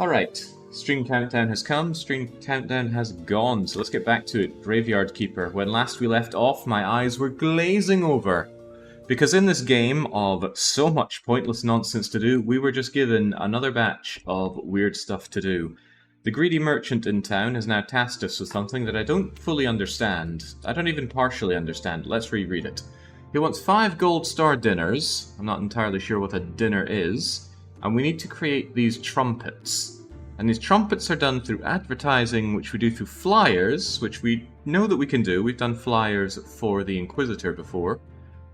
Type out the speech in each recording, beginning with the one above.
Alright, stream countdown has come, stream countdown has gone, so let's get back to it. Graveyard Keeper. When last we left off, my eyes were glazing over. Because in this game of so much pointless nonsense to do, we were just given another batch of weird stuff to do. The greedy merchant in town has now tasked us with something that I don't fully understand. I don't even partially understand. Let's reread it. He wants 5 gold star dinners. I'm not entirely sure what a dinner is. And we need to create these trumpets. And these trumpets are done through advertising, which we do through flyers, which we know that we can do. We've done flyers for the Inquisitor before.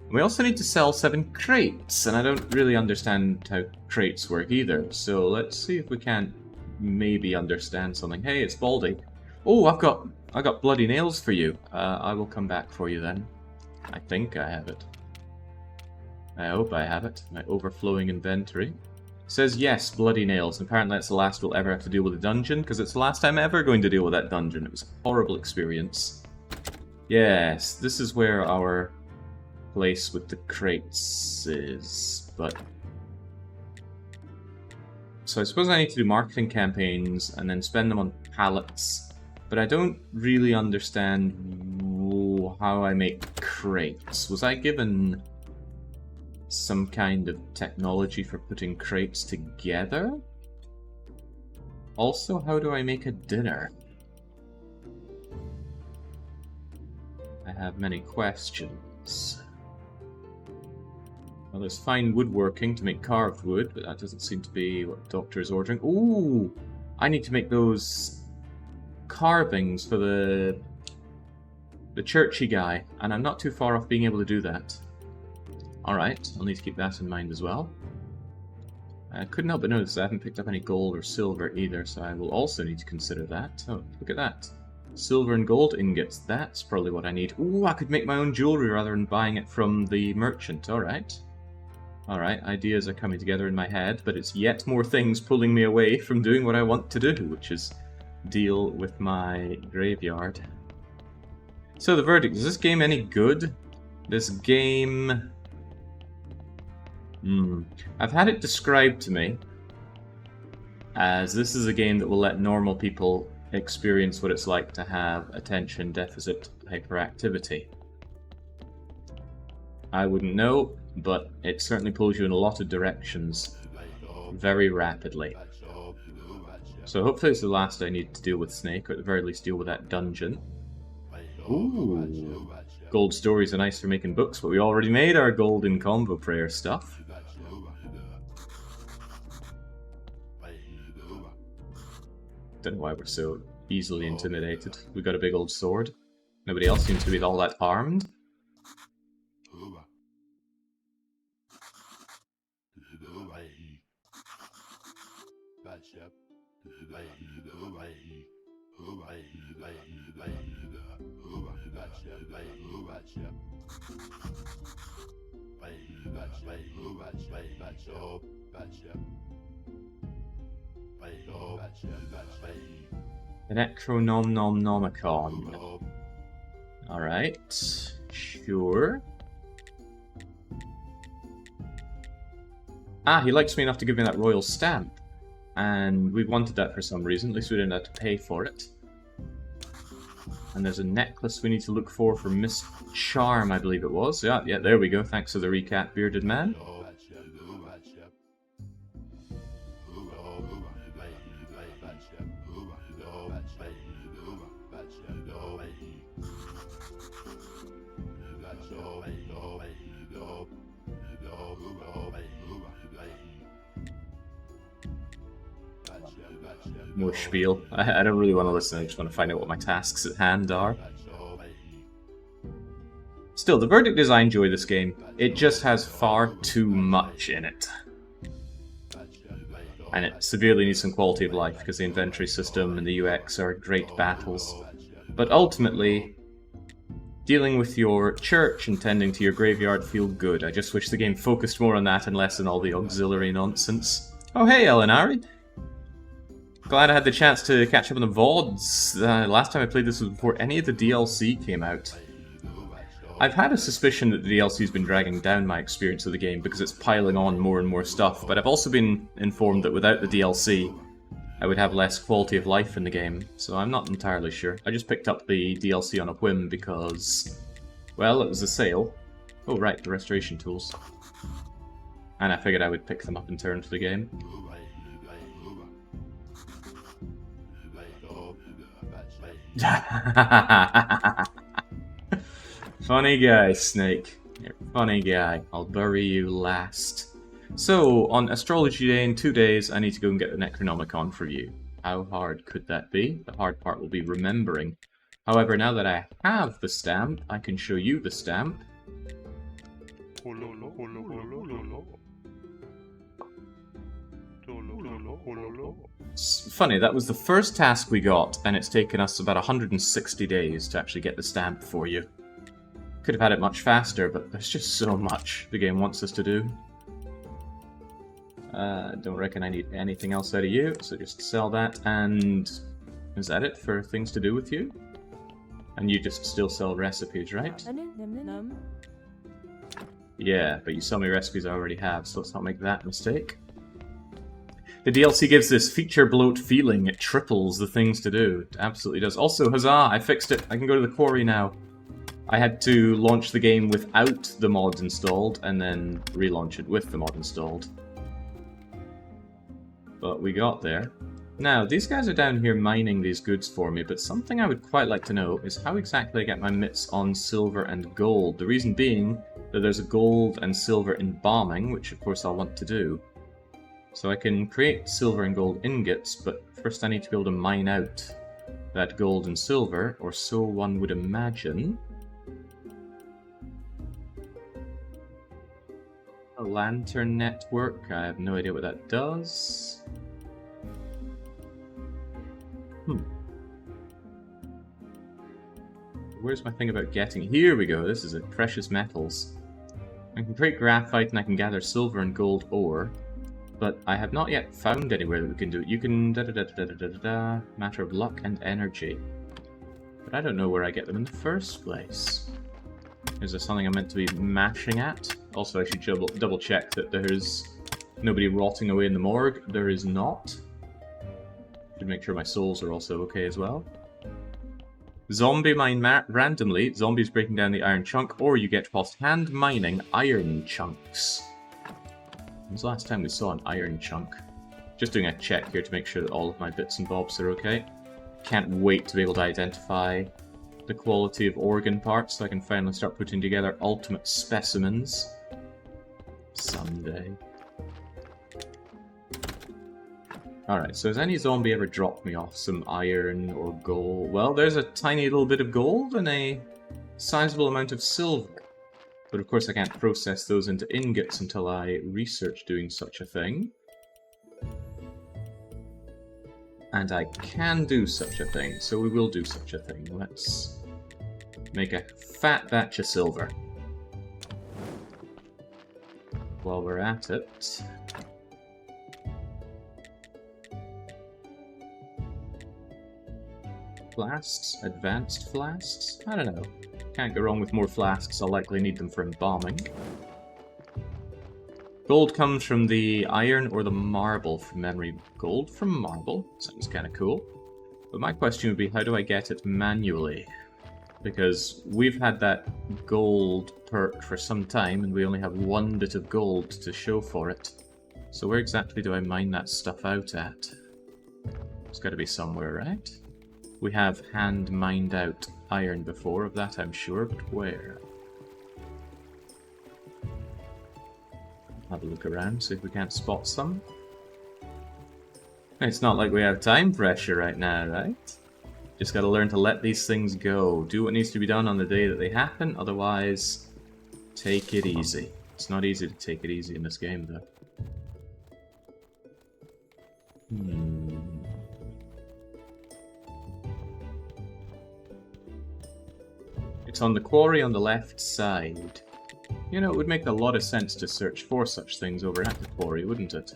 We also need to sell 7 crates, and I don't really understand how crates work either. So let's see if we can maybe understand something. Hey, it's Baldy. Oh, I got bloody nails for you. I will come back for you then. I think I have it. I hope I have it. My overflowing inventory. Says yes, bloody nails. Apparently that's the last we'll ever have to deal with a dungeon, because it's the last time ever going to deal with that dungeon. It was a horrible experience. Yes, this is where our place with the crates is, but... So I suppose I need to do marketing campaigns and then spend them on pallets, but I don't really understand how I make crates. Was I given some kind of technology for putting crates together? Also, how do I make a dinner? I have many questions. Well, there's fine woodworking to make carved wood, but that doesn't seem to be what the doctor is ordering. Ooh! I need to make those carvings for the churchy guy, and I'm not too far off being able to do that. Alright, I'll need to keep that in mind as well. I couldn't help but notice I haven't picked up any gold or silver either, so I will also need to consider that. Oh, look at that. Silver and gold ingots, that's probably what I need. Ooh, I could make my own jewellery rather than buying it from the merchant. Alright. Alright, ideas are coming together in my head, but it's yet more things pulling me away from doing what I want to do, which is deal with my graveyard. So the verdict, is this game any good? This game... I've had it described to me as this is a game that will let normal people experience what it's like to have attention deficit hyperactivity. I wouldn't know, but it certainly pulls you in a lot of directions very rapidly. So hopefully it's the last I need to deal with Snake, or at the very least deal with that dungeon. Ooh. Gold stories are nice for making books, but we already made our golden combo prayer stuff. Don't know why we're so easily intimidated. We got a big old sword. Nobody else seems to be all that armed. The Necronomnomicon. Alright, sure. Ah, he likes me enough to give me that royal stamp. And we wanted that for some reason, at least we didn't have to pay for it. And there's a necklace we need to look for Miss Charm, I believe it was. Yeah, there we go, thanks to the recap bearded man. More spiel. I don't really want to listen, I just want to find out what my tasks at hand are. Still, the verdict is I enjoy this game. It just has far too much in it. And it severely needs some quality of life, because the inventory system and the UX are great battles. But ultimately, dealing with your church and tending to your graveyard feel good. I just wish the game focused more on that and less on all the auxiliary nonsense. Oh hey, Elinari! Glad I had the chance to catch up on the VODs. Last time I played this was before any of the DLC came out. I've had a suspicion that the DLC's been dragging down my experience of the game because it's piling on more and more stuff, but I've also been informed that without the DLC, I would have less quality of life in the game, so I'm not entirely sure. I just picked up the DLC on a whim because, well, it was a sale. Oh right, the restoration tools. And I figured I would pick them up in turn for the game. Funny guy, Snake. You're a funny guy. I'll bury you last. So, on Astrology Day in 2 days, I need to go and get the Necronomicon for you. How hard could that be? The hard part will be remembering. However, now that I have the stamp, I can show you the stamp. It's funny, that was the first task we got, and it's taken us about 160 days to actually get the stamp for you. Could have had it much faster, but there's just so much the game wants us to do. Don't reckon I need anything else out of you, so just sell that, and is that it for things to do with you? And you just still sell recipes, right? Yeah, but you sell me recipes I already have, so let's not make that mistake. The DLC gives this feature bloat feeling. It triples the things to do. It absolutely does. Also, huzzah, I fixed it. I can go to the quarry now. I had to launch the game without the mod installed, and then relaunch it with the mod installed. But we got there. Now, these guys are down here mining these goods for me, but something I would quite like to know is how exactly I get my mitts on silver and gold. The reason being that there's a gold and silver embalming, which of course I'll want to do. So I can create silver and gold ingots, but first I need to be able to mine out that gold and silver, or so one would imagine. A lantern network, I have no idea what that does. Where's my thing about getting? Here we go, this is it, precious metals. I can create graphite and I can gather silver and gold ore, but I have not yet found anywhere that we can do it. You can matter of luck and energy. But I don't know where I get them in the first place. Is there something I'm meant to be mashing at? Also, I should double check that there's nobody rotting away in the morgue. There is not. Should make sure my souls are also okay as well. Zombie mine randomly. Zombies breaking down the iron chunk, or you get whilst hand mining iron chunks. When was the last time we saw an iron chunk? Just doing a check here to make sure that all of my bits and bobs are okay. Can't wait to be able to identify the quality of organ parts so I can finally start putting together ultimate specimens. Someday. Alright, so has any zombie ever dropped me off some iron or gold? Well, there's a tiny little bit of gold and a sizable amount of silver. But of course I can't process those into ingots until I research doing such a thing. And I can do such a thing, so we will do such a thing. Let's make a fat batch of silver. While we're at it... Flasks? Advanced flasks? I don't know. Can't go wrong with more flasks, I'll likely need them for embalming. Gold comes from the iron or the marble from memory. Gold from marble? Sounds kinda cool. But my question would be, how do I get it manually? Because we've had that gold perk for some time, and we only have one bit of gold to show for it. So where exactly do I mine that stuff out at? It's gotta be somewhere, right? We have hand mined out iron before, of that I'm sure, but where? Have a look around, see if we can't spot some. It's not like we have time pressure right now, right? Just gotta learn to let these things go. Do what needs to be done on the day that they happen, otherwise take it easy. It's not easy to take it easy in this game, though. It's on the quarry on the left side. You know, it would make a lot of sense to search for such things over at the quarry, wouldn't it?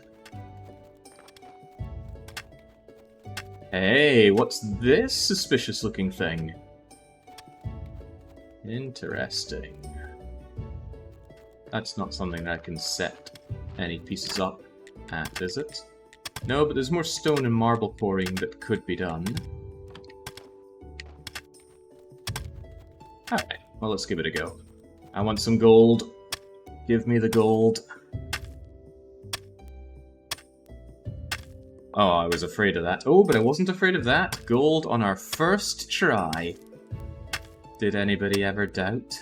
Hey, what's this suspicious looking thing? Interesting. That's not something that I can set any pieces up at, is it? No, but there's more stone and marble quarrying that could be done. Alright, well let's give it a go. I want some gold. Give me the gold. Oh, I was afraid of that. Oh, but I wasn't afraid of that. Gold on our first try. Did anybody ever doubt?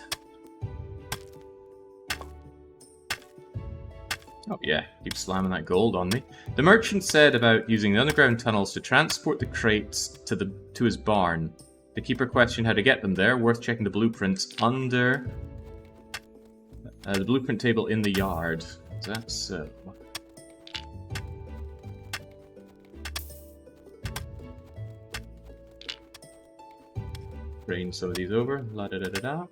Oh yeah, keep slamming that gold on me. The merchant said about using the underground tunnels to transport the crates to his barn. The keeper questioned how to get them there. Worth checking the blueprints under the blueprint table in the yard. Is that so? Bring some of these over. La da da da da.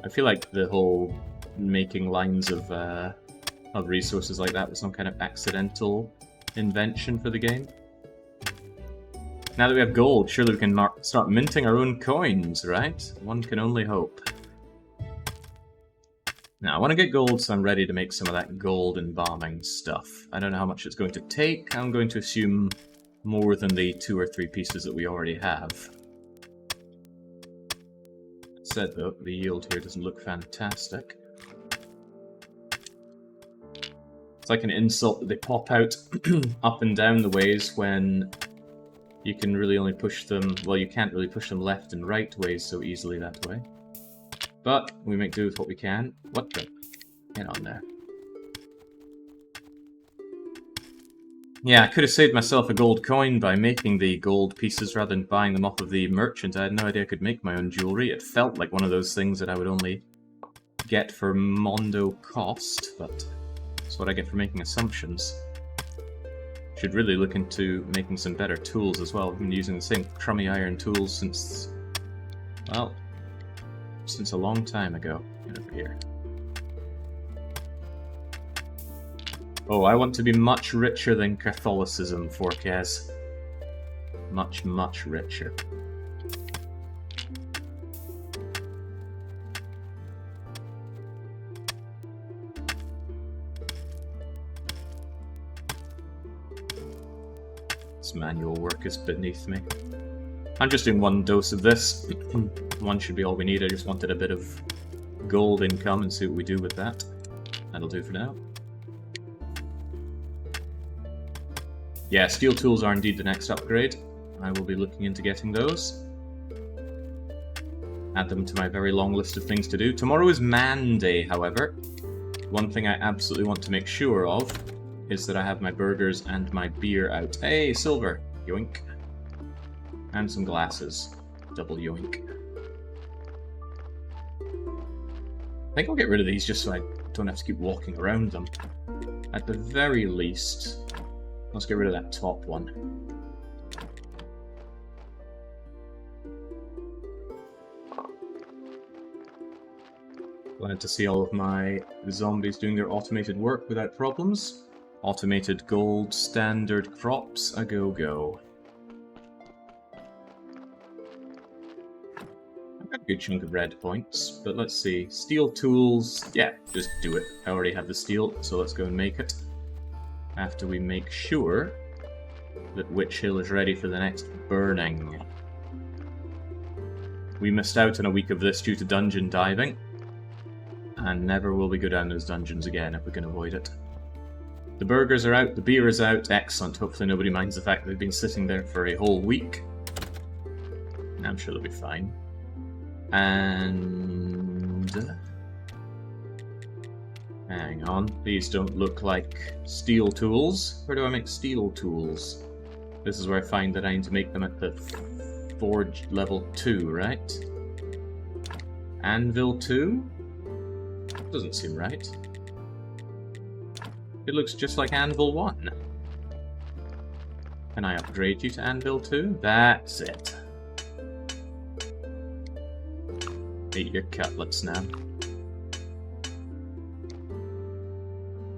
I feel like the whole making lines of resources like that was some kind of accidental invention for the game. Now that we have gold, surely we can start minting our own coins, right? One can only hope. Now, I want to get gold, so I'm ready to make some of that gold embalming stuff. I don't know how much it's going to take. I'm going to assume more than the 2 or 3 pieces that we already have. That said, though, the yield here doesn't look fantastic. It's like an insult that they pop out up and down the ways when you can really only push them... Well, you can't really push them left and right ways so easily that way. But we make do with what we can. What the? Get on there. Yeah, I could have saved myself a gold coin by making the gold pieces rather than buying them off of the merchant. I had no idea I could make my own jewellery. It felt like one of those things that I would only get for mondo cost, but that's what I get for making assumptions. Should really look into making some better tools as well. I've been using the same crummy iron tools since, well, since a long time ago. Get over here. Oh, I want to be much richer than Catholicism, Forkez. Much, much richer. This manual work is beneath me. I'm just doing 1 dose of this. 1 should be all we need. I just wanted a bit of gold income and see what we do with that. That'll do for now. Yeah, steel tools are indeed the next upgrade. I will be looking into getting those. Add them to my very long list of things to do. Tomorrow is Man Day, however. One thing I absolutely want to make sure of is that I have my burgers and my beer out. Hey, silver! Yoink. And some glasses. Double yoink. I think I'll get rid of these just so I don't have to keep walking around them. At the very least... Let's get rid of that top one. Glad to see all of my zombies doing their automated work without problems. Automated gold standard crops a go-go. I've got a good chunk of red points, but let's see. Steel tools, yeah, just do it. I already have the steel, so let's go and make it. After we make sure that Witch Hill is ready for the next burning. We missed out on a week of this due to dungeon diving, and never will we go down those dungeons again if we can avoid it. The burgers are out, the beer is out, excellent. Hopefully nobody minds the fact that they've been sitting there for a whole week. I'm sure they'll be fine. And... hang on, these don't look like steel tools. Where do I make steel tools? This is where I find that I need to make them at the forge level 2, right? Anvil 2? Doesn't seem right. It looks just like Anvil 1. Can I upgrade you to Anvil 2? That's it. Eat your cutlets now.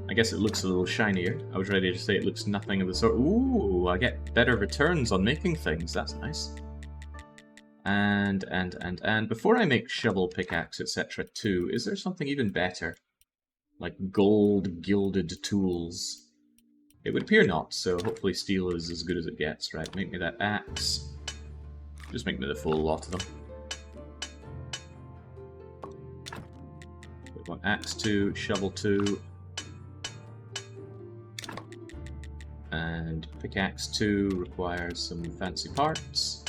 I guess it looks a little shinier. I was ready to say it looks nothing of the sort. Ooh, I get better returns on making things. That's nice. And before I make shovel, pickaxe, etc. too, is there something even better? Like gold gilded tools. It would appear not, so hopefully steel is as good as it gets. Right, make me that axe. Just make me the full lot of them. We want axe 2, shovel 2, and pickaxe 2 requires some fancy parts.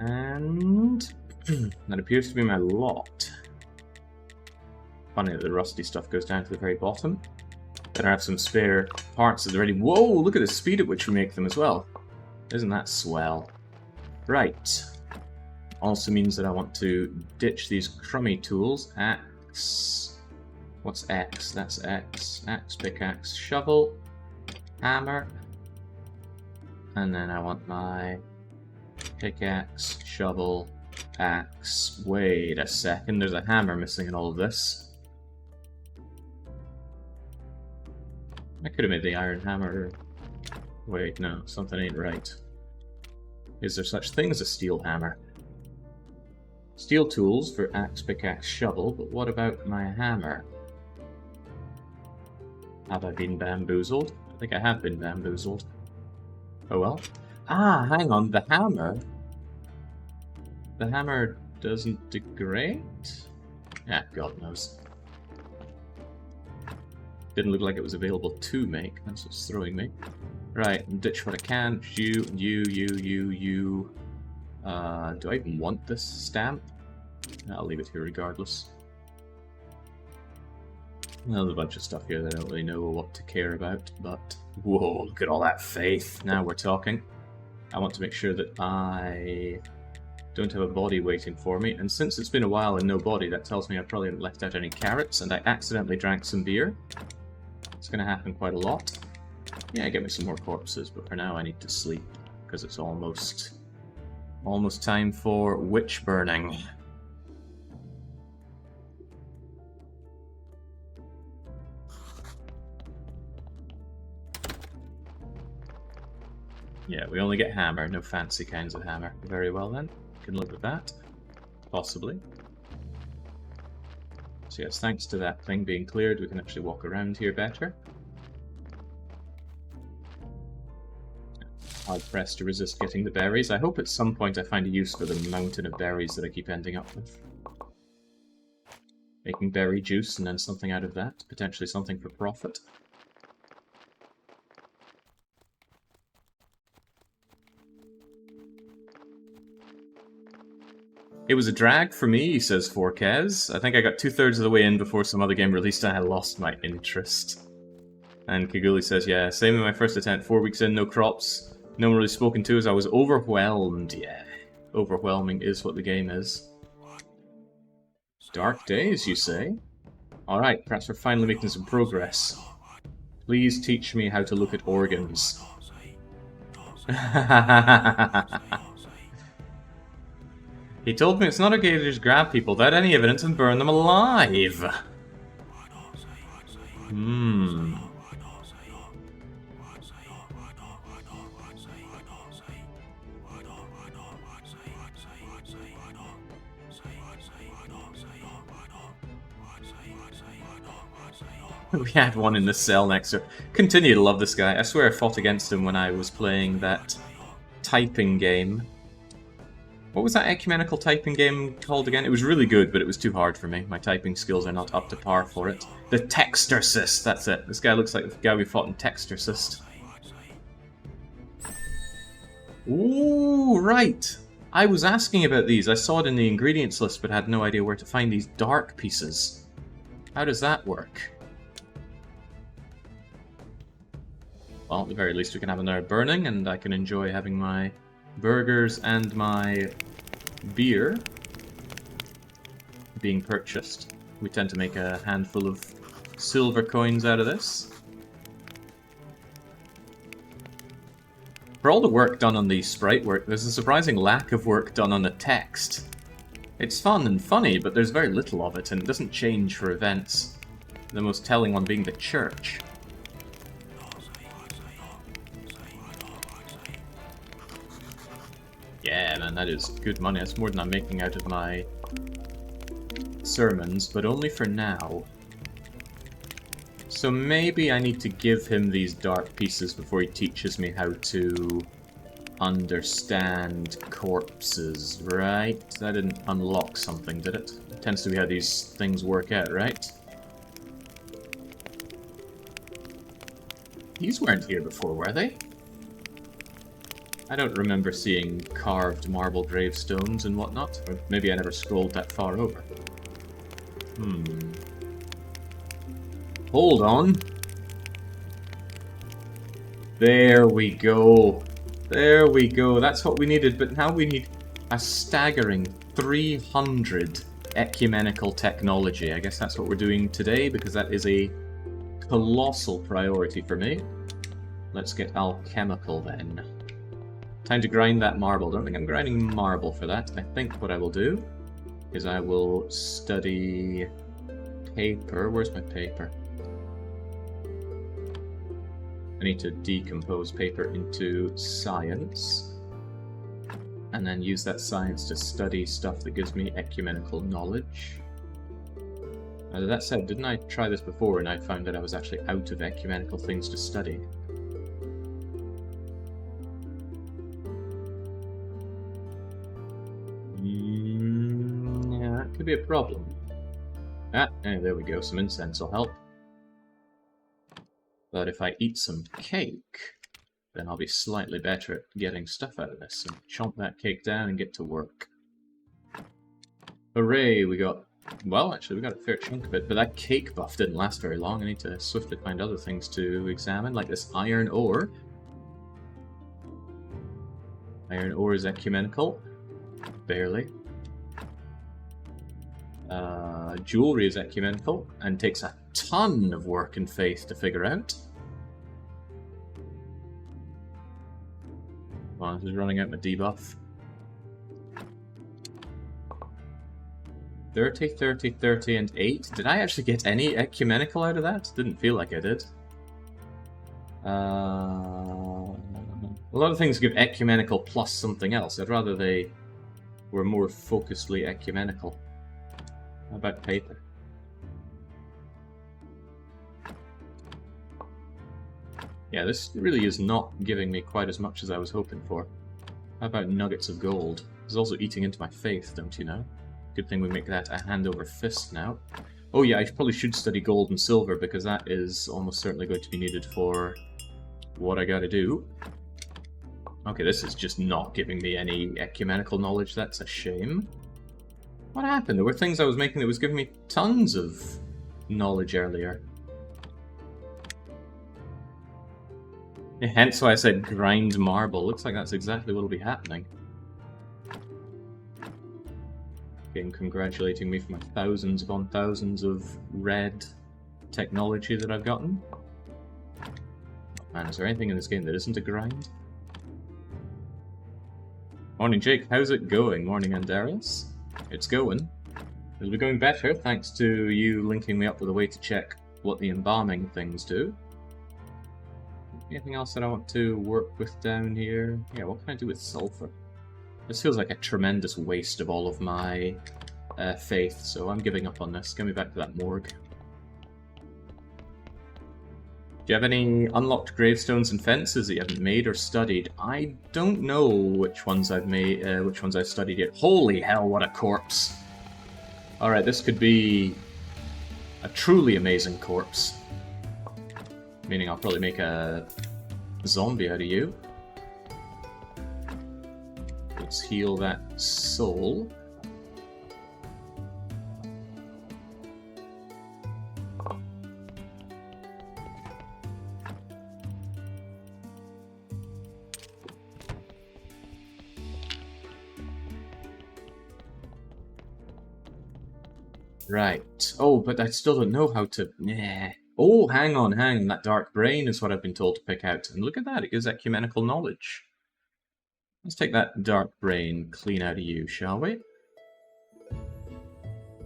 And that appears to be my lot. Funny that the rusty stuff goes down to the very bottom. Then I have some spare parts that are ready. Whoa, look at the speed at which we make them as well. Isn't that swell? Right. Also means that I want to ditch these crummy tools. Axe. What's X? That's X. Axe, pickaxe, shovel, hammer. And then I want my pickaxe, shovel, axe. Wait a second, there's a hammer missing in all of this. I could have made the iron hammer. Wait, no, something ain't right. Is there such thing as a steel hammer? Steel tools for axe, pickaxe, shovel, but what about my hammer? Have I been bamboozled? I think I have been bamboozled. Oh well. Ah, hang on, the hammer. The hammer doesn't degrade? Yeah, God knows. Didn't look like it was available to make. That's what's throwing me. Right, ditch what I can. You. Do I even want this stamp? I'll leave it here regardless. Well, there's a bunch of stuff here that I don't really know what to care about, but... Whoa, look at all that faith. Now we're talking. I want to make sure that I don't have a body waiting for me, and since it's been a while and no body, that tells me I probably haven't left out any carrots, and I accidentally drank some beer. It's going to happen quite a lot. Yeah, get me some more corpses, but for now I need to sleep, because it's almost time for witch burning. Yeah, we only get hammer, no fancy kinds of hammer. Very well then, can live with that. Possibly. So yes, thanks to that thing being cleared, we can actually walk around here better. Hard pressed to resist getting the berries. I hope at some point I find a use for the mountain of berries that I keep ending up with. Making berry juice and then something out of that. Potentially something for profit. It was a drag for me, says Forquez. I think I got 2/3 of the way in before some other game released and I lost my interest. And Kaguli says, yeah, same in my first attempt, 4 weeks in, no crops, no one really spoken to as I was overwhelmed. Yeah, overwhelming is what the game is. Dark days, you say? Alright, perhaps we're finally making some progress. Please teach me how to look at organs. He told me it's not okay to just grab people without any evidence and burn them alive. We had one in the cell next to... Continue to love this guy. I swear I fought against him when I was playing that typing game. What was that ecumenical typing game called again? It was really good, but it was too hard for me. My typing skills are not up to par for it. The Textorcist, that's it. This guy looks like the guy we fought in Textorcist. Ooh, right. I was asking about these. I saw it in the ingredients list, but had no idea where to find these dark pieces. How does that work? Well, at the very least we can have another burning, and I can enjoy having my burgers and my beer being purchased. We tend to make a handful of silver coins out of this. For all the work done on the sprite work, there's a surprising lack of work done on the text. It's fun and funny, but there's very little of it, and it doesn't change for events. The most telling one being the church. and that is good money. That's more than I'm making out of my sermons, but only for now. So maybe I need to give him these dark pieces before he teaches me how to understand corpses, right? That didn't unlock something, did it? It tends to be how these things work out, right? These weren't here before, were they? I don't remember seeing carved marble gravestones and whatnot, or maybe I never scrolled that far over. Hold on. There we go. There we go. That's what we needed, but now we need a staggering 300 ecumenical technology. I guess that's what we're doing today, because that is a colossal priority for me. Let's get alchemical then. Time to grind that marble. Don't think I'm grinding marble for that. I think what I will do is I will study paper. Where's my paper? I need to decompose paper into science, and then use that science to study stuff that gives me ecumenical knowledge. Now, that said, didn't I try this before and I found that I was actually out of ecumenical things to study? Yeah, that could be a problem. There we go, some incense will help. But if I eat some cake, then I'll be slightly better at getting stuff out of this. And chomp that cake down and get to work. Hooray, we got... Well, actually, we got a fair chunk of it, but that cake buff didn't last very long. I need to swiftly find other things to examine, like this iron ore. Iron ore is ecumenical. Barely. Jewelry is ecumenical, and takes a ton of work and faith to figure out. Come on, this is running out my debuff. 30, 30, 30, and 8. Did I actually get any ecumenical out of that? Didn't feel like I did. A lot of things give ecumenical plus something else. I'd rather they were more focusedly ecumenical. How about paper? Yeah, this really is not giving me quite as much as I was hoping for. How about nuggets of gold? It's also eating into my faith, don't you know? Good thing we make that a hand over fist now. Oh yeah, I probably should study gold and silver, because that is almost certainly going to be needed for what I gotta do. Okay, this is just not giving me any ecumenical knowledge. That's a shame. What happened? There were things I was making that was giving me tons of knowledge earlier. Hence why I said grind marble. Looks like that's exactly what will be happening. Again, congratulating me for my thousands upon thousands of red technology that I've gotten. Man, is there anything in this game that isn't a grind? Morning, Jake. How's it going? Morning, Andarius. It's going. It'll be going better thanks to you linking me up with a way to check what the embalming things do. Anything else that I want to work with down here? Yeah, what can I do with sulfur? This feels like a tremendous waste of all of my faith, so I'm giving up on this. Get me back to that morgue. Do you have any unlocked gravestones and fences that you haven't made or studied? I don't know which ones I've made, which ones I've studied yet. Holy hell, what a corpse! Alright, this could be a truly amazing corpse. Meaning I'll probably make a zombie out of you. Let's heal that soul. Right. Oh, but I still don't know how to... Nah. Oh, hang on. That dark brain is what I've been told to pick out. And look at that, it gives ecumenical knowledge. Let's take that dark brain clean out of you, shall we?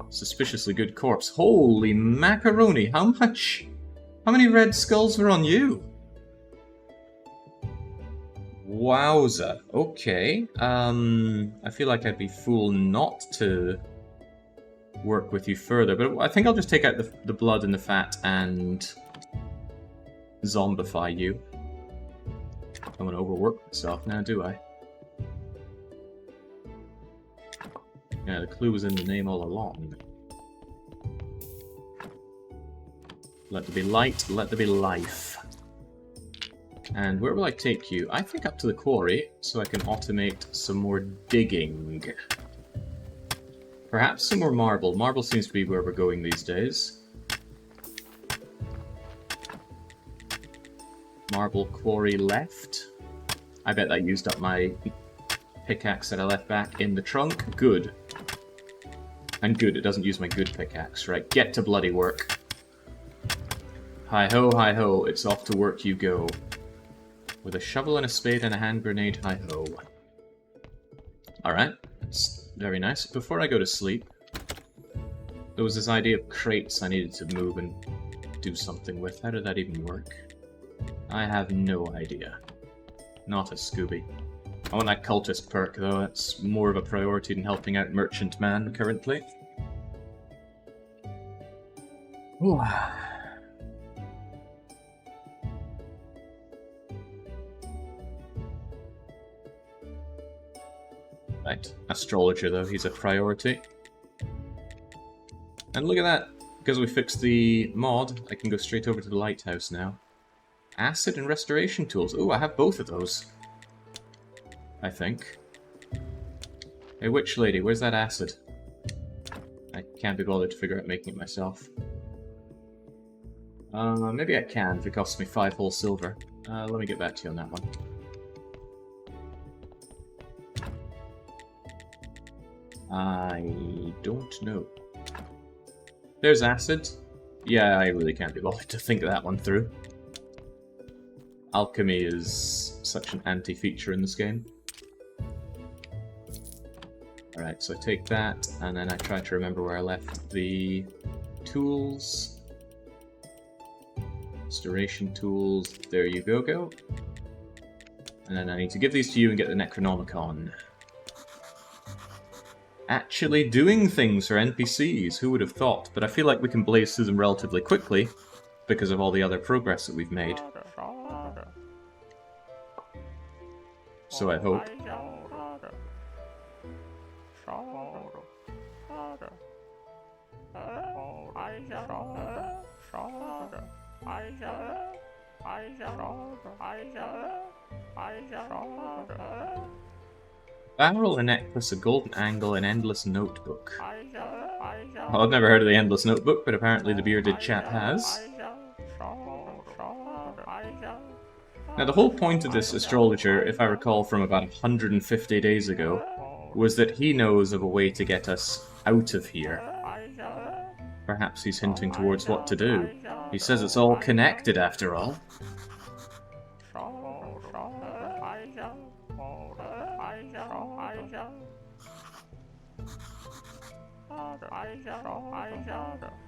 Suspiciously good corpse. Holy macaroni, how much? How many red skulls are on you? Wowza. Okay. I feel like I'd be fool not to work with you further, but I think I'll just take out the blood and the fat and zombify you. I don't want to overwork myself now, do I? Yeah, the clue was in the name all along. Let there be light, let there be life. And where will I take you? I think up to the quarry, so I can automate some more digging. Perhaps some more marble. Marble seems to be where we're going these days. Marble quarry left. I bet that used up my pickaxe that I left back in the trunk. Good. And good, it doesn't use my good pickaxe. Right, get to bloody work. Hi-ho, it's off to work you go. With a shovel and a spade and a hand grenade, hi-ho. Alright, that's very nice. Before I go to sleep, there was this idea of crates I needed to move and do something with. How did that even work? I have no idea. Not a Scooby. I want that cultist perk, though. That's more of a priority than helping out Merchant Man currently. Ooh. Right, Astrologer though, he's a priority. And look at that! Because we fixed the mod, I can go straight over to the lighthouse now. Acid and restoration tools. Ooh, I have both of those. I think. Hey, witch lady, where's that acid? I can't be bothered to figure out making it myself. Maybe I can if it costs me 5 whole silver. Let me get back to you on that one. I don't know. There's acid. Yeah, I really can't be bothered to think that one through. Alchemy is such an anti-feature in this game. Alright, so I take that, and then I try to remember where I left the tools. Restoration tools, there you go. And then I need to give these to you and get the Necronomicon. Actually doing things for NPCs, who would have thought? But I feel like we can blaze through them relatively quickly because of all the other progress that we've made. So I hope. Barrel, a necklace, a golden angle, an endless notebook. Well, I've never heard of the endless notebook, but apparently the bearded chap has. Now, the whole point of this astrologer, if I recall from about 150 days ago, was that he knows of a way to get us out of here. Perhaps he's hinting towards what to do. He says it's all connected, after all.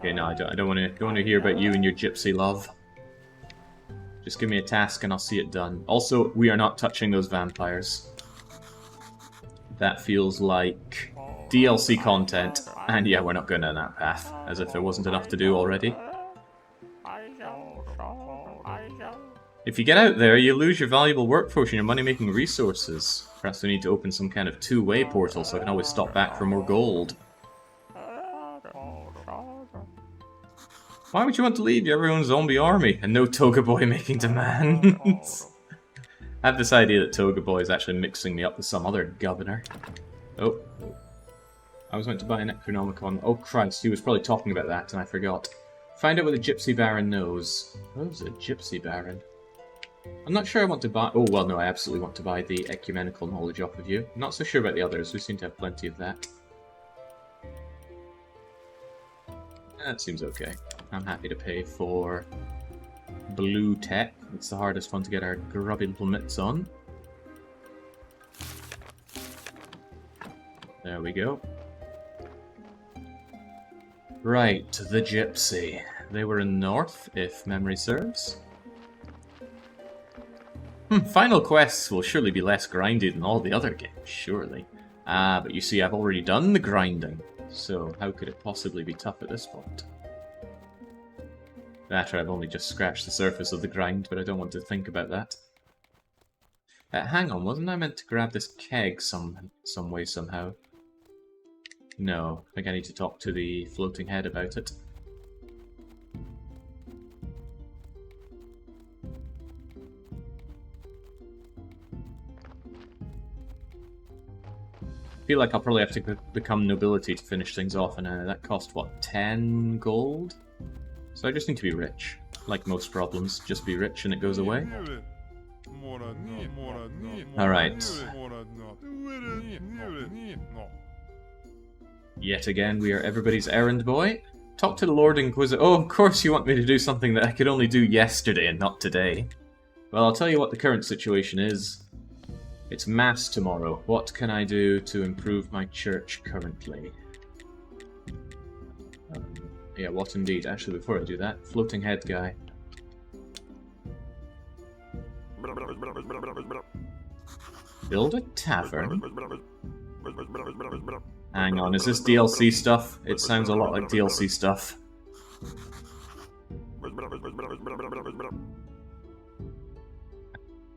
Okay, no, I don't want to hear about you and your gypsy love. Just give me a task and I'll see it done. Also, we are not touching those vampires. That feels like DLC content, and yeah, we're not going down that path, as if there wasn't enough to do already. If you get out there, you lose your valuable workforce and your money-making resources. Perhaps we need to open some kind of two-way portal so I can always stop back for more gold. Why would you want to leave? You have your own zombie army, and no Toga Boy making demands. I have this idea that Toga Boy is actually mixing me up with some other governor. Oh. I was meant to buy a Necronomicon. Oh Christ, he was probably talking about that, and I forgot. Find out what the Gypsy Baron knows. Who's a Gypsy Baron? I'm not sure I want to buy... Oh, well, no, I absolutely want to buy the ecumenical knowledge off of you. I'm not so sure about the others. We seem to have plenty of that. That seems okay. I'm happy to pay for blue tech. It's the hardest one to get our grubby little mitts on. There we go. Right, the Gypsy. They were in the north, if memory serves. Final quests will surely be less grindy than all the other games, surely. Ah, but you see, I've already done the grinding, so how could it possibly be tough at this point? After I've only just scratched the surface of the grind, but I don't want to think about that. Hang on, wasn't I meant to grab this keg some way, somehow? No, I think I need to talk to the floating head about it. I feel like I'll probably have to become nobility to finish things off, and that cost, what, 10 gold? So I just need to be rich. Like most problems, just be rich and it goes away. Alright. Yet again, we are everybody's errand boy. Talk to the Lord Inquisitor. Oh, of course you want me to do something that I could only do yesterday and not today. Well, I'll tell you what the current situation is. It's Mass tomorrow. What can I do to improve my church currently? Yeah, what indeed? Actually, before I do that, floating head guy. Build a tavern? Hang on, is this DLC stuff? It sounds a lot like DLC stuff.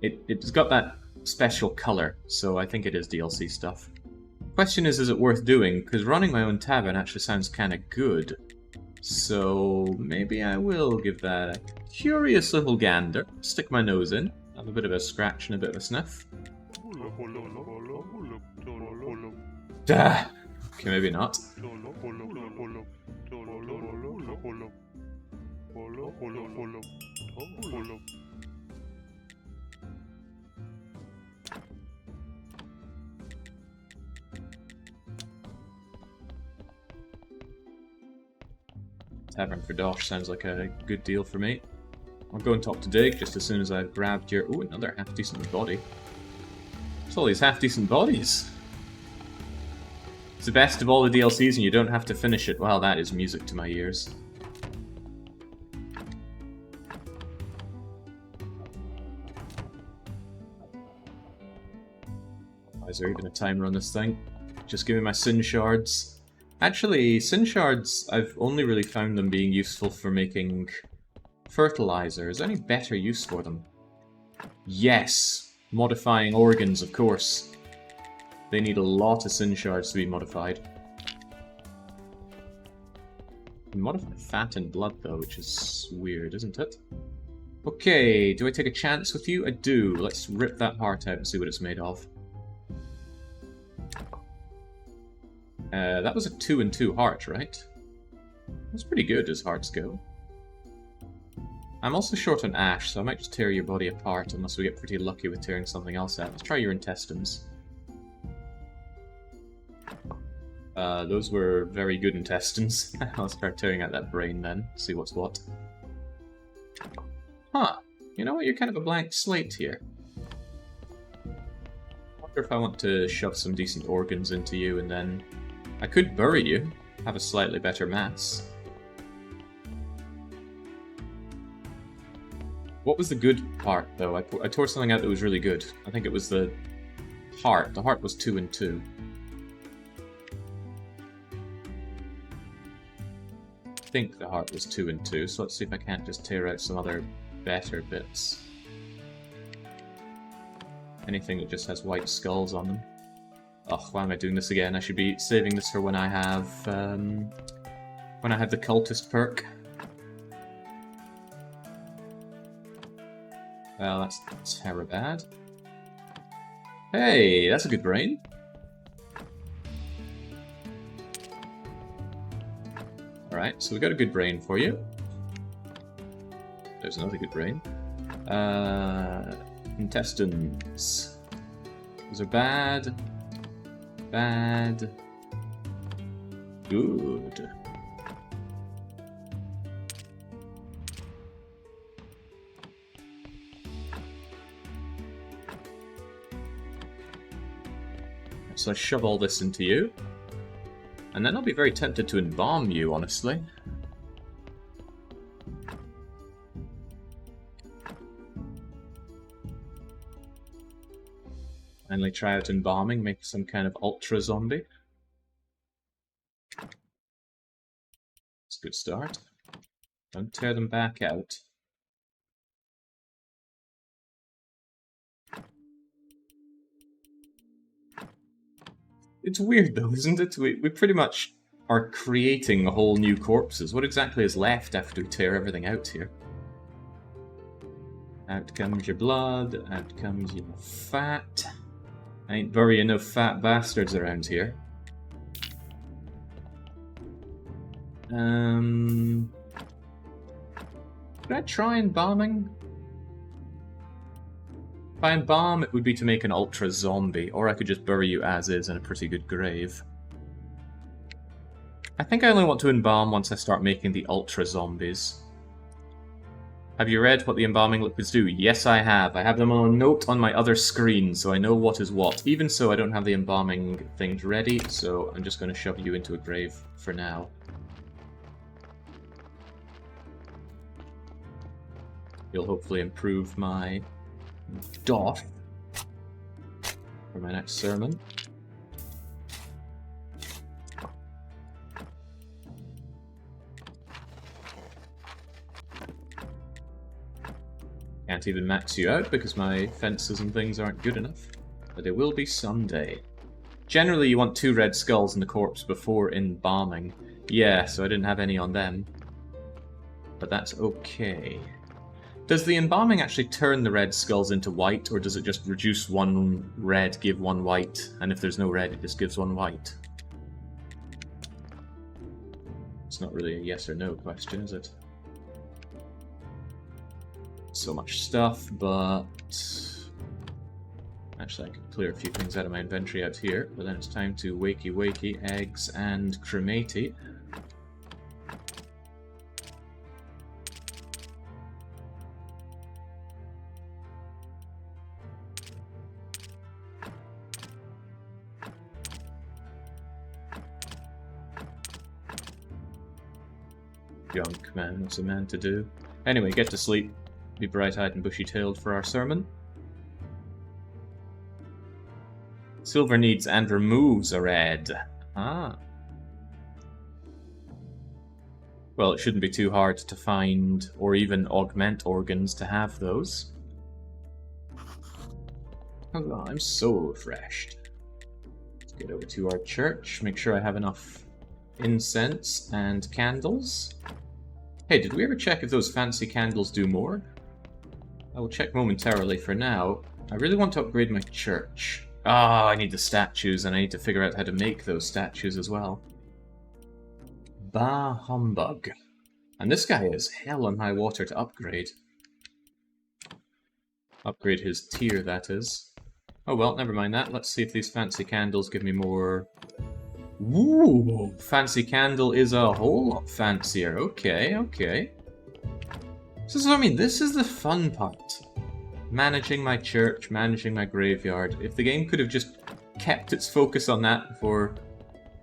It's got that special color, so I think it is DLC stuff. Question is it worth doing? Because running my own tavern actually sounds kind of good. So maybe I will give that a curious little gander. Stick my nose in, have a bit of a scratch and a bit of a sniff. Okay, maybe not. Tavern for Dosh sounds like a good deal for me. I'll go and talk to Dig just as soon as I've grabbed your... Ooh, another half-decent body. It's all these half-decent bodies. It's the best of all the DLCs and you don't have to finish it. Well, that is music to my ears. Is there even a timer on this thing? Just give me my Sin Shards. Actually, Sin Shards, I've only really found them being useful for making fertilizer. Is there any better use for them? Yes! Modifying organs, of course. They need a lot of Sin Shards to be modified. You can modify fat and blood, though, which is weird, isn't it? Okay, do I take a chance with you? I do. Let's rip that heart out and see what it's made of. That was a 2 and 2 heart, right? That's pretty good as hearts go. I'm also short on ash, so I might just tear your body apart unless we get pretty lucky with tearing something else out. Let's try your intestines. Those were very good intestines. I'll start tearing out that brain then, see what's what. Huh. You know what? You're kind of a blank slate here. I wonder if I want to shove some decent organs into you and then... I could bury you, have a slightly better mass. What was the good part, though? I tore something out that was really good. I think it was the heart. The heart was 2 and 2. I think the heart was 2 and 2, so let's see if I can't just tear out some other better bits. Anything that just has white skulls on them. Oh, why am I doing this again? I should be saving this for when I have the cultist perk. Well, that's terror bad. Hey, that's a good brain. Alright, so we got a good brain for you. There's another good brain. Intestines. Those are bad. Bad. Good. So I shove all this into you. And then I'll be very tempted to embalm you, honestly. Finally try out embalming, make some kind of ultra zombie. It's a good start. Don't tear them back out. It's weird though, isn't it? We pretty much are creating whole new corpses. What exactly is left after we tear everything out here? Out comes your blood, out comes your fat. I ain't burying no fat bastards around here. Could I try embalming? If I embalm, it would be to make an ultra zombie, or I could just bury you as is in a pretty good grave. I think I only want to embalm once I start making the ultra zombies. Have you read what the embalming liquids do? Yes, I have. I have them on a note on my other screen, so I know what is what. Even so, I don't have the embalming things ready, so I'm just going to shove you into a grave for now. You'll hopefully improve my dot for my next sermon. Can't even max you out because my fences and things aren't good enough, but they will be someday. Generally you want 2 red skulls in the corpse before embalming. Yeah, so I didn't have any on them. But that's okay. Does the embalming actually turn the red skulls into white, or does it just reduce 1 red, give 1 white, and if there's no red, it just gives 1 white? It's not really a yes or no question, is it? So much stuff, but... Actually, I could clear a few things out of my inventory out here, but then it's time to wakey, eggs, and cremate. Junk, man. What's a man to do? Anyway, get to sleep. Be bright-eyed and bushy-tailed for our sermon. Silver needs and removes a red. Ah. Well, it shouldn't be too hard to find or even augment organs to have those. Oh, I'm so refreshed. Let's get over to our church. Make sure I have enough incense and candles. Hey, did we ever check if those fancy candles do more? I will check momentarily. For now, I really want to upgrade my church. Ah, I need the statues, and I need to figure out how to make those statues as well. Bah humbug. And this guy is hell on high water to upgrade. Upgrade his tier, that is. Oh well, never mind that. Let's see if these fancy candles give me more... Ooh, fancy candle is a whole lot fancier. Okay, okay. So I mean, this is the fun part. Managing my church, managing my graveyard. If the game could have just kept its focus on that before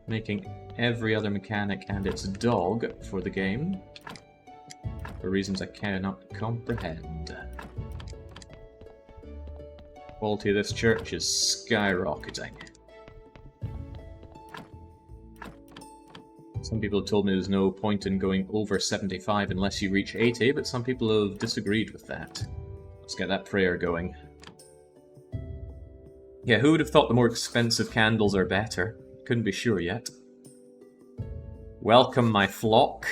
making every other mechanic and its dog for the game, for reasons I cannot comprehend. Quality of this church is skyrocketing. Some people have told me there's no point in going over 75 unless you reach 80, but some people have disagreed with that. Let's get that prayer going. Yeah, who would have thought the more expensive candles are better? Couldn't be sure yet. Welcome, my flock.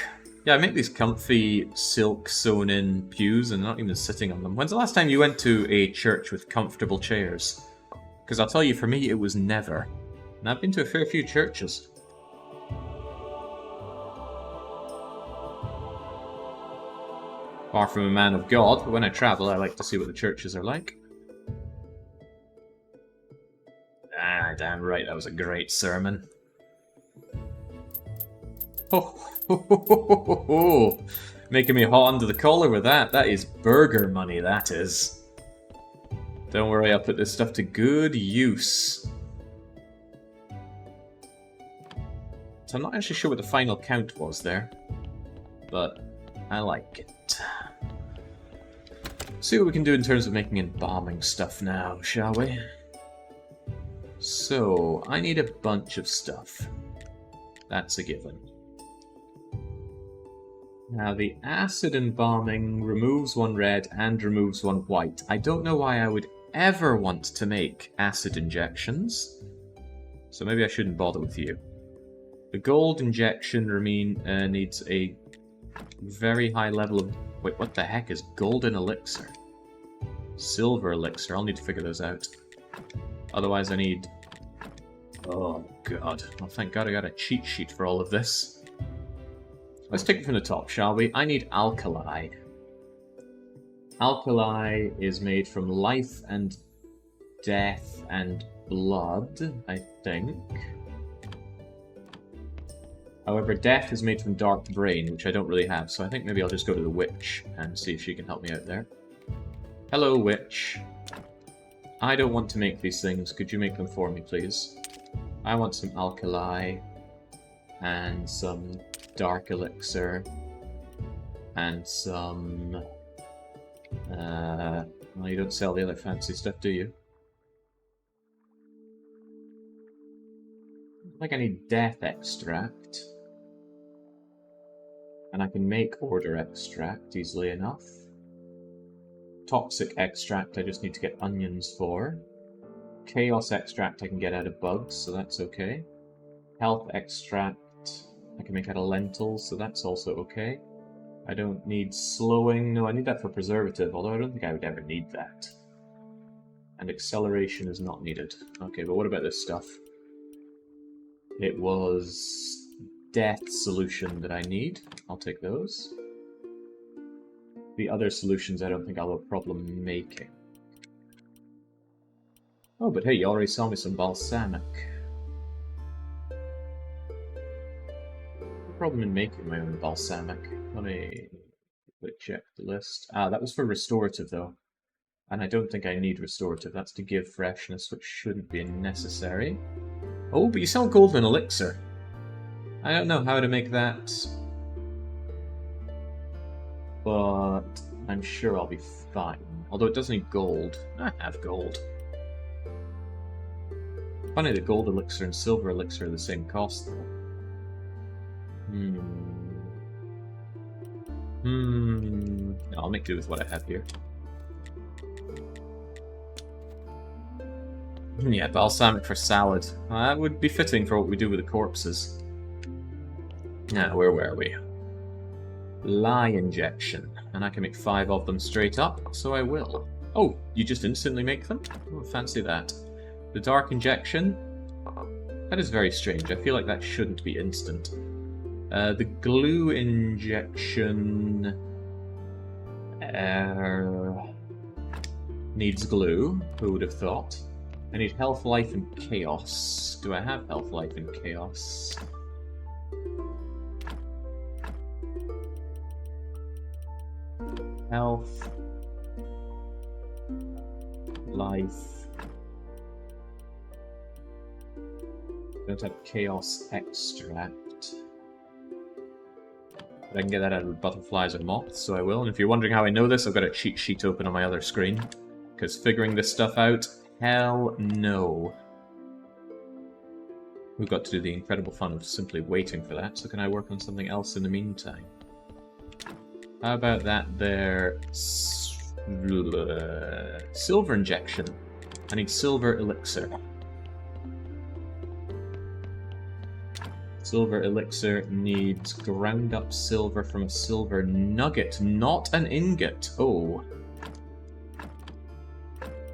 Yeah, I make these comfy silk sewn-in pews and not even sitting on them. When's the last time you went to a church with comfortable chairs? Because I'll tell you, for me, it was never. And I've been to a fair few churches. Far from a man of God, but when I travel, I like to see what the churches are like. Ah, damn right, that was a great sermon. Oh, making me hot under the collar with that. That is burger money, that is. Don't worry, I'll put this stuff to good use. So I'm not actually sure what the final count was there, but I like it. See what we can do in terms of making embalming stuff now, shall we? So, I need a bunch of stuff. That's a given. Now, the acid embalming removes one red and removes one white. I don't know why I would ever want to make acid injections, so maybe I shouldn't bother with you. The gold injection needs a very high level of... Wait, what the heck is golden elixir? Silver elixir, I'll need to figure those out. Otherwise I need... Oh god. Oh, thank god I got a cheat sheet for all of this. Let's take it from the top, shall we? I need alkali. Alkali is made from life and death and blood, I think. However, death is made from dark brain, which I don't really have, so I think maybe I'll just go to the witch and see if she can help me out there. Hello, witch. I don't want to make these things. Could you make them for me, please? I want some alkali and some dark elixir and some... well, you don't sell the other fancy stuff, do you? I think I need death extract. And I can make order extract easily enough. Toxic extract I just need to get onions for. Chaos extract I can get out of bugs, so that's okay. Health extract I can make out of lentils, so that's also okay. I don't need slowing. No, I need that for preservative, although I don't think I would ever need that. And acceleration is not needed. Okay, but what about this stuff? It was death solution that I need. I'll take those. The other solutions I don't think I'll have a problem making. Oh, but hey, you already saw me some balsamic. No problem in making my own balsamic. Let me quickly check the list. Ah, that was for restorative though. And I don't think I need restorative. That's to give freshness, which shouldn't be necessary. Oh, but you sell golden elixir. I don't know how to make that, but I'm sure I'll be fine. Although it does need gold. I have gold. Funny that gold elixir and silver elixir are the same cost, though. No, I'll make do with what I have here. Yeah, balsamic for salad. That would be fitting for what we do with the corpses. Now, where were we? Lye injection. And I can make 5 of them straight up, so I will. Oh, you just instantly make them? Oh, fancy that. The dark injection? That is very strange. I feel like that shouldn't be instant. The glue injection... needs glue. Who would have thought? I need health, life, and chaos. Do I have health, life, and chaos? Health, life. Don't have chaos extract. But I can get that out of butterflies and moths, so I will. And if you're wondering how I know this, I've got a cheat sheet open on my other screen. Because figuring this stuff out, hell no. We've got to do the incredible fun of simply waiting for that, so can I work on something else in the meantime? How about that there? Silver injection. I need silver elixir. Silver elixir needs ground up silver from a silver nugget, not an ingot. Oh.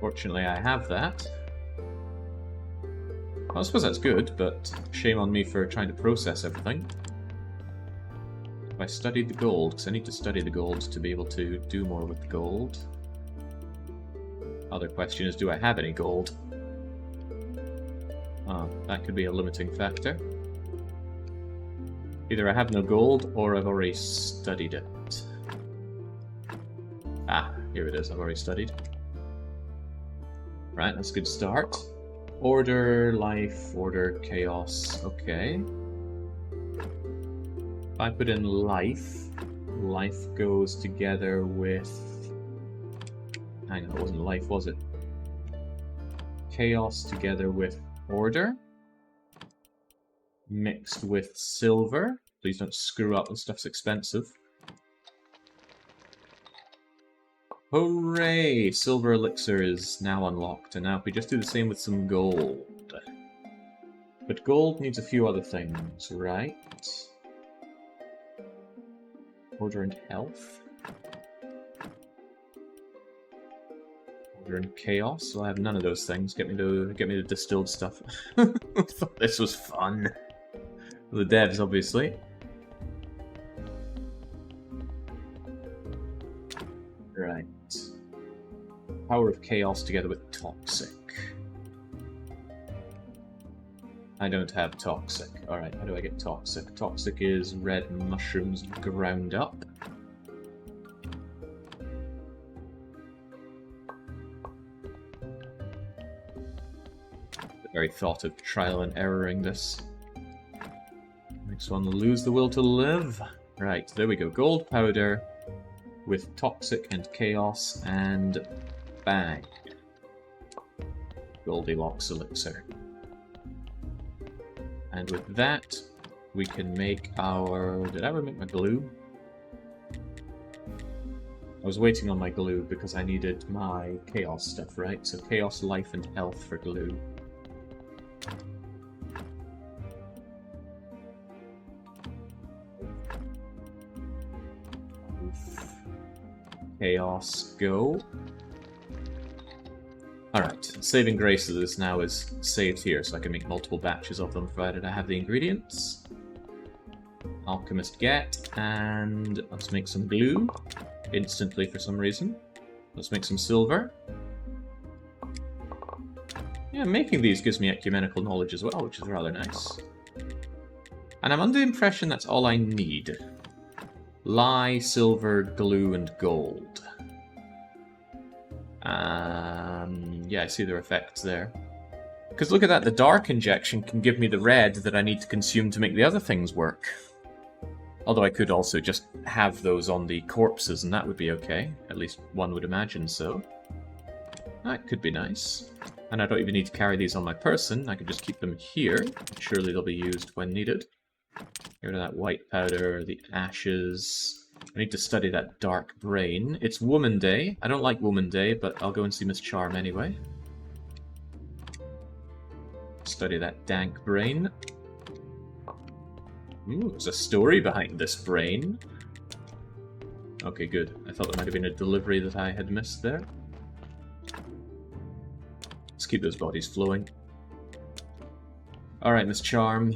Fortunately, I have that. Well, I suppose that's good, but shame on me for trying to process everything. Have I studied the gold? Because I need to study the gold to be able to do more with the gold. Other question is, do I have any gold? Ah, that could be a limiting factor. Either I have no gold, or I've already studied it. Ah, here it is, I've already studied. Right, that's a good start. Order, life, order, chaos, okay. If I put in life, life goes together with... Hang on, it wasn't life, was it? Chaos together with Order. Mixed with silver. Please don't screw up, this stuff's expensive. Hooray! Silver elixir is now unlocked, and now if we just do the same with some gold. But gold needs a few other things, right? Order and health. Order and chaos. Well, I have none of those things. Get me the distilled stuff. Thought this was fun. The devs, obviously. Right. Power of chaos together with toxic. I don't have toxic. Alright, how do I get toxic? Toxic is red mushrooms ground up. The very thought of trial and erroring this. Next one, lose the will to live. Right, there we go. Gold powder with toxic and chaos and bang. Goldilocks elixir. And with that, we can make our... Did I ever make my glue? I was waiting on my glue because I needed my chaos stuff, right? So chaos, life, and health for glue. Chaos, go. Alright, saving grace of this now is saved here, so I can make multiple batches of them, provided I have the ingredients. Alchemist get, and let's make some glue, instantly for some reason. Let's make some silver. Yeah, making these gives me ecumenical knowledge as well, which is rather nice. And I'm under the impression that's all I need. Lye, silver, glue, and gold. Yeah, I see their effects there. Because look at that, the dark injection can give me the red that I need to consume to make the other things work. Although I could also just have those on the corpses and that would be okay. At least one would imagine so. That could be nice. And I don't even need to carry these on my person, I could just keep them here. Surely they'll be used when needed. Get rid of that white powder, the ashes... I need to study that dark brain. It's Woman Day. I don't like Woman Day, but I'll go and see Miss Charm anyway. Study that dank brain. Ooh, there's a story behind this brain. Okay, good. I thought there might have been a delivery that I had missed there. Let's keep those bodies flowing. Alright, Miss Charm.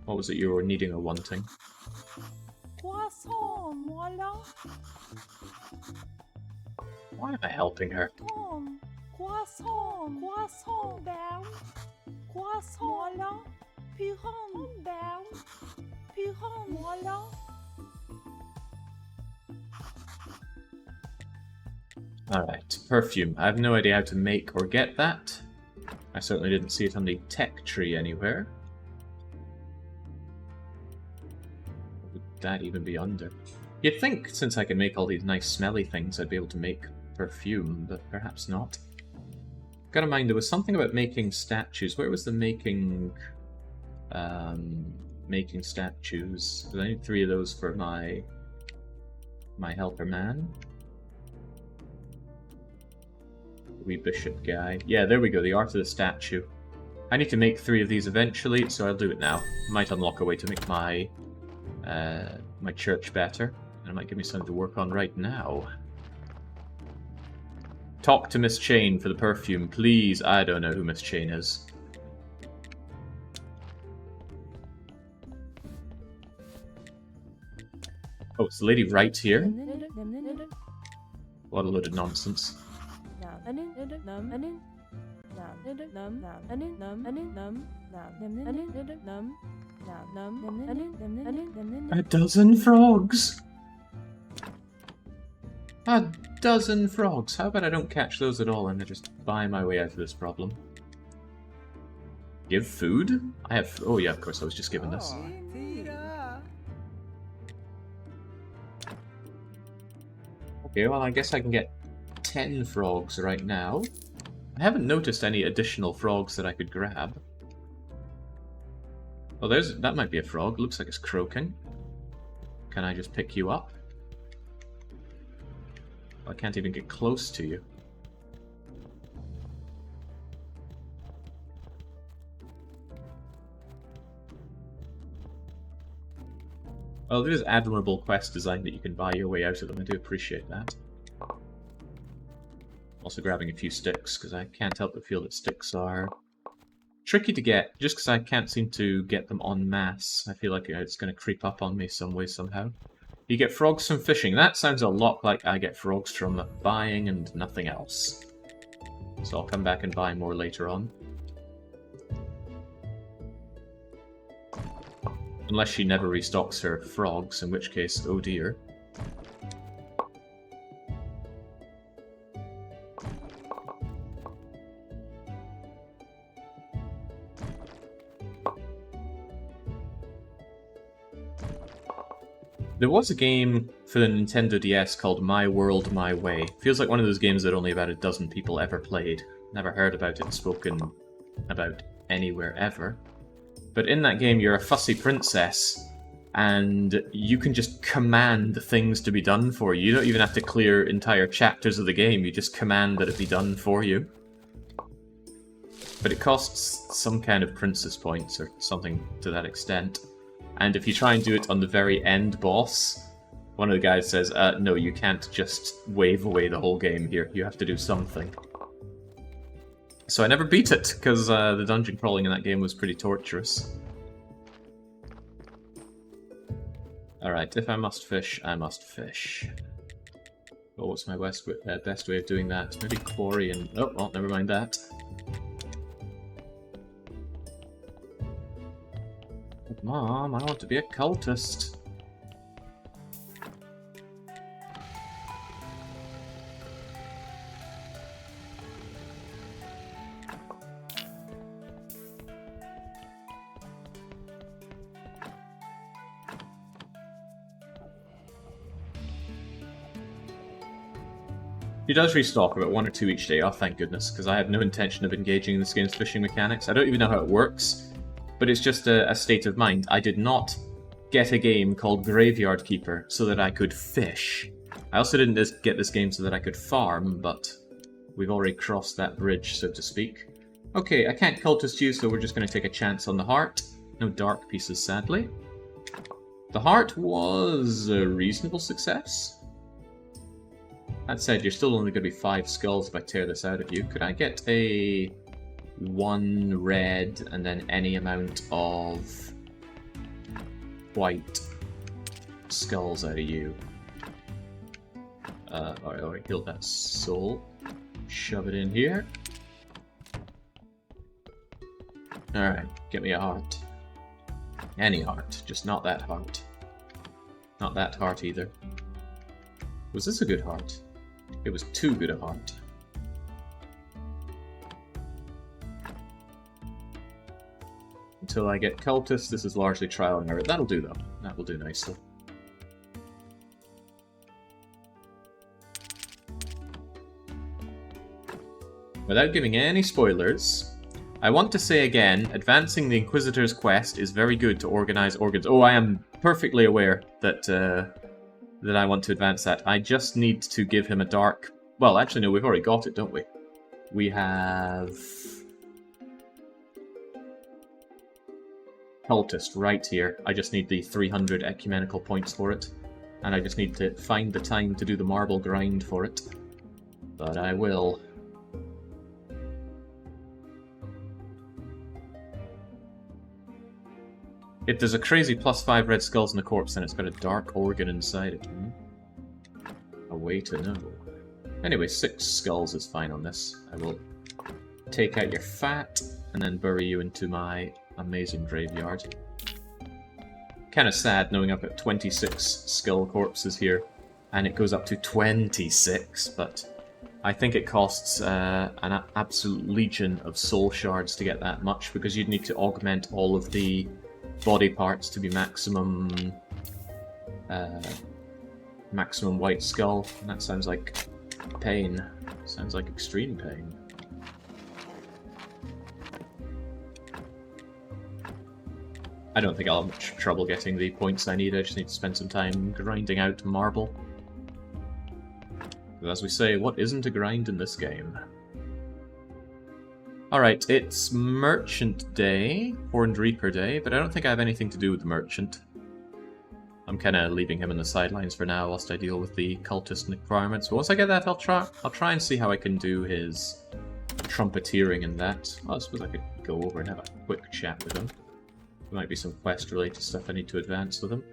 What was it you were needing or wanting? Why am I helping her? Alright, perfume. I have no idea how to make or get that. I certainly didn't see it on the tech tree anywhere. What would that even be under? You'd think, since I can make all these nice smelly things, I'd be able to make perfume, but perhaps not. Gotta mind, there was something about making statues. Where was the making... making statues? I need 3 of those for my helper man. Wee bishop guy. Yeah, there we go, the art of the statue. I need to make 3 of these eventually, so I'll do it now. Might unlock a way to make my my church better. And it might give me something to work on right now. Talk to Miss Chain for the perfume, please. I don't know who Miss Chain is. Oh, it's the lady right here? What a load of nonsense. A dozen frogs! A dozen frogs! How about I don't catch those at all and I just buy my way out of this problem? Give food? I have... Oh yeah, of course, I was just given this. Okay, well I guess I can get 10 frogs right now. I haven't noticed any additional frogs that I could grab. Oh, that might be a frog. Looks like it's croaking. Can I just pick you up? I can't even get close to you. Oh, there's admirable quest design that you can buy your way out of them. I do appreciate that. Also grabbing a few sticks, because I can't help but feel that sticks are tricky to get, just because I can't seem to get them en masse. I feel like it's going to creep up on me some way, somehow. You get frogs from fishing. That sounds a lot like I get frogs from buying and nothing else. So I'll come back and buy more later on. Unless she never restocks her frogs, in which case, oh dear. There was a game for the Nintendo DS called My World, My Way. Feels like one of those games that only about a dozen people ever played. Never heard about it spoken about anywhere ever. But in that game, you're a fussy princess, and you can just command things to be done for you. You don't even have to clear entire chapters of the game, you just command that it be done for you. But it costs some kind of princess points, or something to that extent. And if you try and do it on the very end boss, one of the guys says, no, you can't just wave away the whole game here, you have to do something. So I never beat it, because the dungeon crawling in that game was pretty torturous. Alright, if I must fish, I must fish. Oh, what's my best way of doing that? Maybe quarry and... oh, well, never mind that. Mom, I want to be a cultist. He does restock about 1 or 2 each day, oh thank goodness, because I have no intention of engaging in this game's fishing mechanics. I don't even know how it works, but it's just a state of mind. I did not get a game called Graveyard Keeper so that I could fish. I also didn't just get this game so that I could farm, but we've already crossed that bridge, so to speak. Okay, I can't cultist you, so we're just going to take a chance on the heart. No dark pieces, sadly. The heart was a reasonable success. That said, you're still only going to be 5 skulls if I tear this out of you. Could I get a 1 red and then any amount of white skulls out of you? Alright, heal that soul. Shove it in here. Alright, get me a heart. Any heart, just not that heart. Not that heart either. Was this a good heart? It was too good a heart. Until I get cultists, this is largely trial and error. That'll do though. That will do nicely. Without giving any spoilers, I want to say again, advancing the Inquisitor's quest is very good to organize organs. Oh, I am perfectly aware that that I want to advance that. I just need to give him a dark... well, actually, no, we've already got it, don't we? We have... Cultist, right here. I just need the 300 ecumenical points for it. And I just need to find the time to do the marble grind for it. But I will. If there's a crazy +5 red skulls in the corpse, then it's got a dark organ inside it. A way to know. Anyway, 6 skulls is fine on this. I will take out your fat, and then bury you into my amazing graveyard. Kind of sad knowing I've got 26 skull corpses here, and it goes up to 26, but I think it costs an absolute legion of soul shards to get that much, because you'd need to augment all of the body parts to be maximum white skull, and that sounds like pain. Sounds like extreme pain. I don't think I'll have much trouble getting the points I need. I just need to spend some time grinding out marble. But as we say, what isn't a grind in this game? Alright, it's Merchant Day, Horned Reaper Day, but I don't think I have anything to do with the Merchant. I'm kind of leaving him in the sidelines for now whilst I deal with the cultist requirements. But once I get that, I'll try and see how I can do his trumpeteering in that. Well, I suppose I could go over and have a quick chat with him. There might be some quest-related stuff I need to advance with him.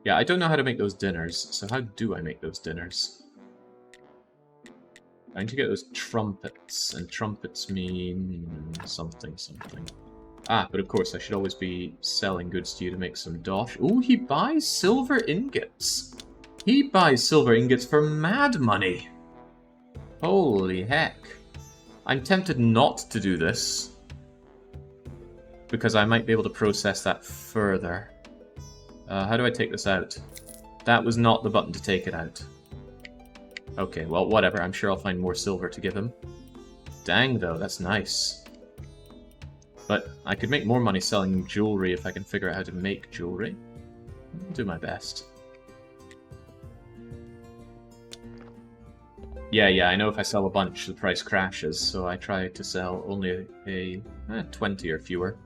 Yeah, I don't know how to make those dinners, so how do I make those dinners? I need to get those trumpets, and trumpets mean something. Ah, but of course I should always be selling goods to you to make some dosh. Ooh, he buys silver ingots! He buys silver ingots for mad money! Holy heck. I'm tempted not to do this, because I might be able to process that further. How do I take this out? That was not the button to take it out. Okay, well, whatever. I'm sure I'll find more silver to give him. Dang, though, that's nice. But I could make more money selling jewelry if I can figure out how to make jewelry. I'll do my best. Yeah, I know if I sell a bunch, the price crashes, so I try to sell only a 20 or fewer.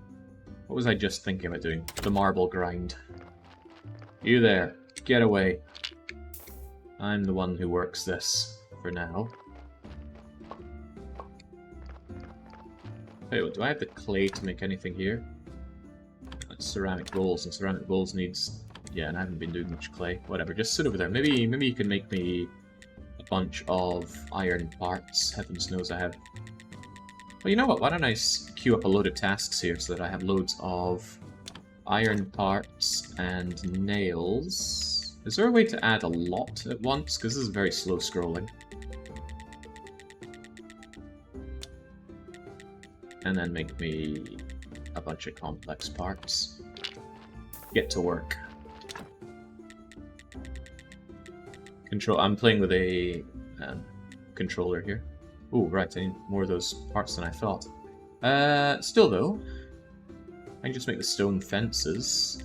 What was I just thinking about doing? The marble grind. You there, get away. I'm the one who works this, for now. Hey, do I have the clay to make anything here? That's ceramic bowls, and ceramic bowls needs... Yeah, and I haven't been doing much clay. Whatever, just sit over there. Maybe you can make me a bunch of iron parts. Heavens knows I have... Well, you know what? Why don't I queue up a load of tasks here so that I have loads of iron parts and nails. Is there a way to add a lot at once? Because this is very slow scrolling. And then make me a bunch of complex parts. Get to work. I'm playing with a controller here. Ooh, right, I need more of those parts than I thought. Still though, I can just make the stone fences.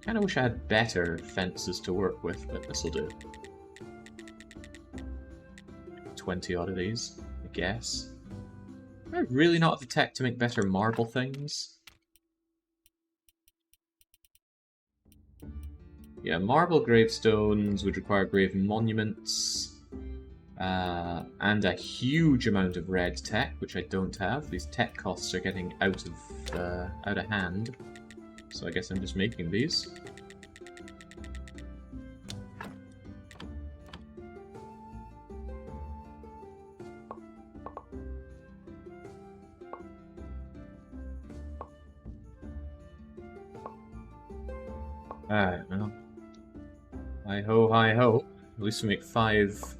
Kinda wish I had better fences to work with, but this'll do. 20 odd of these, I guess. Do I really not have the tech to make better marble things? Yeah, marble gravestones would require grave monuments. And a huge amount of red tech, which I don't have. These tech costs are getting out of hand. So I guess I'm just making these. Alright, well. Hi-ho, hi-ho. At least we make 5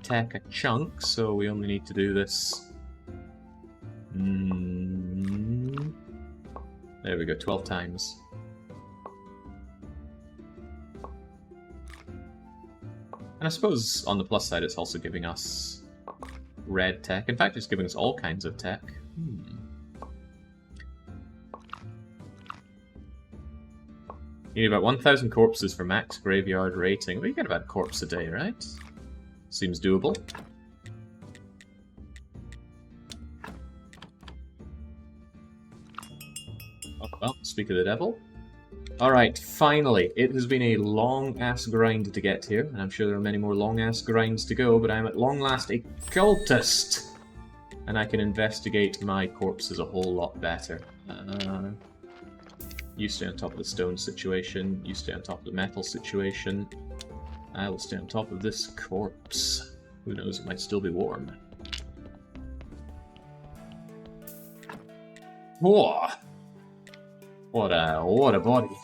tech a chunk, so we only need to do this... There we go, 12 times. And I suppose on the plus side it's also giving us red tech. In fact, it's giving us all kinds of tech. You need about 1,000 corpses for max graveyard rating. We get about a corpse a day, right? Seems doable. Oh, well, speak of the devil. Alright, finally. It has been a long-ass grind to get here, and I'm sure there are many more long-ass grinds to go, but I'm at long last a cultist! And I can investigate my corpses a whole lot better. You stay on top of the stone situation, you stay on top of the metal situation. I will stay on top of this corpse. Who knows, it might still be warm. Whoa! What a body.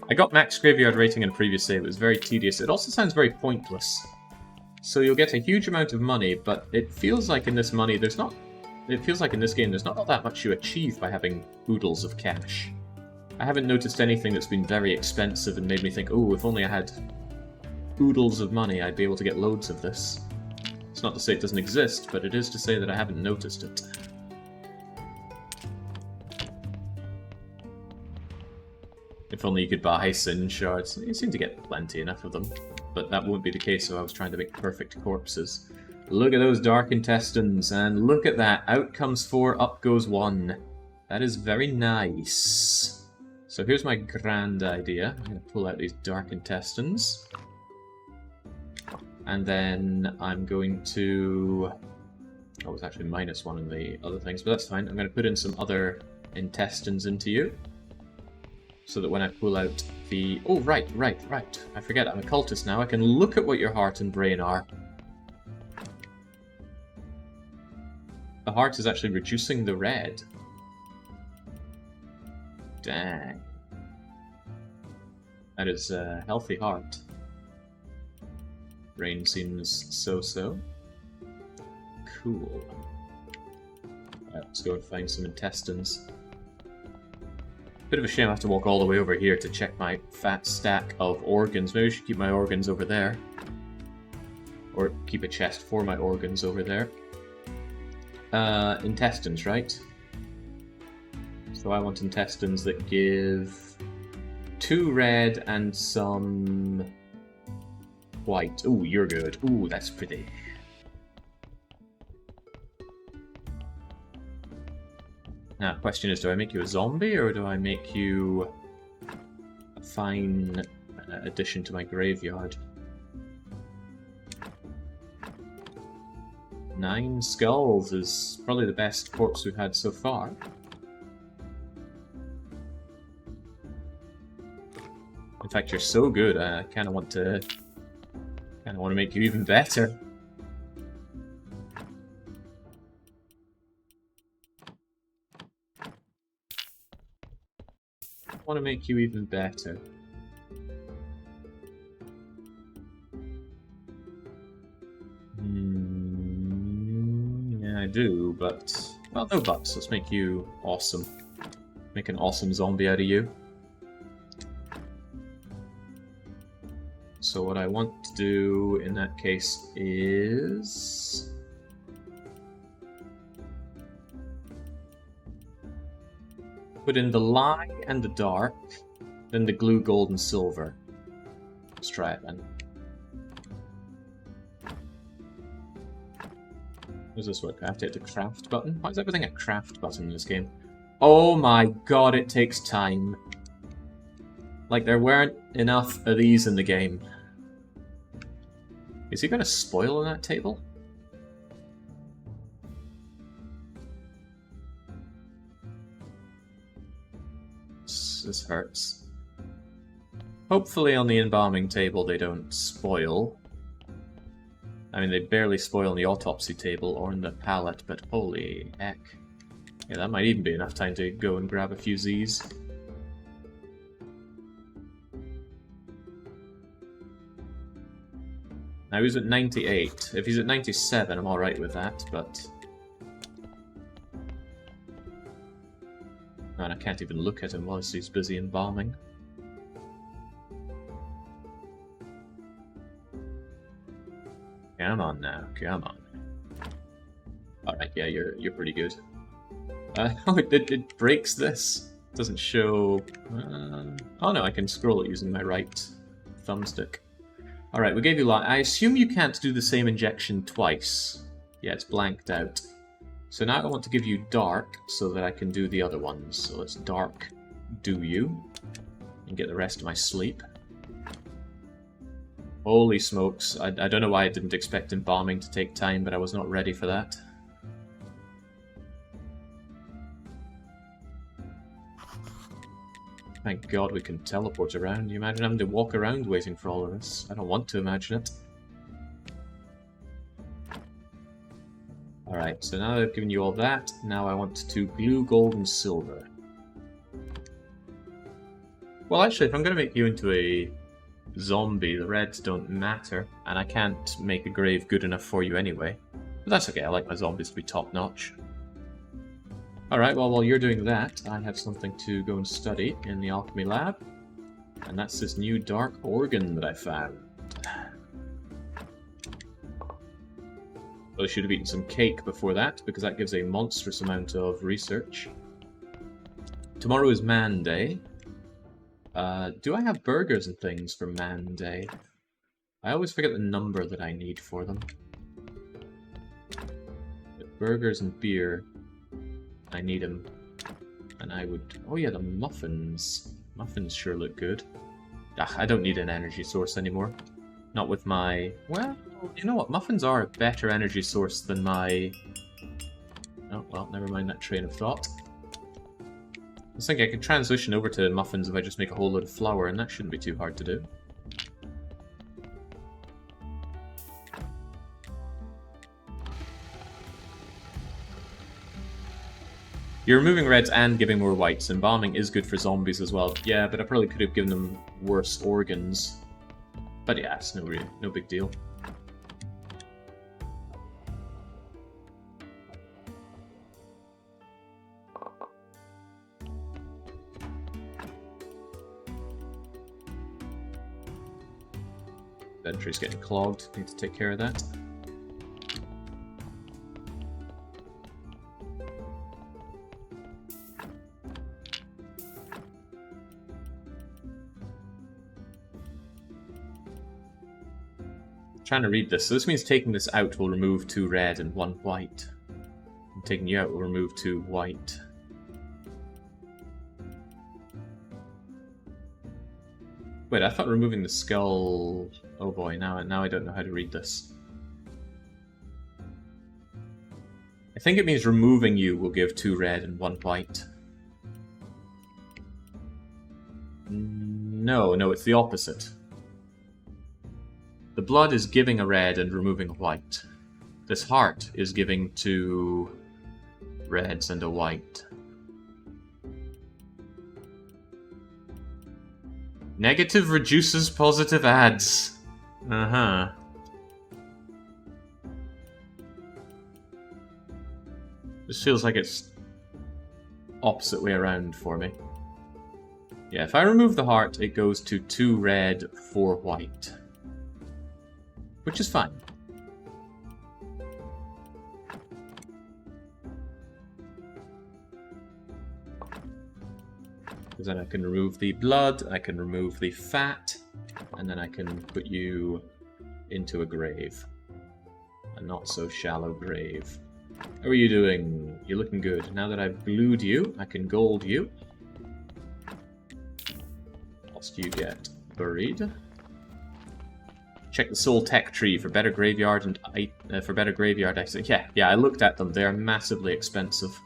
I got max graveyard rating in a previous save. It was very tedious. It also sounds very pointless. So you'll get a huge amount of money, but it feels like in this money there's not... It feels like in this game there's not all that much you achieve by having oodles of cash. I haven't noticed anything that's been very expensive and made me think, oh, if only I had oodles of money, I'd be able to get loads of this. It's not to say it doesn't exist, but it is to say that I haven't noticed it. If only you could buy Sin shards. You seem to get plenty enough of them. But that won't be the case if I was trying to make perfect corpses. Look at those Dark Intestines, and look at that. Out comes 4, up goes 1. That is very nice. So here's my grand idea. I'm going to pull out these Dark Intestines. And then I'm going to... Oh, it's actually -1 in the other things, but that's fine. I'm going to put in some other intestines into you. So that when I pull out the... Oh, right. I forget, I'm a cultist now. I can look at what your heart and brain are. The heart is actually reducing the red. Dang. That is a healthy heart. Brain seems so-so. Cool. Right, let's go and find some intestines. Bit of a shame I have to walk all the way over here to check my fat stack of organs. Maybe I should keep my organs over there. Or keep a chest for my organs over there. Intestines, right? So I want intestines that give 2 red and some white. Ooh, you're good. Ooh, that's pretty. Now, the question is, do I make you a zombie, or do I make you a fine addition to my graveyard? 9 skulls is probably the best corpse we've had so far. In fact, you're so good, I kind of want to make you even better. I want to make you even better. Yeah, I do, but... Well, no buts. Let's make you awesome. Make an awesome zombie out of you. So what I want to do in that case is... put in the light and the dark, then the glue, gold, and silver. Let's try it then. How does this work? I have to hit the craft button? Why is everything a craft button in this game? Oh my god, it takes time. Like, there weren't enough of these in the game. Is he gonna spoil on that table? This hurts. Hopefully on the embalming table they don't spoil. I mean, they barely spoil on the autopsy table or in the pallet, but holy heck. Yeah, that might even be enough time to go and grab a few Z's. Now he's at 98. If he's at 97, I'm alright with that, but... Man, I can't even look at him whilst he's busy embalming. Come on now, come on. Alright, yeah, you're pretty good. Oh, it breaks this. It doesn't show... oh no, I can scroll it using my right thumbstick. Alright, we gave you light. I assume you can't do the same injection twice. Yeah, it's blanked out. So now I want to give you dark so that I can do the other ones. So let's dark do you and get the rest of my sleep. Holy smokes, I don't know why I didn't expect embalming to take time, but I was not ready for that. Thank God we can teleport around. You imagine having to walk around waiting for all of this? I don't want to imagine it. Alright, so now I've given you all that. Now I want to glue gold and silver. Well, actually, if I'm going to make you into a zombie, the reds don't matter, and I can't make a grave good enough for you anyway. But that's okay, I like my zombies to be top-notch. Alright, well, while you're doing that, I have something to go and study in the alchemy lab. And that's this new dark organ that I found. Probably should have eaten some cake before that, because that gives a monstrous amount of research. Tomorrow is Man Day. Do I have burgers and things for Man Day? I always forget the number that I need for them. But burgers and beer, I need them. And I would... Oh yeah, the muffins. Muffins sure look good. I don't need an energy source anymore. Not with my... Well, you know what? Muffins are a better energy source than my... Oh, well, never mind that train of thought. I was thinking I could transition over to muffins if I just make a whole load of flour, and that shouldn't be too hard to do. You're removing reds and giving more whites. Embalming is good for zombies as well. Yeah, but I probably could have given them worse organs. But yeah, it's no big deal. The entry's getting clogged. Need to take care of that. Trying to read this. So this means taking this out will remove 2 red and 1 white. And taking you out will remove 2 white. Wait, I thought removing the skull... Oh boy, now I don't know how to read this. I think it means removing you will give 2 red and 1 white. No, it's the opposite. The blood is giving a red and removing a white. This heart is giving 2 reds and a white. Negative reduces positive adds. Uh-huh. This feels like it's opposite way around for me. Yeah, if I remove the heart, it goes to 2 red, 4 white. Which is fine. Because then I can remove the blood, I can remove the fat, and then I can put you into a grave. A not so shallow grave. How are you doing? You're looking good. Now that I've glued you, I can gold you. Whilst you get buried. Check the soul tech tree for better graveyard and for better graveyard exit. Yeah, I looked at them. They are massively expensive.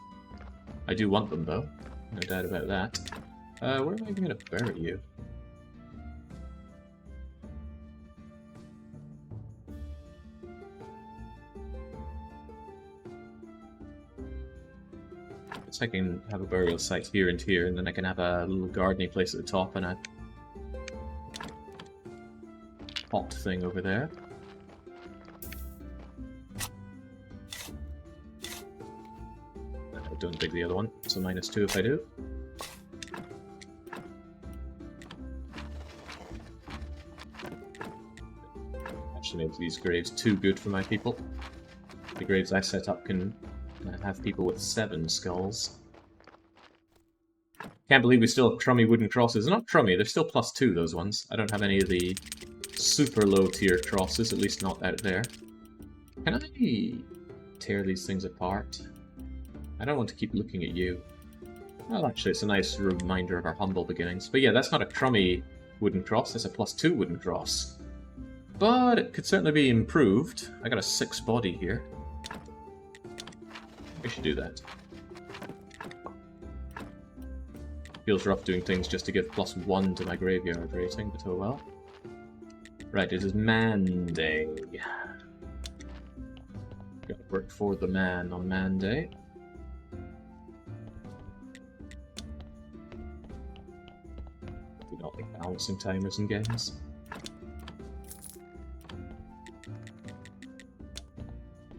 I do want them though, no doubt about that. Where am I going to bury you? So I can have a burial site here and here, and then I can have a little gardening place at the top and a pot thing over there. I don't dig the other one, so -2 if I do. Actually makes these graves too good for my people. The graves I set up can have people with 7 skulls. Can't believe we still have crummy wooden crosses. They're not crummy, they're still +2, those ones. I don't have any of the super low tier crosses, at least not out there. Can I tear these things apart? I don't want to keep looking at you. Well, actually, it's a nice reminder of our humble beginnings. But yeah, that's not a crummy wooden cross, that's a +2 wooden cross. But it could certainly be improved. I got a 6 body here. We should do that. Feels rough doing things just to give +1 to my graveyard rating, but oh well. Right, it is Man Day. Gotta work for the man on Man Day. Do not like balancing timers in games.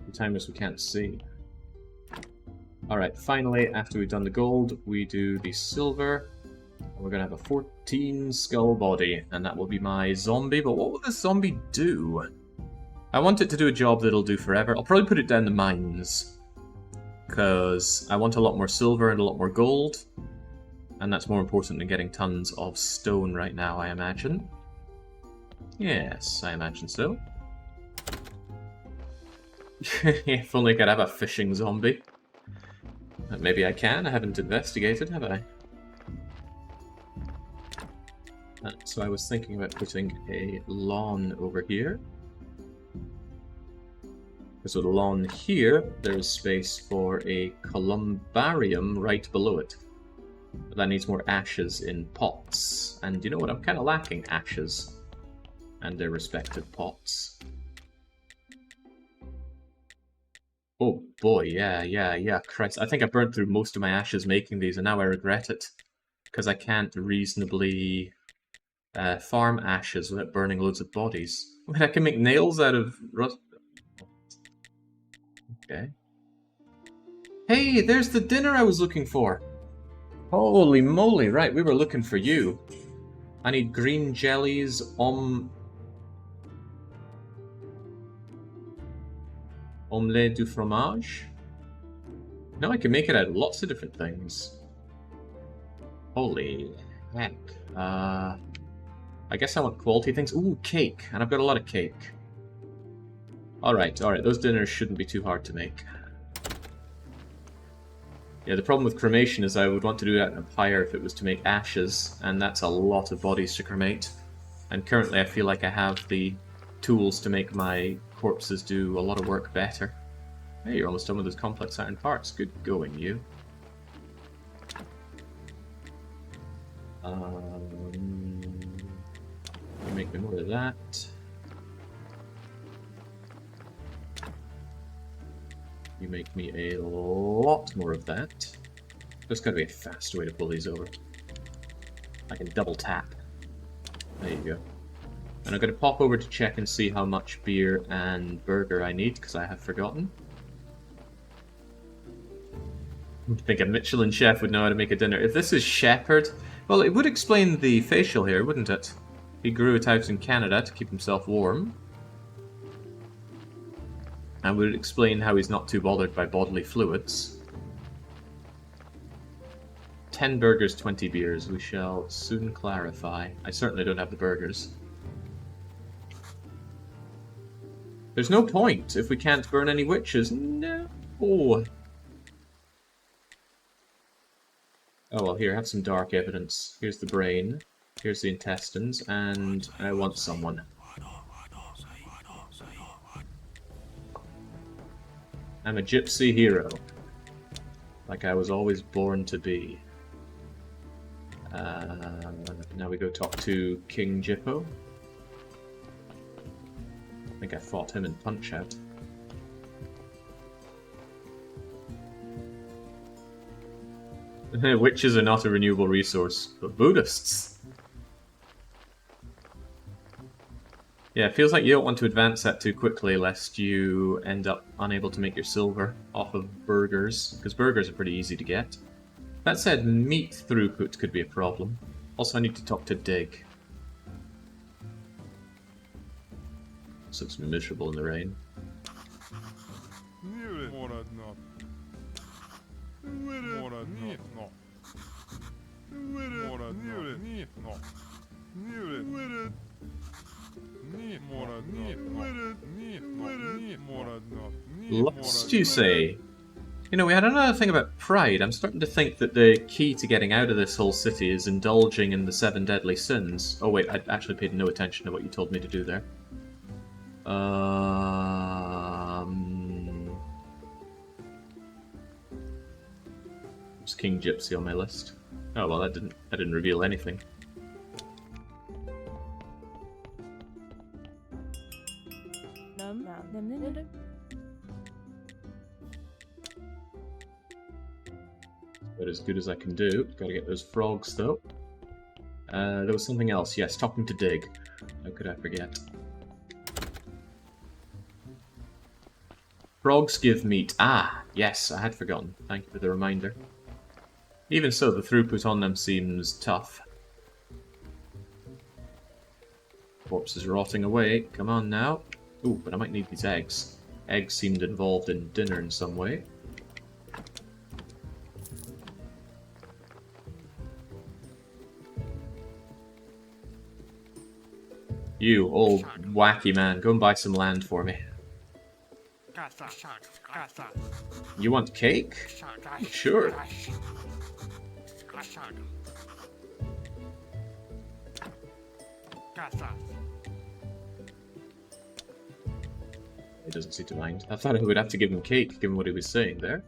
The timers we can't see. Alright, finally, after we've done the gold, we do the silver. And we're going to have a 14 skull body, and that will be my zombie. But what will this zombie do? I want it to do a job that'll do forever. I'll probably put it down the mines. Because I want a lot more silver and a lot more gold. And that's more important than getting tons of stone right now, I imagine. Yes, I imagine so. If only I could have a fishing zombie. But maybe I can, I haven't investigated, have I? So I was thinking about putting a lawn over here. Because with a lawn here, there's space for a columbarium right below it. But that needs more ashes in pots. And you know what? I'm kind of lacking ashes. And their respective pots. Oh boy, yeah, Christ. I think I burnt through most of my ashes making these, and now I regret it. Because I can't reasonably farm ashes without burning loads of bodies. Wait, I can make nails out of rust. Okay. Hey, there's the dinner I was looking for! Holy moly, right, we were looking for you. I need green jellies, omelette du fromage? No, I can make it out of lots of different things. Holy heck. I guess I want quality things. Ooh, cake. And I've got a lot of cake. Alright, those dinners shouldn't be too hard to make. Yeah, the problem with cremation is I would want to do that in a pyre if it was to make ashes, and that's a lot of bodies to cremate. And currently I feel like I have the tools to make my corpses do a lot of work better. Hey, you're almost done with those complex iron parts. Good going, you. You make me more of that. You make me a lot more of that. There's gotta be a fast way to pull these over. I can double tap. There you go. And I'm gonna pop over to check and see how much beer and burger I need, because I have forgotten. I think a Michelin chef would know how to make a dinner. If this is shepherd, well, it would explain the facial hair, wouldn't it? He grew it out in Canada to keep himself warm. And would explain how he's not too bothered by bodily fluids. 10 burgers, 20 beers. We shall soon clarify. I certainly don't have the burgers. There's no point if we can't burn any witches. No. Oh, well, here, have some dark evidence. Here's the brain. Here's the intestines. And I want someone. I'm a gypsy hero. Like I was always born to be. Now we go talk to King Jippo. I think I fought him in Punch-Out. Witches are not a renewable resource, but Buddhists. Yeah, it feels like you don't want to advance that too quickly lest you end up unable to make your silver off of burgers, because burgers are pretty easy to get. That said, meat throughput could be a problem. Also, I need to talk to Dig. This looks miserable in the rain. Lost, you say? You know, we had another thing about pride. I'm starting to think that the key to getting out of this whole city is indulging in the 7 deadly sins. Oh wait, I actually paid no attention to what you told me to do there. There's King Gypsy on my list. Oh well, that didn't reveal anything. But as good as I can do. Gotta get those frogs though. There was something else. Yes, talking to Dig. How could I forget? Frogs give meat. Ah, yes, I had forgotten. Thank you for the reminder. Even so, the throughput on them seems tough. Corpse is rotting away. Come on now. Ooh, but I might need these eggs. Eggs seemed involved in dinner in some way. You, old wacky man, go and buy some land for me. You want cake? Sure. He doesn't seem to mind. I thought I would have to give him cake, given what he was saying there.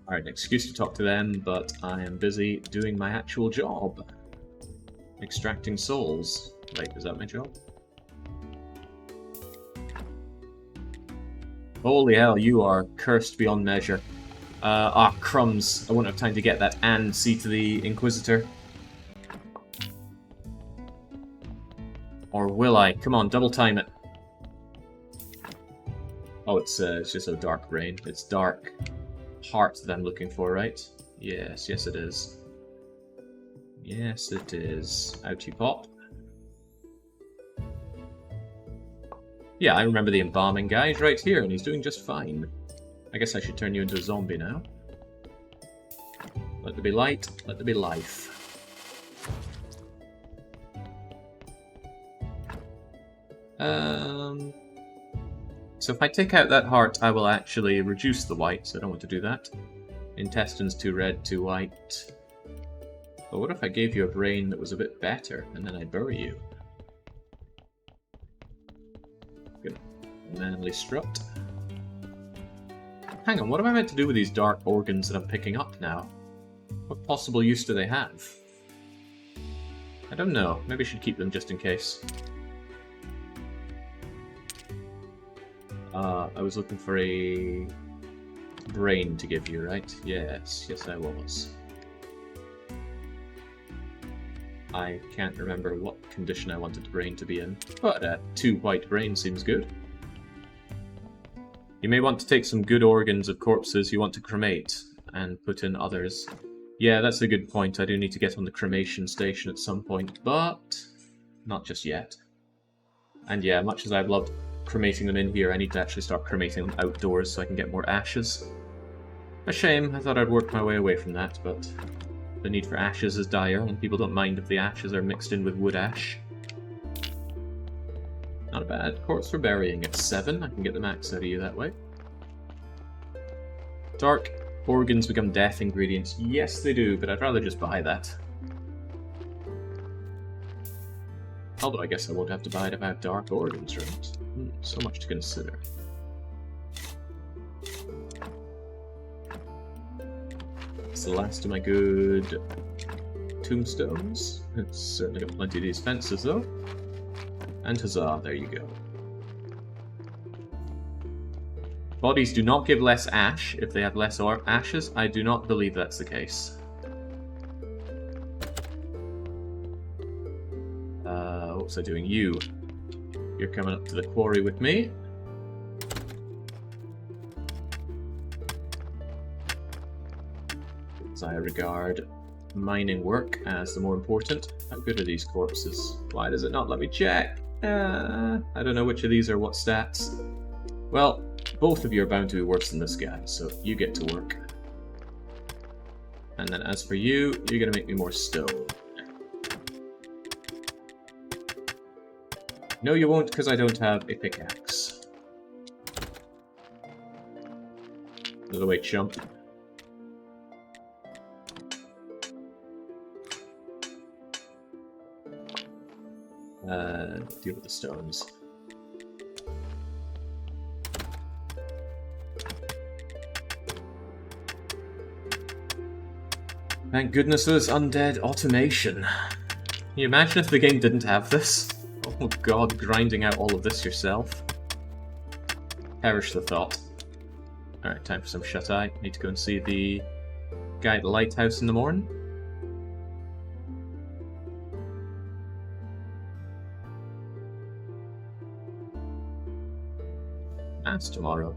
Alright, an excuse to talk to them, but I am busy doing my actual job. Extracting souls. Wait, is that my job? Holy hell, you are cursed beyond measure. Crumbs. I won't have time to get that and see to the Inquisitor. Or will I? Come on, double time it. Oh, it's just a dark brain. It's dark heart that I'm looking for, right? Yes, yes it is. Yes it is. Out you pop. Yeah, I remember the embalming guy. He's right here, and he's doing just fine. I guess I should turn you into a zombie now. Let there be light, let there be life. So if I take out that heart, I will actually reduce the white, so I don't want to do that. Intestines too red, too white. But what if I gave you a brain that was a bit better, and then I'd bury you? Good. Manly strut. Hang on, what am I meant to do with these dark organs that I'm picking up now? What possible use do they have? I don't know. Maybe I should keep them just in case. I was looking for a brain to give you, right? Yes, yes I was. I can't remember what condition I wanted the brain to be in, but 2 white brains seems good. You may want to take some good organs of corpses you want to cremate, and put in others. Yeah, that's a good point. I do need to get on the cremation station at some point, but not just yet. And yeah, much as I've loved cremating them in here, I need to actually start cremating them outdoors so I can get more ashes. A shame, I thought I'd work my way away from that, but the need for ashes is dire, and people don't mind if the ashes are mixed in with wood ash. Not a bad corpse for burying at 7, I can get the max out of you that way. Dark organs become death ingredients. Yes they do, but I'd rather just buy that. Although I guess I won't have to buy it if I have dark organs, right? So much to consider. It's the last of my good tombstones. It's certainly got plenty of these fences though. And huzzah, there you go. Bodies do not give less ash if they have less ashes. I do not believe that's the case. What was I doing? You're coming up to the quarry with me. As I regard mining work as the more important. How good are these corpses? Why does it not let me check? I don't know which of these are what stats. Well, both of you are bound to be worse than this guy, so you get to work. And then as for you, you're going to make me more stone. No, you won't, because I don't have a pickaxe. Out of the way, chump. Deal with the stones. Thank goodness there's undead automation. Can you imagine if the game didn't have this? Oh god, grinding out all of this yourself. Perish the thought. Alright, time for some shut-eye. Need to go and see the guy at the lighthouse in the morning. Mass tomorrow.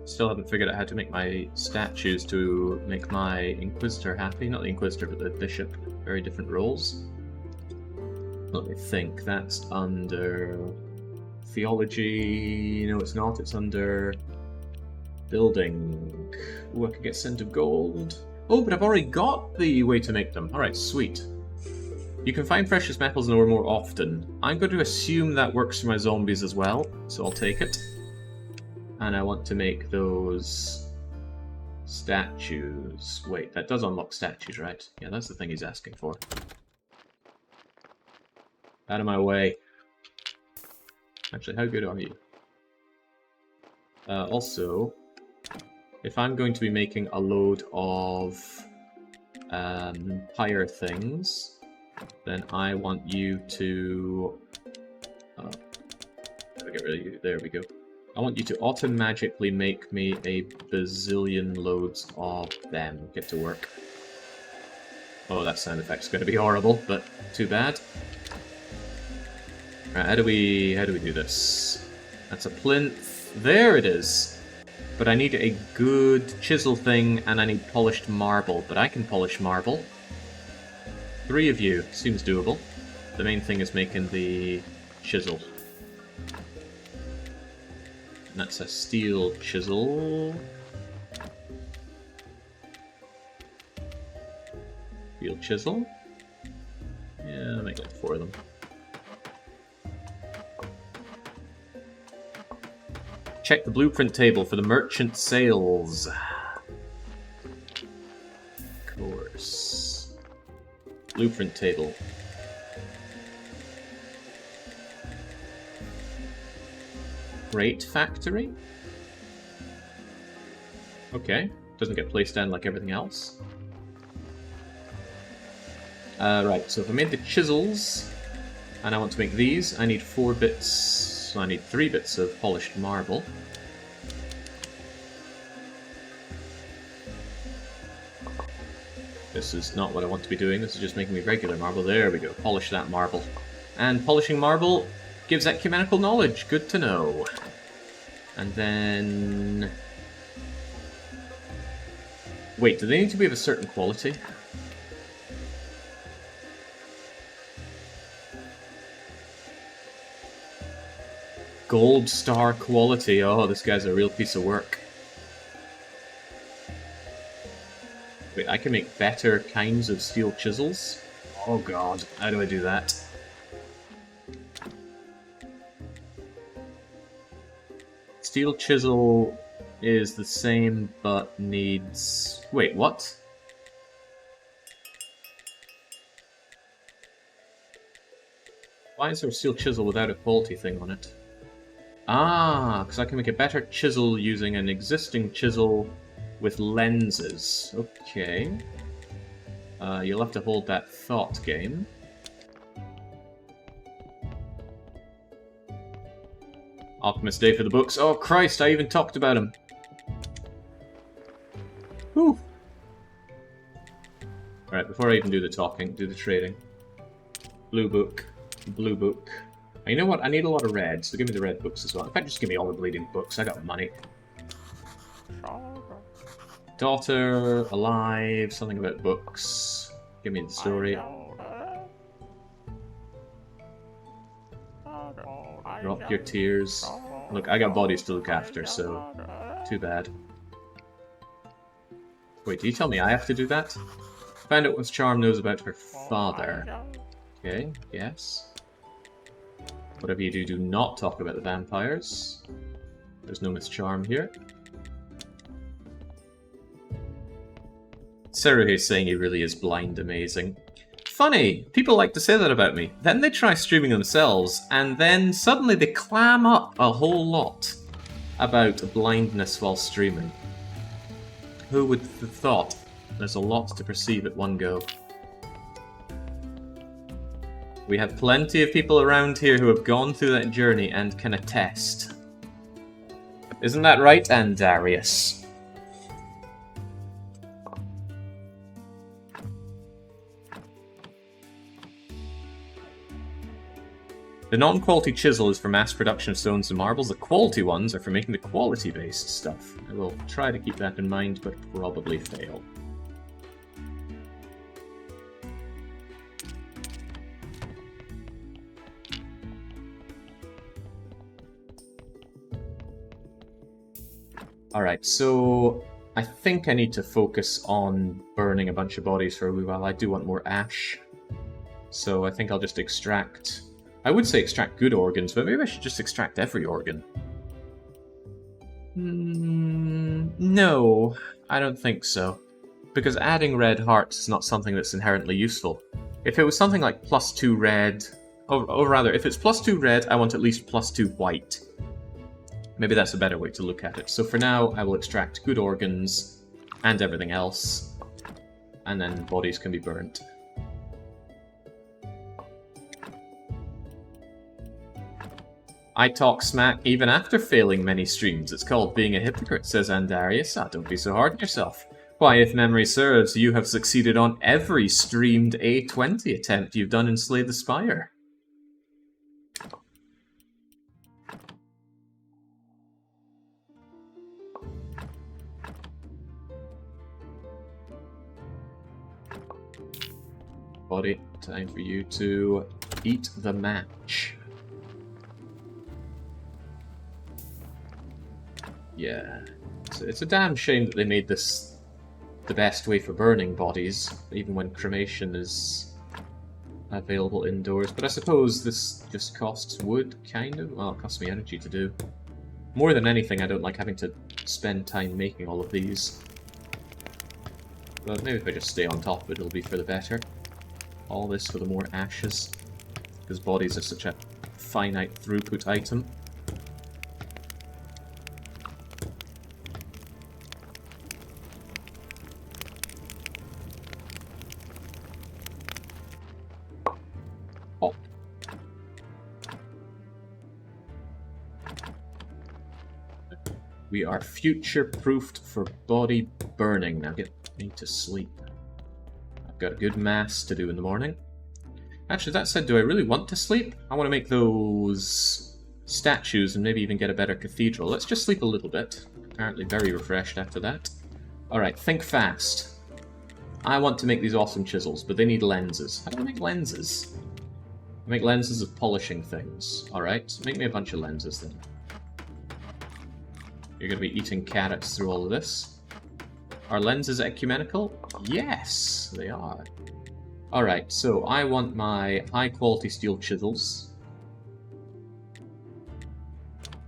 Still haven't figured out how to make my statues to make my Inquisitor happy. Not the Inquisitor, but the Bishop. Very different roles. Let me think. That's under Theology. No, it's not. It's under Building. Oh, I could get Scent of Gold. Oh, but I've already got the way to make them. Alright, sweet. You can find precious metals in ore more often. I'm going to assume that works for my zombies as well, so I'll take it. And I want to make those statues. Wait, that does unlock statues, right? Yeah, that's the thing he's asking for. Out of my way. Actually, how good are you? Also, if I'm going to be making a load of pyre things, then I want you to... get rid of you. There we go. I want you to auto-magically make me a bazillion loads of them. Get to work. Oh, that sound effect's going to be horrible, but too bad. Right, how do we do this? That's a plinth. There it is. But I need a good chisel thing, and I need polished marble. But I can polish marble. 3 of you seems doable. The main thing is making the chisel. And that's a steel chisel. Steel chisel. Yeah, I'll make like 4 of them. Check the blueprint table for the merchant sales. Of course. Blueprint table. Crate factory? Okay. Doesn't get placed down like everything else. Right, so if I made the chisels, and I want to make these, I need 4 bits, so I need 3 bits of polished marble. This is not what I want to be doing, this is just making me regular marble. There we go, polish that marble. And polishing marble gives ecumenical knowledge, good to know. And then... Wait, do they need to be of a certain quality? Gold star quality, oh, this guy's a real piece of work. Wait, I can make better kinds of steel chisels? Oh god, how do I do that? Steel chisel is the same, but needs... Wait, what? Why is there a steel chisel without a quality thing on it? Ah, because I can make a better chisel using an existing chisel with lenses. Okay. You'll have to hold that thought, game. Alchemist Day for the books. Oh Christ, I even talked about him. Whew. Alright, before I even do the talking, do the trading. Blue book. Blue book. And you know what? I need a lot of red, so give me the red books as well. In fact, just give me all the bleeding books. I got money. Daughter, alive, something about books. Give me the story. Drop your tears. Look, I got bodies to look after, so too bad. Wait, do you tell me I have to do that? Find out what Charm knows about her father. Okay, yes. Whatever you do, do not talk about the vampires. There's no Miss Charm here. Seruhe's saying he really is blind amazing. Funny, people like to say that about me. Then they try streaming themselves, and then suddenly they clam up a whole lot about blindness while streaming. Who would have thought? There's a lot to perceive at one go. We have plenty of people around here who have gone through that journey and can attest. Isn't that right, Andarius? The non-quality chisel is for mass production of stones and marbles. The quality ones are for making the quality-based stuff. I will try to keep that in mind, but probably fail. Alright, so I think I need to focus on burning a bunch of bodies for a wee while. I do want more ash. So I think I'll just extract... I would say extract good organs, but maybe I should just extract every organ. No, I don't think so. Because adding red hearts is not something that's inherently useful. If it was something like +2 red... Or rather, if it's +2 red, I want at least +2 white. Maybe that's a better way to look at it. So for now, I will extract good organs and everything else, and then bodies can be burnt. I talk smack even after failing many streams. It's called being a hypocrite, says Andarius. Ah, don't be so hard on yourself. Why, if memory serves, you have succeeded on every streamed A20 attempt you've done in Slay the Spire. Body, time for you to eat the match. Yeah, it's a damn shame that they made this the best way for burning bodies, even when cremation is available indoors. But I suppose this just costs wood, kind of? Well, it costs me energy to do. More than anything, I don't like having to spend time making all of these. But maybe if I just stay on top of it, it'll be for the better. All this for the more ashes, because bodies are such a finite throughput item. Oh. We are future-proofed for body burning. Now get me to sleep. Got a good mass to do in the morning. Actually, that said, do I really want to sleep? I want to make those statues and maybe even get a better cathedral. Let's just sleep a little bit. Apparently very refreshed after that. Alright, think fast. I want to make these awesome chisels, but they need lenses. How do I make lenses? I make lenses of polishing things. Alright, make me a bunch of lenses then. You're going to be eating carrots through all of this. Are lenses ecumenical? Yes, they are. Alright, so I want my high-quality steel chisels.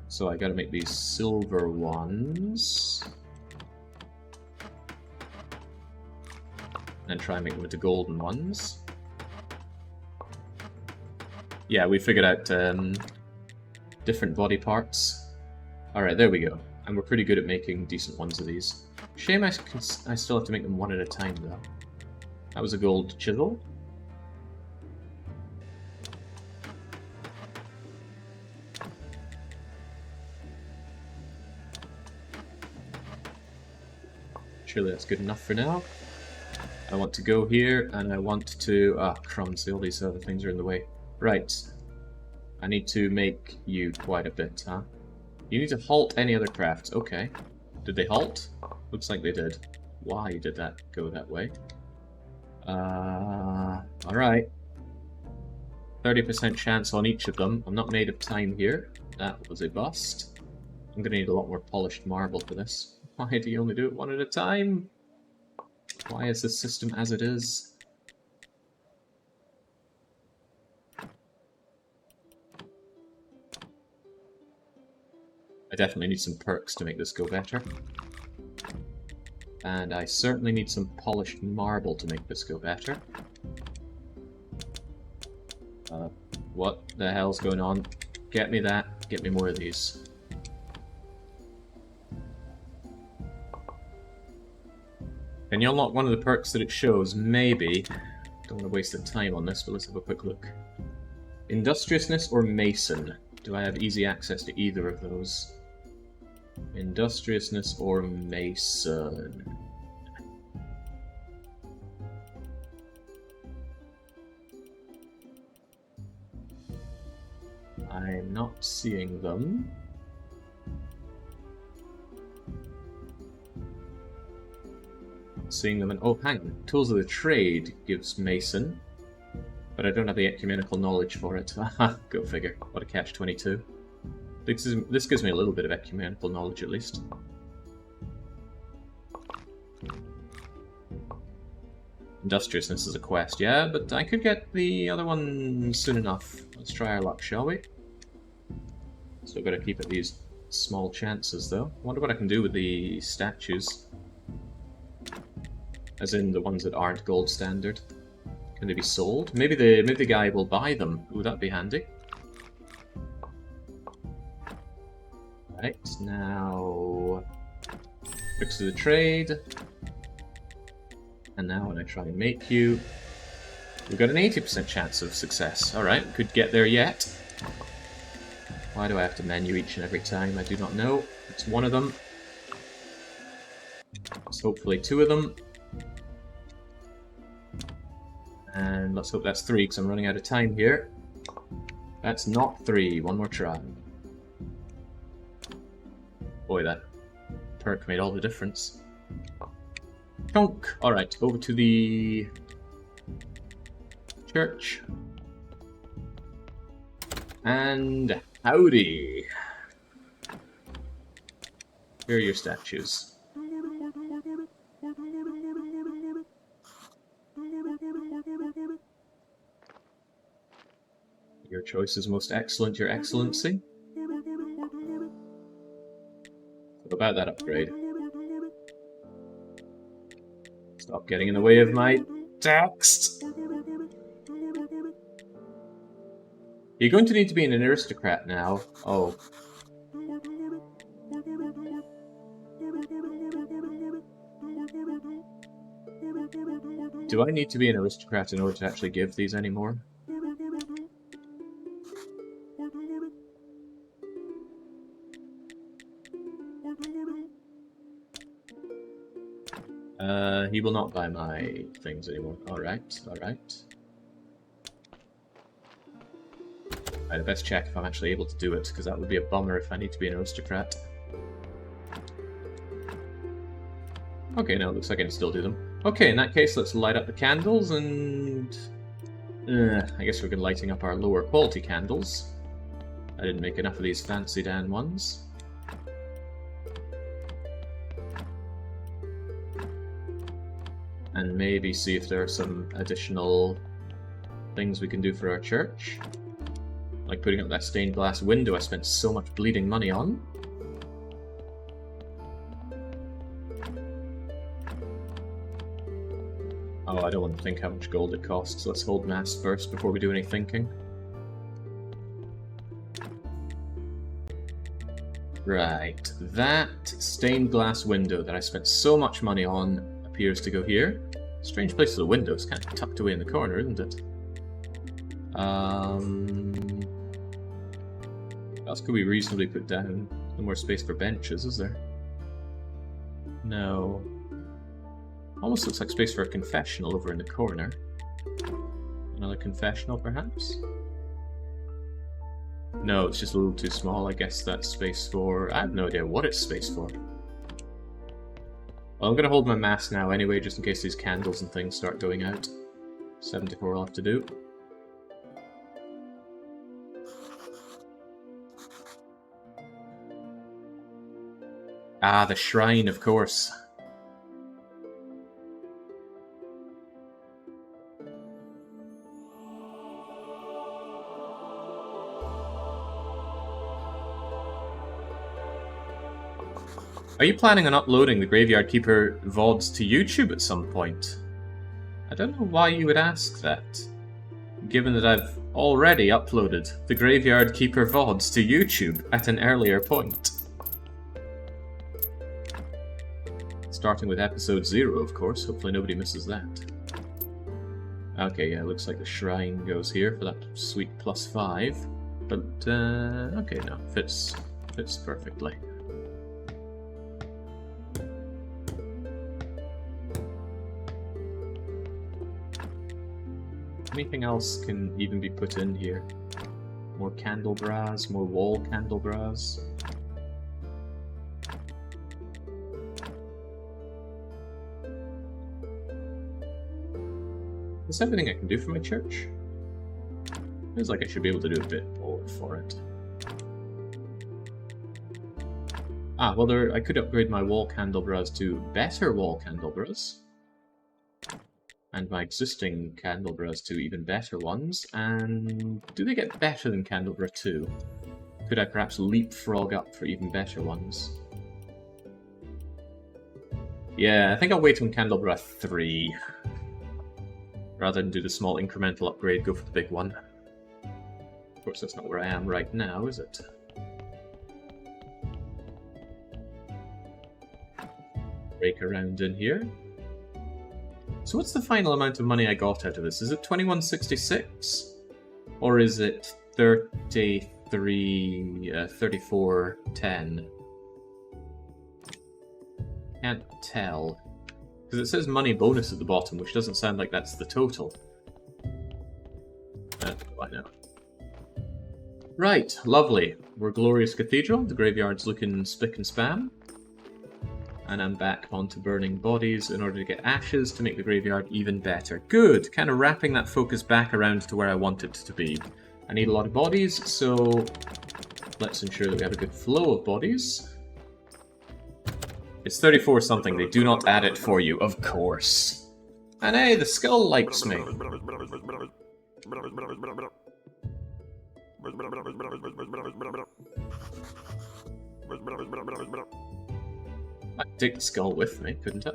So I gotta make these silver ones. And try and make them into golden ones. Yeah, we figured out different body parts. Alright, there we go. And we're pretty good at making decent ones of these. Shame I still have to make them one at a time, though. That was a gold chisel. Surely that's good enough for now. I want to go here, and I want to... Ah, crumbs, all these other things are in the way. Right. I need to make you quite a bit, huh? You need to halt any other crafts. Okay. Did they halt? Looks like they did. Why did that go that way? Alright. 30% chance on each of them. I'm not made of time here. That was a bust. I'm gonna need a lot more polished marble for this. Why do you only do it one at a time? Why is this system as it is? I definitely need some perks to make this go better. And I certainly need some polished marble to make this go better. What the hell's going on? Get me that. Get me more of these. Can you unlock one of the perks that it shows? Maybe. Don't want to waste the time on this, but let's have a quick look. Industriousness or Mason? Do I have easy access to either of those? Industriousness or Mason? I'm not seeing them. Seeing them in... Oh, hang on. Tools of the Trade gives Mason, but I don't have the ecumenical knowledge for it. Go figure. What a catch-22. This gives me a little bit of ecumenical knowledge, at least. Industriousness is a quest, yeah, but I could get the other one soon enough. Let's try our luck, shall we? Still gotta keep at these small chances, though. I wonder what I can do with the statues. As in the ones that aren't gold standard. Can they be sold? Maybe the guy will buy them. Ooh, that'd be handy. Right, now... Tricks of the Trade. And now when I try and make you... We've got an 80% chance of success. Alright, could get there yet. Why do I have to menu each and every time? I do not know. It's one of them. It's hopefully two of them. And let's hope that's three, because I'm running out of time here. That's not three. One more try. Boy, that perk made all the difference. Chunk! Alright, over to the church. And howdy! Here are your statues. Your choice is most excellent, Your Excellency. What about that upgrade? Stop getting in the way of my text! You're going to need to be an aristocrat now. Oh. Do I need to be an aristocrat in order to actually give these anymore? He will not buy my things anymore. Alright, alright. I'd best check if I'm actually able to do it, because that would be a bummer if I need to be an aristocrat. Okay, no, it looks like I can still do them. Okay, in that case, let's light up the candles, and... I guess we're lighting up our lower quality candles. I didn't make enough of these fancy Dan ones. And maybe see if there are some additional things we can do for our church. Like putting up that stained glass window I spent so much bleeding money on. Oh, I don't want to think how much gold it costs. Let's hold mass first before we do any thinking. Right, that stained glass window that I spent so much money on appears to go here. Strange place for the window. It's kind of tucked away in the corner, isn't it? What else could we reasonably put down? No more space for benches, is there? No. Almost looks like space for a confessional over in the corner. Another confessional, perhaps? No, it's just a little too small. I guess that's space for... I have no idea what it's space for. Well, I'm going to hold my mass now anyway, just in case these candles and things start going out. 74 I'll have to do. Ah, the shrine, of course. Are you planning on uploading the Graveyard Keeper VODs to YouTube at some point? I don't know why you would ask that, given that I've already uploaded the Graveyard Keeper VODs to YouTube at an earlier point. Starting with episode 0, of course. Hopefully nobody misses that. Okay, yeah, looks like the shrine goes here for that sweet +5. But, okay, no, fits perfectly. Anything else can even be put in here? More candelabras, more wall candelabras. Is everything I can do for my church? Feels like I should be able to do a bit more for it. Ah, well, I could upgrade my wall candelabras to better wall candelabras. And my existing candelabras to even better ones. And do they get better than Candelabra 2? Could I perhaps leapfrog up for even better ones? Yeah, I think I'll wait on Candelabra 3. Rather than do the small incremental upgrade, go for the big one. Of course, that's not where I am right now, is it? Break around in here. So what's the final amount of money I got out of this? Is it 2166? Or is it 3410? Can't tell. Because it says money bonus at the bottom, which doesn't sound like that's the total. I know. Right, lovely. We're Glorious Cathedral. The graveyard's looking spick and span. And I'm back onto burning bodies in order to get ashes to make the graveyard even better. Good! Kind of wrapping that focus back around to where I want it to be. I need a lot of bodies, so let's ensure that we have a good flow of bodies. It's 34 something, they do not add it for you, of course. And hey, the skull likes me. I could take the skull with me, couldn't I?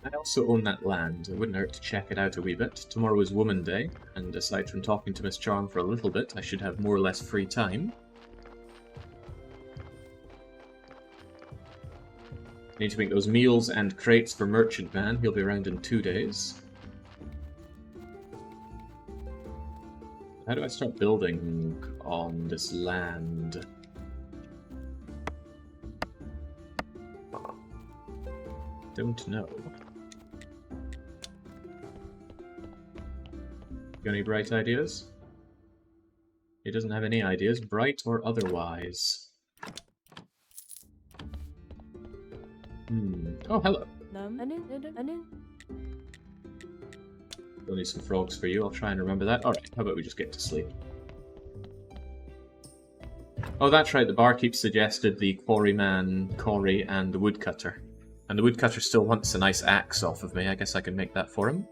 I also own that land. It wouldn't hurt to check it out a wee bit. Tomorrow is Woman Day, and aside from talking to Miss Charm for a little bit, I should have more or less free time. Need to make those meals and crates for Merchant Man. He'll be around in 2 days. How do I start building on this land? Don't know. Got any bright ideas? He doesn't have any ideas, bright or otherwise. Oh, hello. We'll need some frogs for you, I'll try and remember that. Alright, how about we just get to sleep? Oh, that's right, the barkeep suggested the quarryman, Cory, and the woodcutter. And the woodcutter still wants a nice axe off of me, I guess I can make that for him.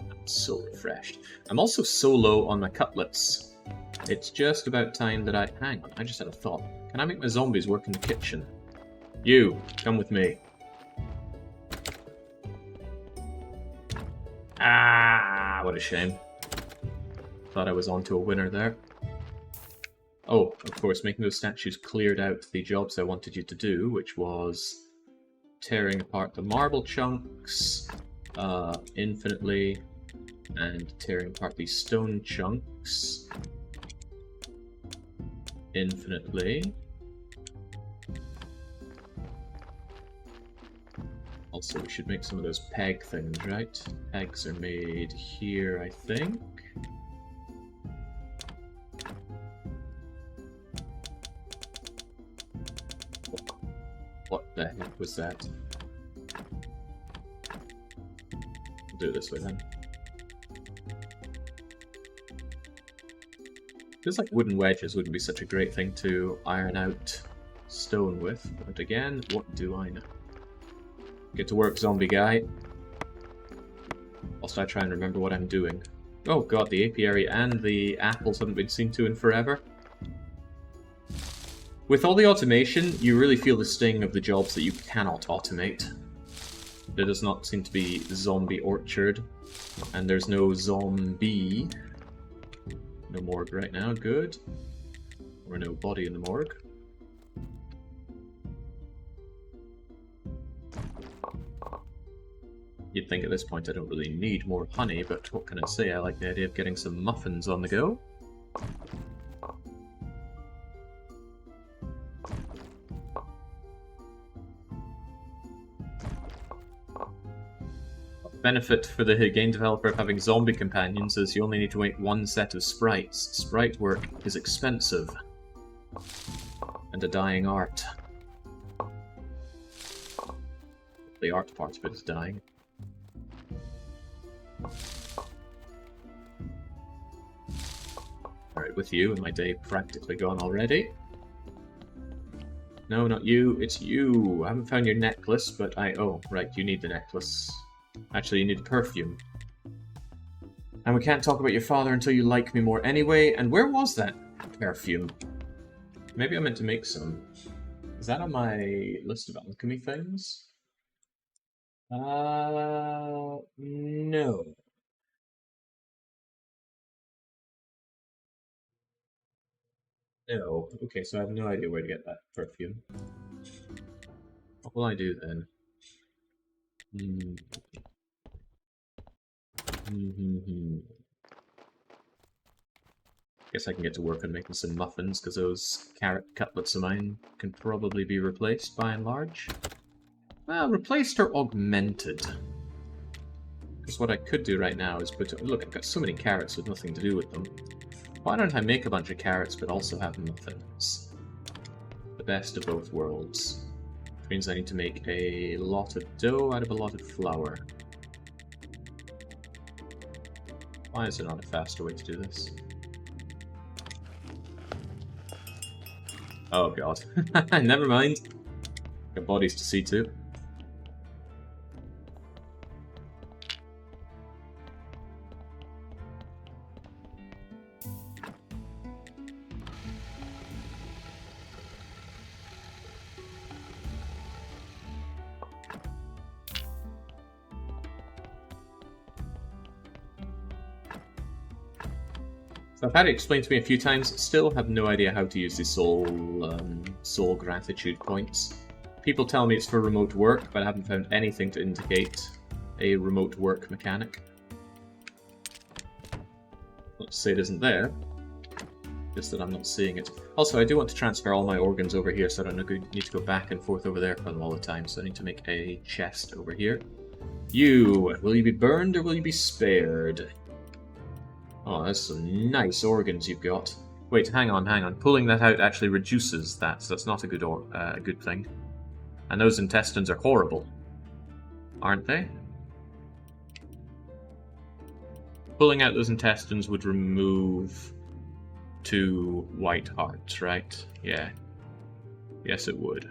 I'm so refreshed. I'm also so low on my cutlets. It's just about time that hang on, I just had a thought. Can I make my zombies work in the kitchen? You, come with me. Ah, what a shame. Thought I was onto a winner there. Oh, of course, making those statues cleared out the jobs I wanted you to do, which was tearing apart the marble chunks infinitely, and tearing apart these stone chunks infinitely. Also, we should make some of those peg things, right? Pegs are made here, I think. What the heck was that? We'll do it this way then. Feels like wooden wedges wouldn't be such a great thing to iron out stone with, but again, what do I know? Get to work, zombie guy. Whilst I try and remember what I'm doing. Oh god, the apiary and the apples haven't been seen to in forever. With all the automation, you really feel the sting of the jobs that you cannot automate. There does not seem to be zombie orchard, and there's no zombie. No morgue right now, good. Or no body in the morgue. You'd think at this point I don't really need more honey, but what can I say? I like the idea of getting some muffins on the go. benefit for the game developer of having zombie companions is you only need to make one set of sprites. Sprite work is expensive. And a dying art. The art part of it is dying. Alright, with you, and my day practically gone already. No, not you, it's you! I haven't found your necklace, but oh, right, you need the necklace. Actually, you need the perfume. And we can't talk about your father until you like me more anyway, and where was that perfume? Maybe I meant to make some. Is that on my list of alchemy things? No. No. Okay, so I have no idea where to get that perfume. What will I do then? Guess I can get to work on making some muffins, because those carrot cutlets of mine can probably be replaced by and large. Well, replaced or augmented. Because what I could do right now is put... Look, I've got so many carrots with nothing to do with them. Why don't I make a bunch of carrots, but also have muffins? The best of both worlds. Which means I need to make a lot of dough out of a lot of flour. Why is there not a faster way to do this? Oh god. Never mind. Got bodies to see to. So I've had it explained to me a few times, still have no idea how to use the soul gratitude points. People tell me it's for remote work, but I haven't found anything to indicate a remote work mechanic. Not to say it isn't there, just that I'm not seeing it. Also, I do want to transfer all my organs over here, so I don't need to go back and forth over there for them all the time, so I need to make a chest over here. You! Will you be burned or will you be spared? Oh, that's some nice organs you've got. Wait, hang on. Pulling that out actually reduces that, so that's not a good thing. And those intestines are horrible, aren't they? Pulling out those intestines would remove 2 white hearts, right? Yeah. Yes, it would.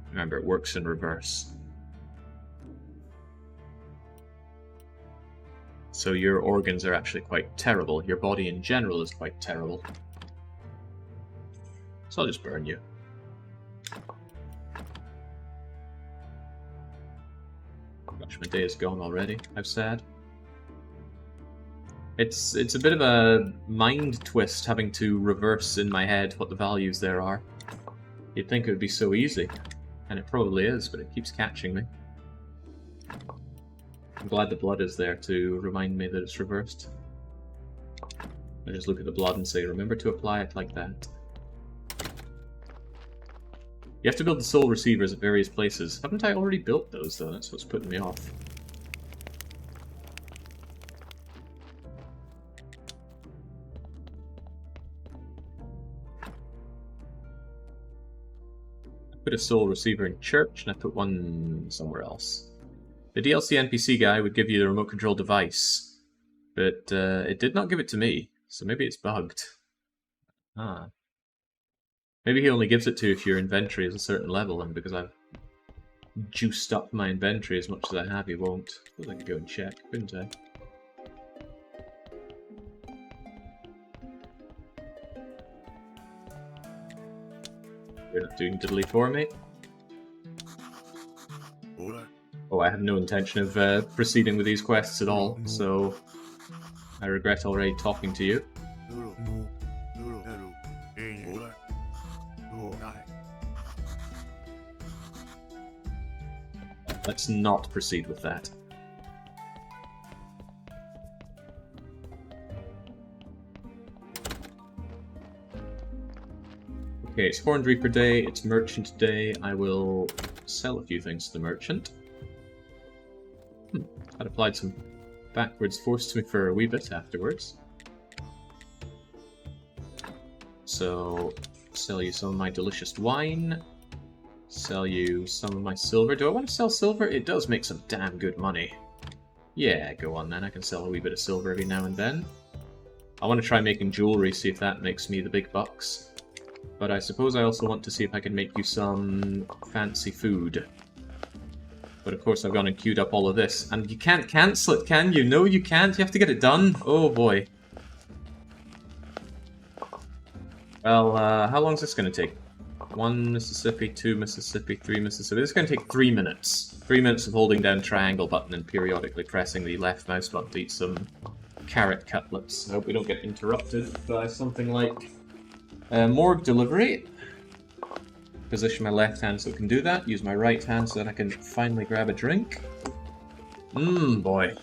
Remember, it works in reverse. So your organs are actually quite terrible. Your body in general is quite terrible. So I'll just burn you. Gosh, my day is gone already. How sad. It's a bit of a mind twist having to reverse in my head what the values there are. You'd think it would be so easy. And it probably is, but it keeps catching me. I'm glad the blood is there to remind me that it's reversed. I just look at the blood and say, remember to apply it like that. You have to build the soul receivers at various places. Haven't I already built those, though? That's what's putting me off. I put a soul receiver in church, and I put one somewhere else. The DLC NPC guy would give you the remote control device, but it did not give it to me, so maybe it's bugged. Ah. Maybe he only gives it to you if your inventory is a certain level, and because I've juiced up my inventory as much as I have, he won't. But I could go and check, couldn't I? You're not doing diddly for me. Oh, I have no intention of proceeding with these quests at all, so I regret already talking to you. Let's not proceed with that. Okay, it's Horned Reaper Day, it's Merchant Day. I will sell a few things to the merchant. That applied some backwards force to me for a wee bit afterwards. So, sell you some of my delicious wine. Sell you some of my silver. Do I want to sell silver? It does make some damn good money. Yeah, go on then. I can sell a wee bit of silver every now and then. I want to try making jewelry, see if that makes me the big bucks. But I suppose I also want to see if I can make you some fancy food. But of course I've gone and queued up all of this. And you can't cancel it, can you? No, you can't. You have to get it done. Oh boy. Well, how long is this going to take? 1 Mississippi, 2 Mississippi, 3 Mississippi. This is going to take 3 minutes. 3 minutes of holding down triangle button and periodically pressing the left mouse button to eat some carrot cutlets. I hope we don't get interrupted by something like morgue delivery. Position my left hand so it can do that. Use my right hand so that I can finally grab a drink. Boy.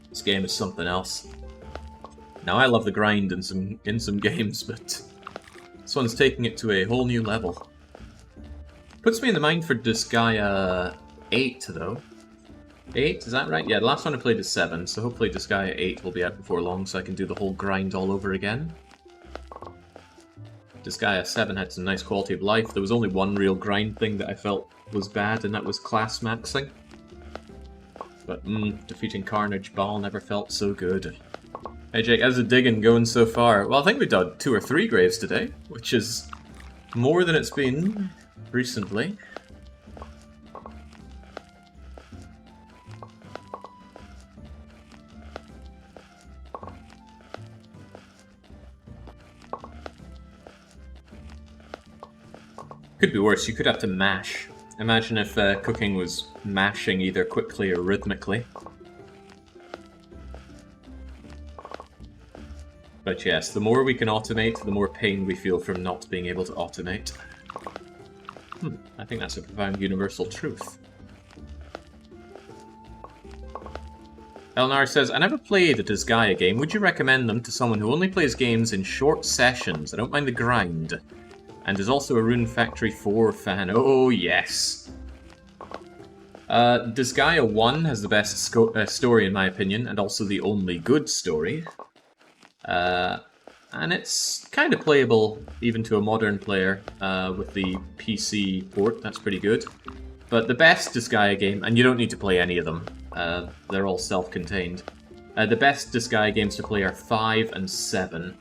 This game is something else. Now I love the grind in some games, but this one's taking it to a whole new level. Puts me in the mind for Disgaea 8 though. 8, is that right? Yeah, the last one I played is 7, so hopefully Disgaea 8 will be out before long so I can do the whole grind all over again. Disgaea 7 had some nice quality of life. There was only one real grind thing that I felt was bad, and that was class maxing. But, defeating Carnage Ball never felt so good. Hey Jake, how's the digging going so far? Well, I think we dug 2 or 3 graves today, which is more than it's been recently. Could be worse, you could have to mash. Imagine if cooking was mashing either quickly or rhythmically. But yes, the more we can automate, the more pain we feel from not being able to automate. I think that's a profound universal truth. Elnar says, I never played a Disgaea game. Would you recommend them to someone who only plays games in short sessions? I don't mind the grind. And is also a Rune Factory 4 fan. Oh, yes. Disgaea 1 has the best story, in my opinion, and also the only good story. And it's kind of playable, even to a modern player, with the PC port. That's pretty good. But the best Disgaea game, and you don't need to play any of them. They're all self-contained. The best Disgaea games to play are 5 and 7.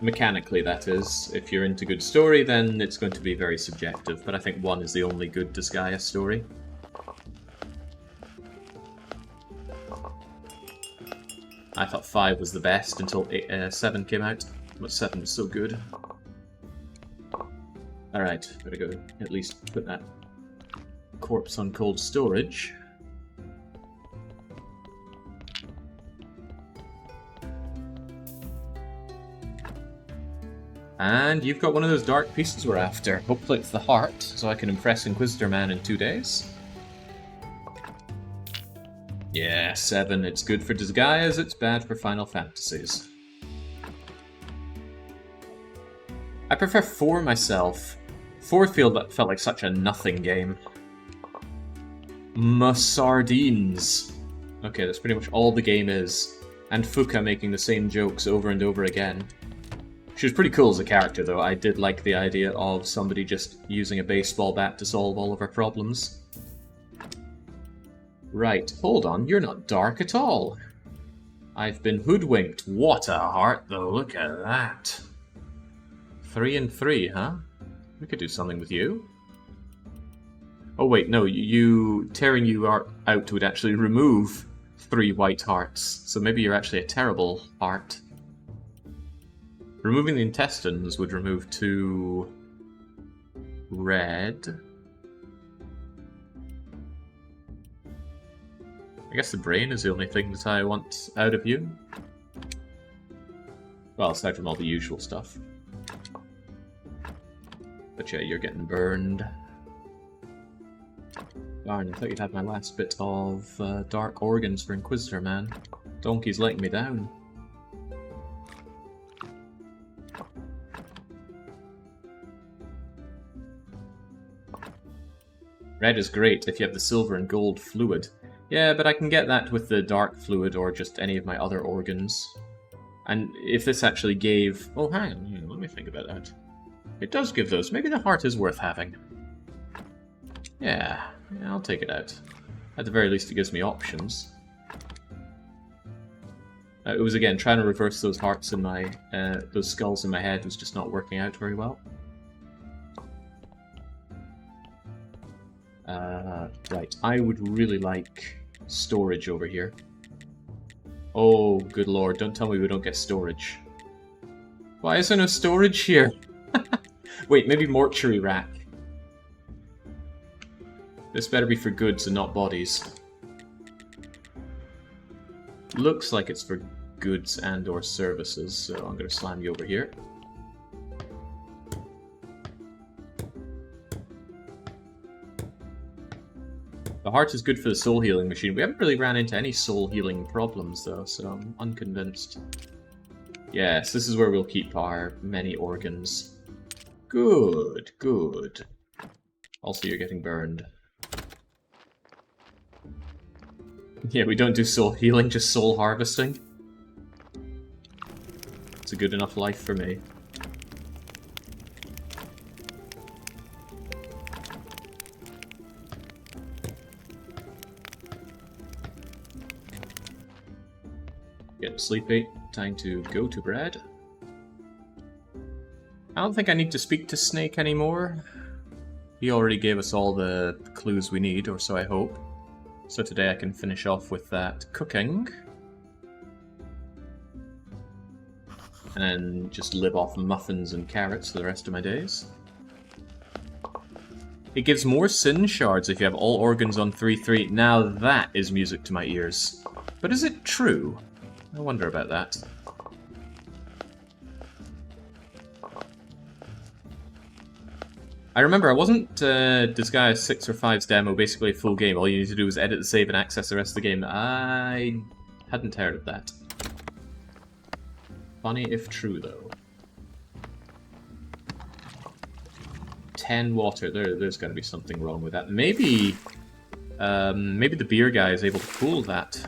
Mechanically, that is. If you're into good story, then it's going to be very subjective, but I think 1 is the only good Disgaea story. I thought 5 was the best until 7 came out, but 7 was so good. Alright, gotta go at least put that corpse on cold storage. And you've got one of those dark pieces we're after. Hopefully it's the heart, so I can impress Inquisitor Man in 2 days. Yeah, 7. It's good for Disgaeas, it's bad for Final Fantasies. I prefer 4 myself. 4 felt like such a nothing game. Sardines. Okay, that's pretty much all the game is. And Fuka making the same jokes over and over again. She was pretty cool as a character, though. I did like the idea of somebody just using a baseball bat to solve all of our problems. Right, hold on, you're not dark at all. I've been hoodwinked. What a heart, though, look at that. 3 and 3, huh? We could do something with you. Oh wait, no, tearing you out would actually remove 3 white hearts, so maybe you're actually a terrible heart. Removing the intestines would remove 2 red. I guess the brain is the only thing that I want out of you. Well, aside from all the usual stuff. But yeah, you're getting burned. Darn, I thought you'd have my last bit of dark organs for Inquisitor Man. Donkey's letting me down. Red is great if you have the silver and gold fluid. Yeah, but I can get that with the dark fluid or just any of my other organs. And if this actually gave... Oh, hang on, let me think about that. It does give those. Maybe the heart is worth having. Yeah, I'll take it out. At the very least, it gives me options. It was, again, trying to reverse those hearts in my... those skulls in my head was just not working out very well. Right, I would really like storage over here. Oh, good lord, don't tell me we don't get storage. Why is there no storage here? Wait, maybe mortuary rack. This better be for goods and not bodies. Looks like it's for goods and or services, so I'm going to slam you over here. The heart is good for the soul healing machine. We haven't really ran into any soul healing problems though, so I'm unconvinced. Yes, this is where we'll keep our many organs. Good, good. Also, you're getting burned. Yeah, we don't do soul healing, just soul harvesting. It's a good enough life for me. Getting sleepy. Time to go to bed. I don't think I need to speak to Snake anymore. He already gave us all the clues we need, or so I hope. So today I can finish off with that cooking. And then just live off muffins and carrots for the rest of my days. It gives more sin shards if you have all organs on 3-3. Now that is music to my ears. But is it true? I wonder about that. I remember I wasn't Disgaea 6 or 5's demo basically a full game. All you need to do is edit the save and access the rest of the game. I hadn't heard of that. Funny if true, though. 10 water. There's got to be something wrong with that. Maybe the beer guy is able to cool that.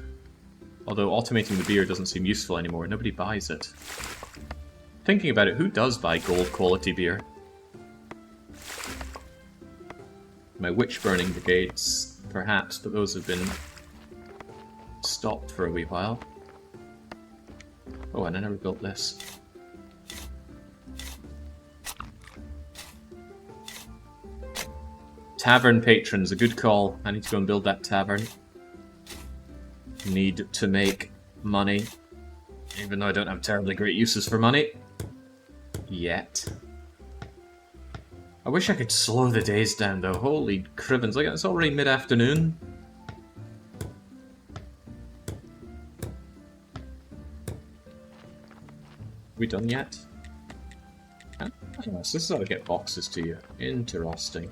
Although automating the beer doesn't seem useful anymore. Nobody buys it. Thinking about it, who does buy gold quality beer? My witch burning brigades, perhaps, but those have been stopped for a wee while. Oh, and I never built this. Tavern patrons, a good call. I need to go and build that tavern. Need to make money, even though I don't have terribly great uses for money. Yet. I wish I could slow the days down though, holy crivens, like it's already mid-afternoon. We done yet? Oh, so this is how to get boxes to you. Interesting.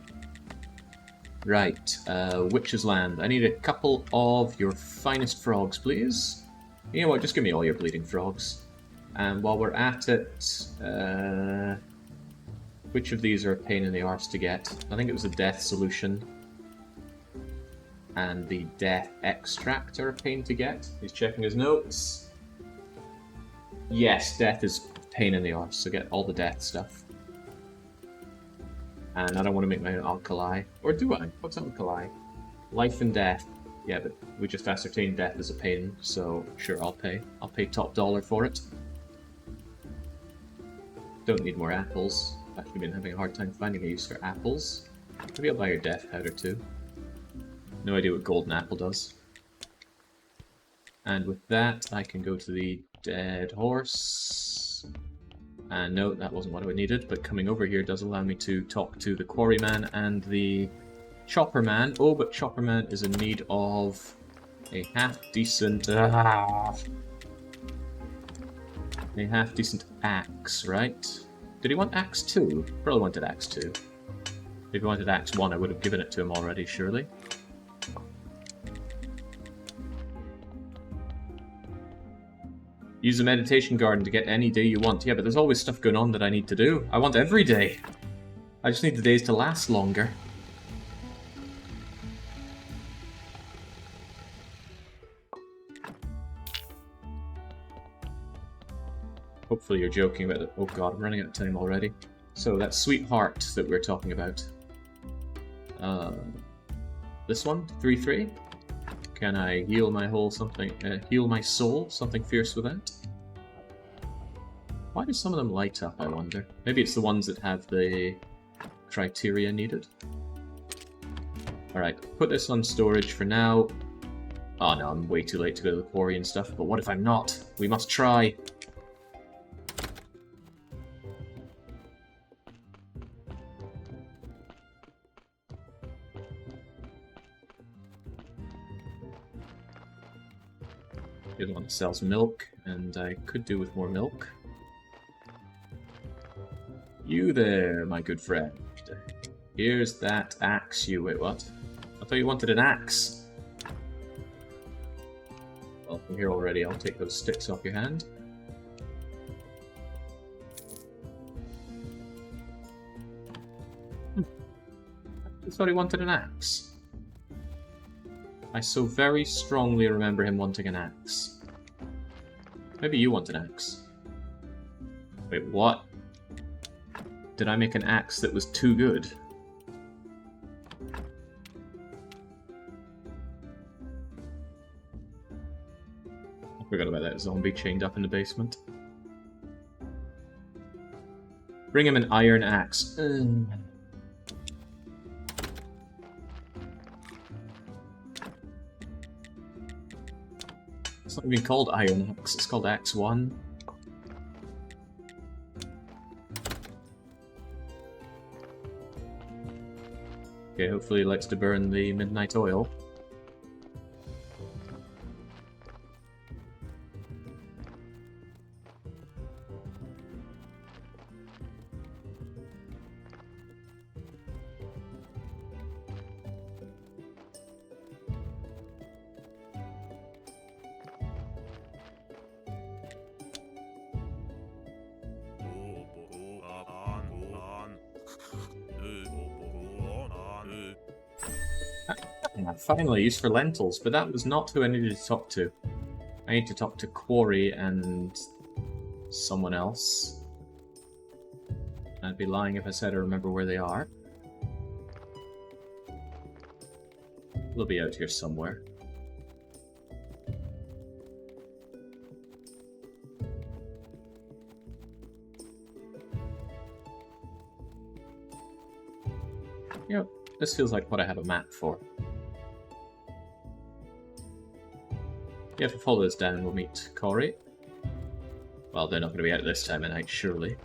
Right, Witch's Land. I need a couple of your finest frogs, please. You know what, just give me all your bleeding frogs. And while we're at it, which of these are a pain in the arse to get? I think it was the death solution. And the death extract are a pain to get. He's checking his notes. Yes, death is pain in the arse, so get all the death stuff. And I don't want to make my own alkali. Or do I? What's alkali? Life and death. Yeah, but we just ascertained death is a pain, so sure, I'll pay. I'll pay top dollar for it. Don't need more apples. I've actually been having a hard time finding a use for apples. Maybe I'll buy your death powder too. No idea what golden apple does. And with that, I can go to the dead horse. And no, that wasn't what I needed, but coming over here does allow me to talk to the quarryman and the chopperman. Oh, but chopperman is in need of a half-decent... a half-decent axe, right? Did he want axe 2? Probably wanted axe 2. If he wanted axe 1, I would have given it to him already, surely. Use the meditation garden to get any day you want. Yeah, but there's always stuff going on that I need to do. I want every day. I just need the days to last longer. Hopefully you're joking about it. Oh god, I'm running out of time already. So that sweetheart that we were talking about. This one, 3-3. Can I heal my whole something? Heal my soul? Something fierce with that? Why do some of them light up, I wonder? Maybe it's the ones that have the criteria needed. Alright, put this on storage for now. Oh no, I'm way too late to go to the quarry and stuff, but what if I'm not? We must try! You're the one that sells milk, and I could do with more milk. You there, my good friend. Here's that axe you... Wait, what? I thought you wanted an axe. Well, from here already, I'll take those sticks off your hand. I thought he wanted an axe. I so very strongly remember him wanting an axe. Maybe you want an axe. Wait, what? Did I make an axe that was too good? I forgot about that zombie chained up in the basement. Bring him an iron axe. It's not even called Iron Axe, it's called Axe 1. Okay, hopefully he likes to burn the midnight oil. Finally, used for lentils, but that was not who I needed to talk to. I need to talk to Quarry and someone else. I'd be lying if I said I remember where they are. They'll be out here somewhere. Yep, this feels like what I have a map for. Yeah, if we follow this down, we'll meet Corey. Well, they're not going to be out this time of night, surely.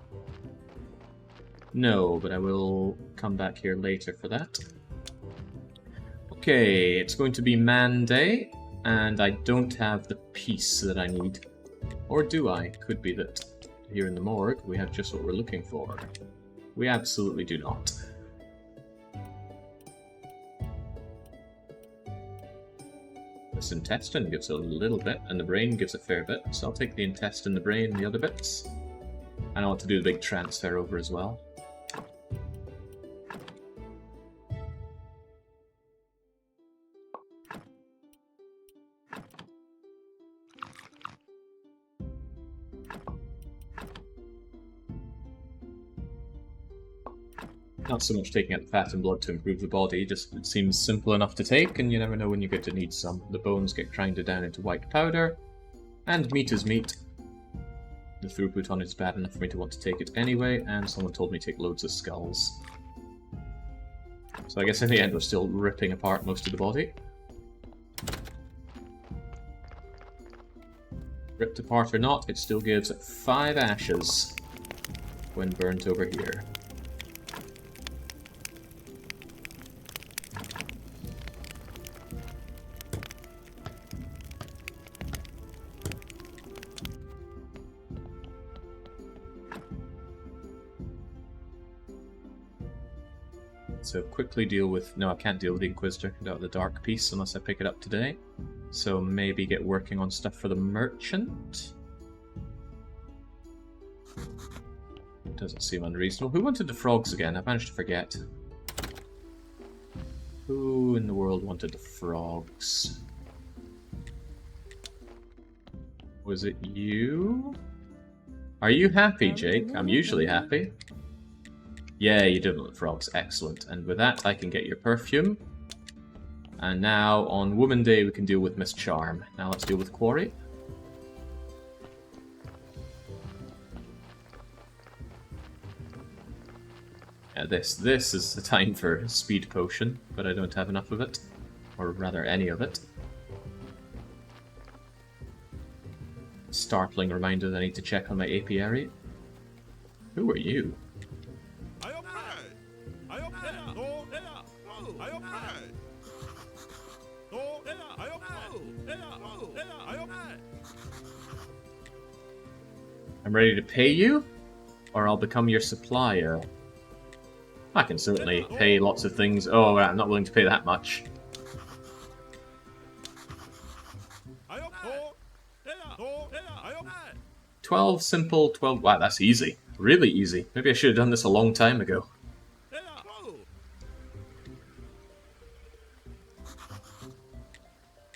No, but I will come back here later for that. Okay, it's going to be Monday, and I don't have the piece that I need. Or do I? Could be that here in the morgue we have just what we're looking for. We absolutely do not. This intestine gives a little bit, and the brain gives a fair bit, so I'll take the intestine, the brain, and the other bits. And I want to do the big transfer over as well. Not so much taking out the fat and blood to improve the body, just it seems simple enough to take, and you never know when you get to need some. The bones get grinded down into white powder, and meat is meat. The throughput on it is bad enough for me to want to take it anyway, and someone told me to take loads of skulls. So I guess in the end we're still ripping apart most of the body. Ripped apart or not, it still gives 5 ashes when burnt over here. So quickly deal with... No, I can't deal with the Inquisitor without the Dark Piece unless I pick it up today. So maybe get working on stuff for the Merchant. Doesn't seem unreasonable. Who wanted the frogs again? I managed to forget. Who in the world wanted the frogs? Was it you? Are you happy, Jake? I'm usually happy. Yeah, you did with frogs. Excellent. And with that, I can get your perfume. And now, on Woman Day, we can deal with Miss Charm. Now let's deal with Quarry. Yeah, this is the time for Speed Potion, but I don't have enough of it. Or rather, any of it. Startling reminder that I need to check on my apiary. Who are you? I'm ready to pay you, or I'll become your supplier. I can certainly pay lots of things. Oh, I'm not willing to pay that much. 12 simple, 12... Wow, that's easy. Really easy. Maybe I should have done this a long time ago.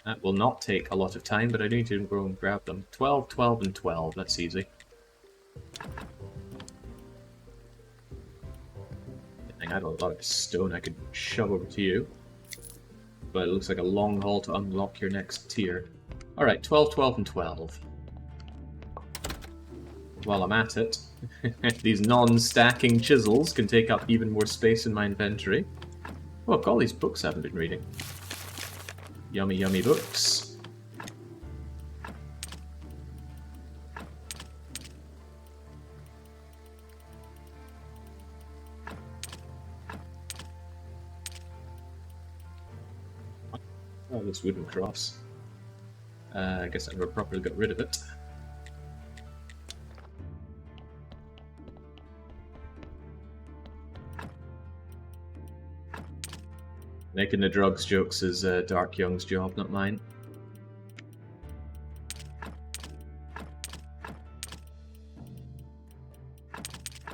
That will not take a lot of time, but I need to go and grab them. 12, 12, and 12. That's easy. I had a lot of stone I could shove over to you. But it looks like a long haul to unlock your next tier. Alright, 12, 12, and 12. While I'm at it, these non-stacking chisels can take up even more space in my inventory. Oh, look, all these books I haven't been reading. Yummy, yummy books. Oh, this wooden cross. I guess I never properly got rid of it. Making the drugs jokes is Dark Young's job, not mine.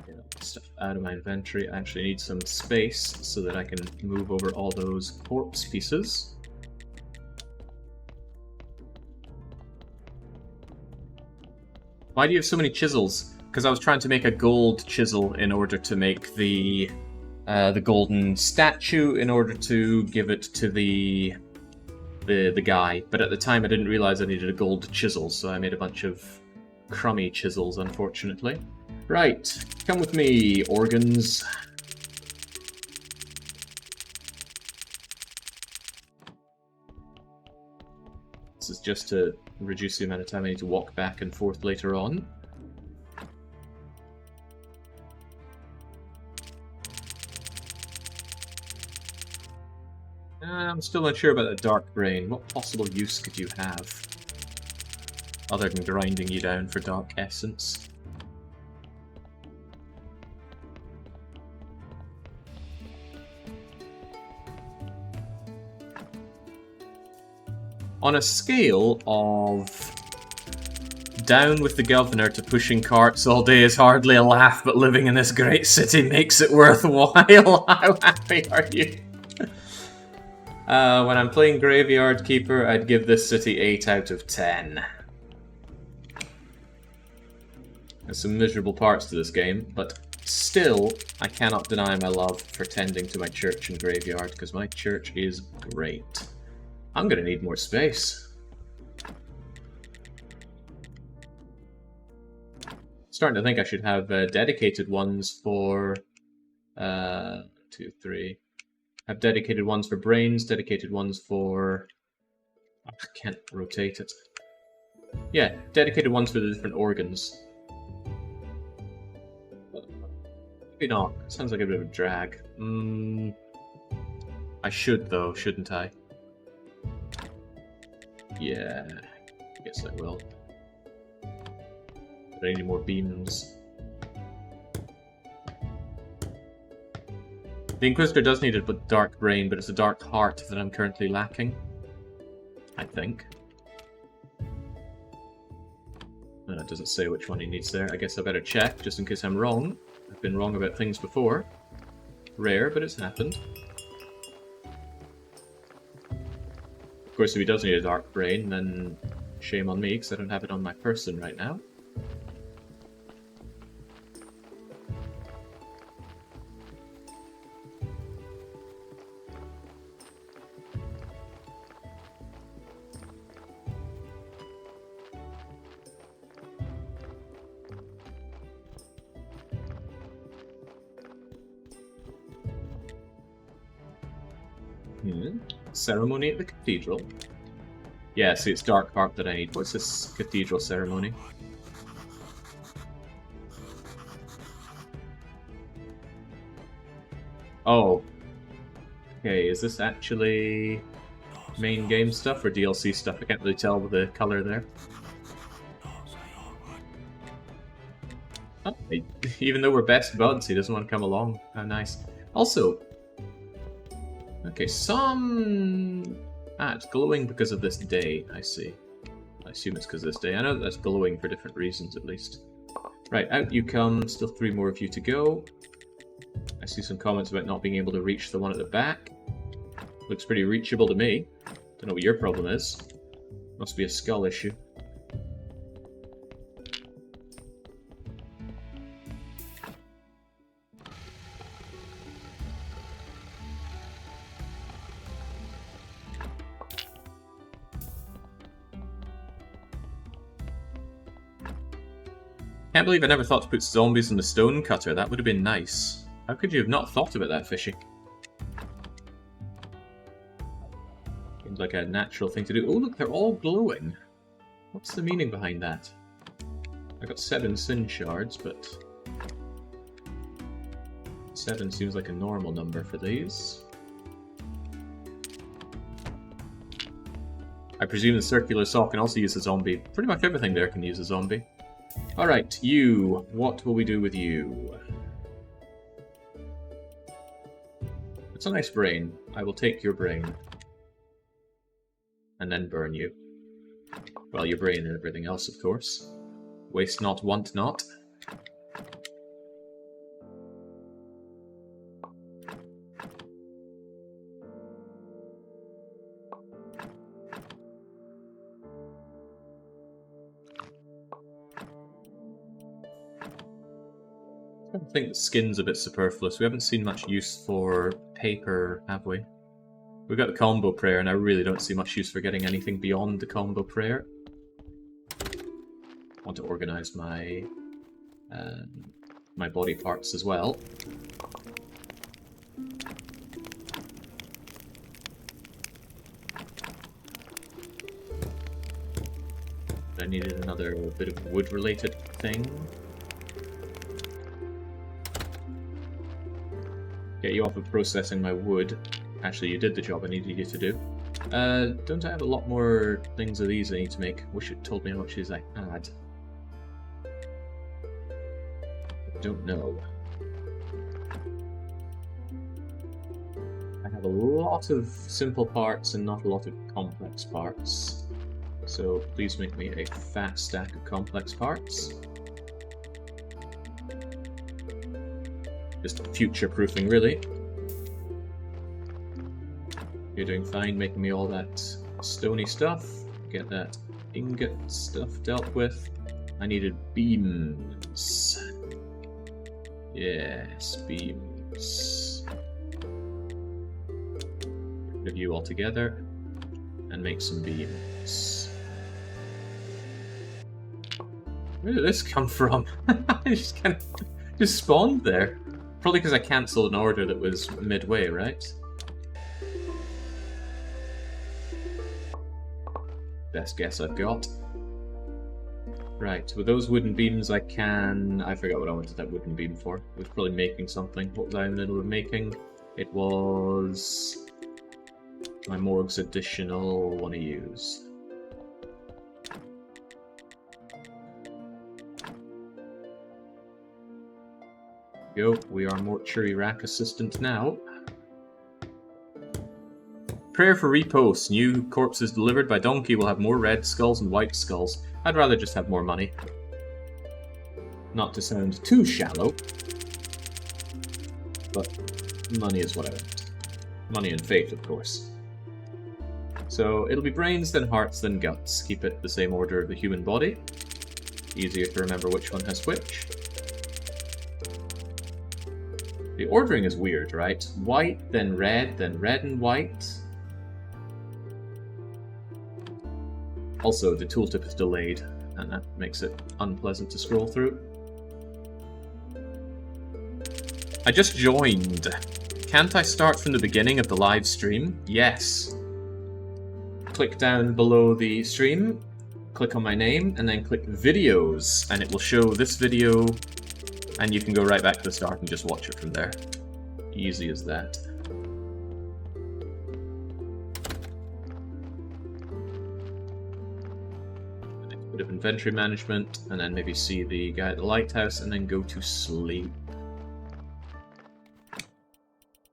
Get stuff out of my inventory. I actually need some space so that I can move over all those corpse pieces. Why do you have so many chisels? Because I was trying to make a gold chisel in order to make the golden statue in order to give it to the guy. But at the time I didn't realize I needed a gold chisel, so I made a bunch of crummy chisels, unfortunately. Right, come with me, organs. This is just to reduce the amount of time I need to walk back and forth later on. I'm still unsure about the Dark Brain. What possible use could you have? Other than grinding you down for Dark Essence. On a scale of down with the governor to pushing carts all day is hardly a laugh, but living in this great city makes it worthwhile. How happy are you? When I'm playing Graveyard Keeper, I'd give this city 8 out of 10. There's some miserable parts to this game, but still, I cannot deny my love for tending to my church and graveyard, because my church is great. I'm gonna need more space. Starting to think I should have dedicated ones for... 2, 3... Have dedicated ones for brains, dedicated ones for... I can't rotate it. Yeah, dedicated ones for the different organs. Maybe not. Sounds like a bit of a drag. I should, though, shouldn't I? Yeah, I guess I will. But I need more beams. The Inquisitor does need a Dark Brain, but it's a Dark Heart that I'm currently lacking. I think. It doesn't say which one he needs there. I guess I better check, just in case I'm wrong. I've been wrong about things before. Rare, but it's happened. Of course, if he does need a Dark Brain, then shame on me, because I don't have it on my person right now. Ceremony at the cathedral. Yeah, see, it's Darkheart that I need. What's this cathedral ceremony? Oh. Okay, is this actually main game stuff or DLC stuff? I can't really tell with the color there. Oh, even though we're best buds, he doesn't want to come along. How nice. Also, okay, it's glowing because of this day, I see. I assume it's because of this day. I know that's glowing for different reasons, at least. Right, out you come. Still 3 more of you to go. I see some comments about not being able to reach the one at the back. Looks pretty reachable to me. Don't know what your problem is. Must be a skull issue. Can't believe I never thought to put zombies in the stone cutter. That would have been nice. How could you have not thought about that, Fishy? Seems like a natural thing to do. Oh, look, they're all glowing. What's the meaning behind that? I got 7 sin shards, but 7 seems like a normal number for these. I presume the circular saw can also use a zombie. Pretty much everything there can use a zombie. Alright, you. What will we do with you? It's a nice brain. I will take your brain. And then burn you. Well, your brain and everything else, of course. Waste not, want not. I think the skin's a bit superfluous. We haven't seen much use for paper, have we? We've got the combo prayer, and I really don't see much use for getting anything beyond the combo prayer. I want to organize my my body parts as well. I needed another bit of wood-related thing. Get you off of processing my wood. Actually, you did the job I needed you to do. Don't I have a lot more things of these I need to make? Wish it told me how much of these I had. I don't know. I have a lot of simple parts and not a lot of complex parts. So please make me a fat stack of complex parts. Just future-proofing, really. You're doing fine making me all that stony stuff. Get that ingot stuff dealt with. I needed beams. Yes, beams. Get rid of you all together and make some beams. Where did this come from? I just kind of just spawned there. Probably because I cancelled an order that was midway, right? Best guess I've got. Right, with those wooden beams I forgot what I wanted that wooden beam for. I was probably making something. What was I in the middle of making? It was my Morg's additional one to use. Go, we are mortuary rack assistant now. Prayer for repost. New corpses delivered by donkey will have more red skulls and white skulls. I'd rather just have more money. Not to sound too shallow, but money is what I want. Money and faith, of course. So it'll be brains, then hearts, then guts. Keep it the same order of the human body. Easier to remember which one has which. The ordering is weird, right? White, then red and white. Also, the tooltip is delayed, and that makes it unpleasant to scroll through. I just joined. Can't I start from the beginning of the live stream? Yes. Click down below the stream, click on my name, and then click videos, and it will show this video, and you can go right back to the start and just watch it from there. Easy as that. Bit of inventory management, and then maybe see the guy at the lighthouse, and then go to sleep.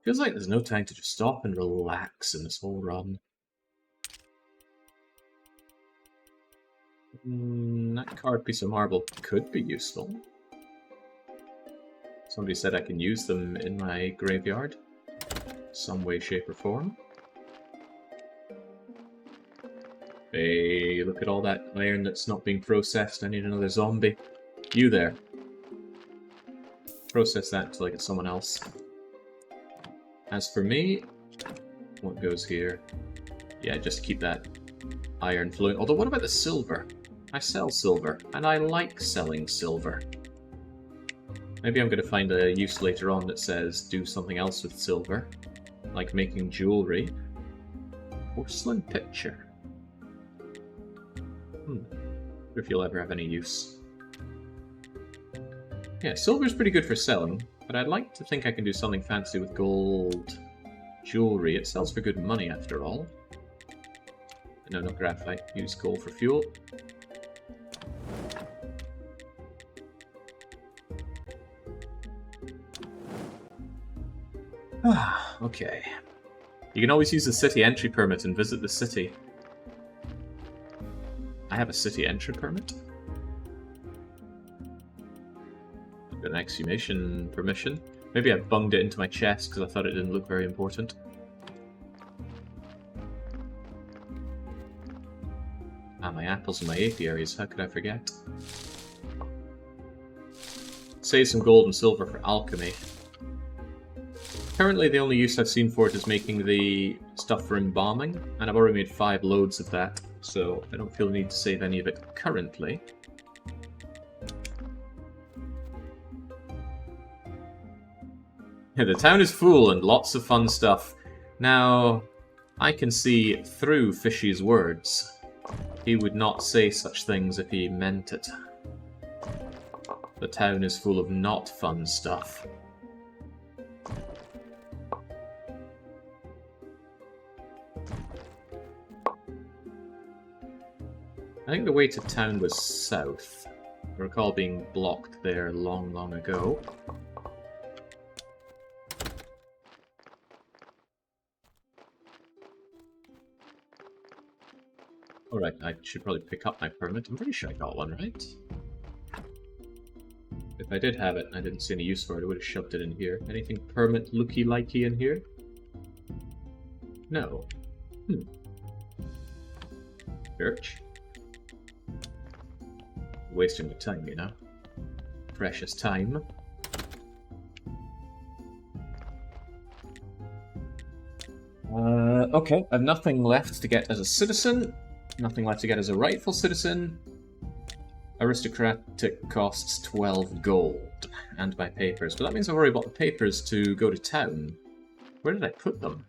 Feels like there's no time to just stop and relax in this whole run. That card piece of marble could be useful. Somebody said I can use them in my graveyard. Some way, shape, or form. Hey, look at all that iron that's not being processed. I need another zombie. You there. Process that until I get someone else. As for me, what goes here? Yeah, just keep that iron flowing. Although, what about the silver? I sell silver, and I like selling silver. Maybe I'm going to find a use later on that says do something else with silver, like making jewelry. Porcelain picture. Wonder if you'll ever have any use. Yeah, silver's pretty good for selling, but I'd like to think I can do something fancy with gold jewelry. It sells for good money after all. No, not graphite. Use coal for fuel. Okay. You can always use the city entry permit and visit the city. I have a city entry permit. An exhumation permission. Maybe I bunged it into my chest because I thought it didn't look very important. Ah, my apples and my apiaries, how could I forget? Save some gold and silver for alchemy. Currently the only use I've seen for it is making the stuff for embalming, and I've already made 5 loads of that, so I don't feel the need to save any of it currently. The town is full and lots of fun stuff. Now, I can see through Fishy's words. He would not say such things if he meant it. The town is full of not fun stuff. I think the way to town was south. I recall being blocked there long, long ago. Alright, I should probably pick up my permit. I'm pretty sure I got one, right? If I did have it and I didn't see any use for it, I would have shoved it in here. Anything permit looky-likey in here? No. Church. Wasting my time, you know. Precious time. Okay, I've nothing left to get as a citizen. Nothing left to get as a rightful citizen. Aristocratic costs 12 gold. And my papers. But that means I've already bought the papers to go to town. Where did I put them?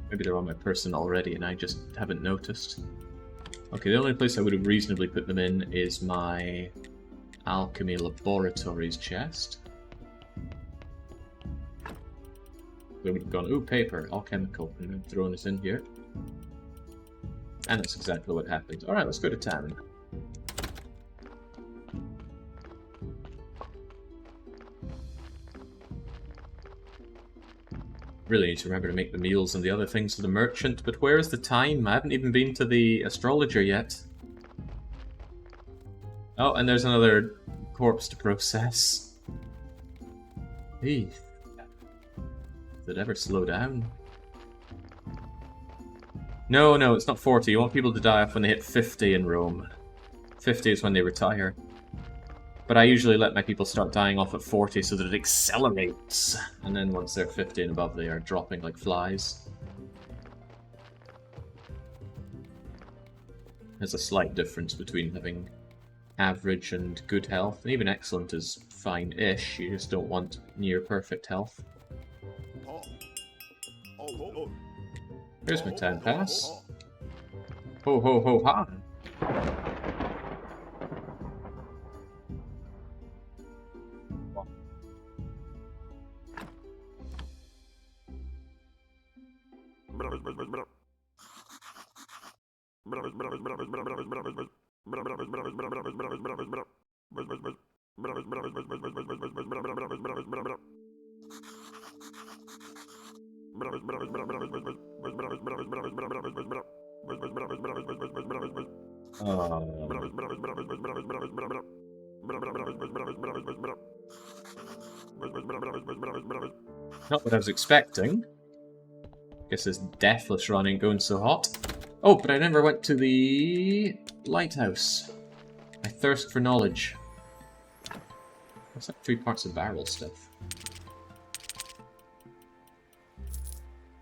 Maybe they're on my person already and I just haven't noticed. Okay, the only place I would have reasonably put them in is my Alchemy Laboratories chest. They would have gone, ooh, paper, alchemical, and then thrown it in here. And that's exactly what happened. Alright, let's go to town. Really need to remember to make the meals and the other things for the merchant, but where is the time? I haven't even been to the astrologer yet. Oh, and there's another corpse to process. Eesh. Did it ever slow down? No, no, it's not 40. You want people to die off when they hit 50 in Rome. 50 is when they retire. But I usually let my people start dying off at 40 so that it accelerates. And then once they're 50 and above, they are dropping like flies. There's a slight difference between having average and good health, and even excellent is fine-ish. You just don't want near perfect health. Here's my town pass. Ho ho ho ha! Not what I was expecting. Guess this deathless run ain't going so hot. Oh, but I never went to the lighthouse. I thirst for knowledge. What's that 3 parts of barrel stuff?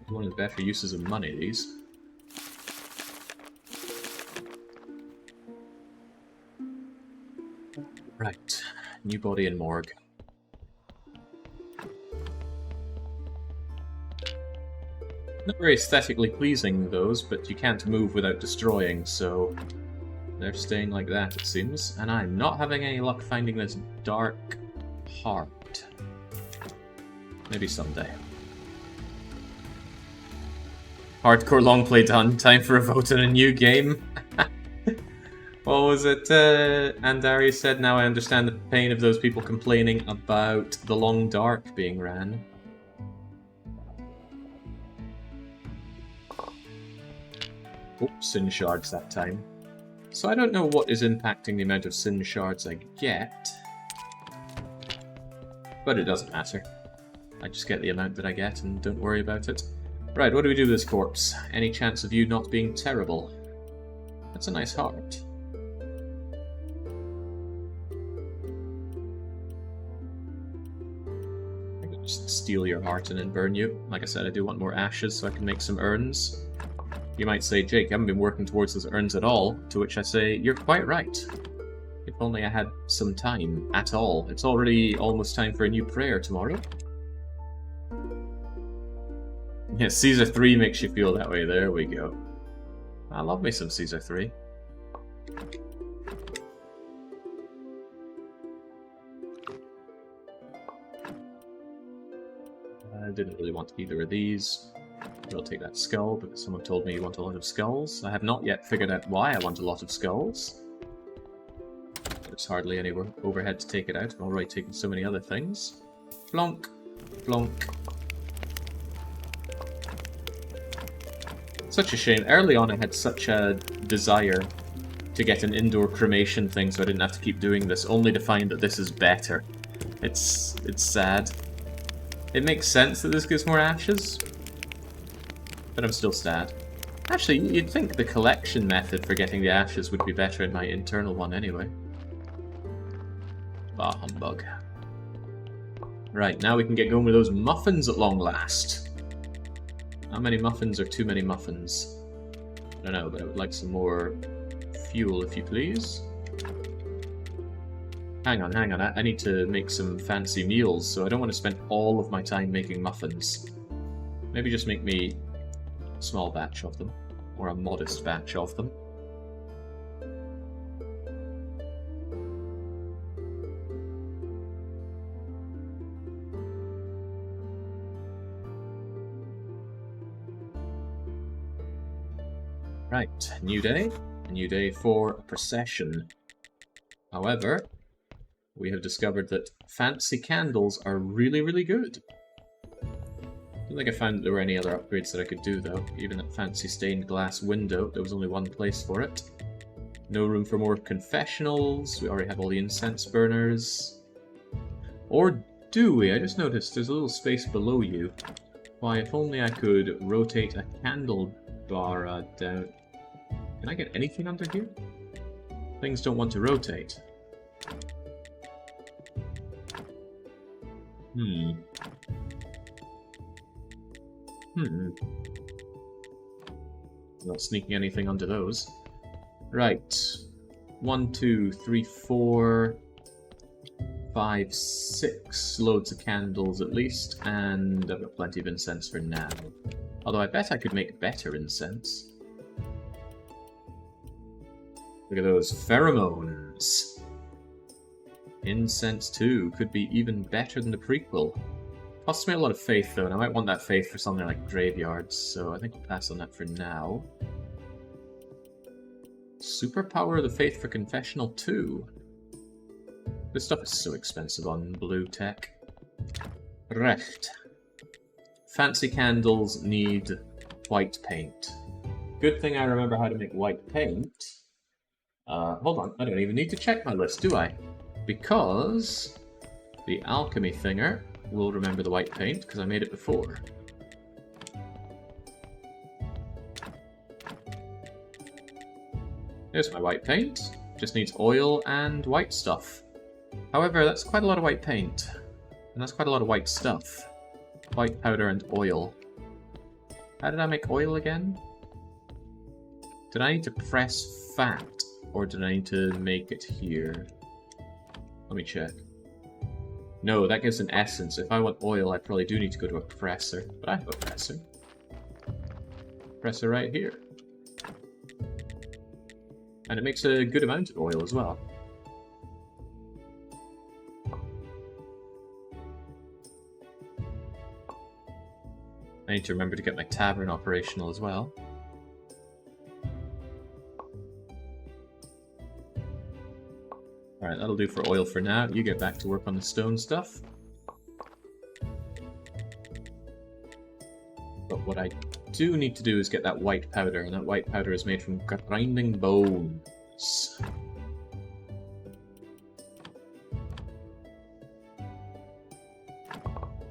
One of the better uses of money, these. Right, new body and morgue. Not very aesthetically pleasing, those, but you can't move without destroying, so they're staying like that, it seems. And I'm not having any luck finding this dark heart. Maybe someday. Hardcore long play done. Time for a vote in a new game. What was it? Andari said, now I understand the pain of those people complaining about the long dark being ran. Oh, sin shards that time. So I don't know what is impacting the amount of sin shards I get. But it doesn't matter. I just get the amount that I get and don't worry about it. Right, what do we do with this corpse? Any chance of you not being terrible? That's a nice heart. I could just steal your heart and then burn you. Like I said, I do want more ashes so I can make some urns. You might say, Jake, I haven't been working towards those urns at all, to which I say, you're quite right. If only I had some time at all. It's already almost time for a new prayer tomorrow. Yeah, Caesar 3 makes you feel that way. There we go. I love me some Caesar 3. I didn't really want either of these. I'll take that skull, because someone told me you want a lot of skulls. I have not yet figured out why I want a lot of skulls. There's hardly any overhead to take it out. I'm already taking so many other things. Flonk. Flonk. Such a shame. Early on I had such a desire to get an indoor cremation thing so I didn't have to keep doing this, only to find that this is better. It's sad. It makes sense that this gives more ashes, but I'm still sad. Actually, you'd think the collection method for getting the ashes would be better in my internal one anyway. Bah, humbug. Right, now we can get going with those muffins at long last. How many muffins are too many muffins? I don't know, but I would like some more fuel, if you please. Hang on, I need to make some fancy meals, so I don't want to spend all of my time making muffins. Maybe just make me a small batch of them, or a modest batch of them. Right, new day for a procession. However, we have discovered that fancy candles are really, really good. I don't think I found that there were any other upgrades that I could do, though. Even that fancy stained glass window, there was only one place for it. No room for more confessionals. We already have all the incense burners. Or do we? I just noticed there's a little space below you. Why, if only I could rotate a candle bar down. Can I get anything under here? Things don't want to rotate. Not sneaking anything under those. Right. 1, 2, 3, 4, 5, 6 loads of candles at least, and I've got plenty of incense for now. Although I bet I could make better incense. Look at those pheromones. Incense 2 could be even better than the prequel. Costs me a lot of faith though, and I might want that faith for something like graveyards, so I think I'll pass on that for now. Superpower of the Faith for Confessional 2. This stuff is so expensive on blue tech. Recht. Fancy candles need white paint. Good thing I remember how to make white paint. Hold on, I don't even need to check my list, do I? Because the alchemy thinger will remember the white paint, because I made it before. There's my white paint. Just needs oil and white stuff. However, that's quite a lot of white paint. And that's quite a lot of white stuff. White powder and oil. How did I make oil again? Did I need to press fat? Or did I need to make it here? Let me check. No, that gives an essence. If I want oil, I probably do need to go to a presser. But I have a presser. Presser right here. And it makes a good amount of oil as well. I need to remember to get my tavern operational as well. Alright, that'll do for oil for now. You get back to work on the stone stuff. But what I do need to do is get that white powder, and that white powder is made from grinding bones.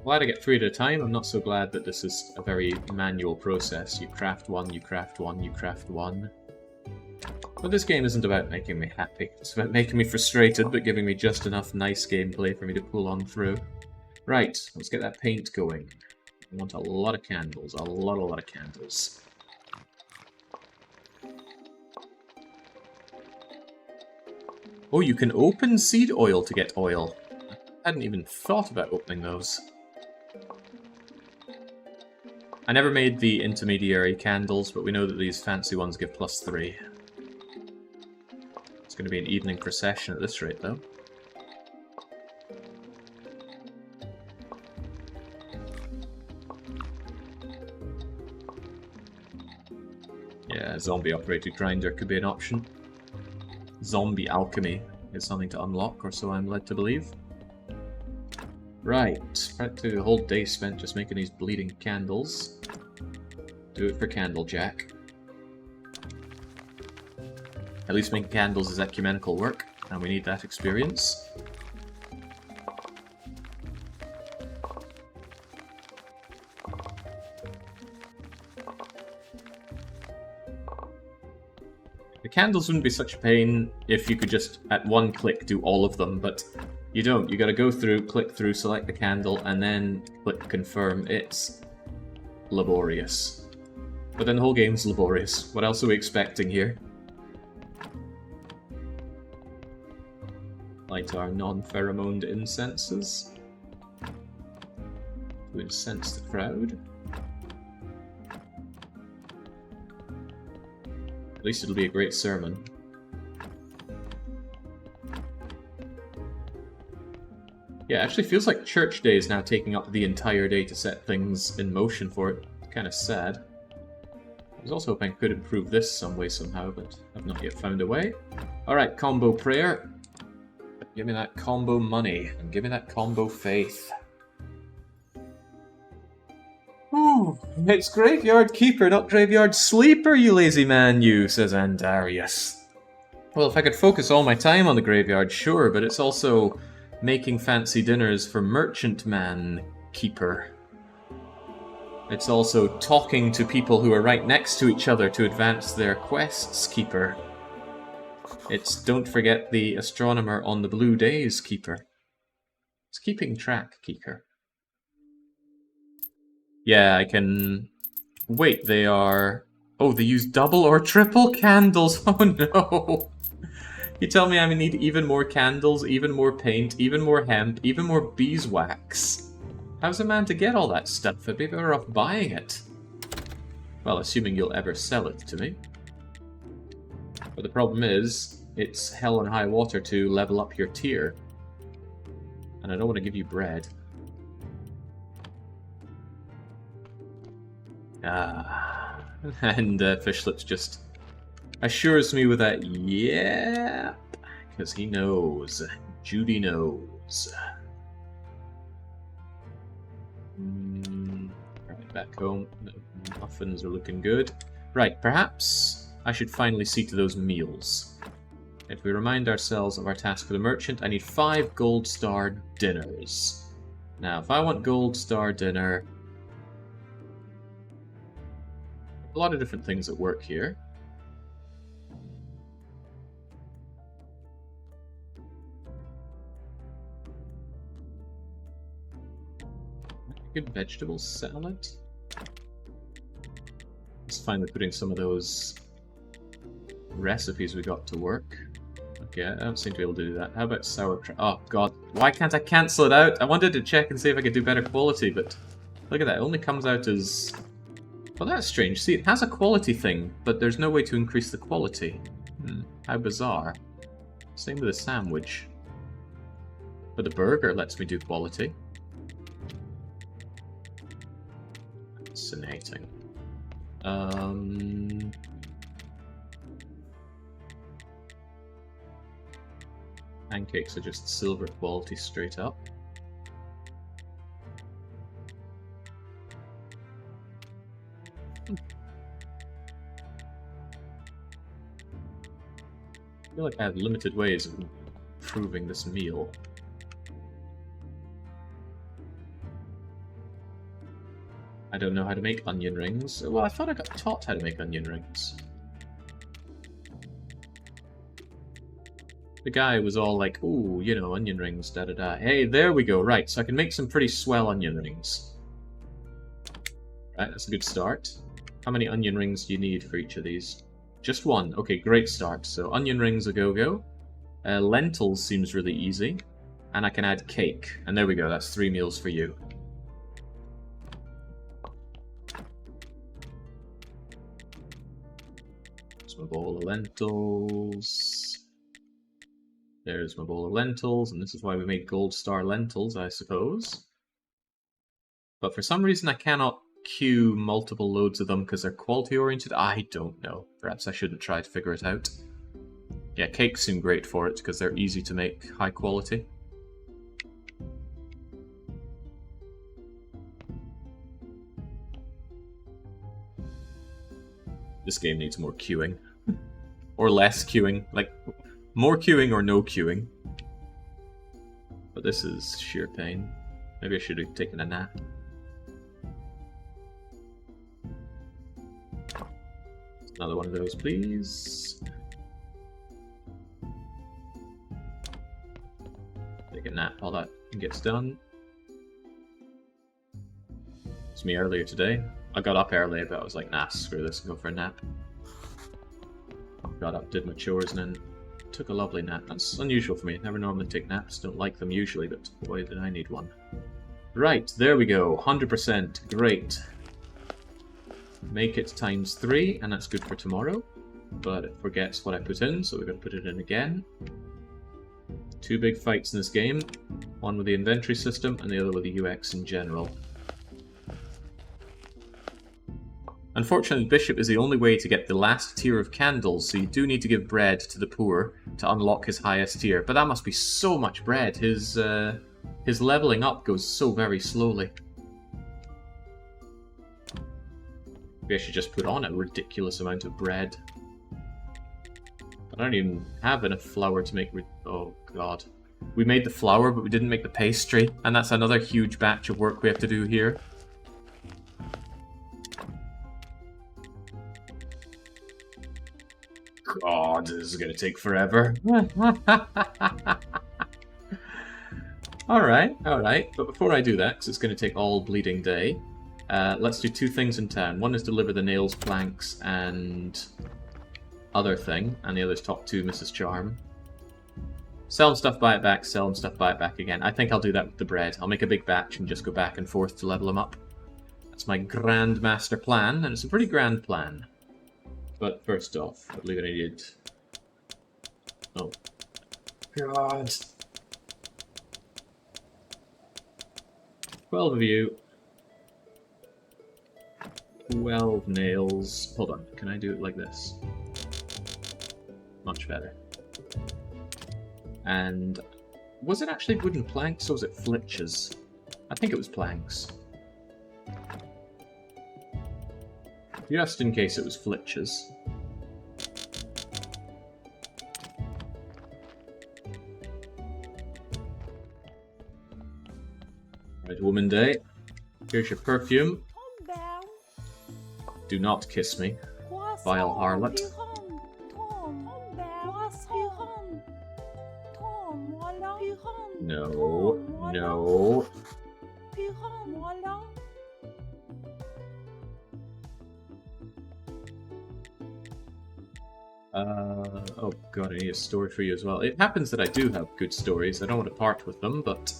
Glad I get 3 at a time. I'm not so glad that this is a very manual process. You craft one, you craft one, you craft one. But this game isn't about making me happy. It's about making me frustrated, but giving me just enough nice gameplay for me to pull on through. Right, let's get that paint going. I want a lot of candles. A lot of candles. Oh, you can open seed oil to get oil. I hadn't even thought about opening those. I never made the intermediary candles, but we know that these fancy ones give +3. It's going to be an evening procession at this rate, though. Yeah, zombie-operated grinder could be an option. Zombie alchemy is something to unlock, or so I'm led to believe. Right, practically the whole day spent just making these bleeding candles. Do it for Candlejack. At least making candles is ecumenical work, and we need that experience. The candles wouldn't be such a pain if you could just, at one click, do all of them, but you don't. You gotta go through, click through, select the candle, and then click confirm. It's laborious. But then the whole game's laborious. What else are we expecting here? Light our non-pheromoned incenses. To incense the crowd. At least it'll be a great sermon. Yeah, it actually feels like church day is now taking up the entire day to set things in motion for it. Kind of sad. I was also hoping I could improve this some way somehow, but I've not yet found a way. Alright, combo prayer. Give me that combo money, and give me that combo faith. Ooh, it's Graveyard Keeper, not Graveyard Sleeper, you lazy man, you, says Andarius. Well, if I could focus all my time on the graveyard, sure, but it's also making fancy dinners for Merchant Man Keeper. It's also talking to people who are right next to each other to advance their quests, Keeper. It's don't forget the astronomer on the blue days, Keeper. It's keeping track, Keeper. Yeah, I can... Wait, they are... Oh, they use double or triple candles! Oh no! You tell me I need even more candles, even more paint, even more hemp, even more beeswax. How's a man to get all that stuff? I'd be better off buying it. Well, assuming you'll ever sell it to me. But the problem is, it's hell and high water to level up your tier. And I don't want to give you bread. And Fishlips just assures me with that, yeah, because he knows. Judy knows. Right, back home. The muffins are looking good. Right, perhaps I should finally see to those meals. If we remind ourselves of our task for the merchant, I need 5 gold star dinners. Now, if I want gold star dinner... a lot of different things that work here. Good vegetable salad. Let's finally putting some of those recipes we got to work. Okay, I don't seem to be able to do that. How about sauerkraut? Oh god, why can't I cancel it out? I wanted to check and see if I could do better quality, but look at that, it only comes out as... well, that's strange. See, it has a quality thing, but there's no way to increase the quality. How bizarre. Same with the sandwich. But the burger lets me do quality. Fascinating. Pancakes are just silver quality straight up. I feel like I have limited ways of improving this meal. I don't know how to make onion rings. Well, I thought I got taught how to make onion rings. The guy was all like, ooh, you know, onion rings, da-da-da. Hey, there we go, right, so I can make some pretty swell onion rings. Right, that's a good start. How many onion rings do you need for each of these? Just one. Okay, great start. So onion rings a go-go. Lentils seems really easy. And I can add cake. And there we go, that's 3 meals for you. There's my bowl of lentils. There's my bowl of lentils, and this is why we make gold star lentils, I suppose. But for some reason I cannot queue multiple loads of them because they're quality oriented. I don't know. Perhaps I shouldn't try to figure it out. Yeah, cakes seem great for it because they're easy to make high quality. This game needs more queuing. Or less queuing. Like, more queuing or no queuing. But this is sheer pain. Maybe I should have taken a nap. Another one of those, please. Take a nap while that gets done. It's me earlier today. I got up early, but I was like, nah, screw this, go for a nap. Got up, did my chores, and then took a lovely nap. That's unusual for me. I never normally take naps. Don't like them usually, but boy, did I need one. Right, there we go. 100%. Great. Make it times 3, and that's good for tomorrow. But it forgets what I put in, so we're going to put it in again. 2 big fights in this game. One with the inventory system, and the other with the UX in general. Unfortunately, Bishop is the only way to get the last tier of candles, so you do need to give bread to the poor to unlock his highest tier. But that must be so much bread. His leveling up goes so very slowly. Maybe I should just put on a ridiculous amount of bread. I don't even have enough flour to make... oh, God. We made the flour, but we didn't make the pastry. And that's another huge batch of work we have to do here. God, this is going to take forever. Alright. But before I do that, because it's going to take all bleeding day, let's do 2 things in town. One is deliver the nails, planks, and other thing, and the other's talk to Mrs. Charm. Sell him stuff, buy it back, sell him stuff, buy it back again. I think I'll do that with the bread. I'll make a big batch and just go back and forth to level him up. That's my grand master plan, and it's a pretty grand plan. But first off, I believe I needed... Oh. God. 12 of you. 12 nails. Hold on, can I do it like this? Much better. And was it actually wooden planks or was it flitches? I think it was planks. Just in case it was flitches. Right, Woman Day. Here's your perfume. Do not kiss me, vile harlot. No, no. Oh god, I need a story for you as well. It happens that I do have good stories. I don't want to part with them, but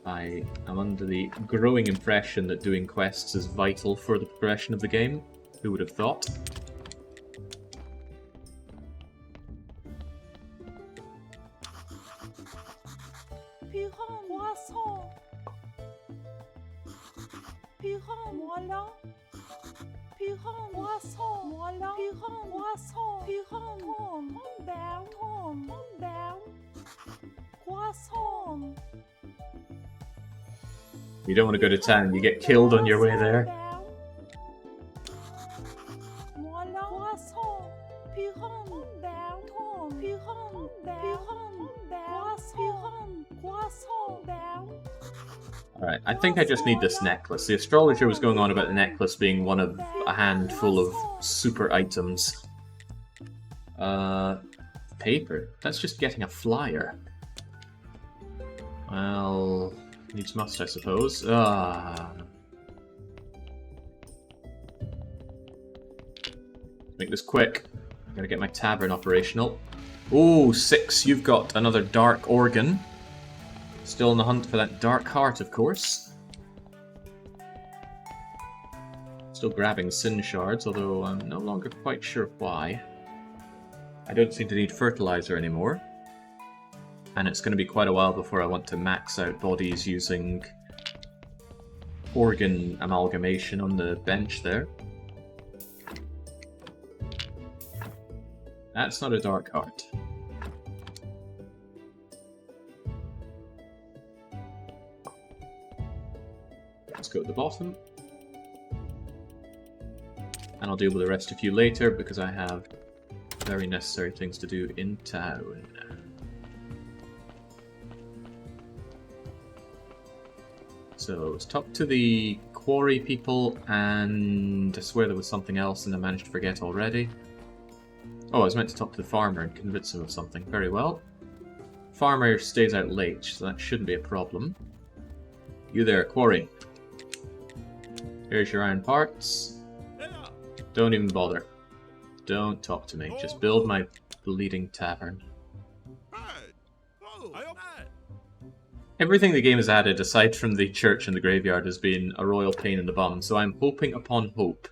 I am under the growing impression that doing quests is vital for the progression of the game. Who would have thought? You don't want to go to town, you get killed on your way there. Alright, I think I just need this necklace. The astrologer was going on about the necklace being one of a handful of super items. Paper? That's just getting a flyer. Well, needs must, I suppose. Make this quick. Gotta get my tavern operational. Ooh, 6. You've got another dark organ. Still in the hunt for that dark heart, of course. Still grabbing sin shards, although I'm no longer quite sure why. I don't seem to need fertilizer anymore. And it's going to be quite a while before I want to max out bodies using organ amalgamation on the bench there. That's not a dark heart. Let's go to the bottom. And I'll deal with the rest of you later because I have very necessary things to do in town. So let's talk to the quarry people, and I swear there was something else and I managed to forget already. Oh, I was meant to talk to the farmer and convince him of something. Very well. Farmer stays out late, so that shouldn't be a problem. You there, quarry. Here's your iron parts. Don't even bother. Don't talk to me. Just build my bleeding tavern. Everything the game has added, aside from the church and the graveyard, has been a royal pain in the bum, so I'm hoping upon hope,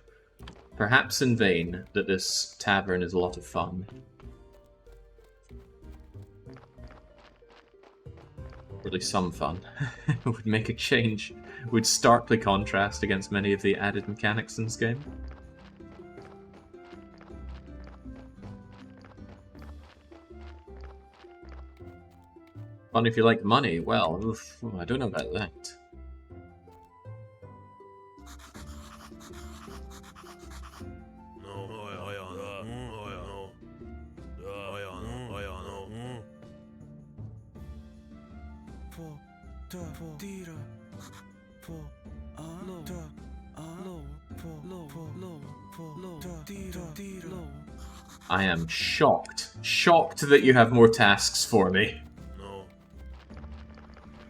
perhaps in vain, that this tavern is a lot of fun. Or at least some fun. It would make a change. Would starkly contrast against many of the added mechanics in this game. Fun if you like money. Well, oof, I don't know about that. I am shocked. Shocked that you have more tasks for me.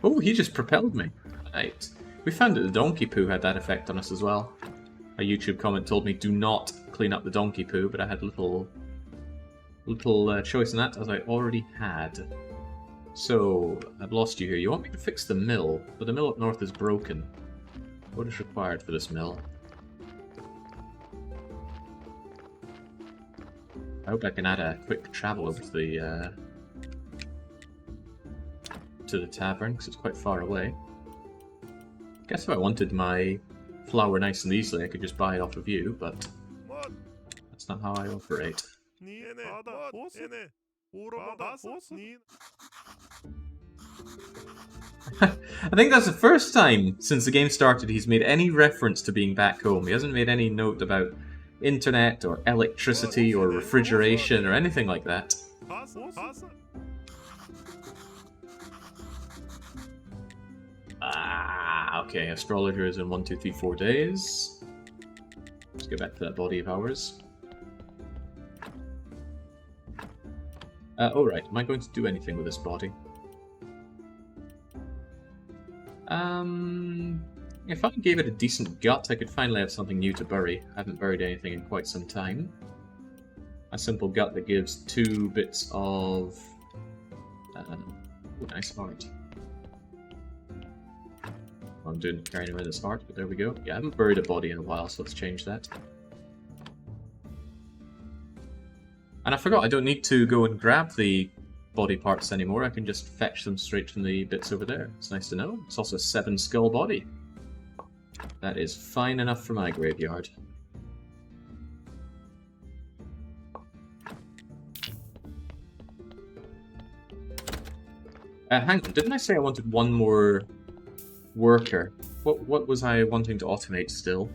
Oh, he just propelled me. Right. We found that the donkey poo had that effect on us as well. A YouTube comment told me do not clean up the donkey poo, but I had little choice in that, as I already had. So, I've lost you here. You want me to fix the mill, but the mill up north is broken. What is required for this mill? I hope I can add a quick travel over to the tavern, because it's quite far away. I guess if I wanted my flour nice and easily, I could just buy it off of you, but that's not how I operate. I think that's the first time since the game started he's made any reference to being back home. He hasn't made any note about internet or electricity or refrigeration or anything like that. Okay, astrologer is in 1, 2, 3, 4 days. Let's get back to that body of ours. Oh right, am I going to do anything with this body? If I gave it a decent gut, I could finally have something new to bury. I haven't buried anything in quite some time. A simple gut that gives 2 bits of... nice heart. I'm doing carrying away this heart, but there we go. Yeah, I haven't buried a body in a while, so let's change that. And I forgot, I don't need to go and grab the body parts anymore. I can just fetch them straight from the bits over there. It's nice to know. It's also a 7 skull body. That is fine enough for my graveyard. Hang on, didn't I say I wanted one more worker? What was I wanting to automate still?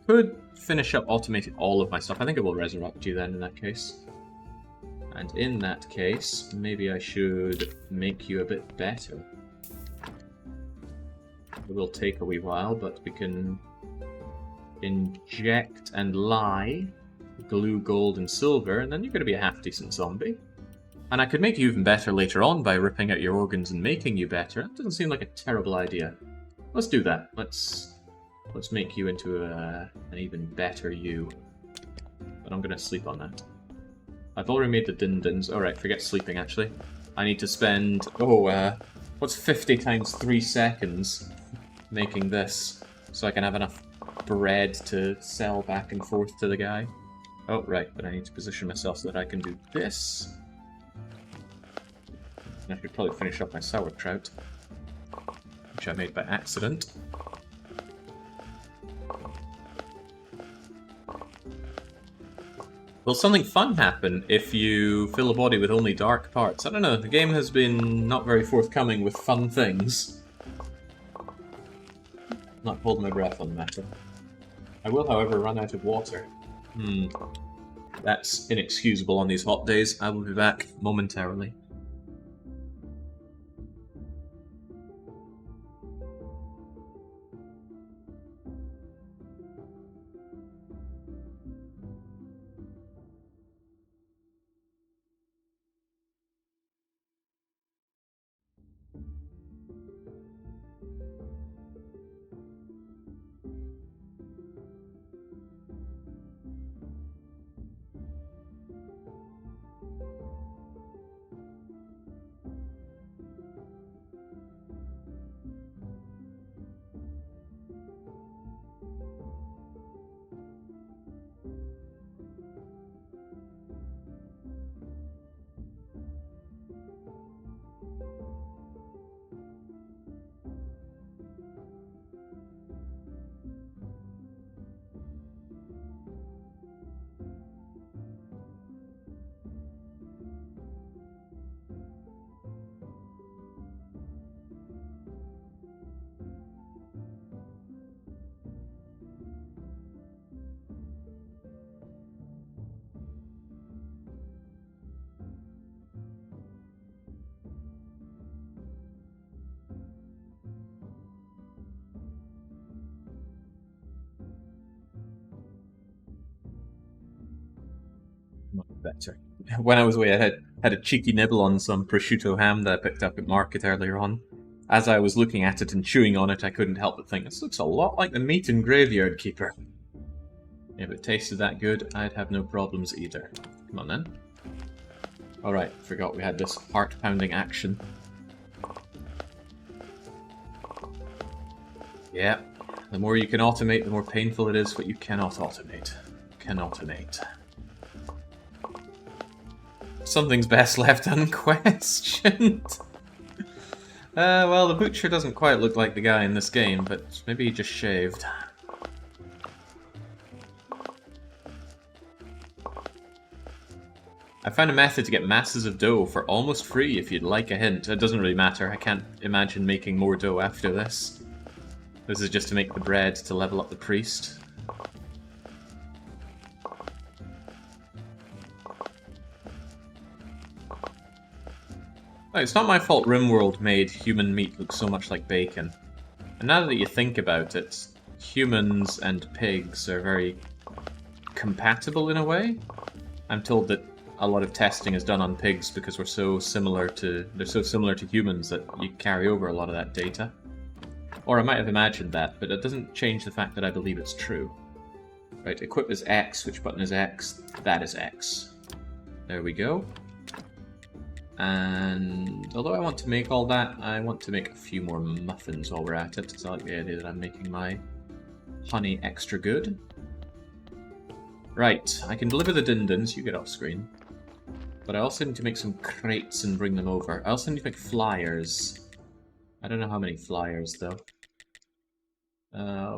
Could finish up automating all of my stuff. I think I will resurrect you then in that case. And in that case, maybe I should make you a bit better. It will take a wee while, but we can inject and lie, glue gold and silver, and then you're going to be a half-decent zombie. And I could make you even better later on by ripping out your organs and making you better. That doesn't seem like a terrible idea. Let's do that. Let's make you into an even better you. But I'm going to sleep on that. I've already made the din-dins. Alright, forget sleeping, actually. I need to spend... what's 50 times 3 seconds making this, so I can have enough bread to sell back and forth to the guy. Oh, right, but I need to position myself so that I can do this. And I should probably finish up my sauerkraut, which I made by accident. Will something fun happen if you fill a body with only dark parts? I don't know, the game has been not very forthcoming with fun things. Not holding my breath on the matter. I will, however, run out of water. That's inexcusable on these hot days. I will be back momentarily. Much better. When I was away, I had a cheeky nibble on some prosciutto ham that I picked up at market earlier on. As I was looking at it and chewing on it, I couldn't help but think, this looks a lot like the meat in Graveyard Keeper. If it tasted that good, I'd have no problems either. Come on then. Alright, forgot we had this heart-pounding action. Yeah, the more you can automate, the more painful it is what you cannot automate. Can automate. Something's best left unquestioned. Well, the butcher doesn't quite look like the guy in this game, but maybe he just shaved. I found a method to get masses of dough for almost free if you'd like a hint. It doesn't really matter, I can't imagine making more dough after this. This is just to make the bread to level up the priest. It's not my fault RimWorld made human meat look so much like bacon. And now that you think about it, humans and pigs are very compatible in a way. I'm told that a lot of testing is done on pigs because they're so similar to humans that you carry over a lot of that data. Or I might have imagined that, but it doesn't change the fact that I believe it's true. Right, equip is X, which button is X? That is X. There we go. And although I want to make all that, I want to make a few more muffins while we're at it, because I like the idea that I'm making my honey extra good. Right, I can deliver the dindins, you get off screen. But I also need to make some crates and bring them over. I also need to make flyers. I don't know how many flyers, though.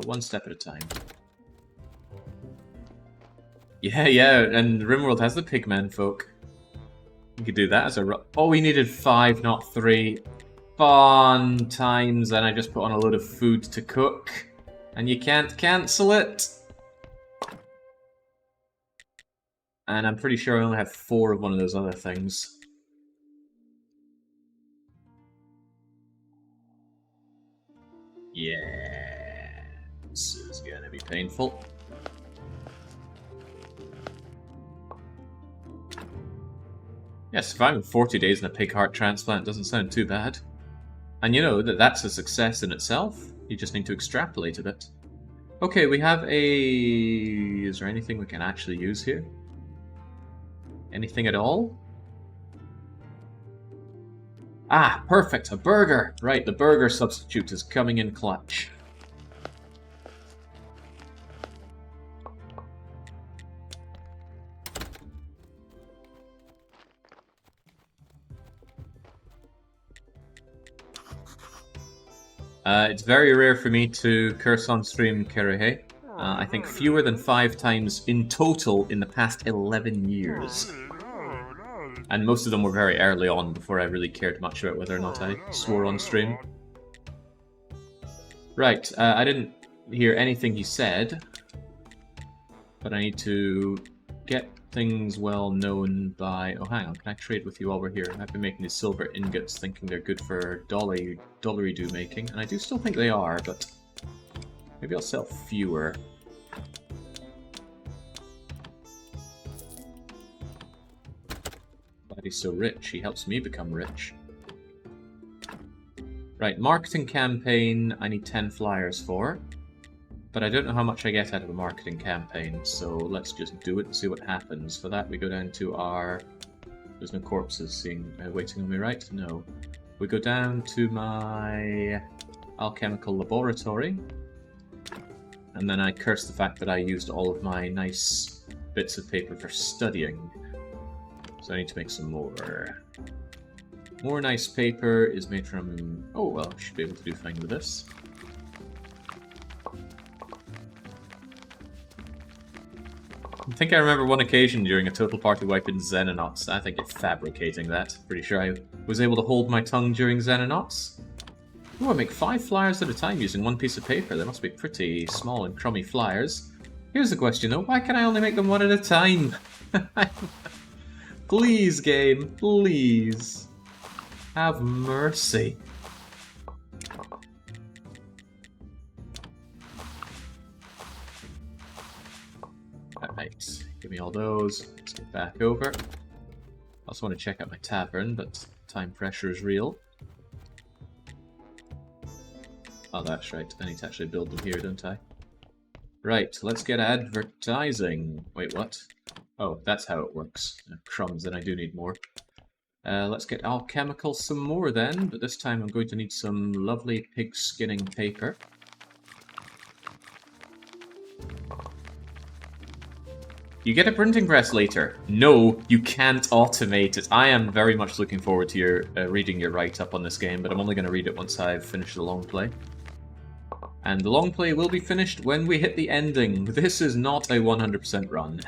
One step at a time. Yeah, and RimWorld has the pigmen folk. You could do that as a... Oh, we needed 5, not 3. Fun times, and I just put on a load of food to cook. And you can't cancel it! And I'm pretty sure I only have 4 of one of those other things. Yeah, this is gonna be painful. Yeah, surviving 40 days in a pig heart transplant doesn't sound too bad. And you know that that's a success in itself. You just need to extrapolate a bit. Okay, we have a... Is there anything we can actually use here? Anything at all? Ah, perfect! A burger! Right, the burger substitute is coming in clutch. It's very rare for me to curse on stream, Kerehe. I think fewer than 5 times in total in the past 11 years. And most of them were very early on, before I really cared much about whether or not I swore on stream. Right, I didn't hear anything he said, but I need to get things well known by... Oh, hang on, can I trade with you while we're here? I've been making these silver ingots thinking they're good for dollary-do making, and I do still think they are, but maybe I'll sell fewer. But he's so rich, he helps me become rich. Right, marketing campaign I need 10 flyers for. But I don't know how much I get out of a marketing campaign, so let's just do it and see what happens. For that we go down to our... There's no corpses waiting on me, right? No. We go down to my alchemical laboratory. And then I curse the fact that I used all of my nice bits of paper for studying. So I need to make some more. More nice paper is made from... Oh, well, I should be able to do fine with this. I think I remember one occasion during a total party wipe in Xenonauts. I think you're fabricating that. Pretty sure I was able to hold my tongue during Xenonauts. Ooh, I make 5 flyers at a time using 1 piece of paper. They must be pretty small and crummy flyers. Here's the question though, why can I only make them 1 at a time? Please, game, please. Have mercy. Alright, give me all those. Let's get back over. I also want to check out my tavern, but time pressure is real. Oh, that's right. I need to actually build them here, don't I? Right, let's get advertising. Wait, what? Oh, that's how it works. Crumbs, then I do need more. Let's get alchemical some more then, but this time I'm going to need some lovely pig skinning paper. You get a printing press later. No, you can't automate it. I am very much looking forward to your reading your write-up on this game, but I'm only going to read it once I've finished the long play. And the long play will be finished when we hit the ending. This is not a 100% run.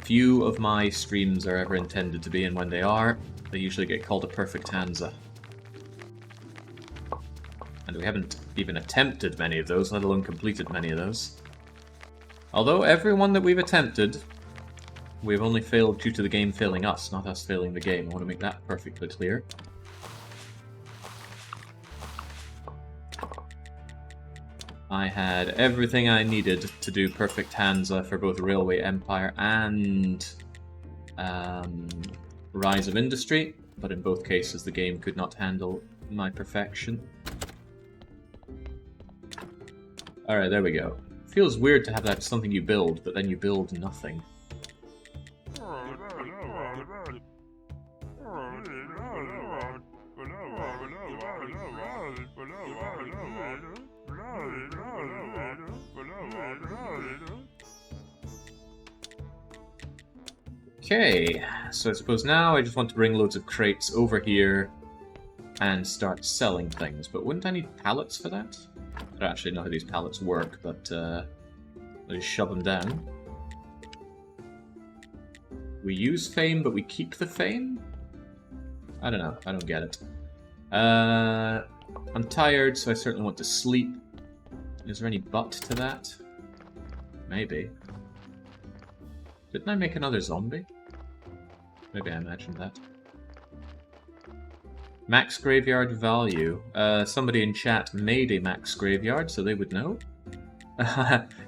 Few of my streams are ever intended to be, and when they are, they usually get called a perfect Hansa. And we haven't even attempted many of those, let alone completed many of those. Although every one that we've attempted, we've only failed due to the game failing us, not us failing the game. I want to make that perfectly clear. I had everything I needed to do Perfect Hansa for both Railway Empire and Rise of Industry, but in both cases the game could not handle my perfection. Alright, there we go. Feels weird to have that something you build, but then you build nothing. Okay, so I suppose now I just want to bring loads of crates over here and start selling things, but wouldn't I need pallets for that? I don't actually know how these pallets work, but I'll just shove them down. We use fame, but we keep the fame? I don't know, I don't get it. I'm tired, so I certainly want to sleep. Is there any but to that? Maybe. Didn't I make another zombie? Maybe I imagined that. Max graveyard value. Somebody in chat made a max graveyard, so they would know.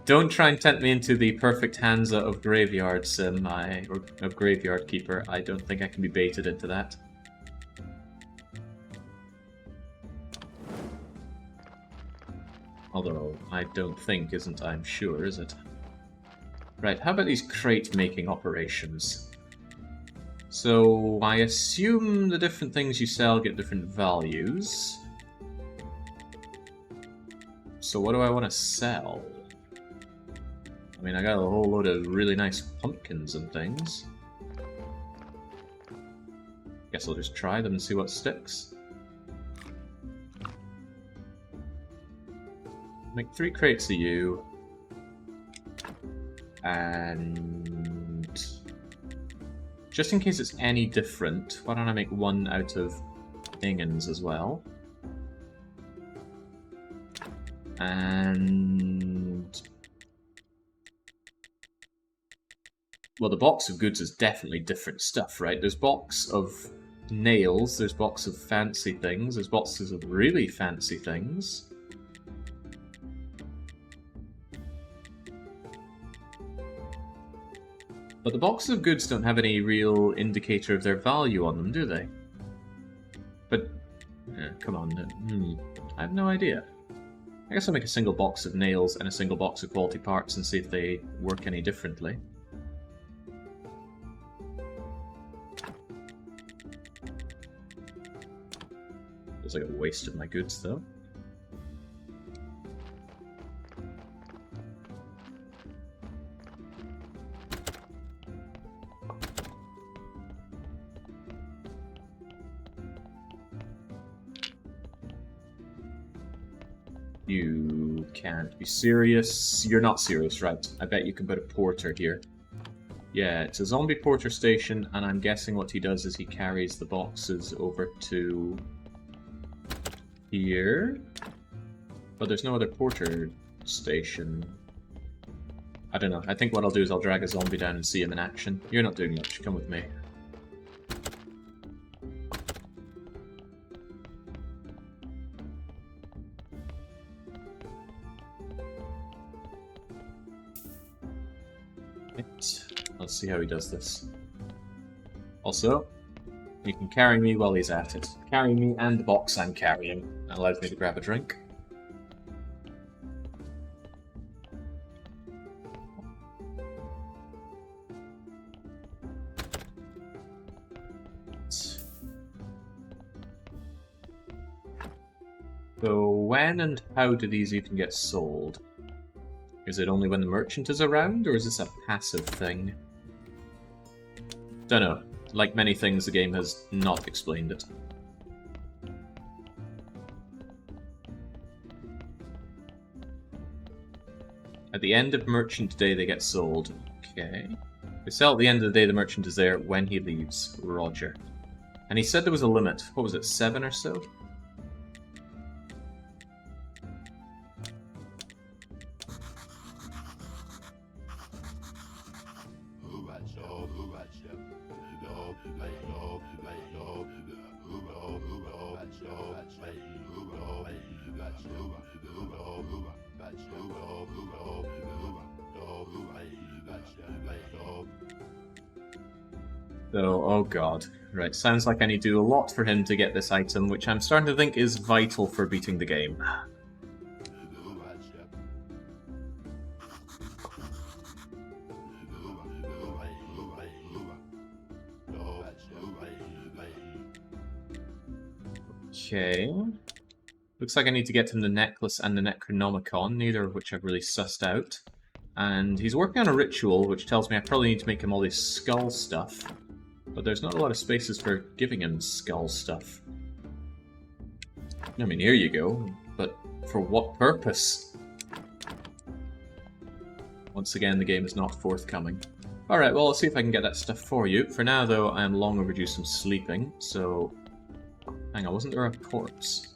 Don't try and tempt me into the perfect Hansa of graveyard sim, or of graveyard keeper. I don't think I can be baited into that. Although, I don't think isn't I'm sure, is it? Right, how about these crate making operations? So, I assume the different things you sell get different values. So what do I want to sell? I mean, I got a whole load of really nice pumpkins and things. Guess I'll just try them and see what sticks. Make 3 crates of you. And just in case it's any different, why don't I make 1 out of Ingens as well? And well, the box of goods is definitely different stuff, right? There's box of nails, there's box of fancy things, there's boxes of really fancy things. But the boxes of goods don't have any real indicator of their value on them, do they? But, come on, I have no idea. I guess I'll make a single box of nails and a single box of quality parts and see if they work any differently. Feels like a waste of my goods, though. You can't be serious. You're not serious, right? I bet you can put a porter here. Yeah, it's a zombie porter station, and I'm guessing what he does is he carries the boxes over to here. But there's no other porter station. I don't know. I think what I'll do is I'll drag a zombie down and see him in action. You're not doing much. Come with me. Let's see how he does this. Also, you can carry me while he's at it. Carry me and the box I'm carrying. That allows me to grab a drink. So when and how do these even get sold? Is it only when the merchant is around, or is this a passive thing? Don't know. Like many things, the game has not explained it. At the end of Merchant Day, they get sold. Okay. They sell at the end of the day the merchant is there when he leaves. Roger. And he said there was a limit. What was it, 7 or so? So, oh god. Right, sounds like I need to do a lot for him to get this item, which I'm starting to think is vital for beating the game. Okay. Looks like I need to get him the necklace and the Necronomicon, neither of which I've really sussed out. And he's working on a ritual, which tells me I probably need to make him all this skull stuff. But there's not a lot of spaces for giving him skull stuff. I mean, here you go, but for what purpose? Once again, the game is not forthcoming. Alright, well, let's see if I can get that stuff for you. For now, though, I am long overdue some sleeping, so... Hang on, wasn't there a corpse?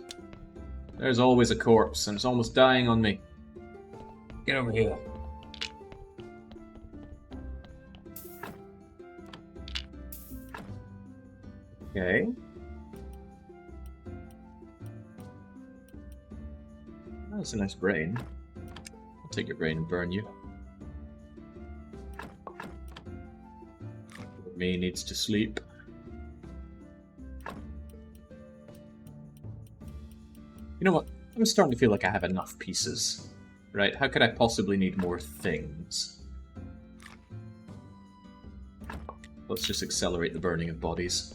There's always a corpse, and it's almost dying on me. Get over here. Okay. That's a nice brain. I'll take your brain and burn you. Me needs to sleep. You know what? I'm starting to feel like I have enough pieces. Right? How could I possibly need more things? Let's just accelerate the burning of bodies.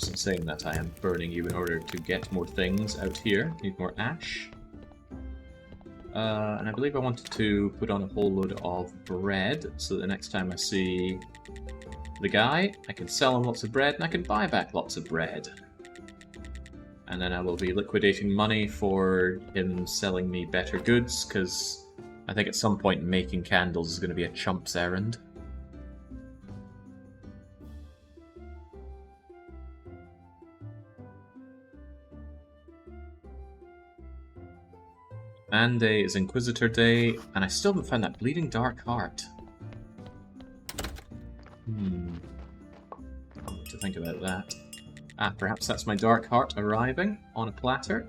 In saying that, I am burning you in order to get more things out here. Need more ash. And I believe I wanted to put on a whole load of bread, so that the next time I see the guy, I can sell him lots of bread, and I can buy back lots of bread. And then I will be liquidating money for him selling me better goods, because I think at some point making candles is going to be a chump's errand. Monday is Inquisitor Day, and I still haven't found that Bleeding Dark Heart. What to think about that? Ah, perhaps that's my Dark Heart arriving on a platter.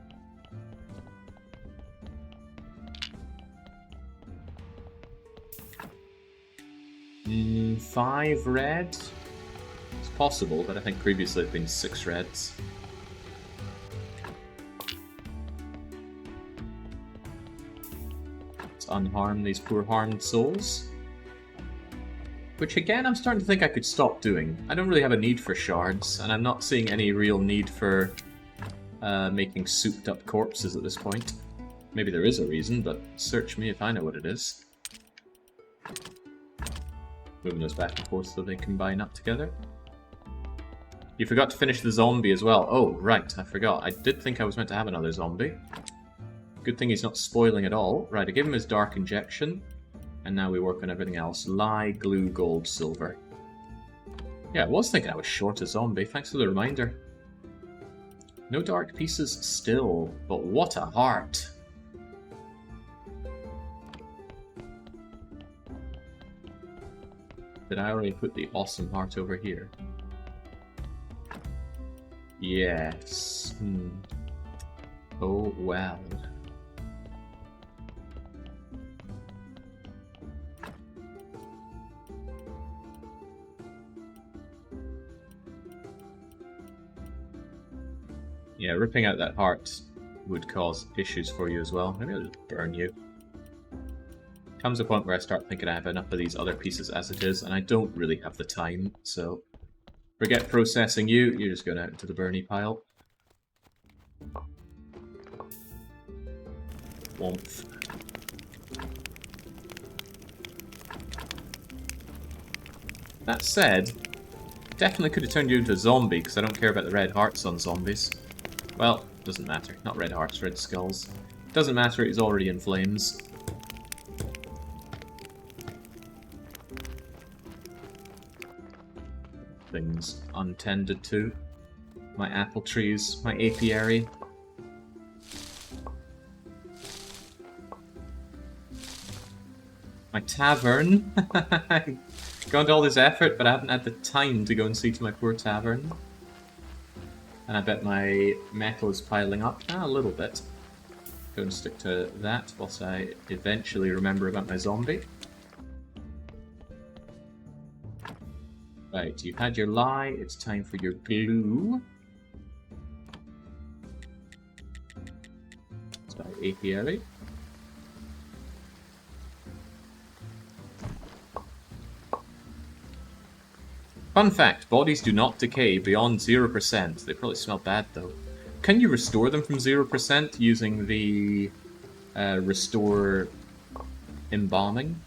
Five red? It's possible, but I think previously it's been 6 reds. Unharm these poor harmed souls. Which again, I'm starting to think I could stop doing. I don't really have a need for shards, and I'm not seeing any real need for making souped up corpses at this point. Maybe there is a reason, but search me if I know what it is. Moving those back and forth so they combine up together. You forgot to finish the zombie as well. Oh, right, I forgot. I did think I was meant to have another zombie. Good thing he's not spoiling at all. Right, I give him his Dark Injection, and now we work on everything else. Lye, glue, gold, silver. Yeah, I was thinking I was short a zombie. Thanks for the reminder. No dark pieces still, but what a heart. Did I already put the awesome heart over here? Yes. Oh, well. Yeah, ripping out that heart would cause issues for you as well. Maybe I'll just burn you. Comes a point where I start thinking I have enough of these other pieces as it is, and I don't really have the time, so forget processing you, you're just going out into the burny pile. Womp. That said, definitely could have turned you into a zombie, because I don't care about the red hearts on zombies. Well, doesn't matter. Not red hearts, red skulls. Doesn't matter, he's already in flames. Things untended to. My apple trees, my apiary. My tavern. Gone to all this effort, but I haven't had the time to go and see to my poor tavern. And I bet my metal is piling up. A little bit. Go and stick to that whilst I eventually remember about my zombie. Right, you've had your lie, it's time for your glue. So, apiary. Fun fact, bodies do not decay beyond 0%. They probably smell bad though. Can you restore them from 0% using the restore embalming?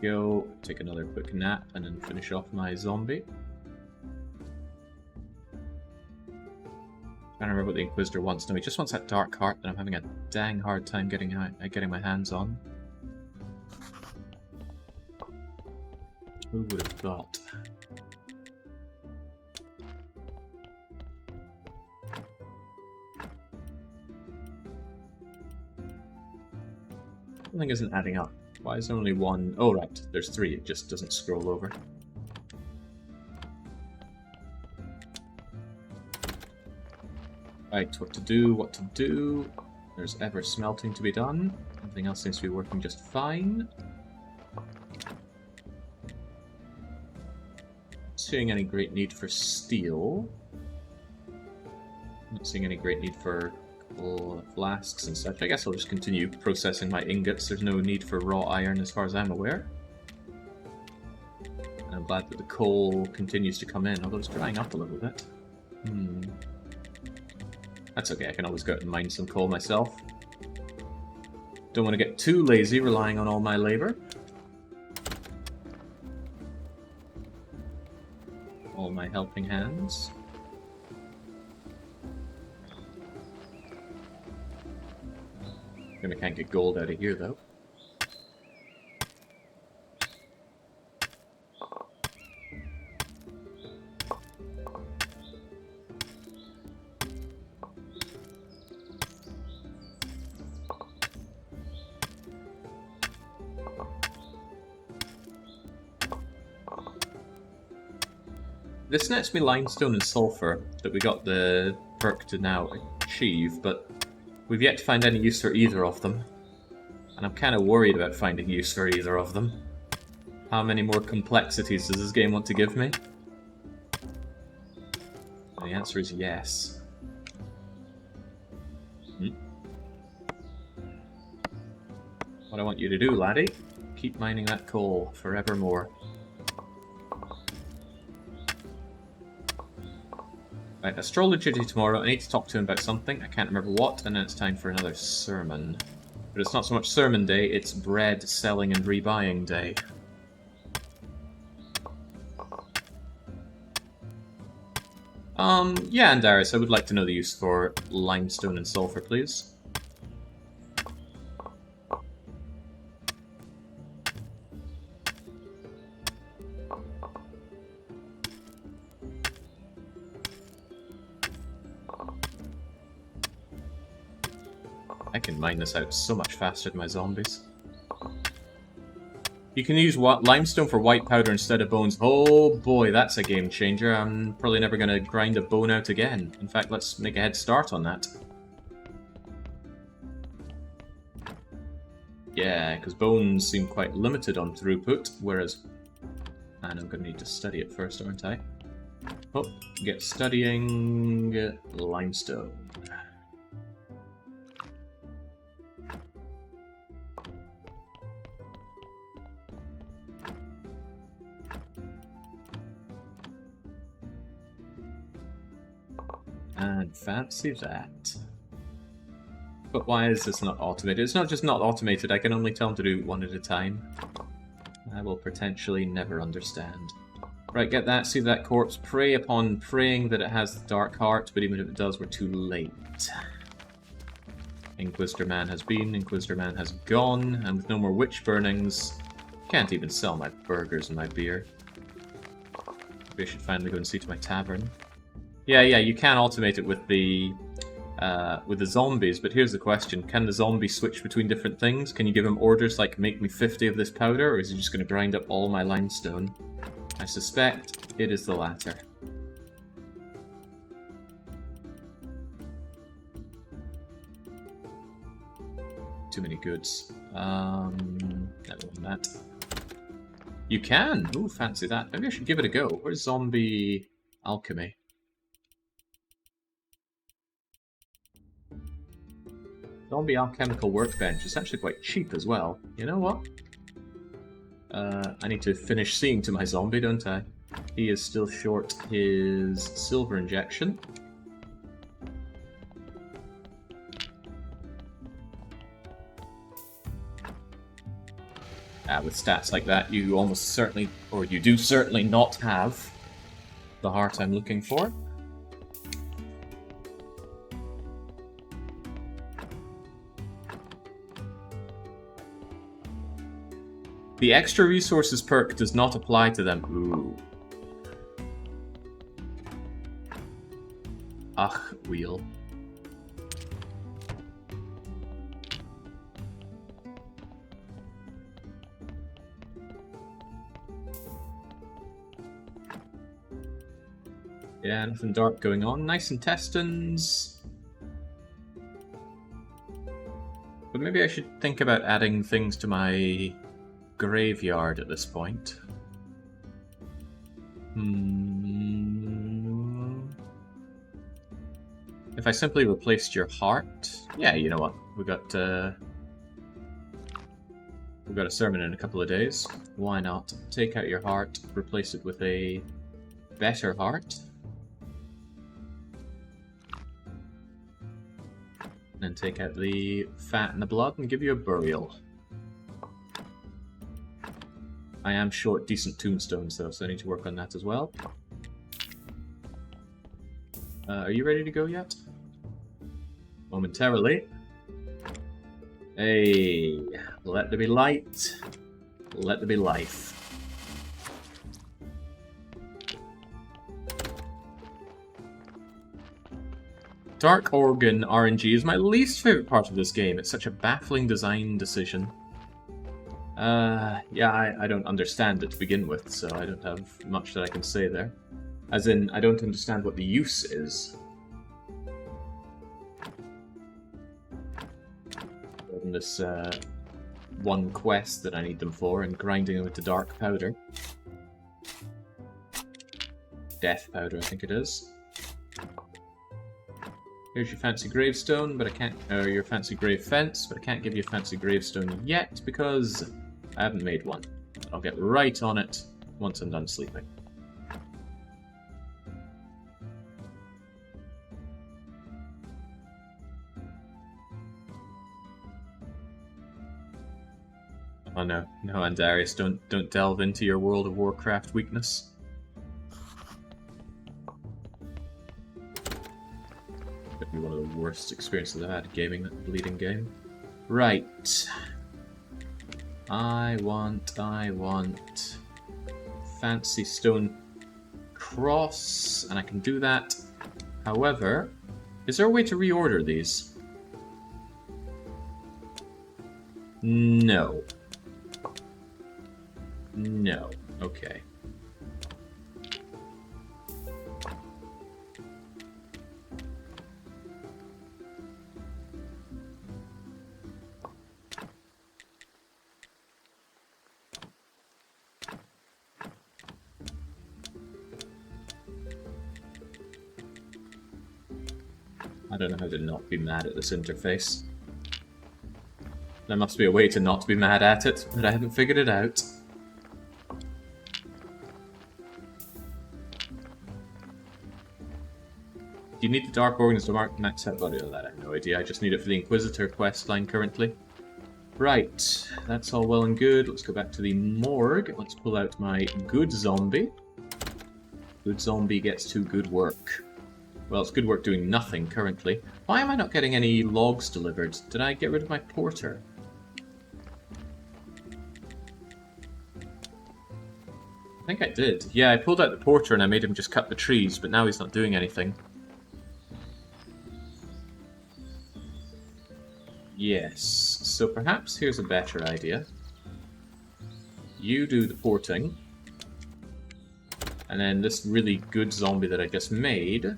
Go take another quick nap and then finish off my zombie. I don't remember what the Inquisitor wants. No, he just wants that dark heart that I'm having a dang hard time getting my hands on. Who would have thought? Something isn't adding up. Why is there only one? Oh, right. There's three. It just doesn't scroll over. Right, what to do, what to do. There's ever smelting to be done. Everything else seems to be working just fine. Not seeing any great need for steel. Not seeing any great need for flasks and such. I guess I'll just continue processing my ingots. There's no need for raw iron as far as I'm aware. And I'm glad that the coal continues to come in, although it's drying up a little bit. That's okay, I can always go out and mine some coal myself. Don't want to get too lazy relying on all my labor. All my helping hands. I can't get gold out of here though. This nets me limestone and sulfur that we got the perk to now achieve, but we've yet to find any use for either of them. And I'm kind of worried about finding use for either of them. How many more complexities does this game want to give me? And the answer is yes. What I want you to do, laddie, keep mining that coal forevermore. Right, astrology tomorrow. I need to talk to him about something. I can't remember what, and then it's time for another sermon. But it's not so much sermon day, it's bread selling and rebuying day. Yeah, Andaris, I would like to know the use for limestone and sulfur, please. I can mine this out so much faster than my zombies. You can use limestone for white powder instead of bones. Oh boy, that's a game changer. I'm probably never going to grind a bone out again. In fact, let's make a head start on that. Yeah, because bones seem quite limited on throughput, whereas... And I'm going to need to study it first, aren't I? Oh, get studying limestone. And fancy that. But why is this not automated? It's not just not automated, I can only tell them to do one at a time. I will potentially never understand. Right, get that, see that corpse, pray upon praying that it has the Dark Heart, but even if it does, we're too late. Inquisitor Man has been, Inquisitor Man has gone, and with no more witch burnings, can't even sell my burgers and my beer. Maybe I should finally go and see to my tavern. Yeah, you can automate it with the zombies, but here's the question. Can the zombie switch between different things? Can you give him orders like, make me 50 of this powder, or is he just going to grind up all my limestone? I suspect it is the latter. Too many goods. Never mind that. You can! Ooh, fancy that. Maybe I should give it a go. Where's zombie alchemy? Zombie alchemical workbench is actually quite cheap as well. You know what? I need to finish seeing to my zombie, don't I? He is still short his silver injection. With stats like that, you almost certainly, or you do certainly not have the heart I'm looking for. The extra resources perk does not apply to them. Ooh. Ach, wheel. Yeah, nothing dark going on. Nice intestines. But maybe I should think about adding things to my graveyard at this point. If I simply replaced your heart... Yeah, you know what? We've got a sermon in a couple of days. Why not? Take out your heart, replace it with a better heart. And take out the fat and the blood and give you a burial. I am short decent tombstones though, so I need to work on that as well. Are you ready to go yet? Momentarily. Hey, let there be light. Let there be life. Dark Organ RNG is my least favorite part of this game. It's such a baffling design decision. Yeah, I don't understand it to begin with, so I don't have much that I can say there. As in, I don't understand what the use is. In this one quest that I need them for, and grinding them into dark powder. Death powder, I think it is. Here's your fancy gravestone, but I can't... Or your fancy grave fence, but I can't give you a fancy gravestone yet because I haven't made one. I'll get right on it once I'm done sleeping. Oh no, no, Andarius, don't delve into your World of Warcraft weakness. Could be one of the worst experiences I've had gaming that bleeding game. Right. I want fancy stone cross, and I can do that. However, is there a way to reorder these? No. No. Okay. I don't know how to not be mad at this interface. There must be a way to not be mad at it, but I haven't figured it out. Do you need the Dark Organs to max out body? That I have no idea. I just need it for the Inquisitor quest line currently. Right, that's all well and good. Let's go back to the morgue. Let's pull out my good zombie. Good zombie gets to good work. Well, it's good work doing nothing currently. Why am I not getting any logs delivered? Did I get rid of my porter? I think I did. Yeah, I pulled out the porter and I made him just cut the trees, but now he's not doing anything. Yes, so perhaps here's a better idea. You do the porting, and then this really good zombie that I just made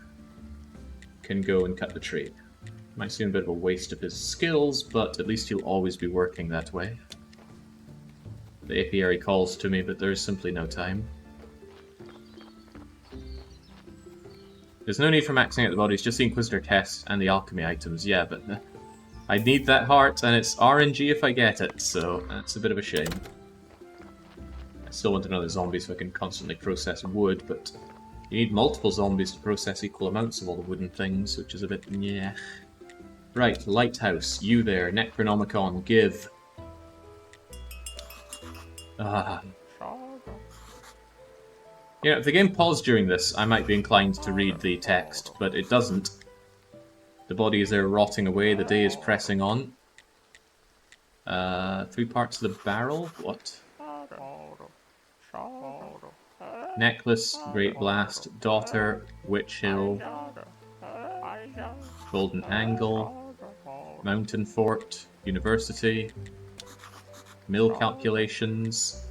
can go and cut the tree. Might seem a bit of a waste of his skills, but at least he'll always be working that way. The apiary calls to me, but there is simply no time. There's no need for maxing out the bodies, just the Inquisitor tests and the alchemy items, yeah, but I need that heart, and it's RNG if I get it, so that's a bit of a shame. I still want another zombie so I can constantly process wood, but you need multiple zombies to process equal amounts of all the wooden things, which is a bit yeah. Right, Lighthouse, you there, Necronomicon, give. Ah. You know, if the game paused during this, I might be inclined to read the text, but it doesn't. The bodies are rotting away, the day is pressing on. 3 parts of the barrel? What? Necklace, Great Blast, Daughter, Witch Hill, Golden Angle, Mountain Fort, University, Mill Calculations.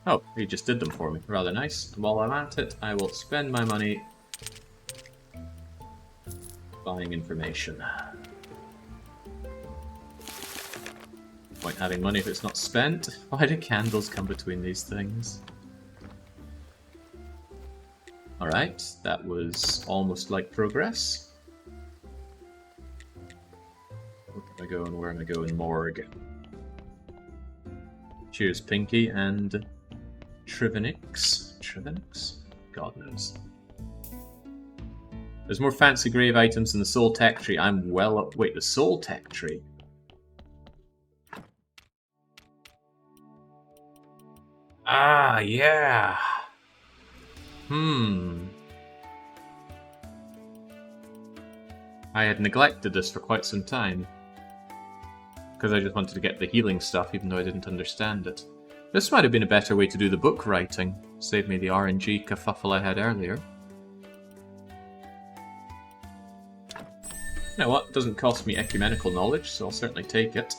Oh, he just did them for me. Rather nice. While I'm at it, I will spend my money buying information. Point having money if it's not spent. Why do candles come between these things? Alright, that was almost like progress. Where am I going? Where am I going? Morgue. Cheers, Pinky and Trivenix. Trivenix? God knows. There's more fancy grave items in the Soul Tech Tree. I'm well up. Wait, the Soul Tech Tree? Ah, yeah. I had neglected this for quite some time. Because I just wanted to get the healing stuff, even though I didn't understand it. This might have been a better way to do the book writing. Save me the RNG kerfuffle I had earlier. You know what? It doesn't cost me ecumenical knowledge, so I'll certainly take it.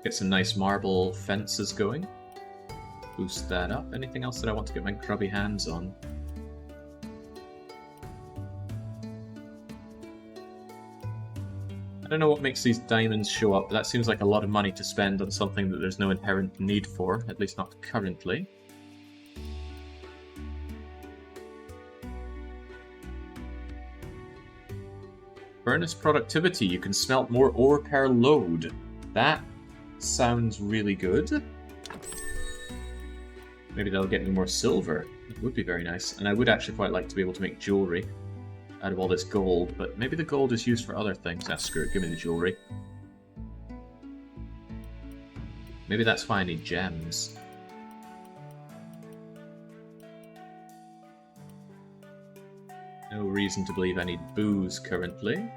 Get some nice marble fences going. Boost that up. Anything else that I want to get my grubby hands on? I don't know what makes these diamonds show up, but that seems like a lot of money to spend on something that there's no inherent need for, at least not currently. Furnace productivity, you can smelt more ore per load. That sounds really good. Maybe that'll get me more silver. It would be very nice. And I would actually quite like to be able to make jewellery out of all this gold, but maybe the gold is used for other things. Ah, screw it, give me the jewellery. Maybe that's why I need gems. No reason to believe I need booze currently.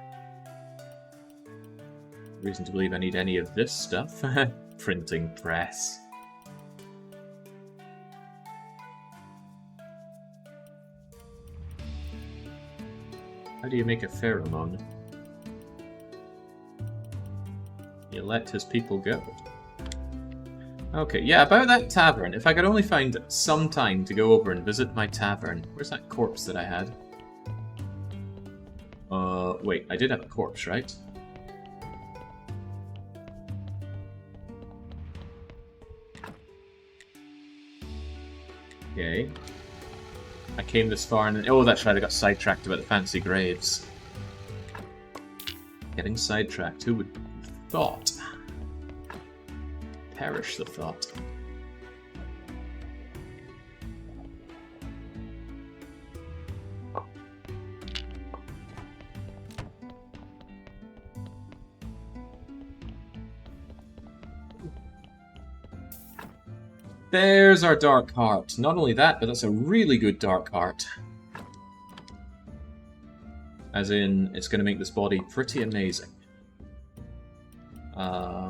Reason to believe I need any of this stuff. Printing press. How do you make a pheromone? You let his people go. Okay, yeah, about that tavern. If I could only find some time to go over and visit my tavern. Where's that corpse that I had? Wait, I did have a corpse, right? Okay. I came this far and... Oh, that's right, I got sidetracked about the fancy graves. Getting sidetracked, who would have thought? Perish the thought. There's our Dark Heart. Not only that, but that's a really good Dark Heart. As in, it's going to make this body pretty amazing. Wow,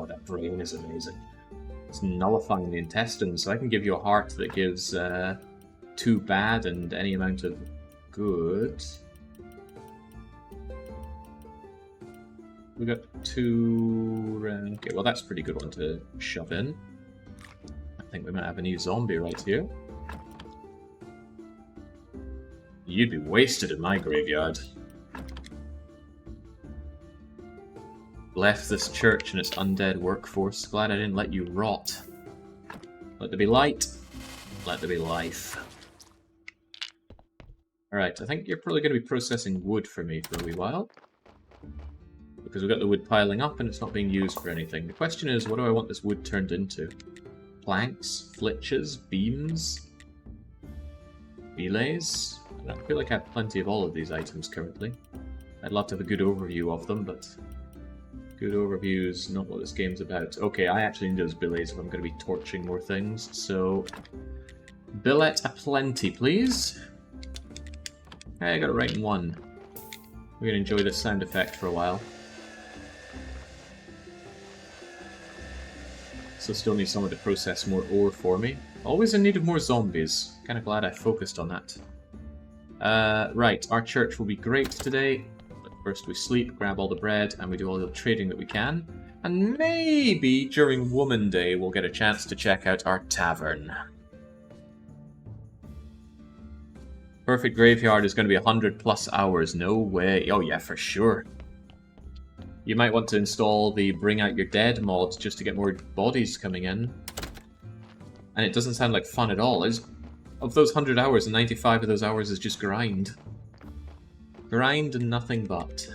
that brain is amazing. It's nullifying the intestines, so I can give you a heart that gives 2 bad and any amount of good. We got 2... Okay, well that's a pretty good one to shove in. I think we might have a new zombie right here. You'd be wasted in my graveyard. Left this church and its undead workforce. Glad I didn't let you rot. Let there be light. Let there be life. Alright, I think you're probably going to be processing wood for me for a wee while. Because we've got the wood piling up and it's not being used for anything. The question is, what do I want this wood turned into? Planks? Flitches? Beams? Relays? I feel like I have plenty of all of these items currently. I'd love to have a good overview of them, but good overview is not what this game's about. Okay, I actually need those billets if I'm going to be torching more things, so... Billet aplenty, please. Hey, I got it right in one. We're going to enjoy this sound effect for a while. So still need someone to process more ore for me. Always in need of more zombies. Kind of glad I focused on that. Right, our church will be great today. But first we sleep, grab all the bread, and we do all the trading that we can. And maybe during Woman Day we'll get a chance to check out our tavern. Perfect Graveyard is going to be 100+ hours. No way. Oh yeah, for sure. You might want to install the Bring Out Your Dead mod just to get more bodies coming in. And it doesn't sound like fun at all. Of those 100 hours, 95 of those hours is just grind. Grind and nothing but.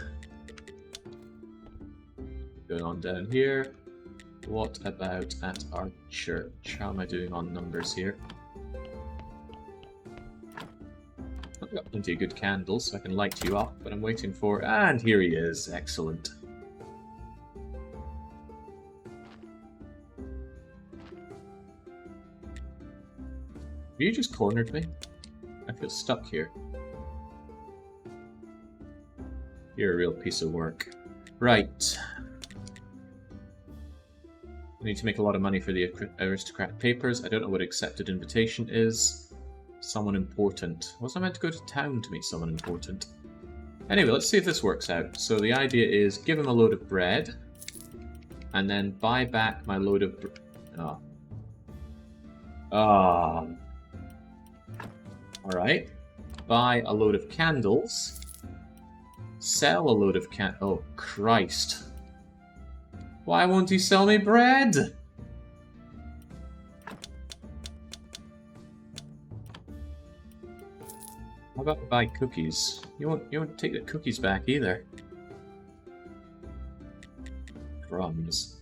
Going on down here. What about at our church? How am I doing on numbers here? I've got plenty of good candles, so I can light you up, but I'm waiting for... And here he is. Excellent. Have you just cornered me? I feel stuck here. You're a real piece of work. Right. I need to make a lot of money for the aristocrat papers. I don't know what accepted invitation is. Someone important. Was I meant to go to town to meet someone important? Anyway, let's see if this works out. So the idea is give him a load of bread, and then buy back my load of... Alright. Buy a load of candles. Sell a load of oh, Christ. Why won't he sell me bread? How about buy cookies? You won't take the cookies back either. Crumbs.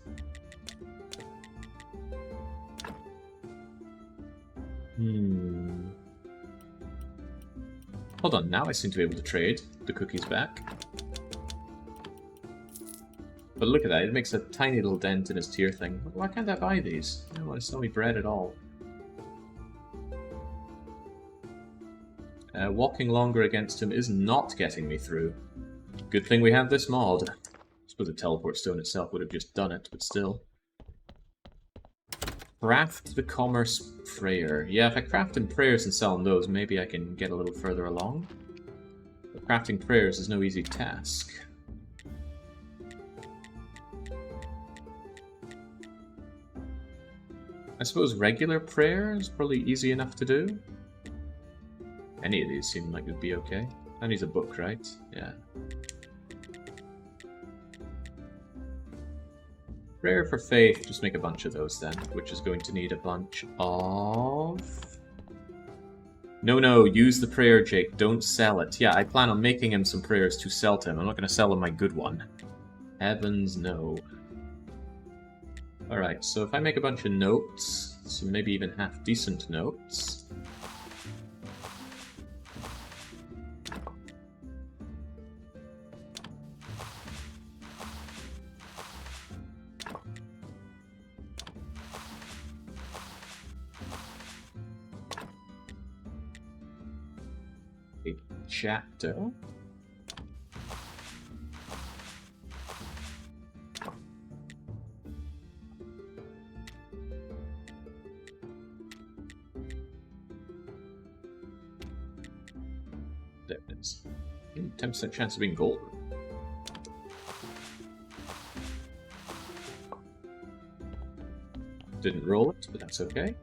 Hold on, now I seem to be able to trade the cookies back. But look at that, it makes a tiny little dent in his tier thing. Why can't I buy these? They don't want to sell me bread at all. Walking longer against him is not getting me through. Good thing we have this mod. I suppose the teleport stone itself would have just done it, but still. Craft the Commerce Prayer. Yeah, if I craft in prayers and sell them those, maybe I can get a little further along. But crafting prayers is no easy task. I suppose regular prayer is probably easy enough to do. Any of these seem like it'd be okay. That needs a book, right? Yeah. Prayer for Faith, just make a bunch of those then, which is going to need a bunch of... No, use the prayer, Jake. Don't sell it. Yeah, I plan on making him some prayers to sell to him. I'm not going to sell him my good one. Heavens, no. Alright, so if I make a bunch of notes, so maybe even half-decent notes... Chapter. There it is. 10% chance of being golden. Didn't roll it, but that's okay.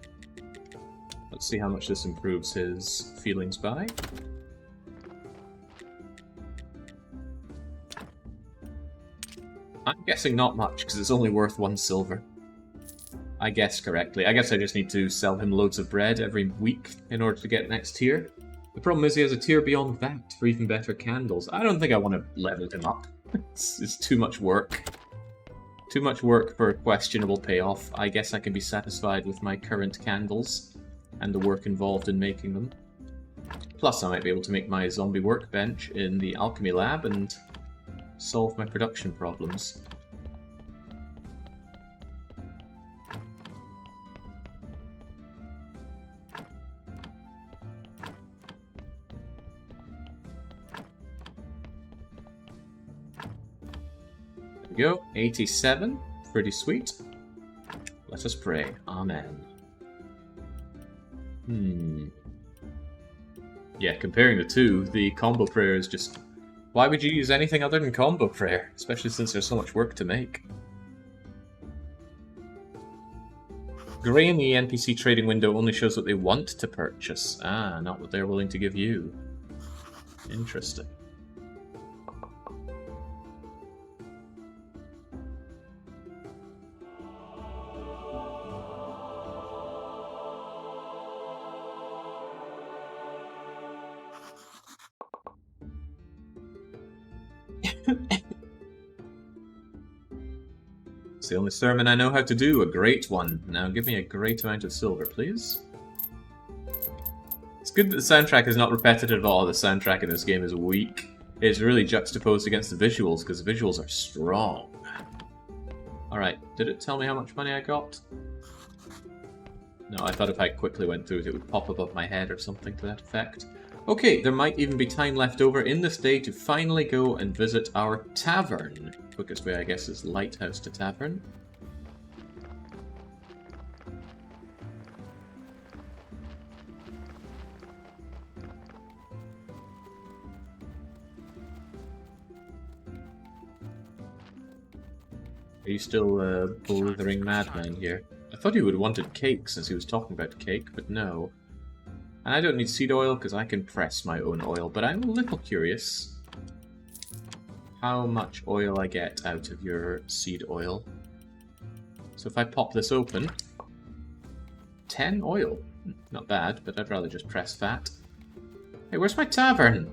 Let's see how much this improves his feelings by. I'm guessing not much, because it's only worth 1 silver. I guessed correctly. I guess I just need to sell him loads of bread every week in order to get next tier. The problem is he has a tier beyond that for even better candles. I don't think I want to level him up. It's too much work. Too much work for a questionable payoff. I guess I can be satisfied with my current candles and the work involved in making them. Plus I might be able to make my zombie workbench in the alchemy lab and solve my production problems. There we go, 87, pretty sweet. Let us pray, amen. Yeah, comparing the two, the combo prayer is just... Why would you use anything other than combo prayer? Especially since there's so much work to make. Grey in the NPC trading window only shows what they want to purchase. Ah, not what they're willing to give you. Interesting. It's the only sermon I know how to do, a great one. Now give me a great amount of silver, please. It's good that the soundtrack is not repetitive at all. The soundtrack in this game is weak. It's really juxtaposed against the visuals, because the visuals are strong. Alright, did it tell me how much money I got? No, I thought if I quickly went through it, it would pop above my head or something to that effect. Okay, there might even be time left over in this day to finally go and visit our tavern. Quickest way, I guess, is lighthouse to tavern. Are you still a blithering madman here? I thought he would have wanted cake since he was talking about cake, but no. And I don't need seed oil because I can press my own oil, but I'm a little curious how much oil I get out of your seed oil. So if I pop this open, 10 oil. Not bad, but I'd rather just press fat. Hey, where's my tavern?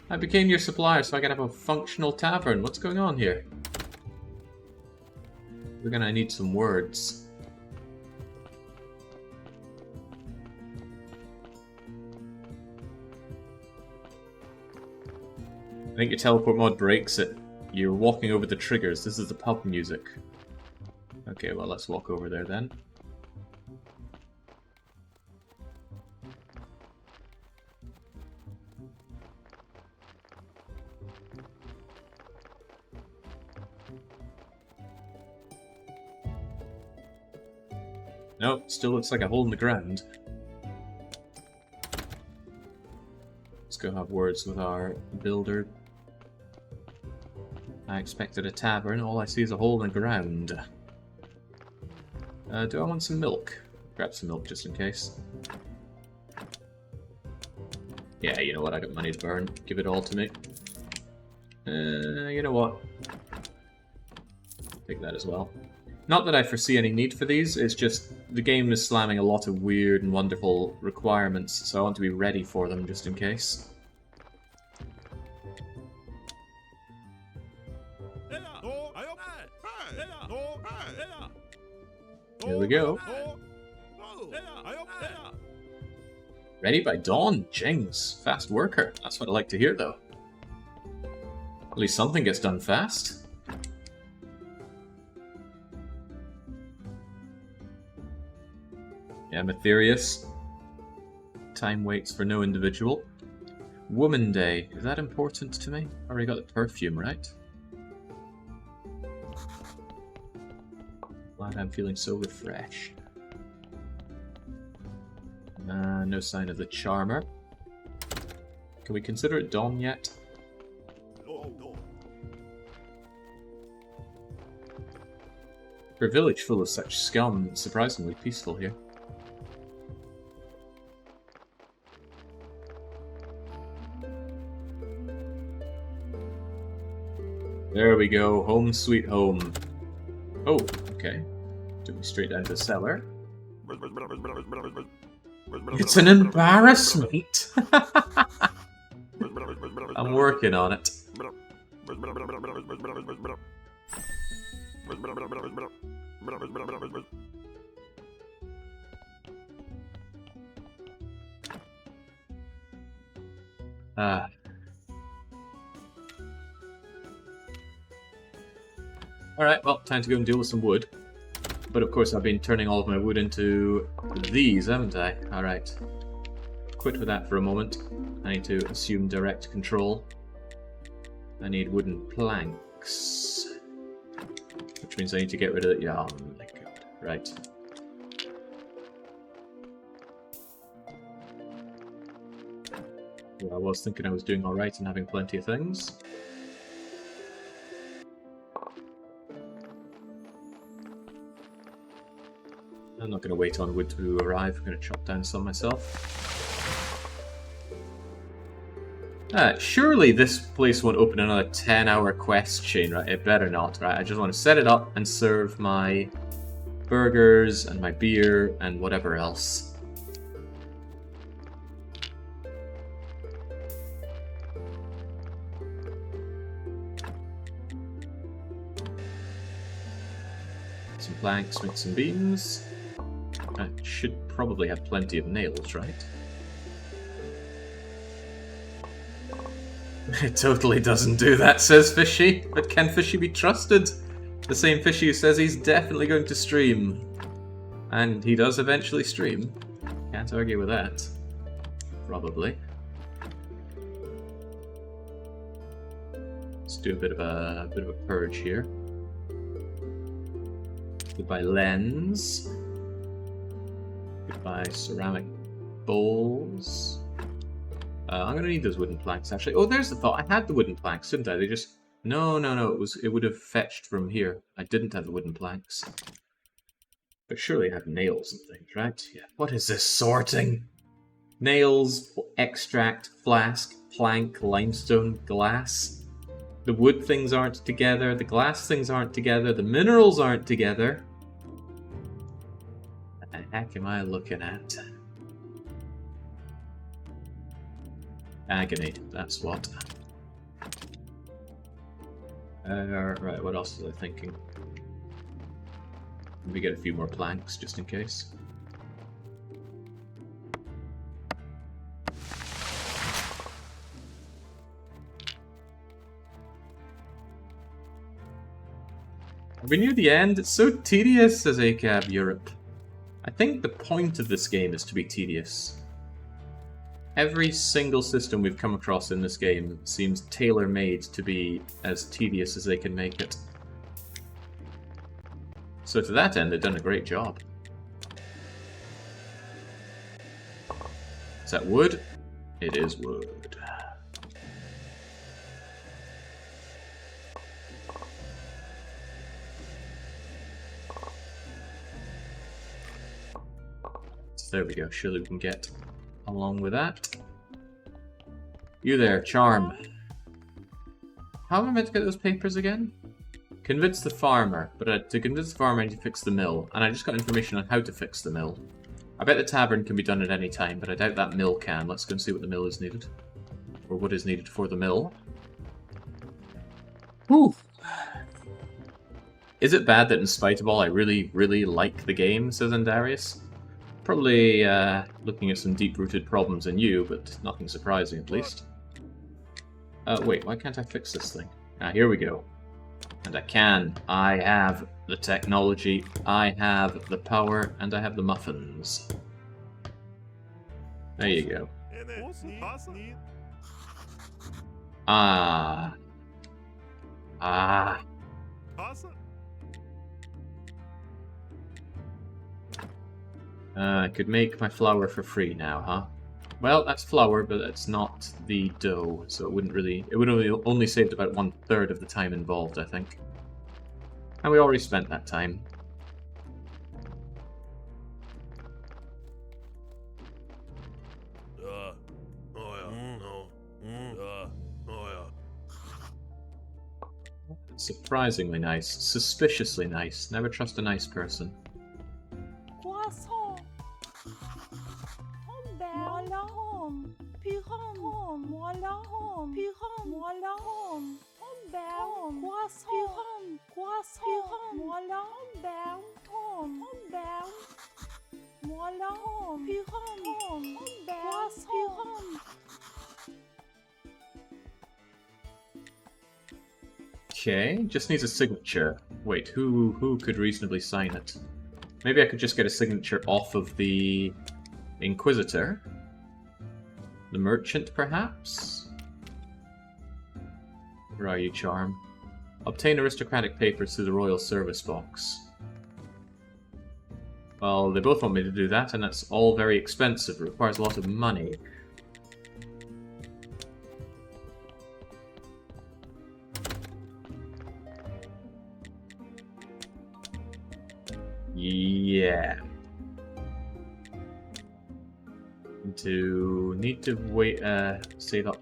I became your supplier so I can have a functional tavern. What's going on here? We're gonna need some words. I think your teleport mod breaks it. You're walking over the triggers. This is the pub music. Okay, well, let's walk over there then. Nope, still looks like a hole in the ground. Let's go have words with our builder. I expected a tavern, all I see is a hole in the ground. Do I want some milk? Grab some milk just in case. Yeah, you know what, I got money to burn. Give it all to me. You know what? Take that as well. Not that I foresee any need for these, it's just the game is slamming a lot of weird and wonderful requirements, so I want to be ready for them just in case. Here we go. Ready by dawn, Jings. Fast worker. That's what I like to hear, though. At least something gets done fast. Yeah, Matherius. Time waits for no individual. Woman Day. Is that important to me? Already got the perfume, right? Glad I'm feeling so refreshed. No sign of the Charmer. Can we consider it dawn yet? For a village full of such scum, it's surprisingly peaceful here. There we go, home sweet home. Oh, okay. Took me straight down to the cellar. It's an embarrassment! I'm working on it. Alright, well, time to go and deal with some wood. But of course I've been turning all of my wood into these, haven't I? Alright. Quit with that for a moment. I need to assume direct control. I need wooden planks. Which means I need to get rid of it. Yeah, oh my god. Right. Well, I was thinking I was doing alright and having plenty of things. I'm not going to wait on wood to arrive, I'm going to chop down some myself. Surely this place won't open another 10-hour quest chain, right? It better not, right? I just want to set it up and serve my burgers and my beer and whatever else. Some planks, make some beams. I should probably have plenty of nails, right? It totally doesn't do that, says Fishy. But can Fishy be trusted? The same Fishy who says he's definitely going to stream. And he does eventually stream. Can't argue with that. Probably. Let's do a bit of a purge here. Goodbye lens. Goodbye ceramic bowls. I'm gonna need those wooden planks actually. Oh, there's the thought. I had the wooden planks, didn't I? They just no. It would have fetched from here. I didn't have the wooden planks. But surely I have nails and things, right? Yeah. What is this sorting? Nails, extract, flask, plank, limestone, glass. The wood things aren't together. The glass things aren't together. The minerals aren't together. What the heck am I looking at? Agony, that's what. Right, what else was I thinking? Maybe get a few more planks, just in case. Are we near the end? It's so tedious, says ACAB Europe. I think the point of this game is to be tedious. Every single system we've come across in this game seems tailor-made to be as tedious as they can make it. So to that end, they've done a great job. Is that wood? It is wood. So there we go, surely we can get along with that. You there, Charm. How am I meant to get those papers again? Convince the farmer, but to convince the farmer I need to fix the mill, and I just got information on how to fix the mill. I bet the tavern can be done at any time, but I doubt that mill can. Let's go and see what the mill is needed. Or what is needed for the mill. Whew. Is it bad that in spite of all I really, really like the game, says Andarius? Probably looking at some deep-rooted problems in you, but nothing surprising at least. Wait, why can't I fix this thing? Ah, here we go. And I can. I have the technology, I have the power, and I have the muffins. There you go. Ah. Ah. I could make my flour for free now, huh? Well, that's flour, but it's not the dough, so it wouldn't really... It would only saved about 1/3 of the time involved, I think. And we already spent that time. Surprisingly nice. Suspiciously nice. Never trust a nice person. Okay, just needs a signature. Wait, who could reasonably sign it? Maybe I could just get a signature off of the Inquisitor? The merchant, perhaps? Where are you, Charm? Obtain aristocratic papers through the royal service box. Well, they both want me to do that, and that's all very expensive. It requires a lot of money. Yeah. Need to wait, save up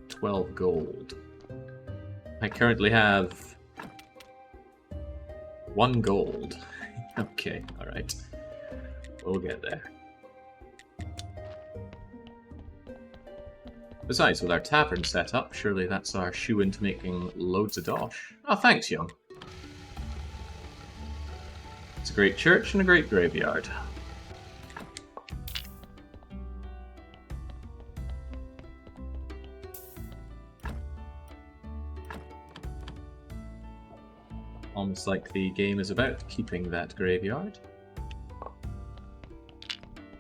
12 gold. I currently have 1 gold. Okay, alright. We'll get there. Besides, with our tavern set up, surely that's our shoe into making loads of dosh. Oh, thanks, Young. It's a great church and a great graveyard. Almost like the game is about keeping that graveyard.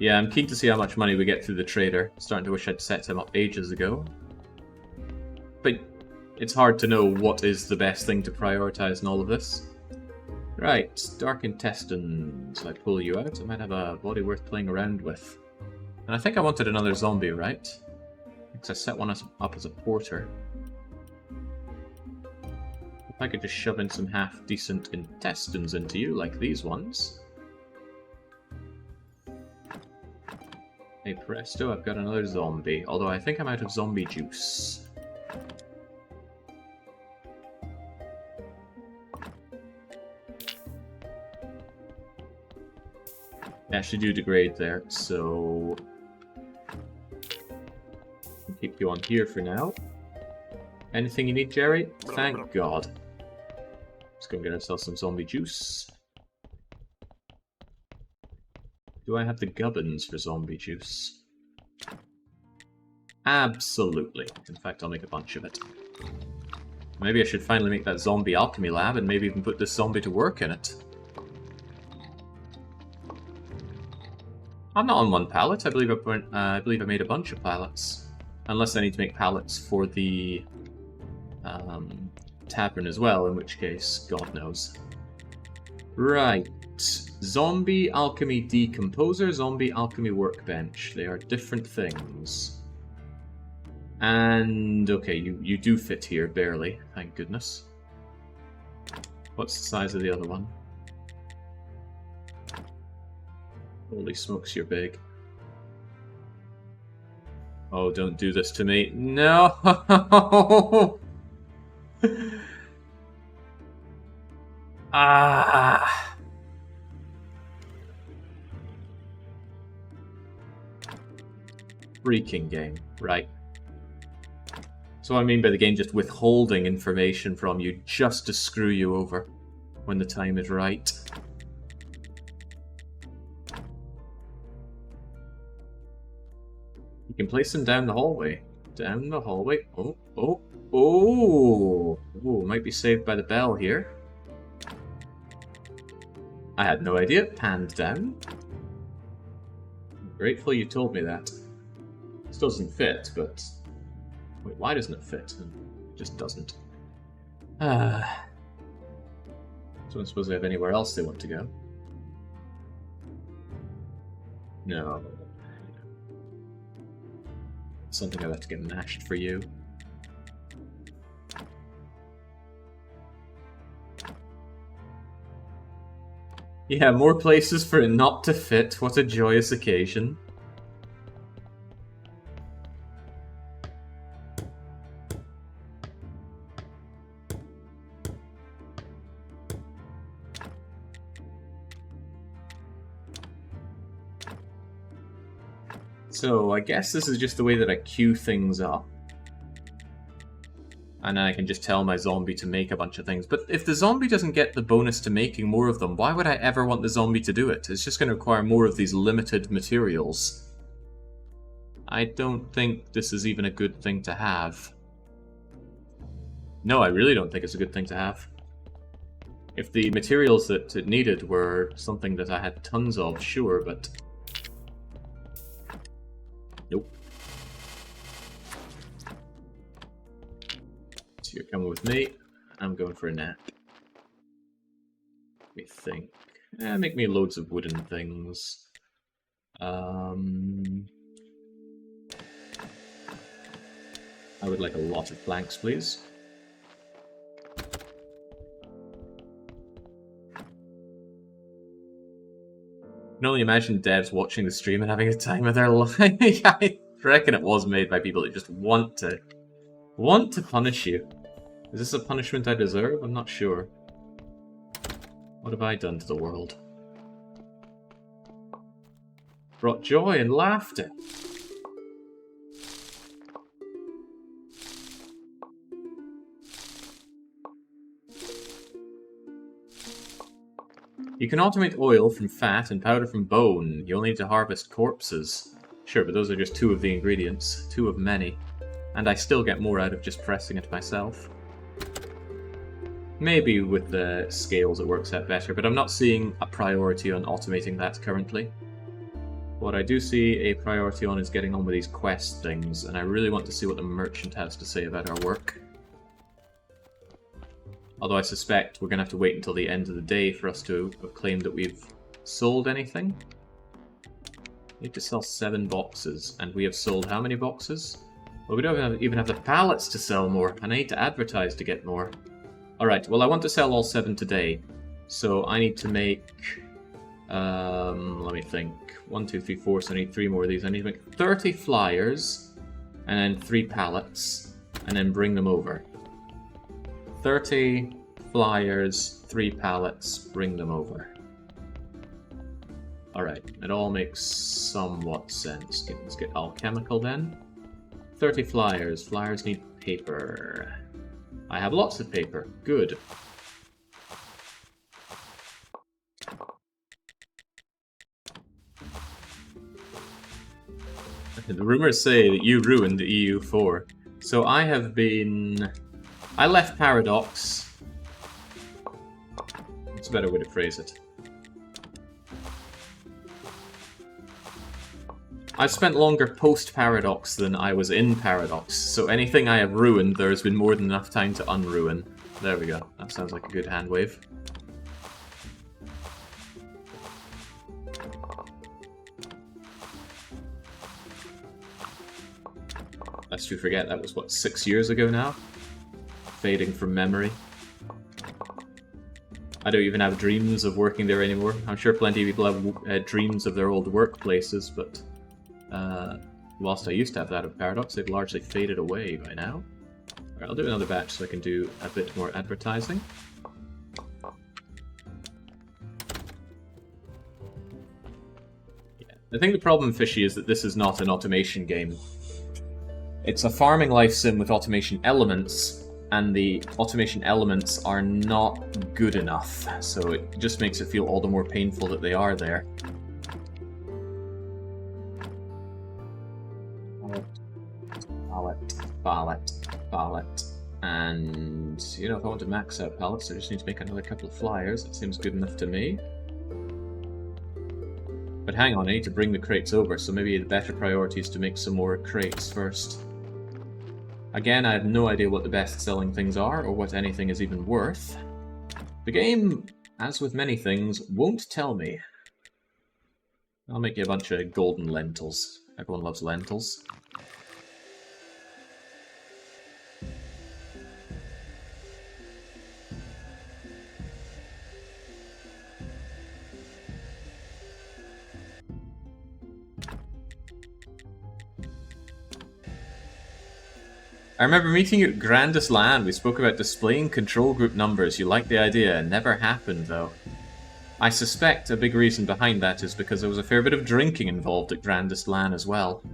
Yeah, I'm keen to see how much money we get through the trader. Starting to wish I'd set him up ages ago. But it's hard to know what is the best thing to prioritize in all of this. Right, Dark Intestines. I pull you out. I might have a body worth playing around with. And I think I wanted another zombie, right? Because I set one up as a porter. If I could just shove in some half-decent intestines into you, like these ones. Hey presto, I've got another zombie. Although I think I'm out of zombie juice. They actually do degrade there, so... I'll keep you on here for now. Anything you need, Jerry? Thank God. Let's go and get ourselves some zombie juice. Do I have the gubbins for zombie juice? Absolutely. In fact, I'll make a bunch of it. Maybe I should finally make that zombie alchemy lab and maybe even put this zombie to work in it. I'm not on 1 pallet. I believe I made a bunch of pallets. Unless I need to make pallets for the tavern as well, in which case, God knows. Right. Zombie alchemy decomposer, zombie alchemy workbench. They are different things. And, okay, you do fit here, barely, thank goodness. What's the size of the other one? Holy smokes, you're big. Oh, don't do this to me. No! Ah! Freaking game. Right. So what I mean by the game just withholding information from you just to screw you over when the time is right. You can place them down the hallway. Down the hallway. Oh, oh, oh! Oh, might be saved by the bell here. I had no idea. Panned down. I'm grateful you told me that. This doesn't fit, but... Wait, why doesn't it fit? It just doesn't. So I don't suppose they have anywhere else they want to go. No. Something I'll have to get mashed for you. Yeah, more places for it not to fit. What a joyous occasion. So, I guess this is just the way that I queue things up. And I can just tell my zombie to make a bunch of things. But if the zombie doesn't get the bonus to making more of them, why would I ever want the zombie to do it? It's just going to require more of these limited materials. I don't think this is even a good thing to have. No, I really don't think it's a good thing to have. If the materials that it needed were something that I had tons of, sure, but... Nope. So you're coming with me. I'm going for a nap. Let me think. Make me loads of wooden things. I would like a lot of planks, please. I can only imagine devs watching the stream and having a time of their life. I reckon it was made by people that just want to punish you. Is this a punishment I deserve? I'm not sure. What have I done to the world? Brought joy and laughter. You can automate oil from fat and powder from bone. You only need to harvest corpses. Sure, but those are just 2 of the ingredients. 2 of many. And I still get more out of just pressing it myself. Maybe with the scales it works out better, but I'm not seeing a priority on automating that currently. What I do see a priority on is getting on with these quest things, and I really want to see what the merchant has to say about our work. Although I suspect we're going to have to wait until the end of the day for us to have claimed that we've sold anything. We need to sell 7 boxes, and we have sold how many boxes? Well, we don't even have the pallets to sell more, and I need to advertise to get more. Alright, well I want to sell all 7 today, so I need to make... let me think. 1, 2, 3, 4, so I need 3 more of these. I need to make 30 flyers, and then 3 pallets, and then bring them over. 30 flyers, 3 pallets, bring them over. Alright, it all makes somewhat sense. Let's get alchemical then. 30 flyers. Flyers need paper. I have lots of paper. Good. The rumors say that you ruined the EU4. So I have been... I left Paradox. That's a better way to phrase it. I've spent longer post-Paradox than I was in Paradox, so anything I have ruined, there's been more than enough time to unruin. There we go. That sounds like a good hand wave. Lest we forget, that was, what, 6 years ago now? Fading from memory. I don't even have dreams of working there anymore. I'm sure plenty of people have dreams of their old workplaces, but whilst I used to have that of Paradox, they've largely faded away by now. Alright, I'll do another batch so I can do a bit more advertising. I think the problem, Fishy, is that this is not an automation game. It's a farming life sim with automation elements, and the automation elements are not good enough, so it just makes it feel all the more painful that they are there. Pallet. And, you know, if I want to max out pallets, I just need to make another couple of flyers. That seems good enough to me. But hang on, I need to bring the crates over, so maybe the better priority is to make some more crates first. Again, I have no idea what the best-selling things are, or what anything is even worth. The game, as with many things, won't tell me. I'll make you a bunch of golden lentils. Everyone loves lentils. I remember meeting you at Grandest Land. We spoke about displaying control group numbers. You liked the idea. It never happened, though. I suspect a big reason behind that is because there was a fair bit of drinking involved at Grandest Land as well.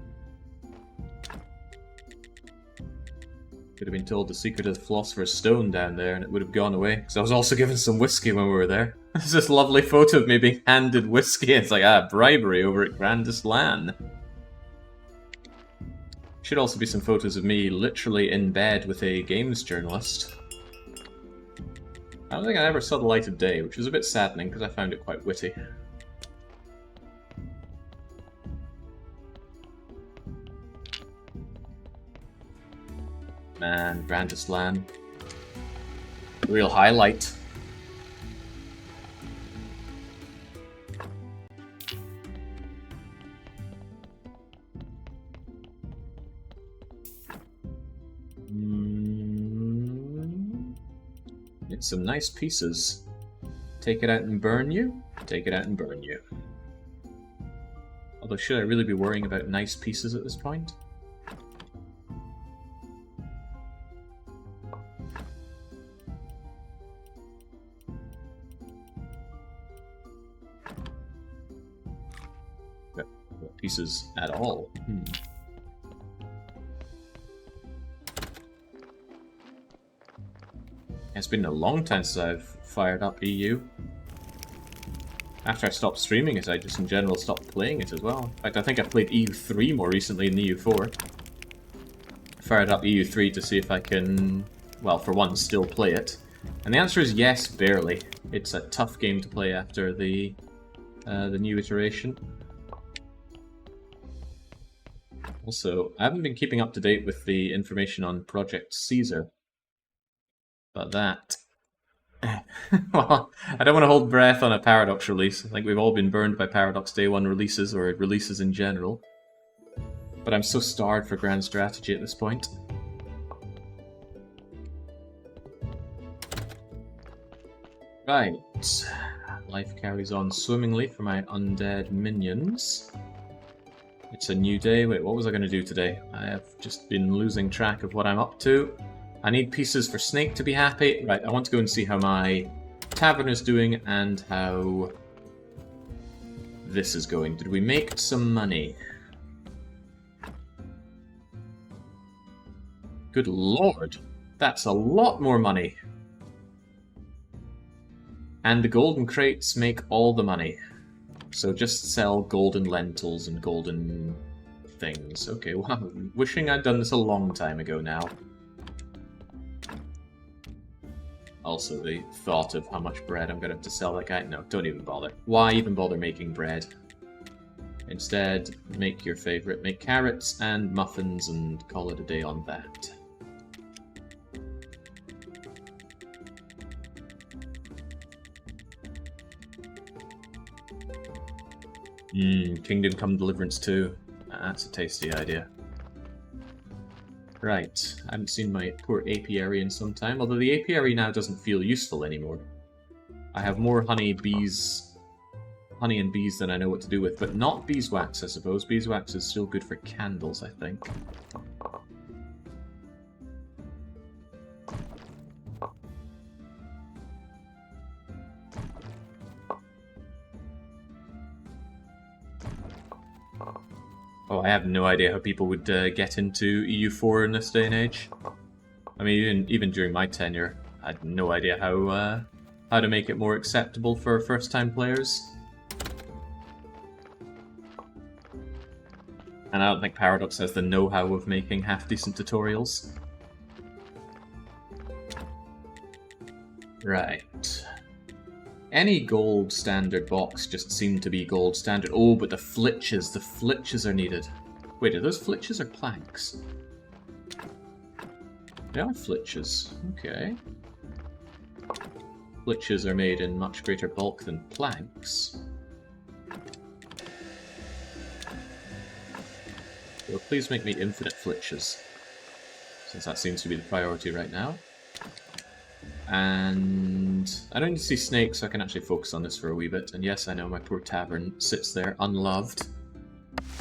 Could have been told the secret of the Philosopher's Stone down there and it would have gone away. Because I was also given some whiskey when we were there. There's this lovely photo of me being handed whiskey. It's like, bribery over at Grandest Land. Should also be some photos of me literally in bed with a games journalist. I don't think I ever saw the light of day, which was a bit saddening because I found it quite witty. Man, Grandest Land. Real highlight. It's some nice pieces. Take it out and burn you? Take it out and burn you. Although, should I really be worrying about nice pieces at this point? What pieces at all? It's been a long time since I've fired up EU. After I stopped streaming it, I just in general stopped playing it as well. In fact, I think I played EU3 more recently than EU4. Fired up EU3 to see if I can, well, for one, still play it. And the answer is yes, barely. It's a tough game to play after the new iteration. Also, I haven't been keeping up to date with the information on Project Caesar. But that... well, I don't want to hold breath on a Paradox release. I think we've all been burned by Paradox Day 1 releases, or releases in general. But I'm so starved for Grand Strategy at this point. Right. Life carries on swimmingly for my undead minions. It's a new day. Wait, what was I going to do today? I have just been losing track of what I'm up to. I need pieces for Snake to be happy. Right, I want to go and see how my tavern is doing and how this is going. Did we make some money? Good lord, that's a lot more money. And the golden crates make all the money. So just sell golden lentils and golden things. Okay, wow, wishing I'd done this a long time ago now. Also, the thought of how much bread I'm going to have to sell that guy. No, don't even bother. Why even bother making bread? Instead, make your favorite. Make carrots and muffins and call it a day on that. Kingdom Come Deliverance 2. That's a tasty idea. Right, I haven't seen my poor apiary in some time, although the apiary now doesn't feel useful anymore. I have more honey and bees than I know what to do with, but not beeswax, I suppose. Beeswax is still good for candles, I think. Oh, I have no idea how people would get into EU4 in this day and age. I mean, even during my tenure, I had no idea how to make it more acceptable for first-time players. And I don't think Paradox has the know-how of making half-decent tutorials. Right. Any gold standard box just seemed to be gold standard. Oh, but the flitches are needed. Wait, are those flitches or planks? They are flitches. Okay. Flitches are made in much greater bulk than planks. So please make me infinite flitches, since that seems to be the priority right now. And I don't need to see snakes, so I can actually focus on this for a wee bit. And yes, I know my poor tavern sits there unloved.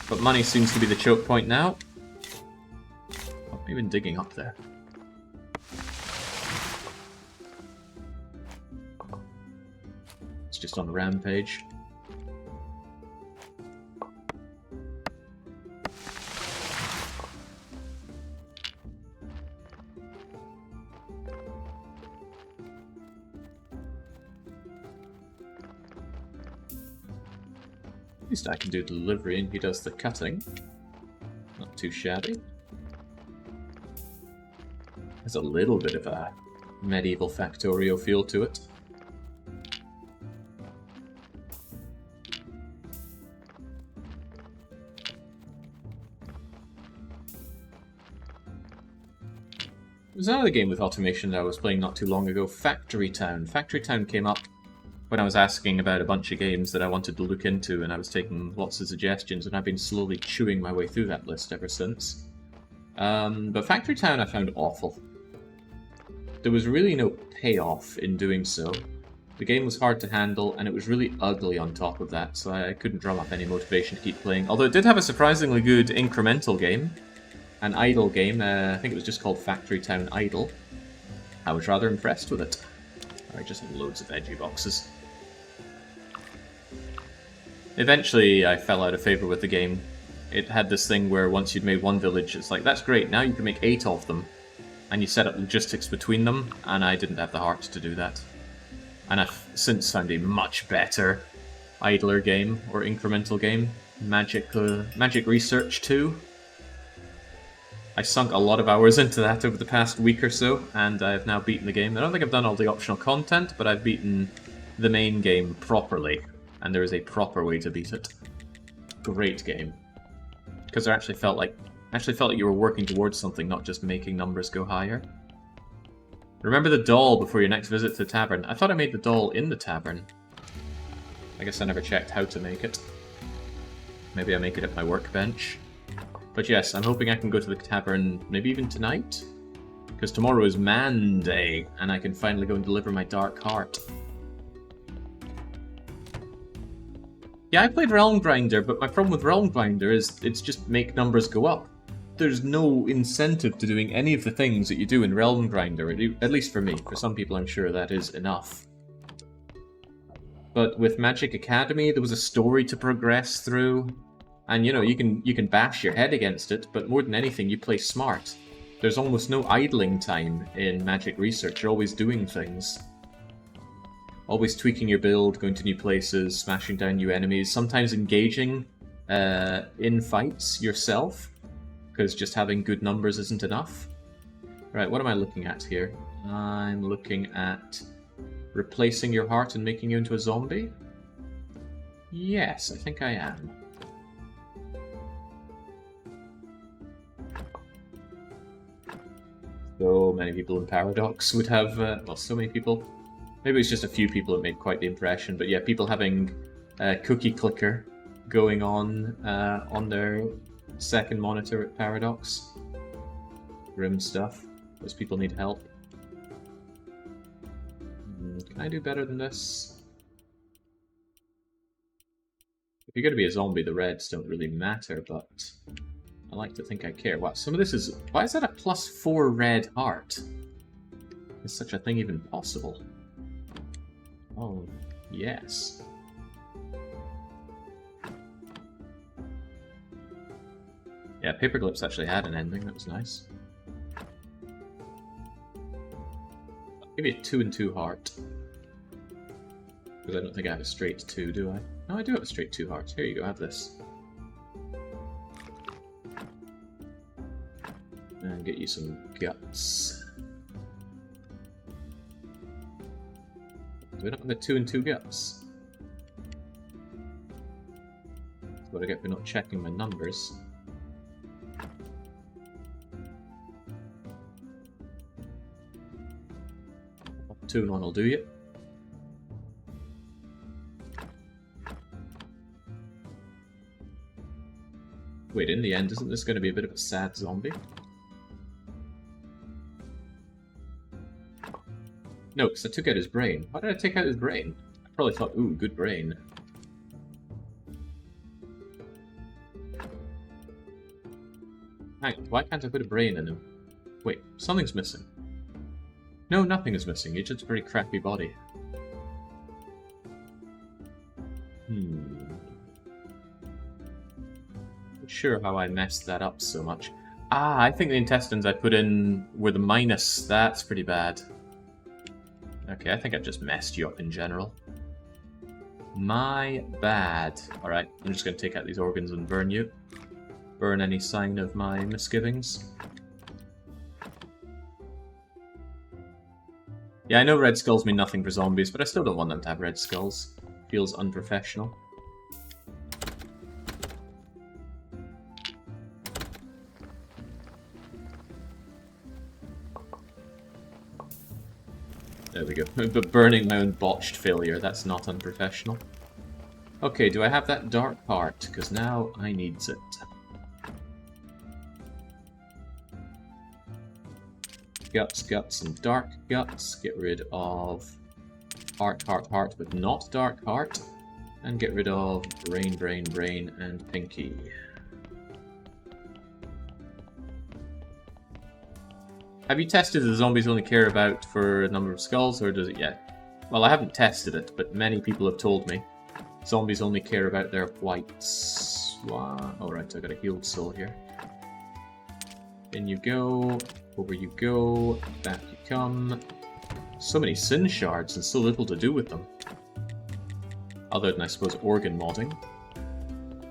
But money seems to be the choke point now. Oh, I'm even digging up there. It's just on a rampage. At least I can do delivery and he does the cutting. Not too shabby. There's a little bit of a medieval Factorio feel to it. There's another game with automation that I was playing not too long ago, Factory Town. Factory Town came up when I was asking about a bunch of games that I wanted to look into, and I was taking lots of suggestions, and I've been slowly chewing my way through that list ever since. But Factory Town I found awful. There was really no payoff in doing so. The game was hard to handle, and it was really ugly on top of that, so I couldn't drum up any motivation to keep playing. Although it did have a surprisingly good incremental game. An idle game, I think it was just called Factory Town Idle. I was rather impressed with it. Alright, just loads of veggie boxes. Eventually, I fell out of favour with the game. It had this thing where once you'd made one village, it's like, that's great, now you can make 8 of them. And you set up logistics between them, and I didn't have the heart to do that. And I've since found a much better idler game, or incremental game, Magic Research 2. I sunk a lot of hours into that over the past week or so, and I have now beaten the game. I don't think I've done all the optional content, but I've beaten the main game properly, and there is a proper way to beat it. Great game. Because I actually felt like you were working towards something, not just making numbers go higher. Remember the doll before your next visit to the tavern. I thought I made the doll in the tavern. I guess I never checked how to make it. Maybe I make it at my workbench. But yes, I'm hoping I can go to the tavern maybe even tonight? Because tomorrow is Man Day, and I can finally go and deliver my Dark Heart. Yeah, I played Realm Grinder, but my problem with Realm Grinder is it's just make numbers go up. There's no incentive to doing any of the things that you do in Realm Grinder, at least for me. For some people I'm sure that is enough. But with Magic Academy, there was a story to progress through. And you know, you can bash your head against it, but more than anything, you play smart. There's almost no idling time in Magic Research. You're always doing things. Always tweaking your build, going to new places, smashing down new enemies, sometimes engaging in fights yourself, because just having good numbers isn't enough. Right, what am I looking at here? I'm looking at replacing your heart and making you into a zombie? Yes, I think I am. So many people in Paradox would have, well, so many people. Maybe it's just a few people that made quite the impression, but yeah, people having cookie clicker going on their second monitor at Paradox. Grim stuff. Those people need help. Can I do better than this? If you're going to be a zombie, the reds don't really matter, but I like to think I care. Wow, some of this is... Why is that a +4 red heart? Is such a thing even possible? Oh, yes. Yeah, Paperclips actually had an ending, that was nice. I'll give you a 2 and 2 heart. Because I don't think I have a straight 2, do I? No, I do have a straight 2 heart. Here you go, have this. And get you some guts. We don't have a 2 and 2 guts. That's what I get for not checking my numbers. Two and 1 will do you. Wait, in the end, isn't this going to be a bit of a sad zombie? No, because I took out his brain. Why did I take out his brain? I probably thought, ooh, good brain. Why can't I put a brain in him? Wait, something's missing. No, nothing is missing. It's just a very crappy body. Not sure how I messed that up so much. Ah, I think the intestines I put in were the minus. That's pretty bad. Okay, I think I've just messed you up in general. My bad. Alright, I'm just going to take out these organs and burn you. Burn any sign of my misgivings. Yeah, I know red skulls mean nothing for zombies, but I still don't want them to have red skulls. Feels unprofessional. There we go. But burning my own botched failure, that's not unprofessional. Okay, do I have that dark heart? Because now I needs it. Guts, guts, and dark guts. Get rid of heart, heart, heart, but not dark heart. And get rid of brain, brain, brain, and pinky. Have you tested the zombies only care about for a number of skulls, or does it yet? Well, I haven't tested it, but many people have told me zombies only care about their whites. Wow. Alright, I got a healed soul here. In you go, over you go, back you come. So many sin shards and so little to do with them. Other than, I suppose, organ modding.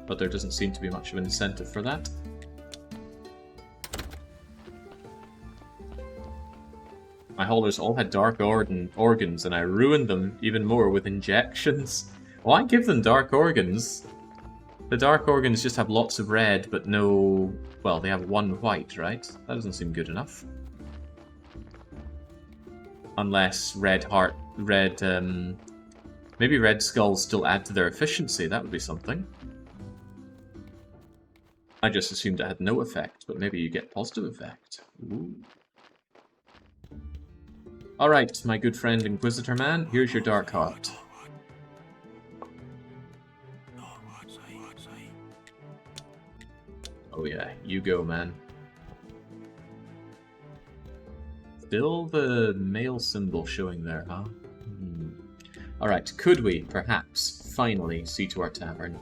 But there doesn't seem to be much of an incentive for that. My haulers all had dark organs, and I ruined them even more with injections. Why give them dark organs? The dark organs just have lots of red, but no... Well, they have one white, right? That doesn't seem good enough. Unless red heart... maybe red skulls still add to their efficiency, that would be something. I just assumed it had no effect, but maybe you get positive effect. Ooh. Alright, my good friend Inquisitor Man, here's your dark heart. Oh yeah, you go, man. Still the male symbol showing there, huh? Alright, could we, perhaps, finally see to our tavern?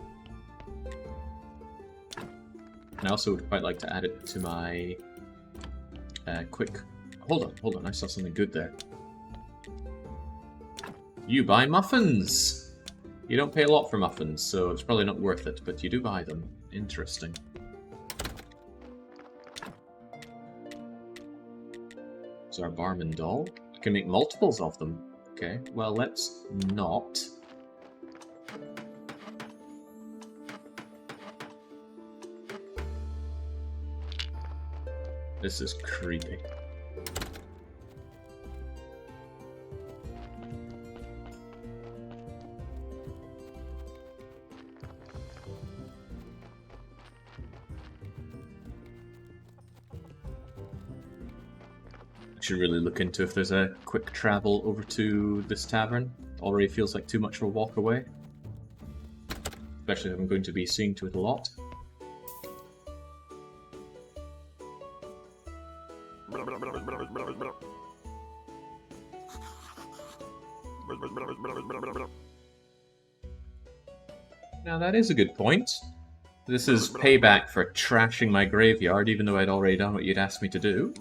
And I also would quite like to add it to my quick... Hold on, I saw something good there. You buy muffins! You don't pay a lot for muffins, so it's probably not worth it, but you do buy them. Interesting. Is our barman doll? I can make multiples of them. Okay, well, let's not. This is creepy. Should really look into if there's a quick travel over to this tavern. Already feels like too much of a walk away. Especially if I'm going to be seeing to it a lot. Now that is a good point. This is payback for trashing my graveyard, even though I'd already done what you'd asked me to do.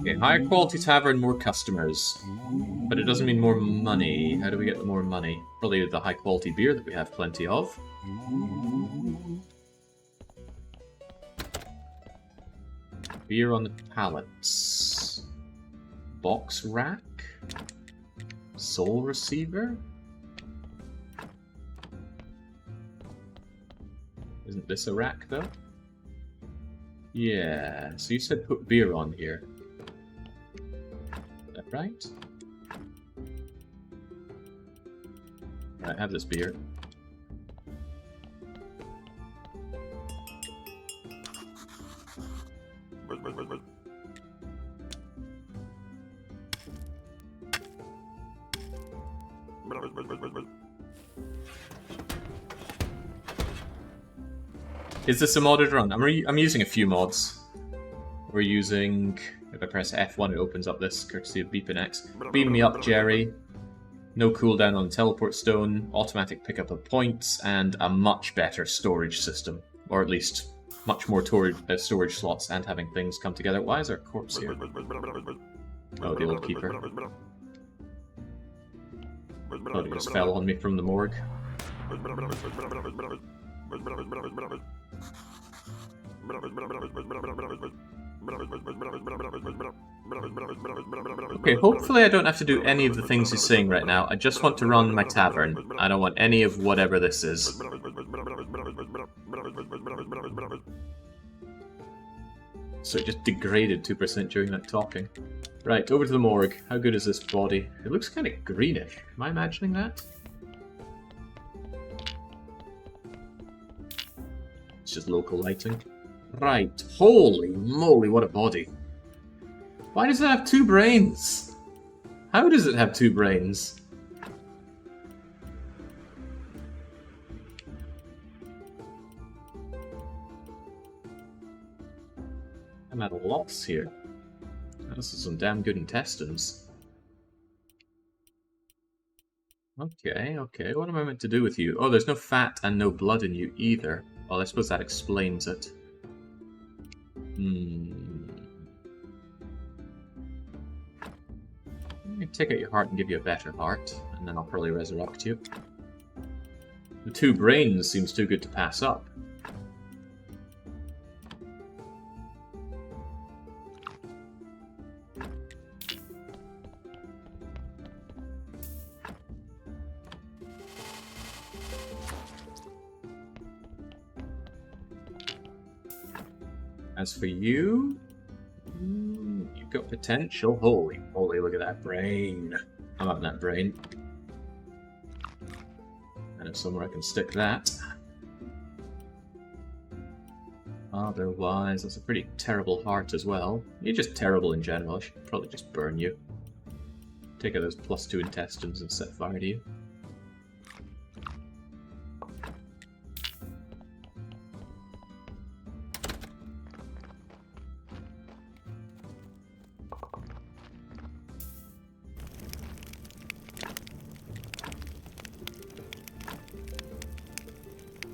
Okay, higher quality tavern, more customers. But it doesn't mean more money. How do we get the more money? Probably the high quality beer that we have plenty of. Beer on the pallets. Box rack? Soul receiver? Isn't this a rack though? Yeah, so you said put beer on here. Is that right? Right, have this beer. Is this a modded run? I'm using a few mods. We're using... If I press F1 it opens up this, courtesy of Beepin' Beam me up, Jerry. No cooldown on teleport stone, automatic pickup of points, and a much better storage system. Or at least, much more storage slots and having things come together. Why is there a corpse here? Oh, the old keeper. Oh, he just fell on me from the morgue. Okay, hopefully I don't have to do any of the things he's saying right now. I just want to run my tavern. I don't want any of whatever this is. So it just degraded 2% during that talking. Right, over to the morgue. How good is this body? It looks kind of greenish. Am I imagining that? It's just local lighting. Right, holy moly, what a body. Why does it have 2 brains? How does it have 2 brains? I'm at a loss here. This is some damn good intestines. Okay, okay, what am I meant to do with you? Oh, there's no fat and no blood in you either. Well, I suppose that explains it. Let me take out your heart and give you a better heart, and then I'll probably resurrect you. The 2 brains seems too good to pass up. As for you, you've got potential. Holy moly, look at that brain. I'm having that brain. I know somewhere I can stick that. Otherwise, that's a pretty terrible heart as well. You're just terrible in general. I should probably just burn you. Take out those +2 intestines and set fire to you.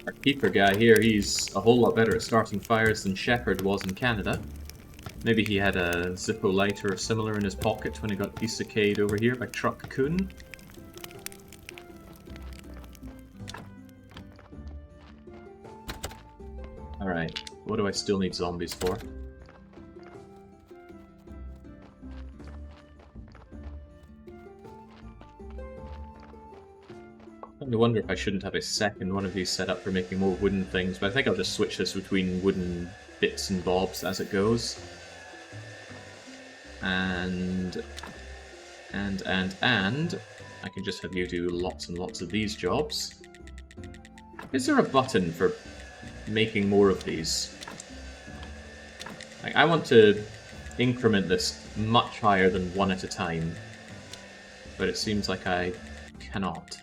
Our keeper guy here, he's a whole lot better at starting fires than Shepard was in Canada. Maybe he had a Zippo lighter or similar in his pocket when he got isekai'd over here by Truck Kun. Alright, what do I still need zombies for? I wonder if I shouldn't have a second one of these set up for making more wooden things, but I think I'll just switch this between wooden bits and bobs as it goes. And I can just have you do lots and lots of these jobs. Is there a button for making more of these. Like, I want to increment this much higher than one at a time, but it seems like I cannot.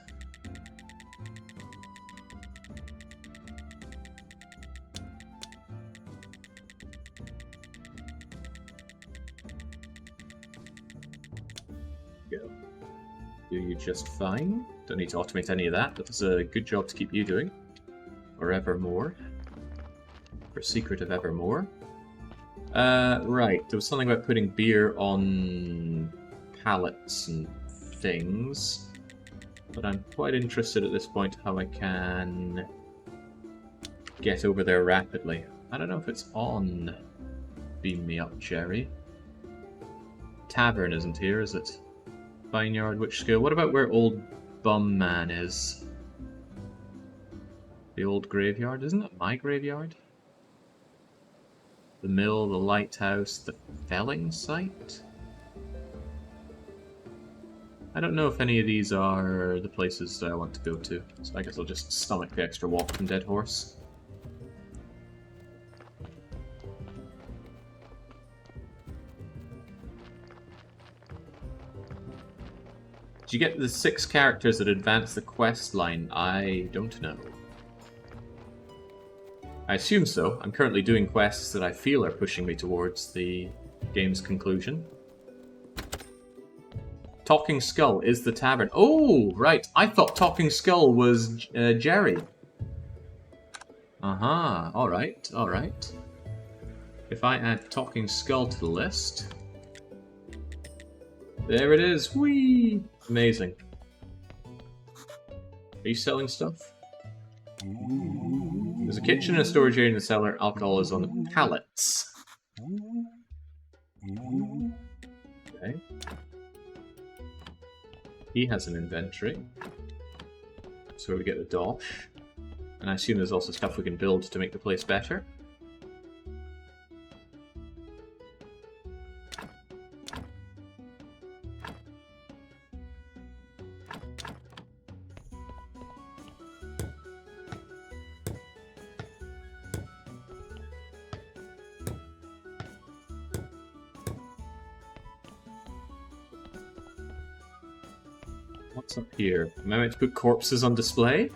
Go. Do you just fine? Don't need to automate any of that, but it's a good job to keep you doing. Or Evermore. For Secret of Evermore. Right, there was something about putting beer on pallets and things. But I'm quite interested at this point how I can get over there rapidly. I don't know if it's on Beam Me Up, Jerry. Tavern isn't here, is it? Vineyard, Witch Skill. What about where Old Bum Man is? The old graveyard? Isn't it my graveyard? The mill, the lighthouse, the felling site? I don't know if any of these are the places that I want to go to, so I guess I'll just stomach the extra walk from Dead Horse. Did you get the 6 characters that advance the quest line? I don't know. I assume so. I'm currently doing quests that I feel are pushing me towards the game's conclusion. Talking Skull is the tavern. Oh, right. I thought Talking Skull was Jerry. Uh-huh. Alright, alright. If I add Talking Skull to the list... There it is. Whee! Amazing. Are you selling stuff? There's a kitchen and a storage area in the cellar. Alcohol is on the pallets. Okay. He has an inventory. That's where we get the dosh. And I assume there's also stuff we can build to make the place better. What's up here? Am I meant to put corpses on display?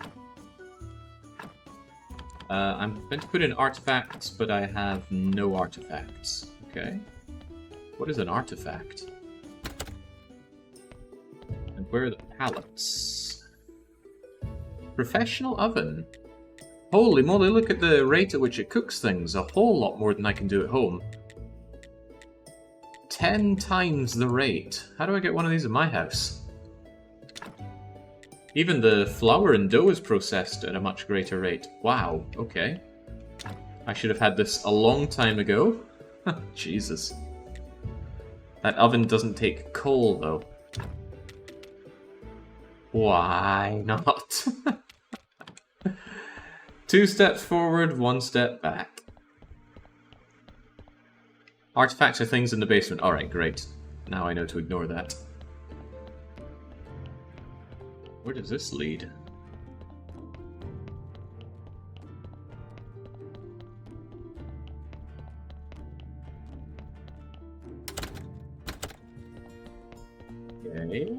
I'm meant to put in artifacts, but I have no artifacts. Okay. What is an artifact? And where are the pallets? Professional oven. Holy moly, look at the rate at which it cooks things. A whole lot more than I can do at home. 10 times the rate. How do I get one of these in my house? Even the flour and dough is processed at a much greater rate. Wow, okay. I should have had this a long time ago. Jesus. That oven doesn't take coal, though. Why not? 2 steps forward, 1 step back. Artifacts are things in the basement. Alright, great. Now I know to ignore that. Where does this lead? Okay.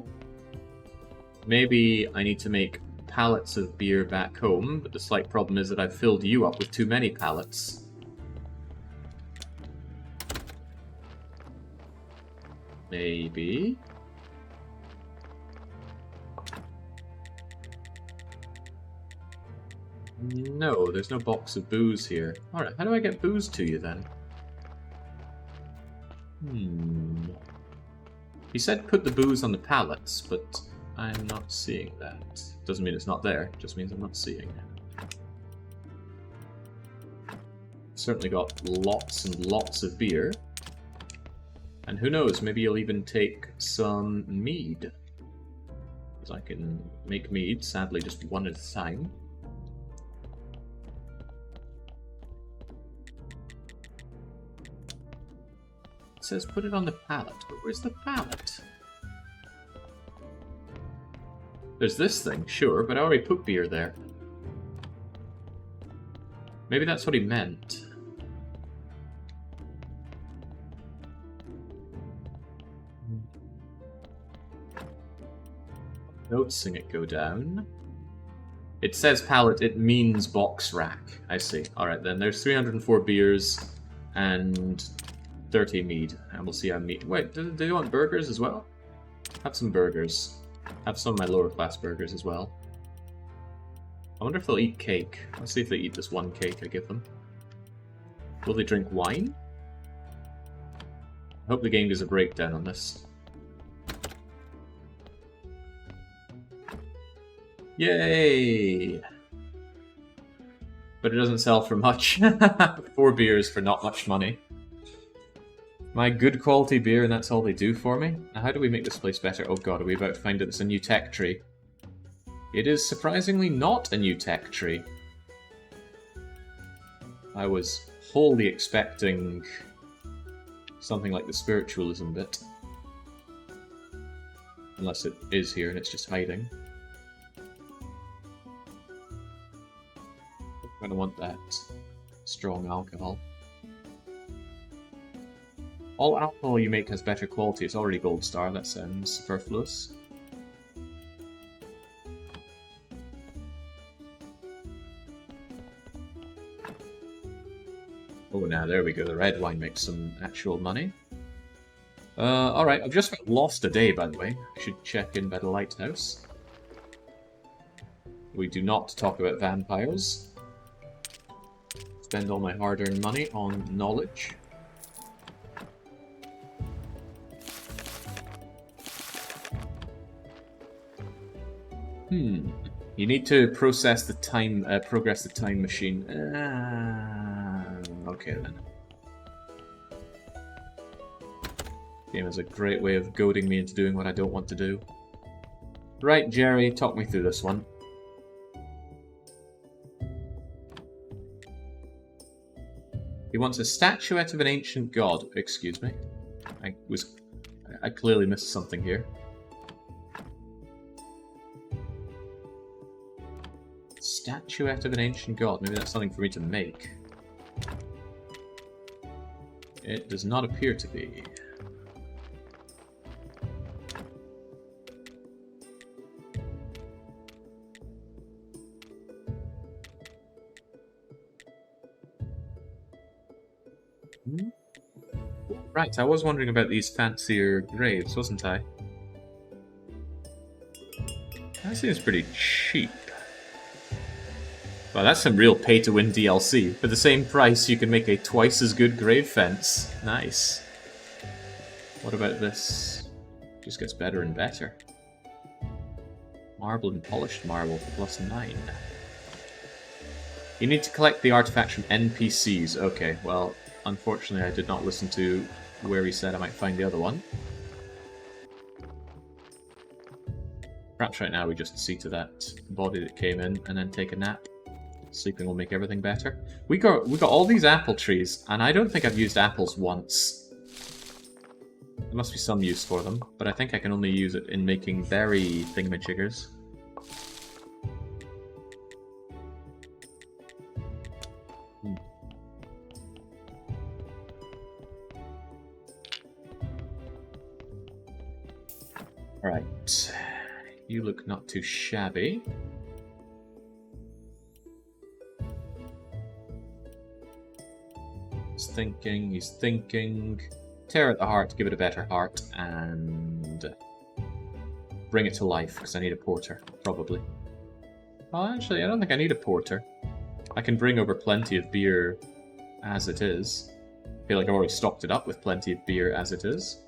Maybe I need to make pallets of beer back home, but the slight problem is that I've filled you up with too many pallets. Maybe. No, there's no box of booze here. Alright, how do I get booze to you then? He said put the booze on the pallets, but I'm not seeing that. Doesn't mean it's not there, just means I'm not seeing it. Certainly got lots and lots of beer. And who knows, maybe you'll even take some mead. Because I can make mead, sadly just one at a time. It says put it on the pallet, but where's the pallet? There's this thing, sure, but I already put beer there. Maybe that's what he meant. Noticing it go down. It says pallet, it means box rack. I see. Alright then, there's 304 beers and 30 mead. And we'll see how mead... Wait, do you want burgers as well? Have some burgers. Have some of my lower class burgers as well. I wonder if they'll eat cake. Let's see if they eat this one cake I give them. Will they drink wine? I hope the game gives a breakdown on this. Yay! But it doesn't sell for much. 4 beers for not much money. My good quality beer, and that's all they do for me? Now, how do we make this place better? Oh god, are we about to find out it's a new tech tree? It is surprisingly not a new tech tree. I was wholly expecting something like the spiritualism bit. Unless it is here and it's just hiding. I'm gonna want that strong alcohol. All alcohol you make has better quality. It's already gold star, that sounds superfluous. Oh, now there we go. The red wine makes some actual money. Alright, I've just lost a day, by the way. I should check in by the lighthouse. We do not talk about vampires. Spend all my hard-earned money on knowledge. You need to progress the time machine. Okay then. Game is a great way of goading me into doing what I don't want to do. Right, Jerry, talk me through this one. He wants a statuette of an ancient god. Excuse me. I clearly missed something here. Statuette of an ancient god. Maybe that's something for me to make. It does not appear to be. Right, I was wondering about these fancier graves, wasn't I? That seems pretty cheap. Well, that's some real pay-to-win DLC. For the same price, you can make a twice as good grave fence. Nice. What about this? Just gets better and better. Marble and polished marble for +9. You need to collect the artifact from NPCs. Okay, well, unfortunately I did not listen to where he said I might find the other one. Perhaps right now we just see to that body that came in and then take a nap. Sleeping will make everything better. We got all these apple trees, and I don't think I've used apples once. There must be some use for them, but I think I can only use it in making berry thingamajiggers. Alright. You look not too shabby. He's thinking. Tear at the heart, give it a better heart, and bring it to life, because I need a porter, probably. Well, actually, I don't think I need a porter. I can bring over plenty of beer as it is. I feel like I've already stocked it up with plenty of beer as it is.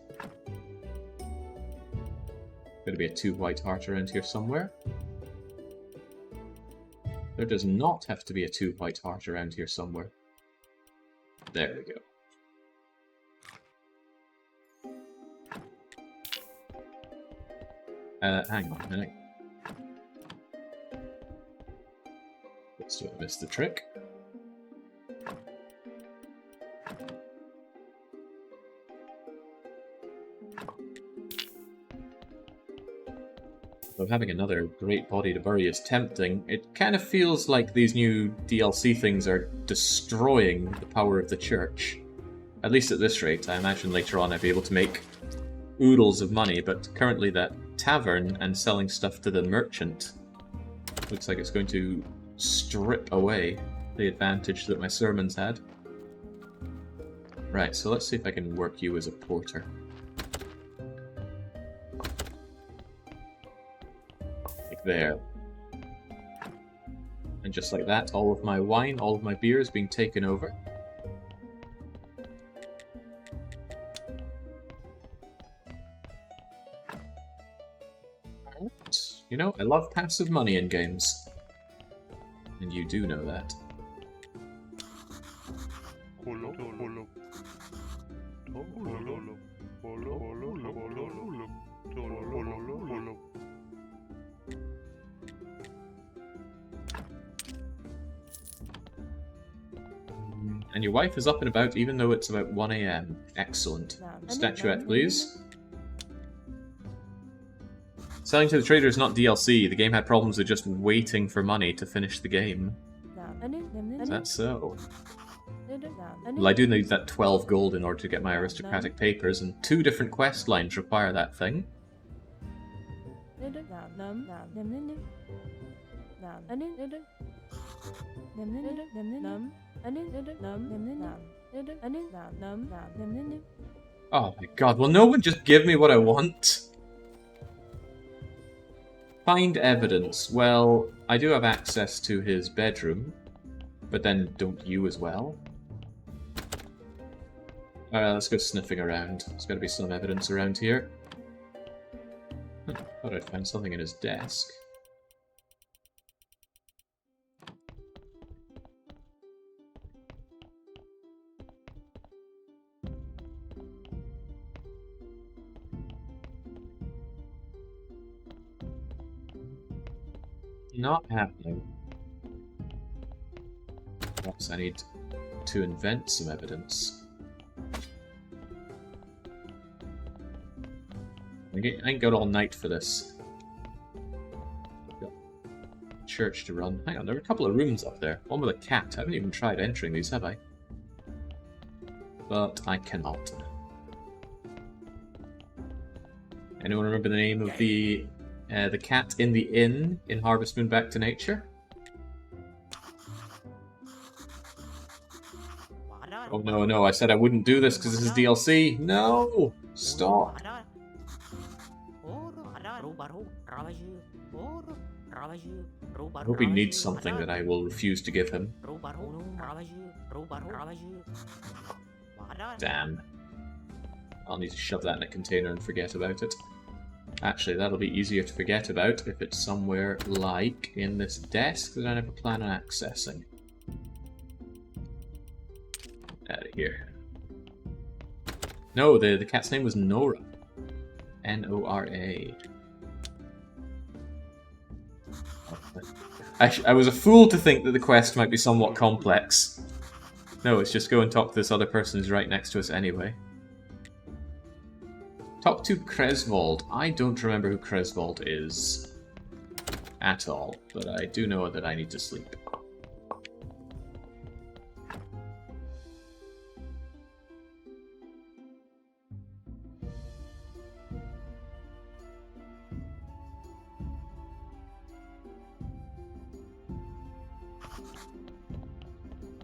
Gonna be a 2 white heart around here somewhere. There does not have to be a 2 white heart around here somewhere. There we go. Hang on a minute. Let's do it. Miss the trick. Though having another great body to bury is tempting, it kind of feels like these new DLC things are destroying the power of the church. At least at this rate. I imagine later on I'd be able to make oodles of money, but currently that tavern and selling stuff to the merchant looks like it's going to strip away the advantage that my sermons had. Right, so let's see if I can work you as a porter. Like there. And just like that, all of my wine, all of my beer is being taken over. You know, I love passive money in games. And you do know that. And your wife is up and about even though it's about 1 AM. Excellent. Statuette, please. Selling to the trader is not DLC. The game had problems with just waiting for money to finish the game. Is that so? Well, I do need that 12 gold in order to get my aristocratic papers, and 2 different quest lines require that thing. Oh my god, will no one just give me what I want? Find evidence. Well, I do have access to his bedroom, but then don't you as well? Alright, let's go sniffing around. There's gotta be some evidence around here. Thought I'd find something in his desk. Not happening. Perhaps I need to invent some evidence. I ain't got all night for this. Got church to run. Hang on, there are a couple of rooms up there. One with a cat. I haven't even tried entering these, have I? But I cannot. Anyone remember the name of the cat in the inn in Harvest Moon Back to Nature? Oh no, no, I said I wouldn't do this because this is DLC. No! Stop! I hope he needs something that I will refuse to give him. Damn. I'll need to shove that in a container and forget about it. Actually, that'll be easier to forget about if it's somewhere like in this desk that I never plan on accessing. Out of here. No, the cat's name was Nora. N-O-R-A. I was a fool to think that the quest might be somewhat complex. No, it's just go and talk to this other person who's right next to us anyway. Talk to Cresvold. I don't remember who Cresvold is at all, but I do know that I need to sleep.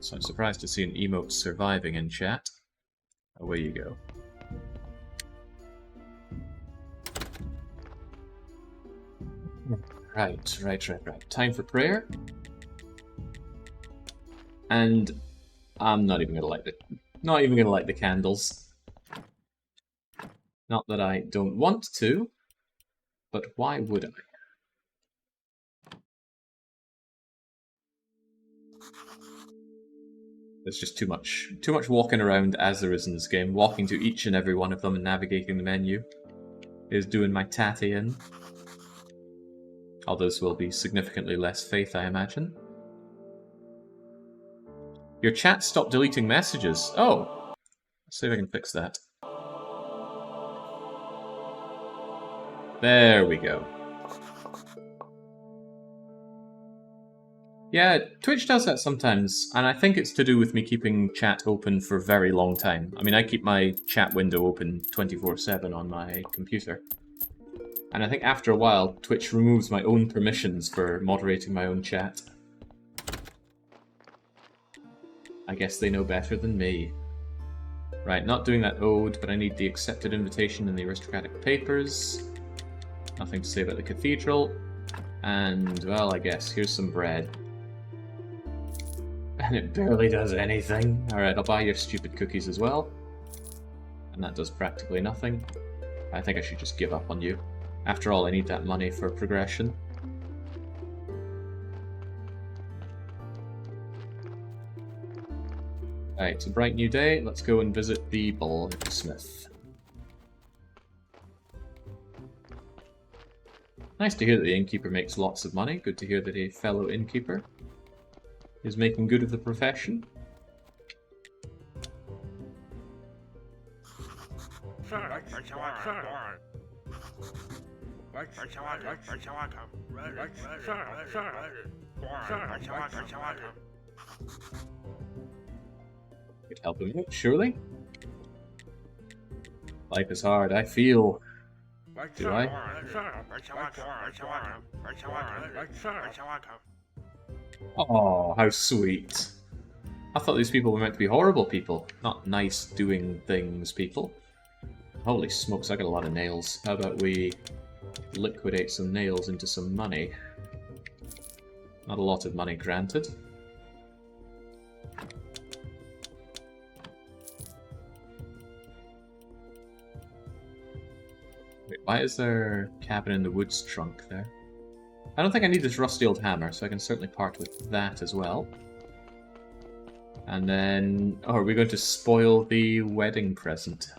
So I'm surprised to see an emote surviving in chat. Away you go. Right. Time for prayer. And I'm not even gonna light the candles. Not that I don't want to, but why would I? There's just too much walking around as there is in this game. Walking to each and every one of them and navigating the menu is doing my tatty in. Although this will be significantly less faith, I imagine. Your chat stopped deleting messages. Oh! Let's see if I can fix that. There we go. Yeah, Twitch does that sometimes, and I think it's to do with me keeping chat open for a very long time. I mean, I keep my chat window open 24/7 on my computer. And I think after a while, Twitch removes my own permissions for moderating my own chat. I guess they know better than me. Right, not doing that ode, but I need the accepted invitation and the aristocratic papers. Nothing to say about the cathedral. And, well, I guess, here's some bread. And it barely does anything. Alright, I'll buy your stupid cookies as well. And that does practically nothing. I think I should just give up on you. After all, I need that money for progression. Alright, it's a bright new day. Let's go and visit the blacksmith. Nice to hear that the innkeeper makes lots of money. Good to hear that a fellow innkeeper is making good of the profession. Could help him out, surely. Life is hard, I feel. Do I? Oh, how sweet. I thought these people were meant to be horrible people, not nice doing things people. Holy smokes, I got a lot of nails. How about we liquidate some nails into some money? Not a lot of money, granted. Wait, why is there cabin in the woods trunk there? I don't think I need this rusty old hammer, so I can certainly part with that as well. And then... oh, are we going to spoil the wedding present?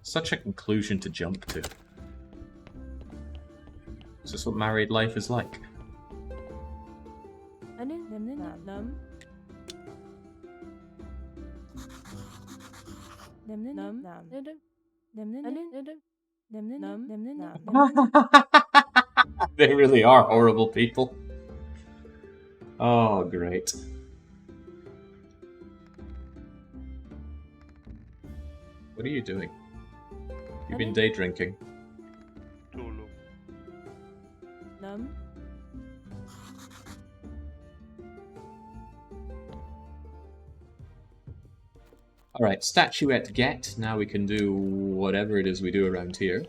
Such a conclusion to jump to. Is this what married life is like? They really are horrible people. Oh, great. What are you doing? You've been day drinking. Alright, statuette get. Now we can do whatever it is we do around here.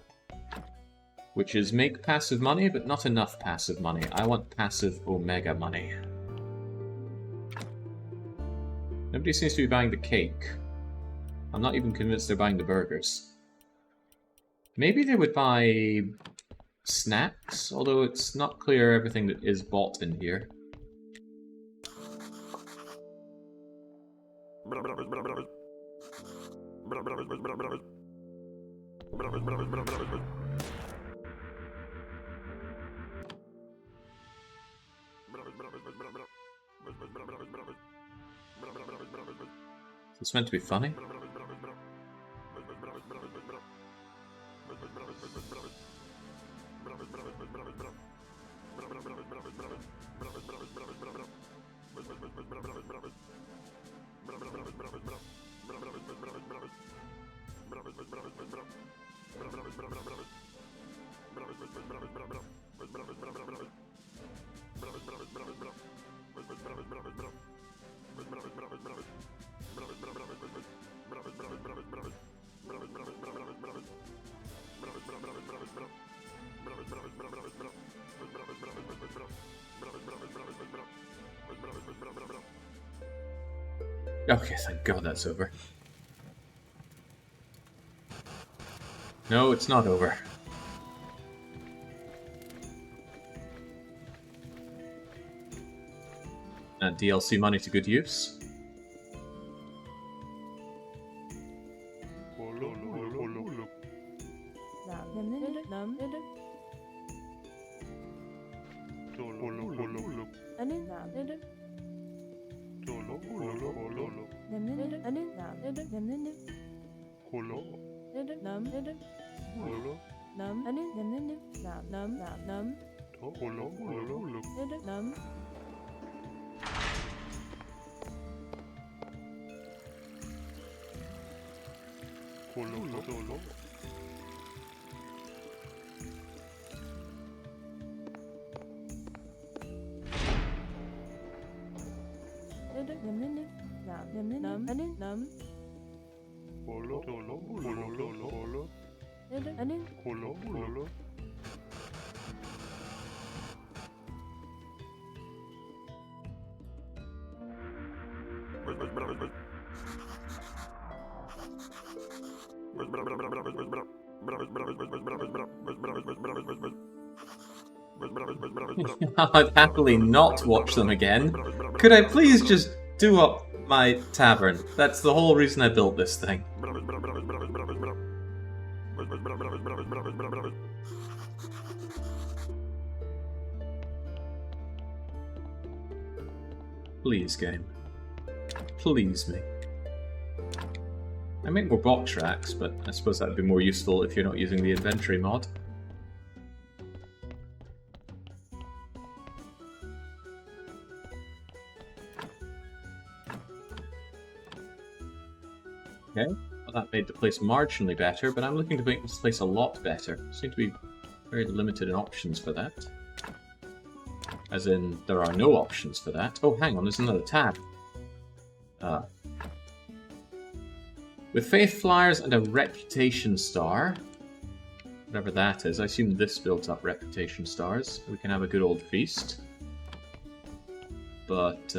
Which is make passive money, but not enough passive money. I want passive omega money. Nobody seems to be buying the cake. I'm not even convinced they're buying the burgers. Maybe they would buy snacks, although it's not clear everything that is bought in here. Is this meant to be funny? Okay, thank God that's over. No, it's not over. DLC money to good use. I'd happily not watch them again. Could I please just do up my tavern? That's the whole reason I built this thing. Please, game. Please me. I make more box racks, but I suppose that would be more useful if you're not using the inventory mod. Okay, well, that made the place marginally better, but I'm looking to make this place a lot better. Seem to be very limited in options for that. As in, there are no options for that. Oh, hang on, there's another tab. With Faith Flyers and a Reputation Star, whatever that is, I assume this builds up Reputation Stars. We can have a good old feast. But,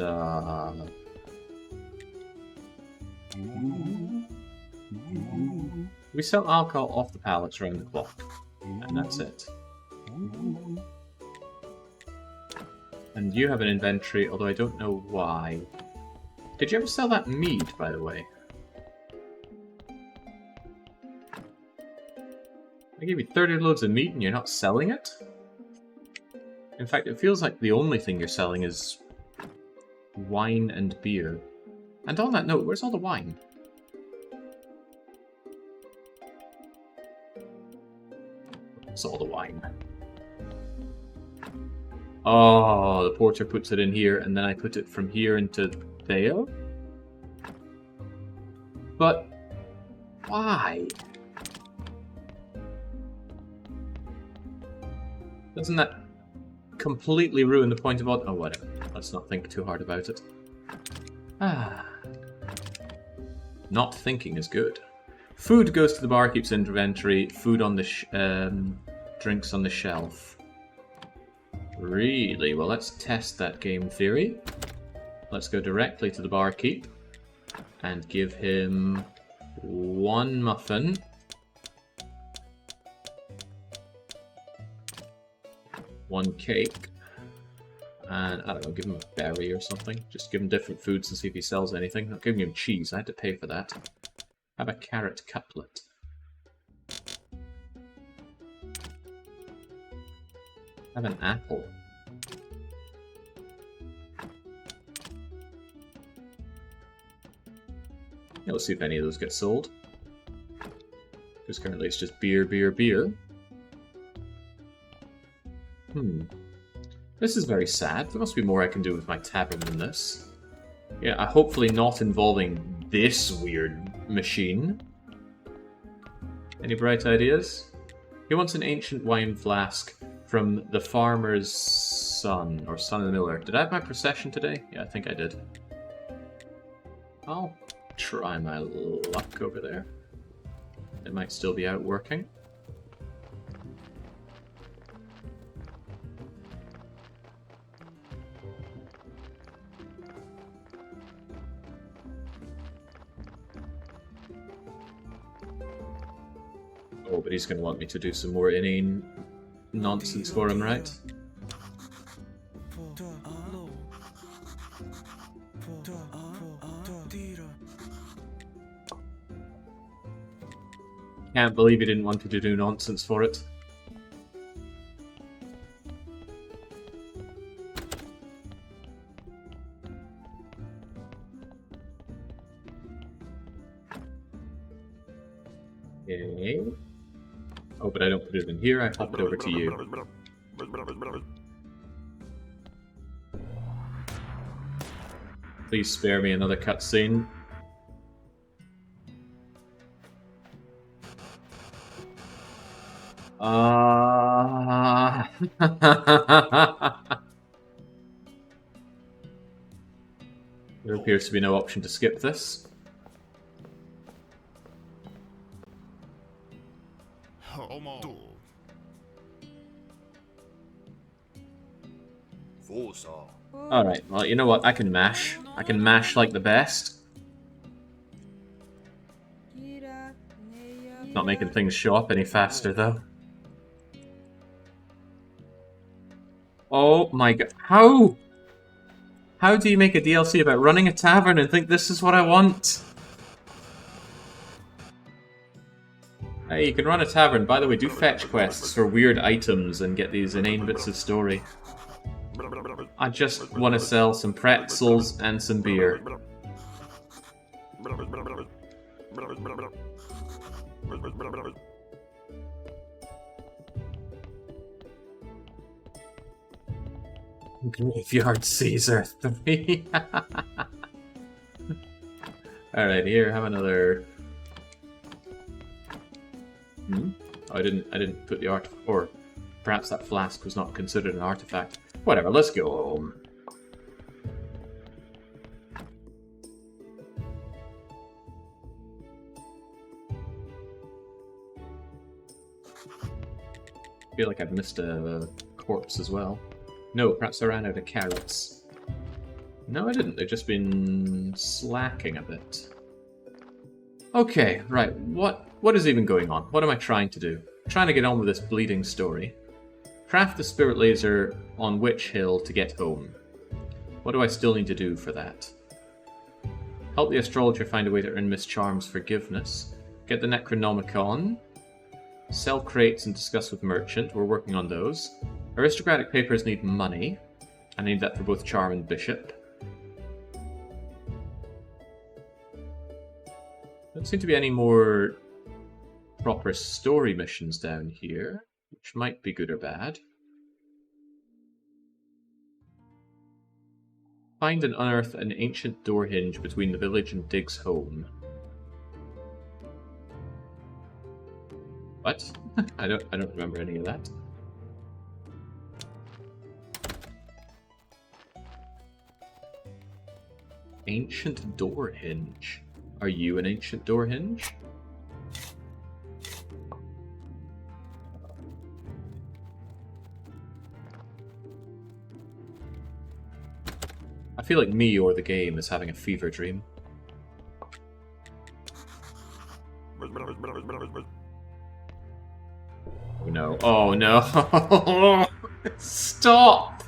we sell alcohol off the pallets around the clock, and that's it. And you have an inventory, although I don't know why. Did you ever sell that mead, by the way? I gave you 30 loads of meat and you're not selling it? In fact, it feels like the only thing you're selling is wine and beer. And on that note, where's all the wine? Where's all the wine? Oh, the porter puts it in here, and then I put it from here into there? But why? Doesn't that completely ruin the point of all? Oh, whatever. Let's not think too hard about it. Not thinking is good. Food goes to the barkeep's inventory. Food on the drinks on the shelf. Really? Well, let's test that game theory. Let's go directly to the barkeep and give him 1 muffin. One cake, and I don't know, give him a berry or something. Just give him different foods and see if he sells anything. Not giving him cheese, I had to pay for that. Have a carrot cutlet. Have an apple. Yeah, let's see if any of those get sold. Because currently it's just beer, beer, beer. This is very sad. There must be more I can do with my tavern than this. Yeah, hopefully not involving this weird machine. Any bright ideas? He wants an ancient wine flask from the farmer's son, or son of the miller. Did I have my procession today? Yeah, I think I did. I'll try my luck over there. It might still be out working. Oh, but he's going to want me to do some more inane nonsense for him, right? Can't believe he didn't want me to do nonsense for it. Okay. Oh, but I don't put it in here, I pop it over to you. Please spare me another cutscene. There appears to be no option to skip this. Alright, well, you know what? I can mash. I can mash like the best. Not making things show up any faster, though. Oh my god. How? How do you make a DLC about running a tavern and think this is what I want? Hey, you can run a tavern. By the way, do fetch quests for weird items and get these inane bits of story. I just want to sell some pretzels and some beer. Graveyard Caesar 3. Alright, here, have another... Oh, I didn't put the art... Or perhaps that flask was not considered an artifact. Whatever, let's go home. I feel like I've missed a corpse as well. No, perhaps I ran out of carrots. No, I didn't. They've just been slacking a bit. Okay, right. What is even going on? What am I trying to do? I'm trying to get on with this bleeding story. Craft the spirit laser on Witch Hill to get home. What do I still need to do for that? Help the astrologer find a way to earn Miss Charm's forgiveness. Get the Necronomicon. Sell crates and discuss with merchant. We're working on those. Aristocratic papers need money. I need that for both Charm and Bishop. Don't seem to be any more proper story missions down here, which might be good or bad. Find and unearth an ancient door hinge between the village and Dig's home. What? I don't remember any of that. Ancient door hinge. Are you an ancient door hinge? I feel like me or the game is having a fever dream. Oh no. Oh no. Stop!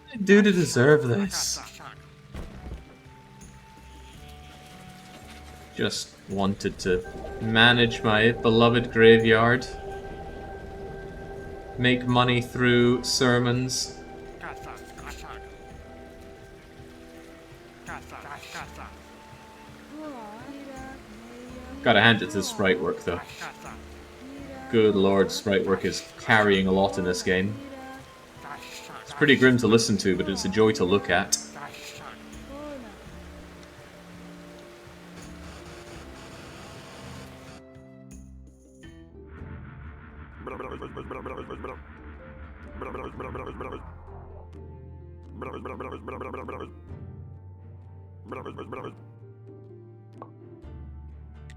What did I do to deserve this? Just wanted to manage my beloved graveyard. Make money through sermons. Gotta hand it to the sprite work though. Good lord, sprite work is carrying a lot in this game. It's pretty grim to listen to, but it's a joy to look at.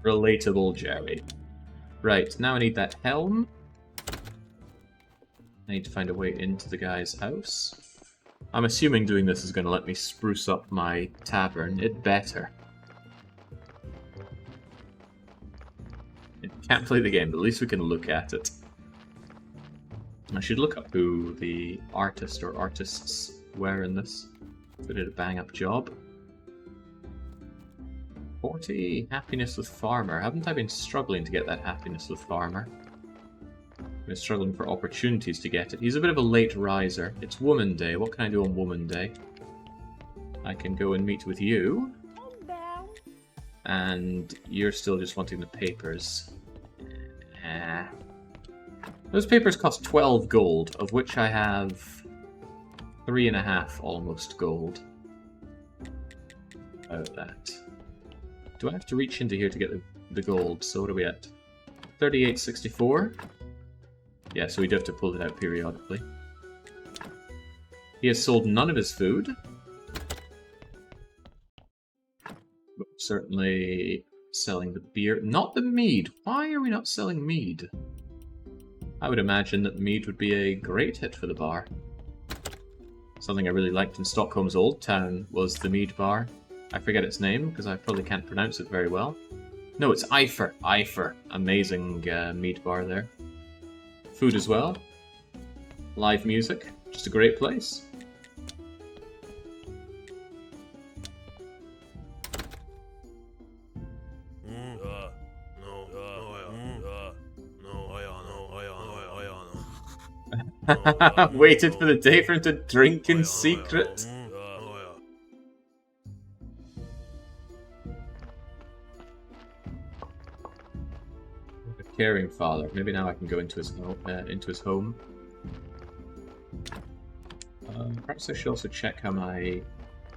Relatable Jerry. Right, now I need that helm. I need to find a way into the guy's house. I'm assuming doing this is going to let me spruce up my tavern. It better. I can't play the game, but at least we can look at it. I should look up who the artist or artists were in this. They did a bang-up job. 40 happiness with farmer. Haven't I been struggling to get that happiness with farmer? We're struggling for opportunities to get it. He's a bit of a late riser. It's Woman Day. What can I do on Woman Day? I can go and meet with you. And you're still just wanting the papers. Those papers cost 12 gold, of which I have 3.5 almost gold. About that. Do I have to reach into here to get the gold? So what are we at? 38.64? Yeah, so we do have to pull it out periodically. He has sold none of his food. But certainly selling the beer. Not the mead. Why are we not selling mead? I would imagine that mead would be a great hit for the bar. Something I really liked in Stockholm's Old Town was the mead bar. I forget its name because I probably can't pronounce it very well. No, it's Eifer. Eifer. Amazing mead bar there. Food as well. Live music. Just a great place. Waited for the day for him to drink in secret. A caring father. Maybe now I can go into his home. Perhaps I should also check how my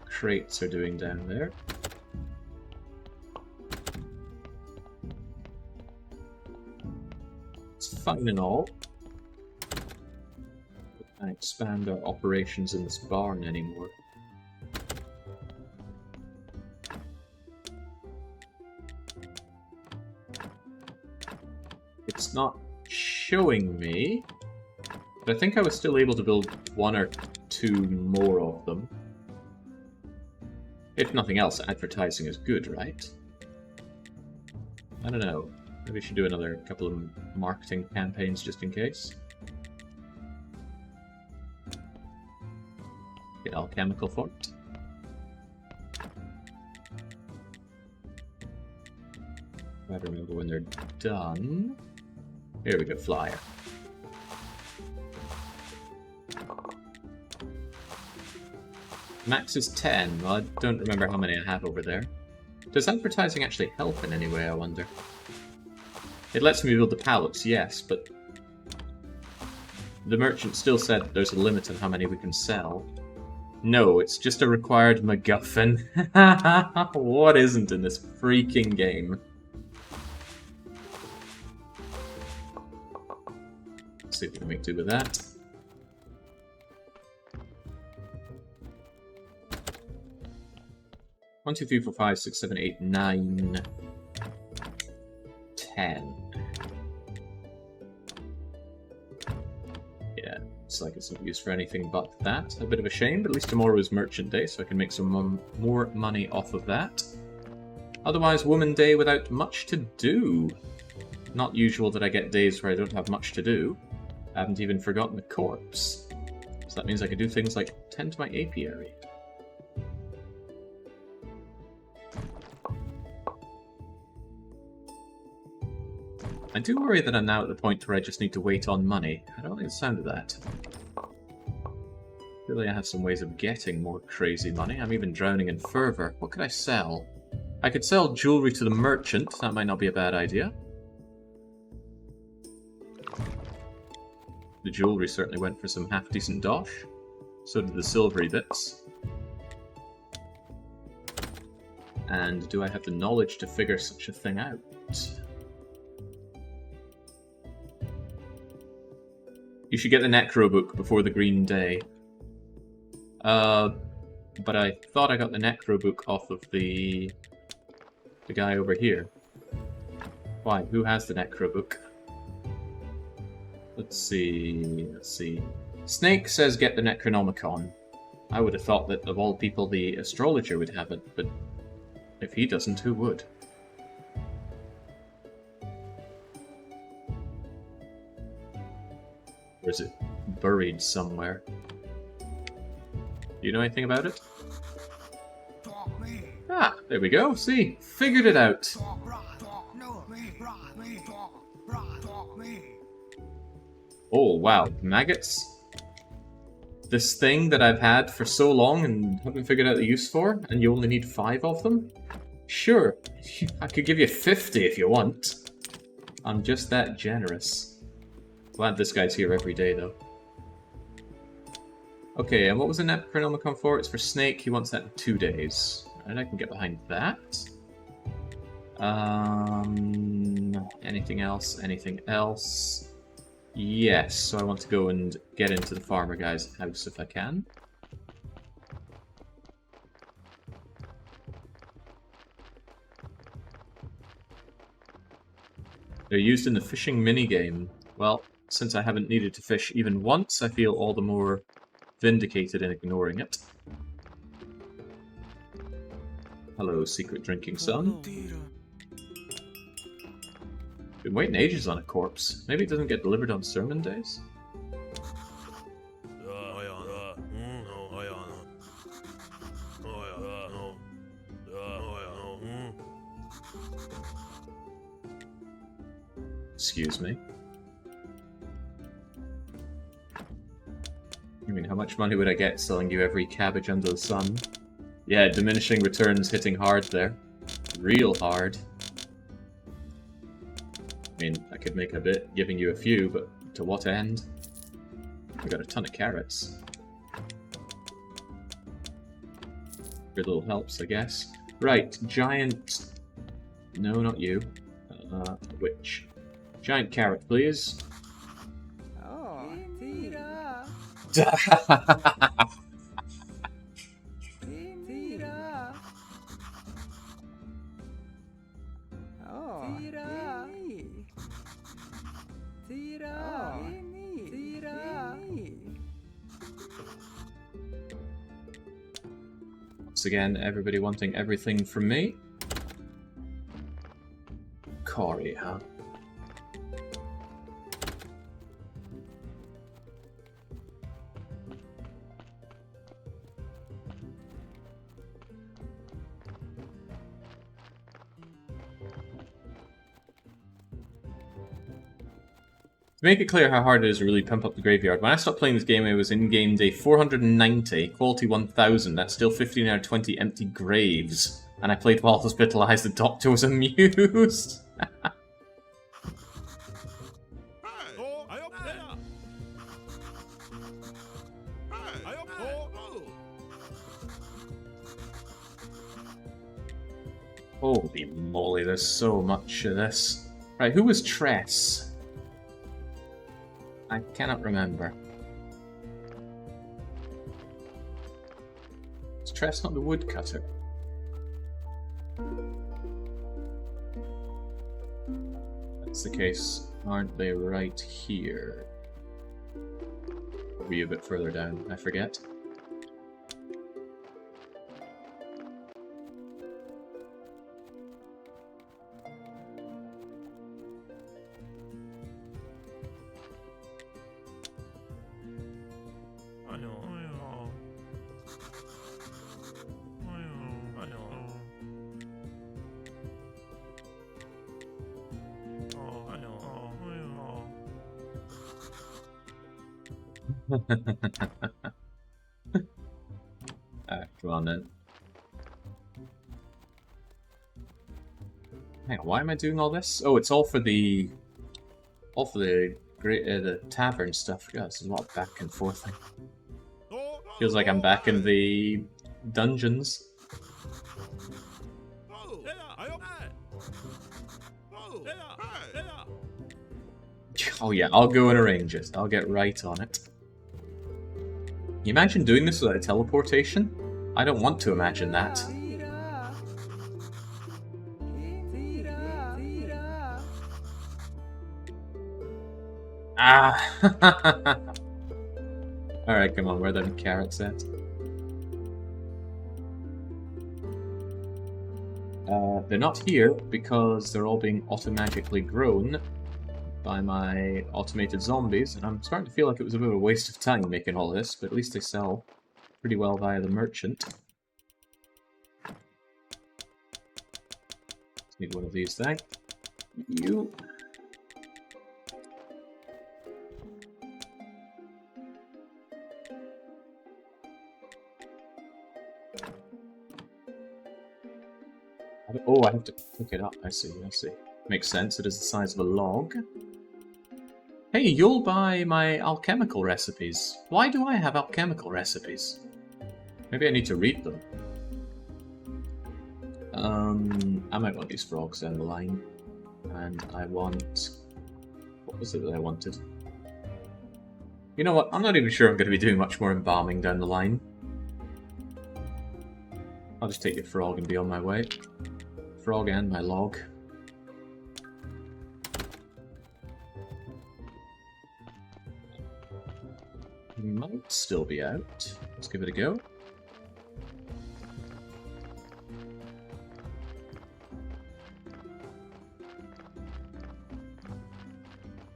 crates are doing down there. It's fine and all. I expand our operations in this barn anymore. It's not showing me, but I think I was still able to build 1 or 2 more of them. If nothing else, advertising is good, right? I don't know. Maybe we should do another couple of marketing campaigns just in case. Get alchemical for it. I don't remember when they're done. Here we go, flyer. Max is 10. Well, I don't remember how many I have over there. Does advertising actually help in any way, I wonder? It lets me build the pallets, yes, but the merchant still said there's a limit on how many we can sell. No, it's just a required MacGuffin. What isn't in this freaking game? Let's see if we can make do with that. One, 2, 3, 4, 5, 6, 7, 8, 9, 10. Yeah, it's like it's not used for anything but that. A bit of a shame, but at least tomorrow is Merchant Day, so I can make some more money off of that. Otherwise, Woman Day without much to do. Not usual that I get days where I don't have much to do. I haven't even forgotten the corpse. So that means I can do things like tend to my apiary. I do worry that I'm now at the point where I just need to wait on money. I don't like the sound of that. Really, I have some ways of getting more crazy money. I'm even drowning in fervor. What could I sell? I could sell jewelry to the merchant. That might not be a bad idea. The jewelry certainly went for some half-decent dosh. So did the silvery bits. And do I have the knowledge to figure such a thing out? You should get the Necro book before the Green Day. But I thought I got the Necro book off of the guy over here. Why? Who has the Necro book? Let's see. Snake says get the Necronomicon. I would have thought that of all people the astrologer would have it, but if he doesn't, who would? Or is it buried somewhere? Do you know anything about it? Ah, there we go. See? Figured it out. Oh, wow. Maggots? This thing that I've had for so long and haven't figured out the use for, and you only need 5 of them? Sure. I could give you 50 if you want. I'm just that generous. Glad this guy's here every day, though. Okay, and what was the Necronomicon for? It's for Snake. He wants that in 2 days. And I can get behind that. Anything else? Anything else? Yes, so I want to go and get into the farmer guy's house if I can. They're used in the fishing minigame. Well, since I haven't needed to fish even once, I feel all the more vindicated in ignoring it. Hello, secret drinking son. Been waiting ages on a corpse. Maybe it doesn't get delivered on sermon days? Excuse me. I mean, how much money would I get selling you every cabbage under the sun? Yeah, diminishing returns hitting hard there. Real hard. I mean, I could make a bit giving you a few, but to what end? I got a ton of carrots. Good little helps, I guess. Right, giant... No, not you. Which? Giant carrot, please. Oh, tira. Tira. Oh, tira. Tira. Tira. Once again, everybody wanting everything from me. Cory, huh? To make it clear how hard it is to really pump up the graveyard, when I stopped playing this game, it was in game day 490, quality 1000. That's still 15 out of 20 empty graves. And I played while hospitalized. The doctor was amused. Holy moly, there's so much of this. Right, who was Tress? I cannot remember. Is Tress not the woodcutter? That's the case. Aren't they right here? Or were you a bit further down? I forget. Come on then. Hang on, why am I doing all this? Oh, it's all for the great the tavern stuff. God, this is a lot of back and forth thing. Feels like I'm back in the dungeons. Oh yeah, I'll go and arrange it. I'll get right on it. Can you imagine doing this without teleportation? I don't want to imagine that. Ah! Alright, come on, where are them carrots at? They're not here because they're all being automagically grown by my automated zombies, and I'm starting to feel like it was a bit of a waste of time making all this, but at least they sell pretty well via the merchant. Need one of these, thank you. Oh, I have to pick it up. I see, I see. Makes sense, it is the size of a log. Hey, you'll buy my alchemical recipes. Why do I have alchemical recipes? Maybe I need to read them. I might want these frogs down the line. And I want... What was it that I wanted? You know what? I'm not even sure I'm going to be doing much more embalming down the line. I'll just take your frog and be on my way. Frog and my log. Might still be out. Let's give it a go.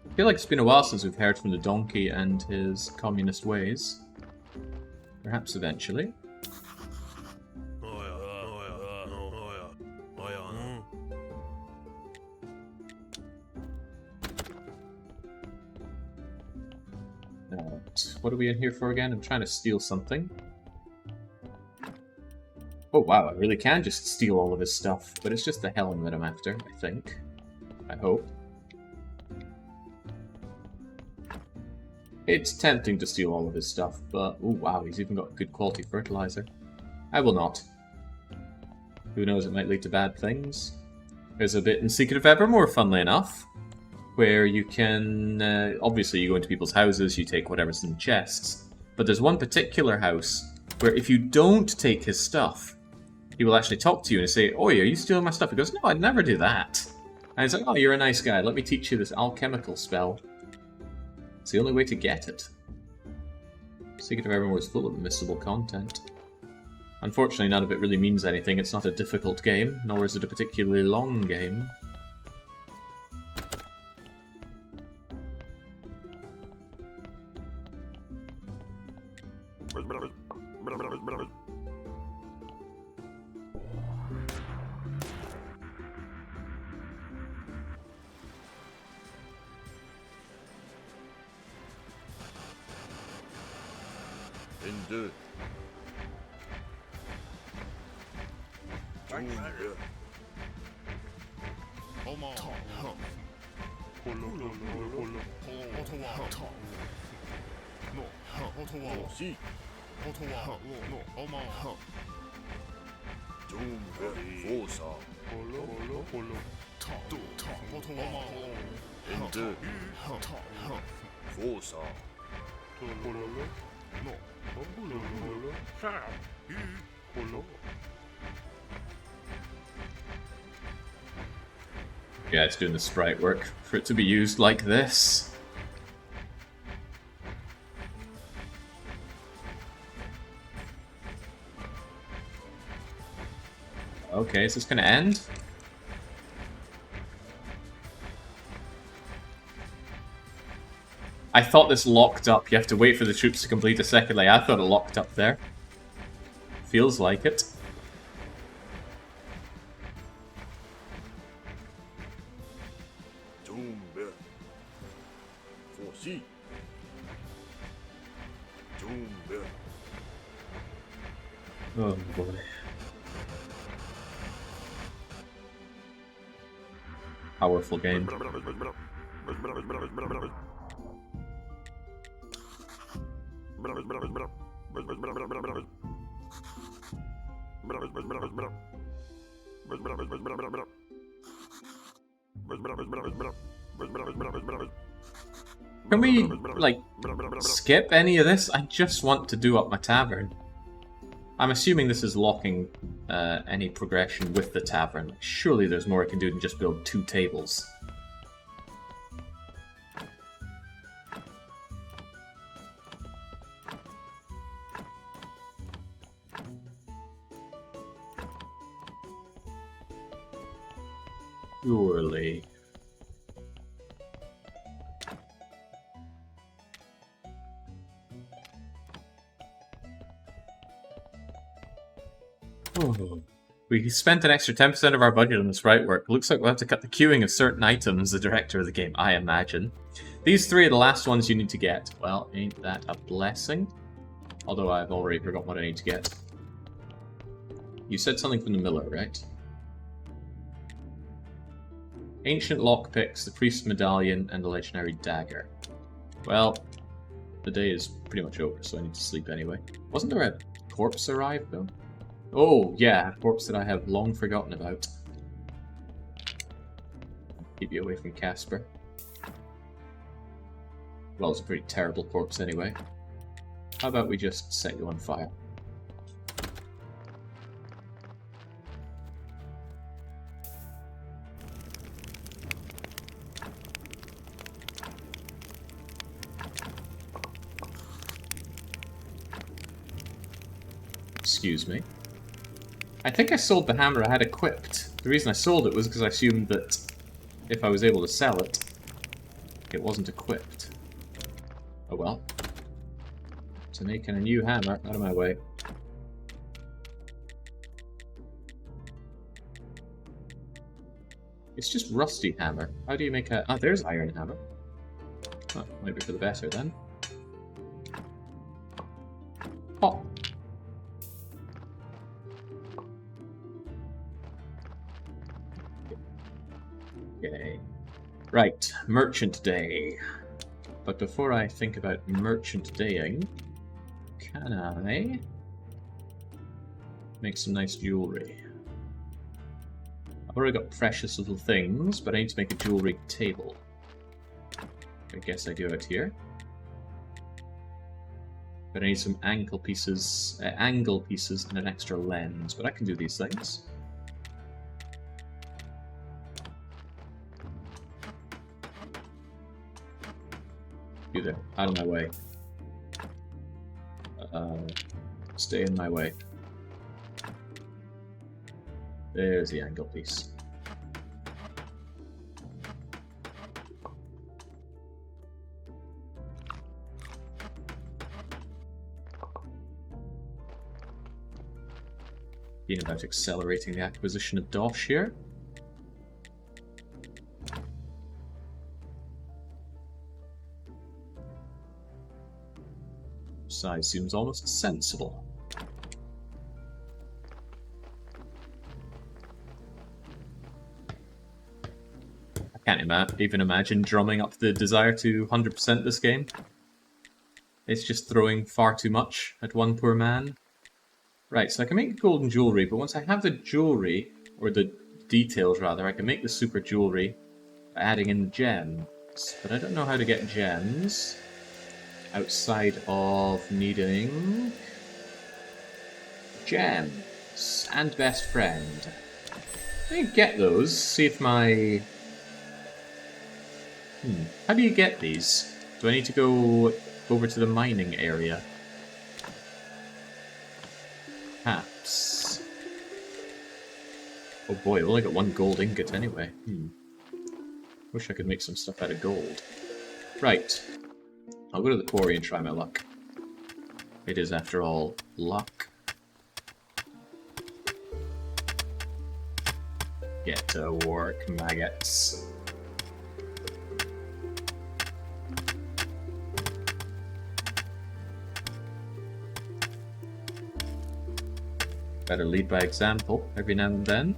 I feel like it's been a while since we've heard from the donkey and his communist ways. Perhaps eventually. What are we in here for again? I'm trying to steal something. Oh wow, I really can just steal all of his stuff, but it's just the helm that I'm after, I think. I hope. It's tempting to steal all of his stuff, but oh wow, he's even got good quality fertilizer. I will not. Who knows, it might lead to bad things. There's a bit in Secret of Evermore, funnily enough, where you can, obviously you go into people's houses, you take whatever's in chests, but there's one particular house where if you don't take his stuff, he will actually talk to you and say, "Oh, are you stealing my stuff?" He goes, "No, I'd never do that." And he's like, "Oh, you're a nice guy, let me teach you this alchemical spell." It's the only way to get it. Secret of Evermore is full of missable content. Unfortunately, none of it really means anything. It's not a difficult game, nor is it a particularly long game. Yeah, it's doing the sprite work for it to be used like this. Okay, is this gonna end? I thought this locked up. You have to wait for the troops to complete a second lay. I thought it locked up there. Feels like it. Oh boy. Powerful game. Can we, like, skip any of this? I just want to do up my tavern. I'm assuming this is locking any progression with the tavern. Surely there's more I can do than just build 2 tables. Surely. Oh. We spent an extra 10% of our budget on the sprite work. Looks like we'll have to cut the queuing of certain items, the director of the game, I imagine. These 3 are the last ones you need to get. Well, ain't that a blessing? Although I've already forgotten what I need to get. You said something from the miller, right? Ancient lockpicks, the priest's medallion, and the legendary dagger. Well, the day is pretty much over, so I need to sleep anyway. Wasn't there a corpse arrived, though? Oh, yeah, a corpse that I have long forgotten about. Keep you away from Casper. Well, it's a pretty terrible corpse anyway. How about we just set you on fire? Excuse me. I think I sold the hammer I had equipped. The reason I sold it was because I assumed that if I was able to sell it, it wasn't equipped. Oh well. To making a new hammer, out of my way. It's just rusty hammer. How do you make a... Oh, there's iron hammer. Oh, might be for the better then. Oh. Okay. Right, Merchant Day. But before I think about Merchant Daying, can I make some nice jewellery? I've already got precious little things, but I need to make a jewellery table. I guess I do it here. But I need some angle pieces and an extra lens, but I can do these things. You there, out of my way. Stay in my way. There's the angle piece. Being about accelerating the acquisition of Dosh here. Size seems almost sensible. I can't even imagine drumming up the desire to 100% this game. It's just throwing far too much at one poor man. Right, so I can make golden jewellery, but once I have the jewellery, or the details rather, I can make the super jewellery by adding in gems. But I don't know how to get gems outside of needing gems and best friend. Let me get those, see if my... How do you get these? Do I need to go over to the mining area? Perhaps. Oh boy, I've only got one gold ingot anyway. Wish I could make some stuff out of gold. Right. I'll go to the quarry and try my luck. It is, after all, luck. Get to work, maggots. Better lead by example every now and then.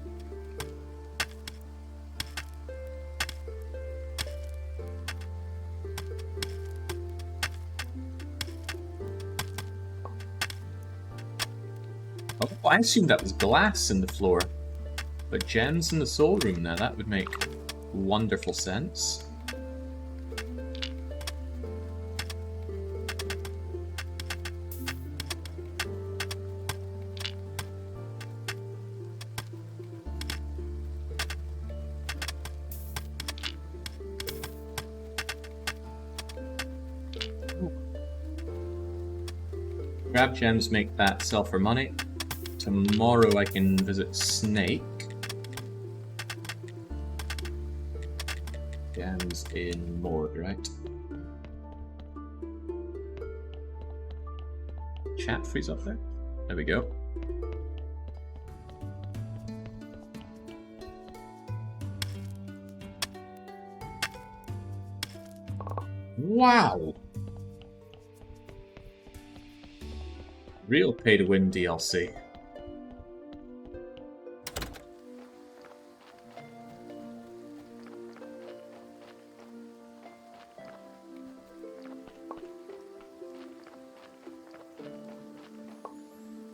Oh, I assumed that was glass in the floor. But gems in the soul room now, that would make wonderful sense. Grab gems, make that sell for money. Tomorrow I can visit Snake. Gems in morgue, right? Chat freeze up there. There we go. Wow! Real pay-to-win DLC.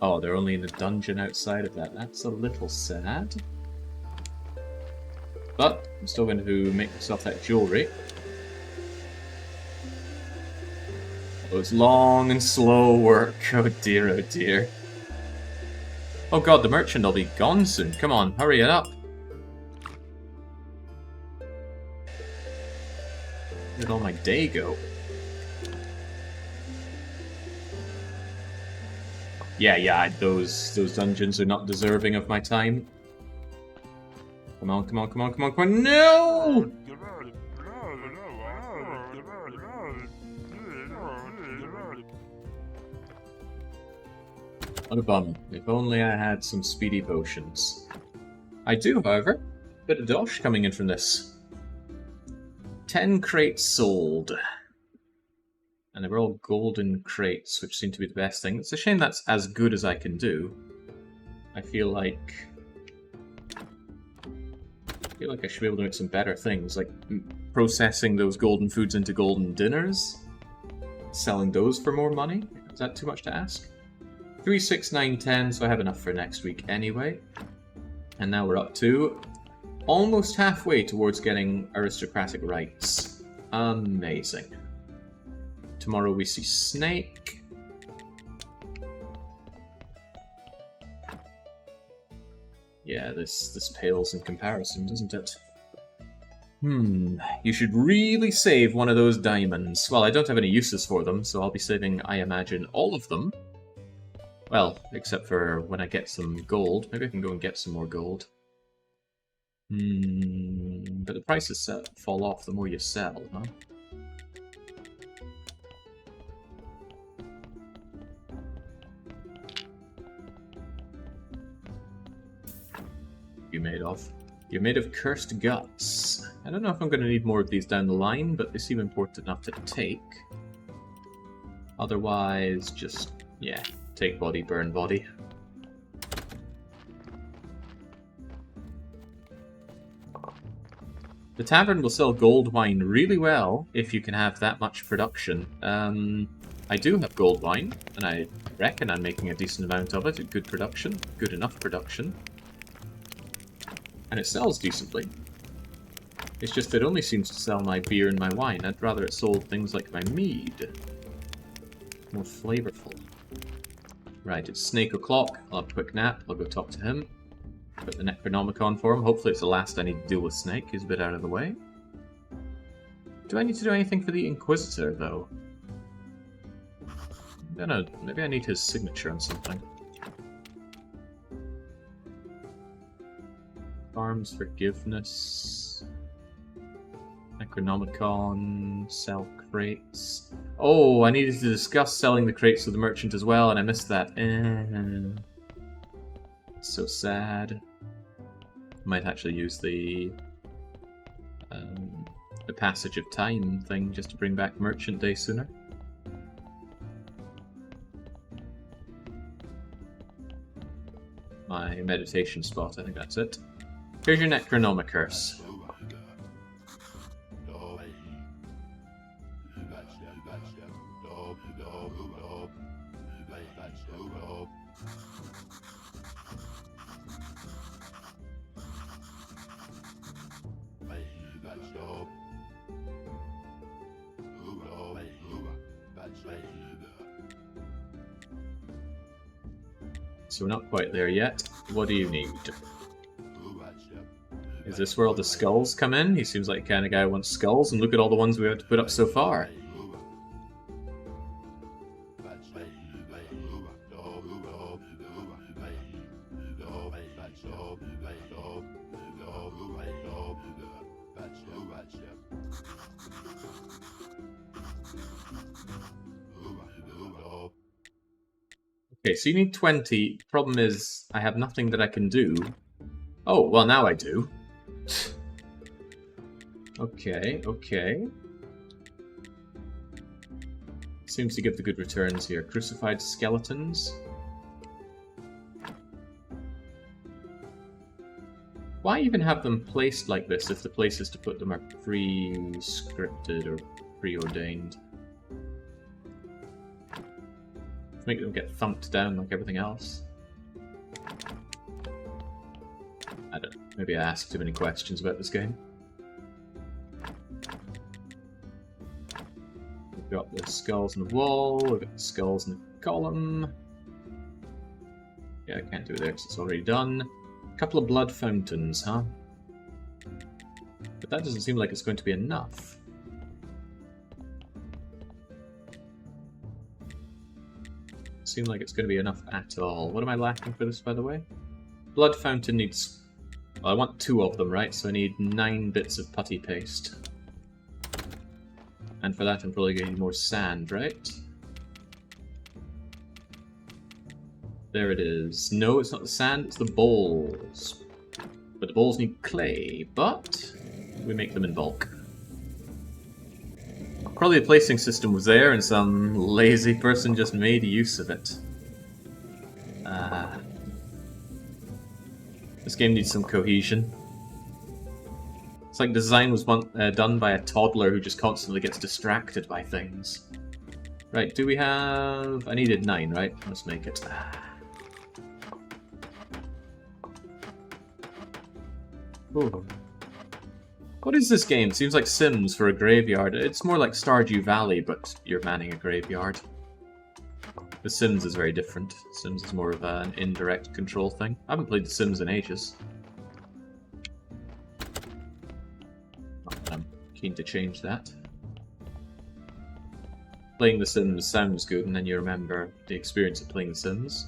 Oh, they're only in the dungeon outside of that. That's a little sad. But I'm still going to make myself that jewelry. Although it's long and slow work. Oh dear, oh dear. Oh god, the merchant will be gone soon. Come on, hurry it up. Where did all my day go? Yeah, those dungeons are not deserving of my time. Come on, come on, come on, come on, come on. No! What a bum. If only I had some speedy potions. I do, however. Bit of dosh coming in from this. 10 crates sold. And they were all golden crates, which seem to be the best thing. It's a shame that's as good as I can do. I feel like I should be able to make some better things, like processing those golden foods into golden dinners, selling those for more money. Is that too much to ask? 3, 6, 9, 10, so I have enough for next week anyway. And now we're up to almost halfway towards getting aristocratic rights. Amazing. Tomorrow we see Snake. Yeah, this pales in comparison, doesn't it? You should really save one of those diamonds. Well, I don't have any uses for them, so I'll be saving, I imagine, all of them. Well, except for when I get some gold. Maybe I can go and get some more gold. But the prices fall off the more you sell, huh? You made of? You're made of cursed guts. I don't know if I'm going to need more of these down the line, but they seem important enough to take. Otherwise, just, yeah, take body, burn body. The tavern will sell gold wine really well if you can have that much production. I do have gold wine, and I reckon I'm making a decent amount of it at good production, good enough production. And it sells decently. It's just it only seems to sell my beer and my wine. I'd rather it sold things like my mead. More flavorful. Right, it's Snake O'Clock. I'll have a quick nap. I'll go talk to him. Put the Necronomicon for him. Hopefully it's the last I need to deal with Snake. He's a bit out of the way. Do I need to do anything for the Inquisitor, though? I don't know. Maybe I need his signature on something. Farms Forgiveness. Necronomicon. Sell crates. Oh, I needed to discuss selling the crates to the merchant as well, and I missed that. So sad. Might actually use the passage of time thing just to bring back Merchant Day sooner. My meditation spot, I think that's it. Here's your Necronomicurse. So we're not quite there yet. What do you need? Is this where all the skulls come in? He seems like the kind of guy who wants skulls, and look at all the ones we have to put up so far. Okay, so you need 20. Problem is, I have nothing that I can do. Oh, well now I do. Okay. Seems to give the good returns here. Crucified skeletons. Why even have them placed like this if the places to put them are pre-scripted or preordained? Make them get thumped down like everything else. I don't know. Maybe I asked too many questions about this game. We've got the skulls on the wall, we've got the skulls in the column. Yeah, I can't do it there because it's already done. A couple of blood fountains, huh? But that doesn't seem like it's going to be enough. Seem like it's going to be enough at all. What am I lacking for this, by the way? Blood fountain needs... Well, I want 2 of them, right? So I need 9 bits of putty paste. And for that I'm probably going to need more sand, right? There it is. No, it's not the sand, it's the bowls. But the bowls need clay, but we make them in bulk. Probably the placing system was there and some lazy person just made use of it. This game needs some cohesion. It's like design was done by a toddler who just constantly gets distracted by things. Right, do we have... I needed 9, right? Let's make it. Ooh. What is this game? Seems like Sims for a graveyard. It's more like Stardew Valley, but you're manning a graveyard. The Sims is very different. Sims is more of an indirect control thing. I haven't played The Sims in ages. I'm keen to change that. Playing The Sims sounds good, and then you remember the experience of playing The Sims.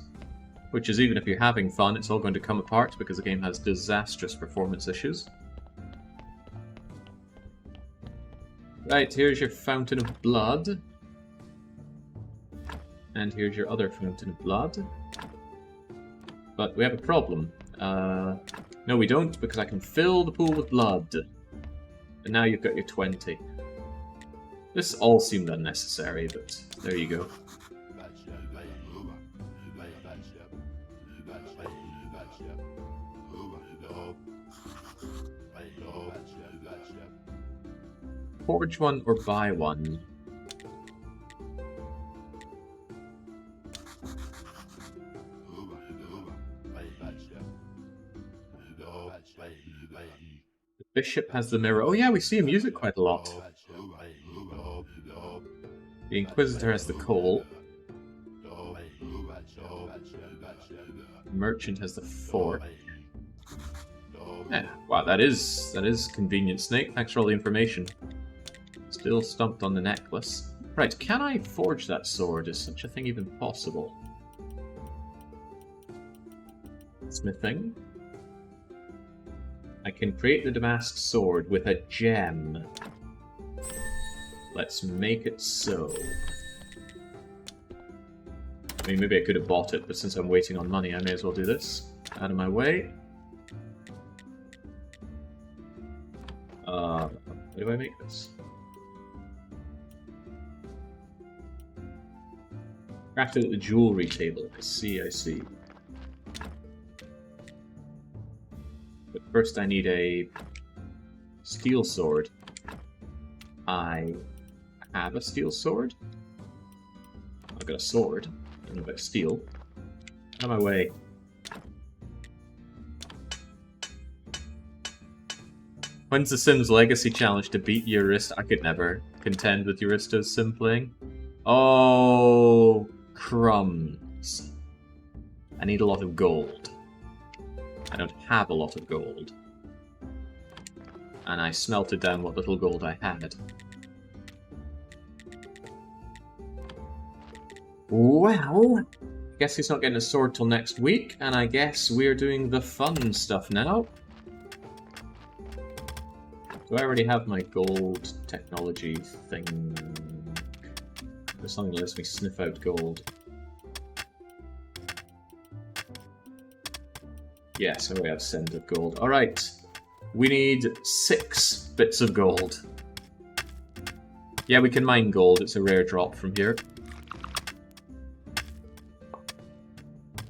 Which is, even if you're having fun, it's all going to come apart because the game has disastrous performance issues. Right, here's your fountain of blood. And here's your other fountain of blood. But we have a problem. No, we don't, because I can fill the pool with blood. And now you've got your 20. This all seemed unnecessary, but there you go. Forge one or buy one. The bishop has the mirror. Oh yeah, we see him use it quite a lot. The Inquisitor has the coal. The merchant has the fork. Yeah, wow, that is convenient, Snake. Thanks for all the information. Still stumped on the necklace. Right, can I forge that sword? Is such a thing even possible? Smithing. I can create the Damask sword with a gem. Let's make it so. I mean, maybe I could have bought it, but since I'm waiting on money, I may as well do this. Out of my way. How do I make this? Crafted at the jewelry table. I see, I see. But first I need a steel sword. I have a steel sword. I've got a sword. I don't know about steel. Out of my way. When's the Sims Legacy Challenge to beat Eurista? I could never contend with Eurista's sim playing. Oh, crumbs. I need a lot of gold. I don't have a lot of gold. And I smelted down what little gold I had. Well, guess he's not getting a sword till next week, and I guess we're doing the fun stuff now. Do I already have my gold technology thing? There's something that lets me sniff out gold. Yes, I already have scent of gold. Alright. We need 6 bits of gold. Yeah, we can mine gold. It's a rare drop from here.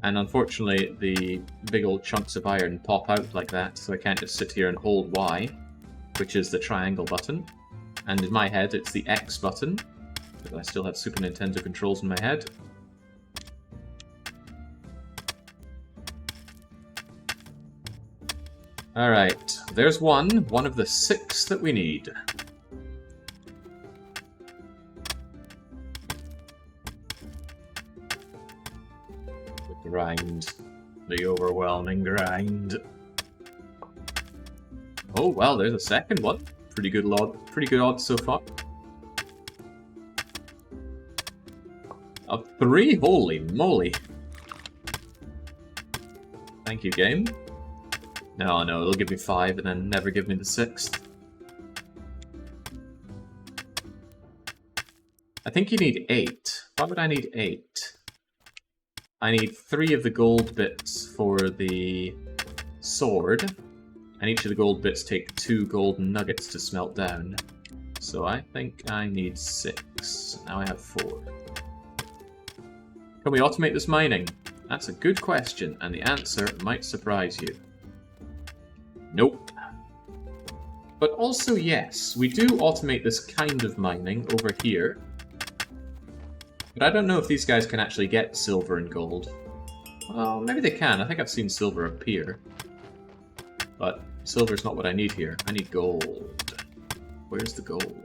And unfortunately, the big old chunks of iron pop out like that, so I can't just sit here and hold Y, which is the triangle button. And in my head, it's the X button, but I still have Super Nintendo controls in my head. Alright, there's one of the 6 that we need. The grind. The overwhelming grind. Oh, well, there's a second one. Pretty good odds so far. A 3? Holy moly. Thank you, game. No, it'll give me 5 and then never give me the 6th. I think you need 8. Why would I need 8? I need 3 of the gold bits for the sword, and each of the gold bits take 2 gold nuggets to smelt down. So I think I need 6. Now I have 4. Can we automate this mining? That's a good question, and the answer might surprise you. Nope. But also yes, we do automate this kind of mining over here. But I don't know if these guys can actually get silver and gold. Well, maybe they can. I think I've seen silver appear. But silver's not what I need here. I need gold. Where's the gold?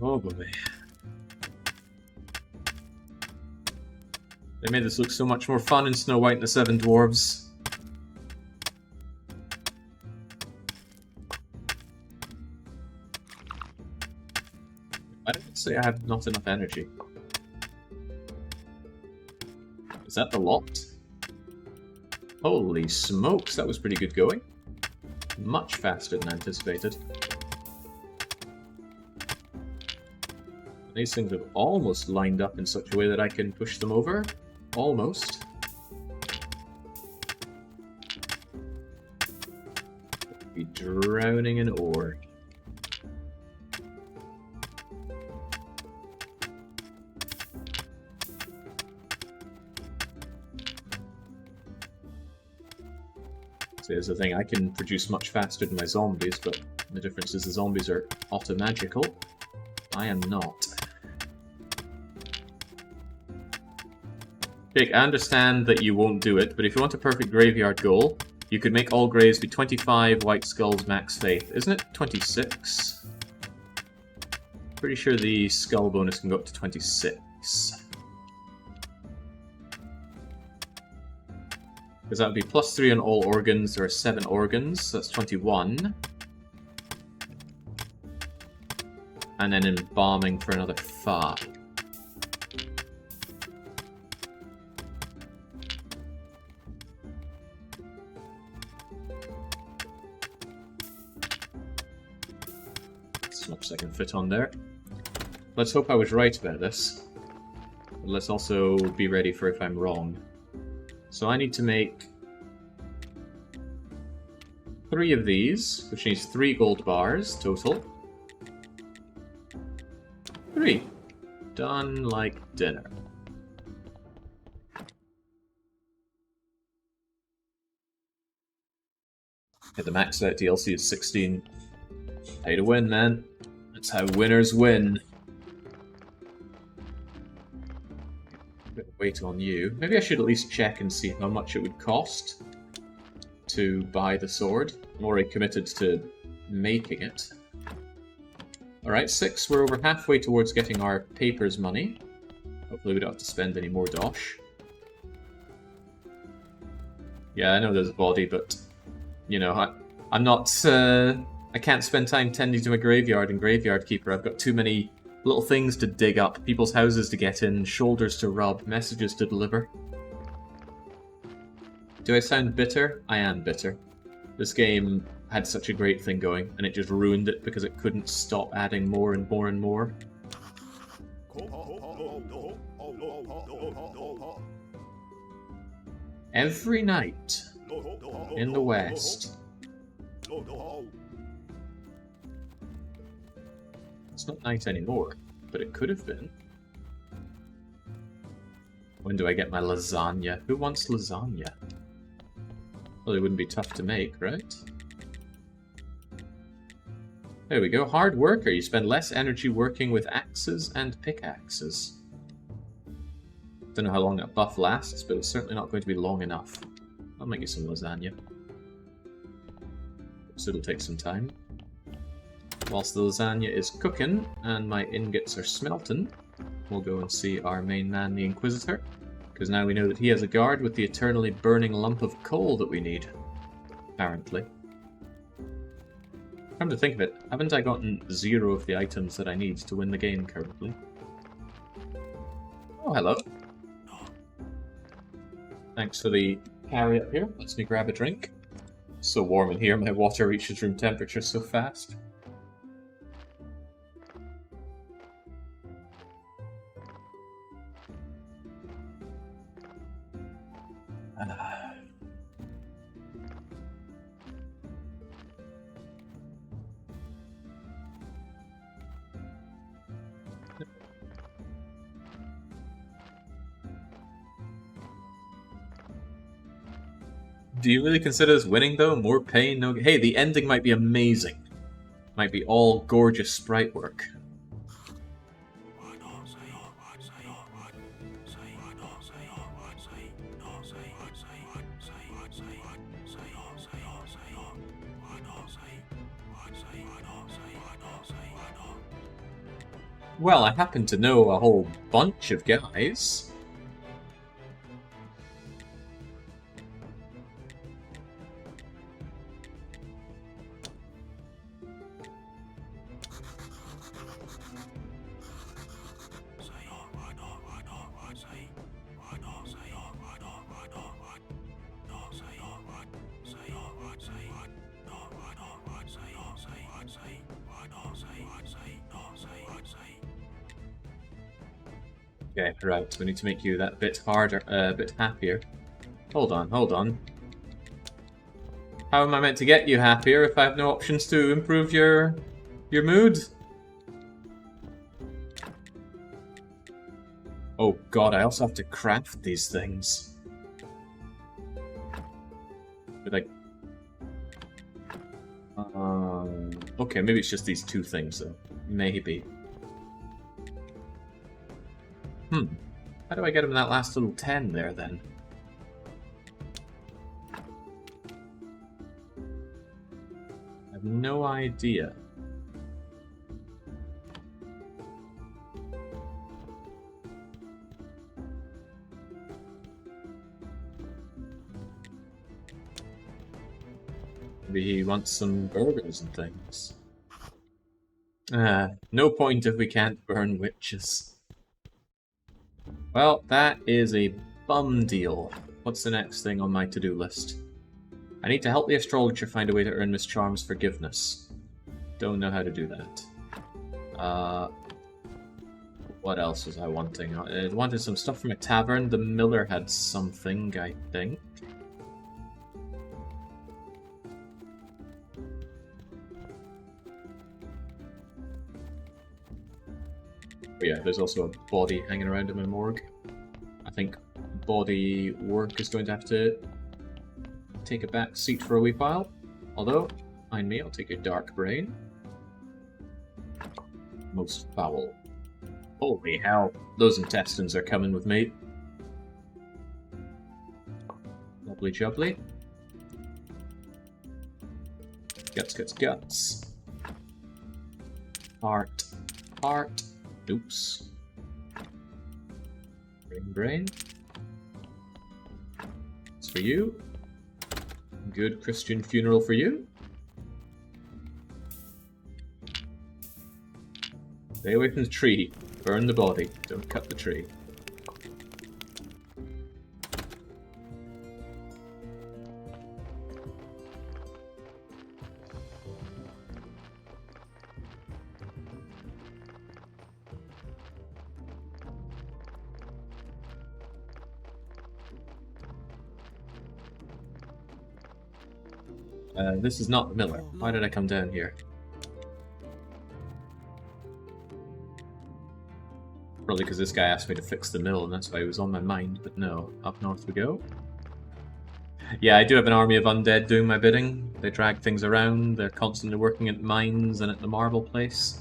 Oh boy. They made this look so much more fun in Snow White and the Seven Dwarves. Why did it say I have not enough energy? Is that the lot? Holy smokes, that was pretty good going. Much faster than anticipated. These things have almost lined up in such a way that I can push them over. Almost. Be drowning in ore. So here's the thing, I can produce much faster than my zombies, but the difference is the zombies are auto-magical. I am not. Jake, I understand that you won't do it, but if you want a perfect graveyard goal, you could make all graves be 25 White Skulls max faith. Isn't it 26? Pretty sure the skull bonus can go up to 26. Because that would be +3 on all organs. There are 7 organs, so that's 21. And then embalming for another 5. As much as I can fit on there. Let's hope I was right about this. But let's also be ready for if I'm wrong. So I need to make 3 of these, which needs 3 gold bars total. 3. Done like dinner. Okay, the max out DLC is 16. Pay to win, man. That's how winners win. Bit of weight on you. Maybe I should at least check and see how much it would cost to buy the sword. I'm already committed to making it. Alright, 6. We're over halfway towards getting our papers money. Hopefully we don't have to spend any more dosh. Yeah, I know there's a body, but, you know, I'm not, I can't spend time tending to my graveyard and Graveyard Keeper. I've got too many little things to dig up, people's houses to get in, shoulders to rub, messages to deliver. Do I sound bitter? I am bitter. This game had such a great thing going, and it just ruined it because it couldn't stop adding more and more and more. Every night in the West. It's not night anymore, but it could have been. When do I get my lasagna? Who wants lasagna? Well, they wouldn't be tough to make, right? There we go. Hard worker. You spend less energy working with axes and pickaxes. Don't know how long that buff lasts, but it's certainly not going to be long enough. I'll make you some lasagna. So it'll take some time. Whilst the lasagna is cooking and my ingots are smelting, we'll go and see our main man, the Inquisitor. Because now we know that he has a guard with the eternally burning lump of coal that we need. Apparently. Come to think of it, haven't I gotten 0 of the items that I need to win the game currently? Oh, hello. Thanks for the carry up here. Lets me grab a drink. It's so warm in here, my water reaches room temperature so fast. Do you really consider this winning, though? More pain, no... Hey, the ending might be amazing. Might be all gorgeous sprite work. Well, I happen to know a whole bunch of guys. Okay, right, we need to make you that bit harder, a bit happier. Hold on, hold on. How am I meant to get you happier if I have no options to improve your mood? Oh god, I also have to craft these things. But like... okay, maybe it's just these 2 things though. Maybe. How do I get him that last little 10 there, then? I have no idea. Maybe he wants some burgers and things. No point if we can't burn witches. Well, that is a bum deal. What's the next thing on my to-do list? I need to help the astrologer find a way to earn Miss Charm's forgiveness. Don't know how to do that. What else was I wanting? I wanted some stuff from a tavern. The miller had something, I think. But yeah, there's also a body hanging around in my morgue. I think body work is going to have to take a back seat for a wee while. Although, mind me, I'll take your dark brain. Most foul. Holy hell, those intestines are coming with me. Lovely jubbly. Guts, guts, guts. Heart, heart. Oops. Brain, brain. It's for you. Good Christian funeral for you. Stay away from the tree. Burn the body. Don't cut the tree. This is not the miller. Why did I come down here? Probably because this guy asked me to fix the mill and that's why he was on my mind, but no. Up north we go. Yeah, I do have an army of undead doing my bidding. They drag things around, they're constantly working at mines and at the marble place.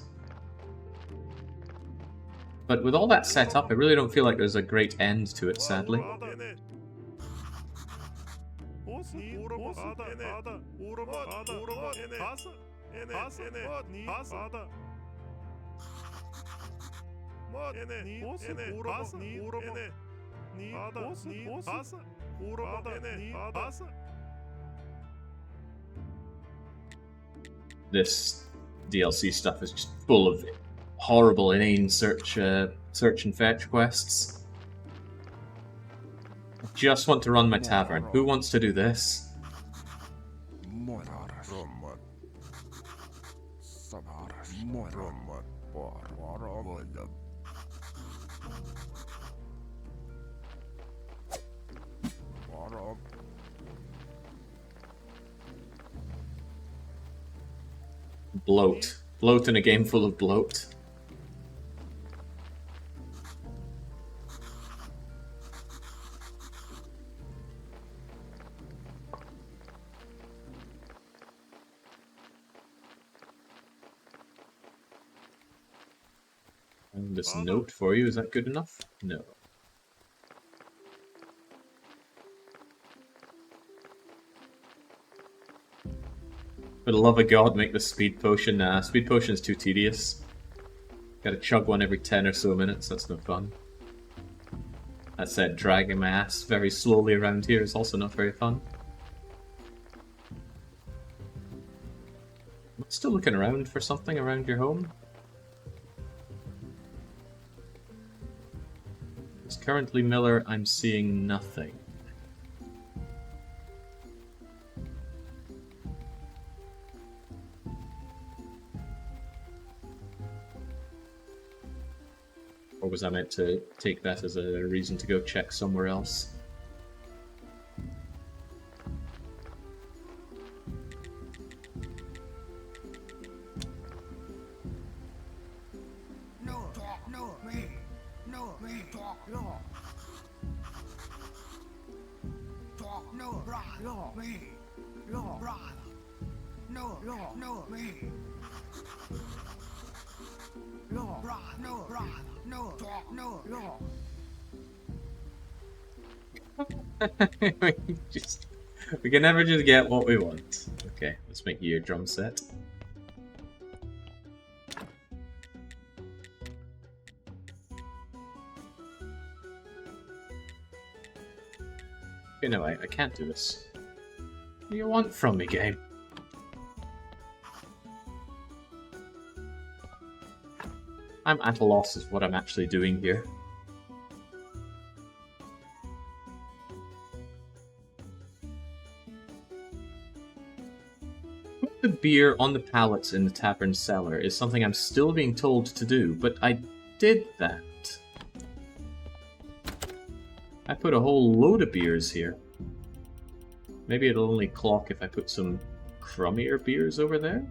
But with all that set up, I really don't feel like there's a great end to it, sadly. This DLC stuff is just full of horrible, inane search and fetch quests. I just want to run my tavern. Who wants to do this? Bloat. Bloat in a game full of bloat. And this note for you, is that good enough? No. For the love of God, make the speed potion. Nah, speed potion's too tedious. Gotta chug one every 10 or so minutes, that's no fun. That said, dragging my ass very slowly around here is also not very fun. I'm still looking around for something around your home. It's currently Miller, I'm seeing nothing. Or was I meant to take that as a reason to go check somewhere else? We can never just get what we want. Okay, let's make you a drum set. Okay, no, I can't do this. What do you want from me, game? I'm at a loss of what I'm actually doing here. Put the beer on the pallets in the tavern cellar is something I'm still being told to do, but I did that. I put a whole load of beers here. Maybe it'll only clock if I put some crummier beers over there?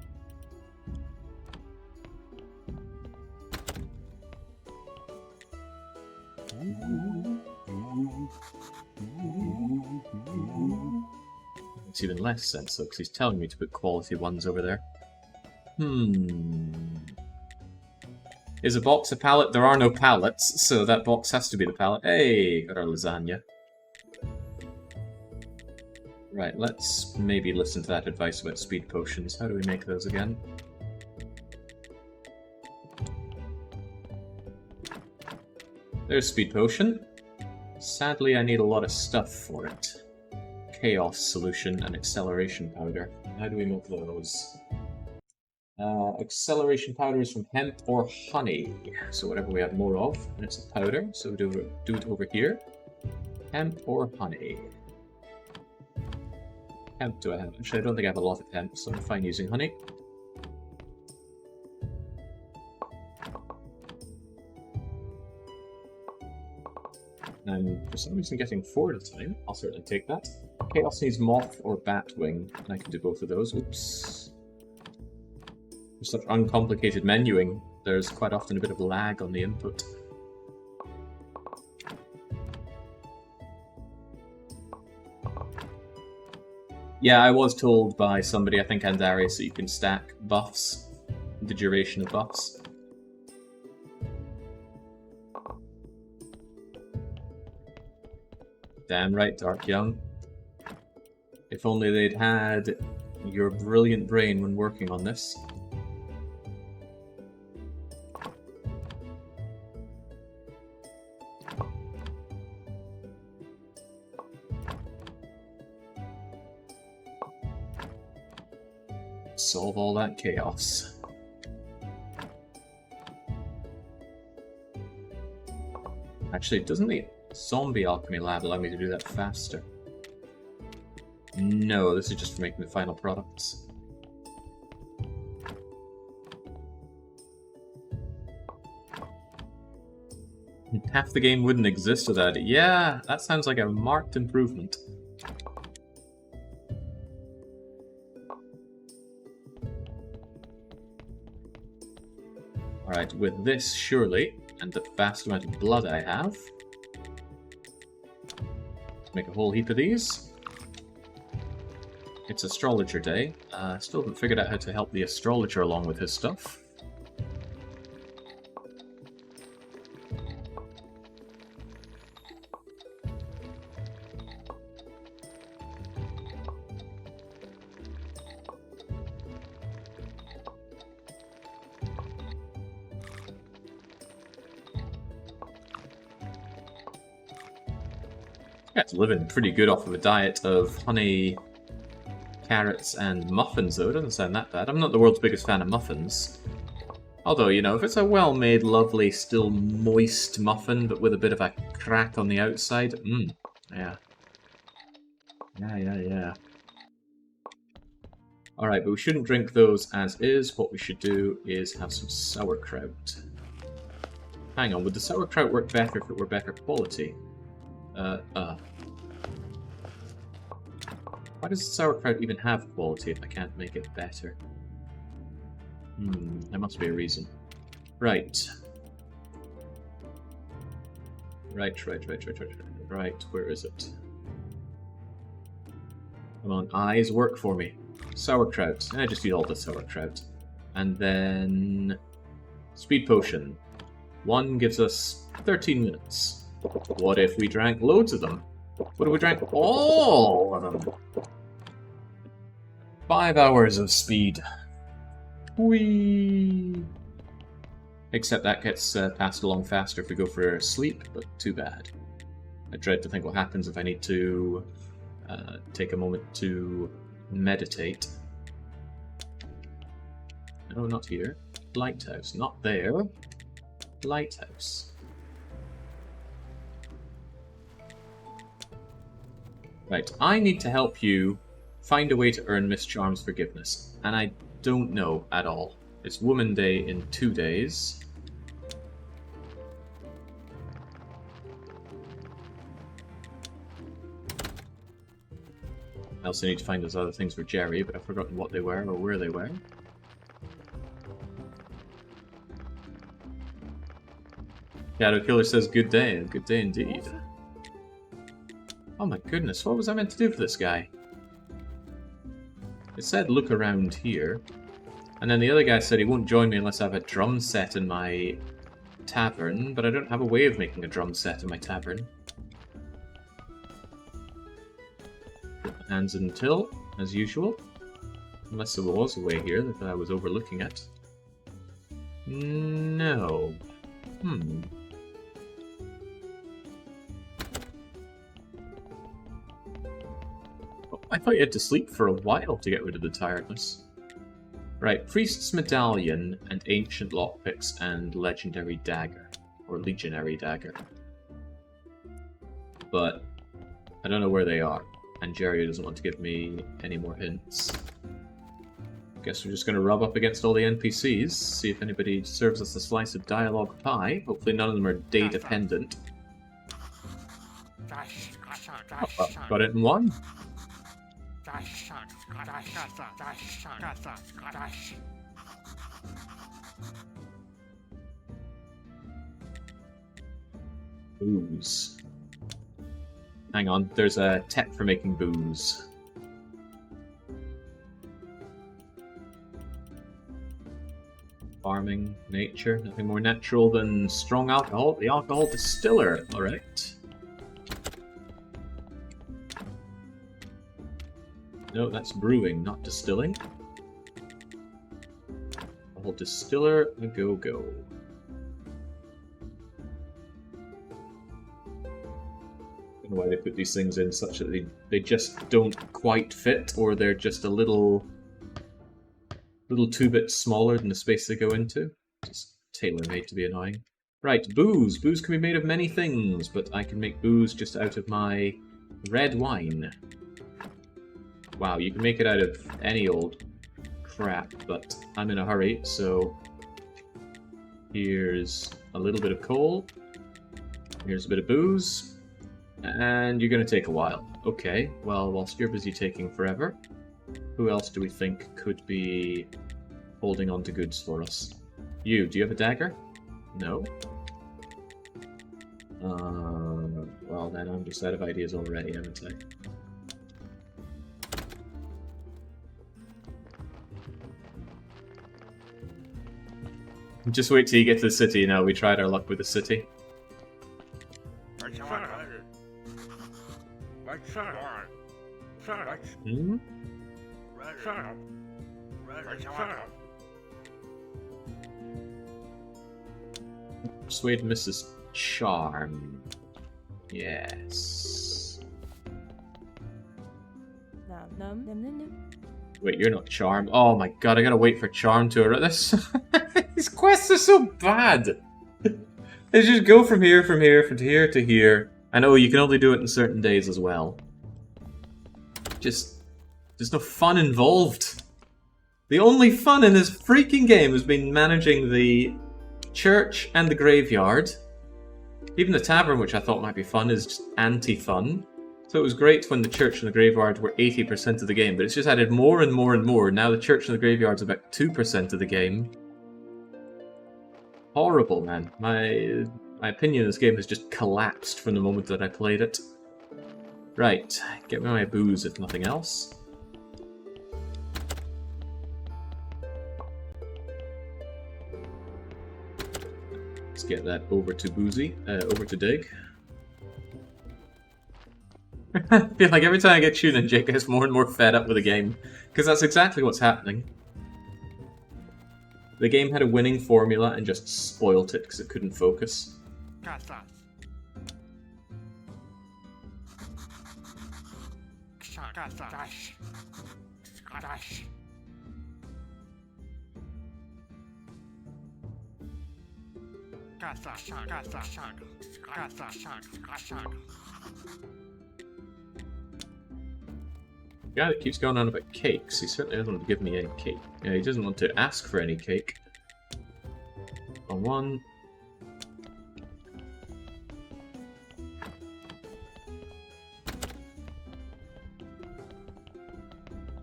Makes even less sense though, because he's telling me to put quality ones over there. Is a box a pallet? There are no pallets, so that box has to be the pallet. Hey, got our lasagna. Right, let's maybe listen to that advice about speed potions. How do we make those again? There's speed potion. Sadly, I need a lot of stuff for it. Chaos solution and acceleration powder. How do we make those? Acceleration powder is from hemp or honey. So whatever we have more of, and it's a powder, so do it over here. Hemp or honey? Hemp do I have? Actually, I don't think I have a lot of hemp, so I'm fine using honey. I'm for some reason getting 4 at a time. I'll certainly take that. Chaos needs moth or bat wing, and I can do both of those. Oops. For such uncomplicated menuing, there's quite often a bit of lag on the input. Yeah, I was told by somebody, I think Andarius, that you can stack buffs, the duration of buffs. Damn right, Dark Young. If only they'd had your brilliant brain when working on this. Solve all that chaos. Actually, doesn't the zombie alchemy lab allow me to do that faster? No, this is just for making the final products. Half the game wouldn't exist without it. Yeah, that sounds like a marked improvement. Alright, with this, surely, and the vast amount of blood I have, let's make a whole heap of these. It's astrologer day. Still haven't figured out how to help the astrologer along with his stuff. Yeah, it's living pretty good off of a diet of honey, carrots, and muffins, though. It doesn't sound that bad. I'm not the world's biggest fan of muffins. Although, you know, if it's a well-made, lovely, still moist muffin, but with a bit of a crack on the outside, yeah. Yeah. Alright, but we shouldn't drink those as is. What we should do is have some sauerkraut. Hang on, would the sauerkraut work better if it were better quality? Why does the sauerkraut even have quality if I can't make it better? There must be a reason. Right. Right, where is it? Come on, eyes, work for me. Sauerkraut. I just eat all the sauerkraut. And then... Speed potion. One gives us 13 minutes. What if we drank loads of them? What if we drank all of them? 5 hours of speed. Whee! Except that gets passed along faster if we go for sleep, but too bad. I dread to think what happens if I need to take a moment to meditate. No, not here. Lighthouse. Not there. Lighthouse. Right, I need to help you find a way to earn Miss Charm's forgiveness, and I don't know at all. It's Woman Day in 2 days. I also need to find those other things for Jerry, but I've forgotten what they were or where they were. Shadow Killer says good day. Good day indeed. Oh my goodness, what was I meant to do for this guy? It said look around here. And then the other guy said he won't join me unless I have a drum set in my tavern, but I don't have a way of making a drum set in my tavern. Put my hands in the till, as usual. Unless there was a way here that I was overlooking it. No. I thought you had to sleep for a while to get rid of the tiredness. Right, Priest's Medallion and Ancient Lockpicks and Legendary Dagger. Or Legionary Dagger. But I don't know where they are, and Jerry doesn't want to give me any more hints. Guess we're just going to rub up against all the NPCs, see if anybody serves us a slice of dialogue pie. Hopefully none of them are day dependent. Oh, well, got it in one. Booze. Hang on, there's a tech for making booze. Farming, nature, nothing more natural than strong alcohol. The alcohol distiller, alright. No, that's brewing, not distilling. Alcohol distiller, a go-go. I don't know why they put these things in such that they just don't quite fit, or they're just a little two bits smaller than the space they go into. Just tailor-made to be annoying. Right, booze. Booze can be made of many things, but I can make booze just out of my red wine. Wow, you can make it out of any old crap, but I'm in a hurry, so here's a little bit of coal, here's a bit of booze, and you're going to take a while. Okay, well, whilst you're busy taking forever, who else do we think could be holding on to goods for us? You, do you have a dagger? No. Well, then I'm just out of ideas already, haven't I? Just wait till you get to the city now. We tried our luck with the city. Hmm? Persuade Mrs. Charm. Yes. Wait, you're not Charm. Oh my god, I gotta wait for Charm to arrive. These quests are so bad. They just go from here to here. I know you can only do it in certain days as well. There's no fun involved. The only fun in this freaking game has been managing the church and the graveyard. Even the tavern, which I thought might be fun, is just anti-fun. So it was great when the church and the graveyard were 80% of the game, but it's just added more and more and more. Now the church and the graveyard's about 2% of the game. Horrible, man. My opinion of this game has just collapsed from the moment that I played it. Right, get me my booze if nothing else. Let's get that over to Boozy, over to Dig. I feel like every time I get tuned in, Jake gets more and more fed up with the game, because that's exactly what's happening. The game had a winning formula and just spoilt it because it couldn't focus. The guy that keeps going on about cakes, he certainly doesn't want to give me any cake. Yeah, he doesn't want to ask for any cake. On one.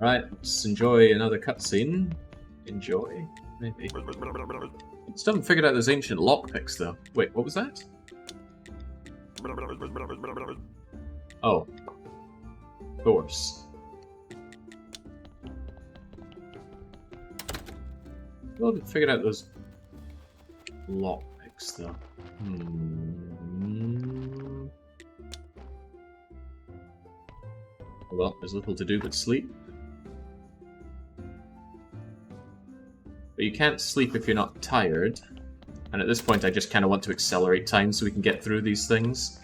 Right, let's enjoy another cutscene. Enjoy? Maybe. Still haven't figured out those ancient lockpicks, though. Wait, what was that? Oh. Of course. Well, I haven't figured out those lockpicks, though. Well, there's little to do but sleep. But you can't sleep if you're not tired. And at this point I just kind of want to accelerate time so we can get through these things.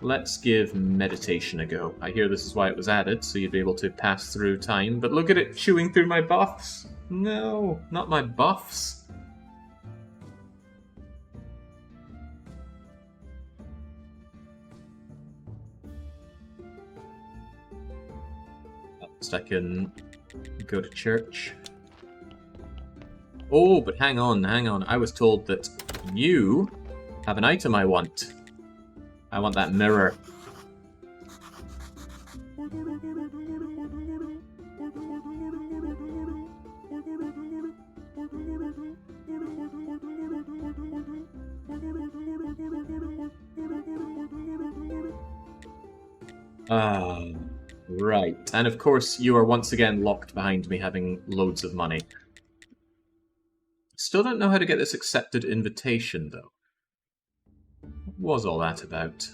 Let's give meditation a go. I hear this is why it was added, so you'd be able to pass through time. But look at it chewing through my buffs. No, not my buffs. At least I can go to church. Oh, but hang on. I was told that you have an item I want. I want that mirror. Right. And of course, you are once again locked behind me having loads of money. Still don't know how to get this accepted invitation, though. What was all that about?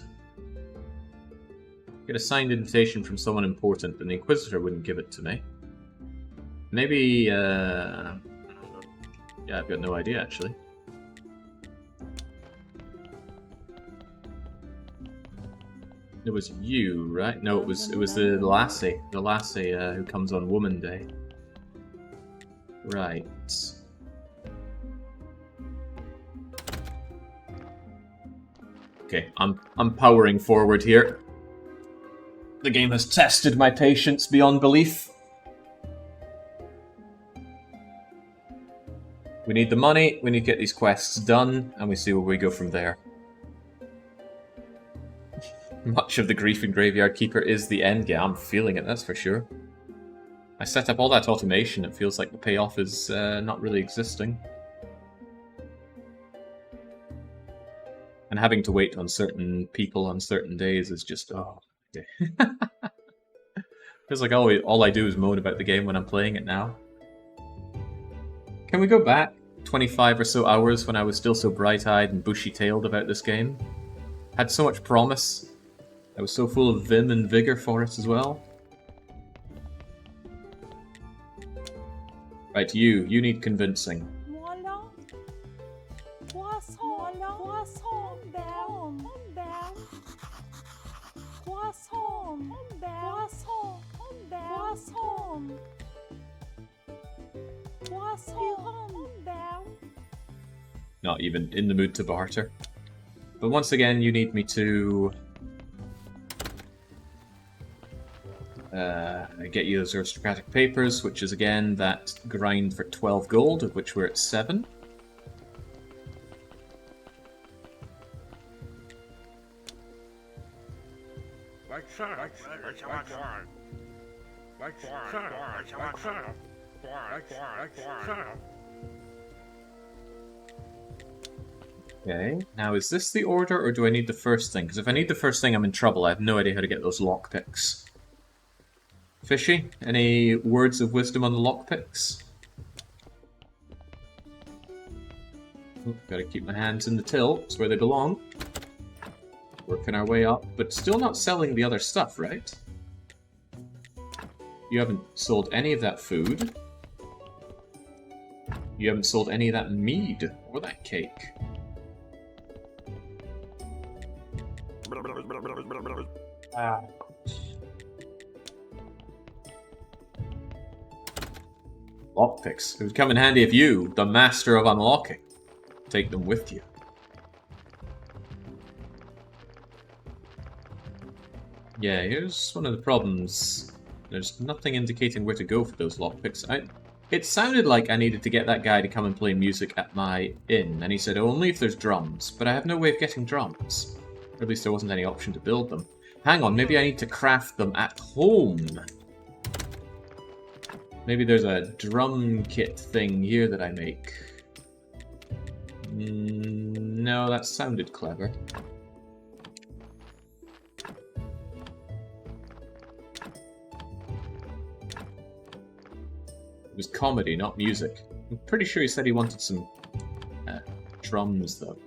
Get a signed invitation from someone important, and the Inquisitor wouldn't give it to me. Maybe, yeah, I've got no idea, actually. It was you, right? No, it was the lassie. The lassie who comes on Woman Day. Right. Okay, I'm powering forward here. The game has tested my patience beyond belief. We need the money, we need to get these quests done, and we see where we go from there. Much of the grief in Graveyard Keeper is the end. Yeah, I'm feeling it, that's for sure. I set up all that automation, it feels like the payoff is not really existing. And having to wait on certain people on certain days is just, oh. Feels like all I do is moan about the game when I'm playing it now. Can we go back 25 or so hours when I was still so bright-eyed and bushy-tailed about this game? Had so much promise. I was so full of vim and vigor for it as well. Right, you need convincing. Not even in the mood to barter. But once again, you need me to get you those aristocratic papers, which is again that grind for 12 gold, of which we're at 7. Okay, now is this the order, or do I need the first thing? Because if I need the first thing, I'm in trouble. I have no idea how to get those lockpicks. Fishy, any words of wisdom on the lockpicks? Oh, gotta keep my hands in the till, it's where they belong. Working our way up, but still not selling the other stuff, right? You haven't sold any of that food. You haven't sold any of that mead, or that cake. Lockpicks. It would come in handy if you, the master of unlocking, take them with you. Yeah, here's one of the problems. There's nothing indicating where to go for those lockpicks. It sounded like I needed to get that guy to come and play music at my inn, and he said only if there's drums, but I have no way of getting drums. Or at least there wasn't any option to build them. Hang on, maybe I need to craft them at home. Maybe there's a drum kit thing here that I make. No, that sounded clever. It was comedy, not music. I'm pretty sure he said he wanted some drums, though.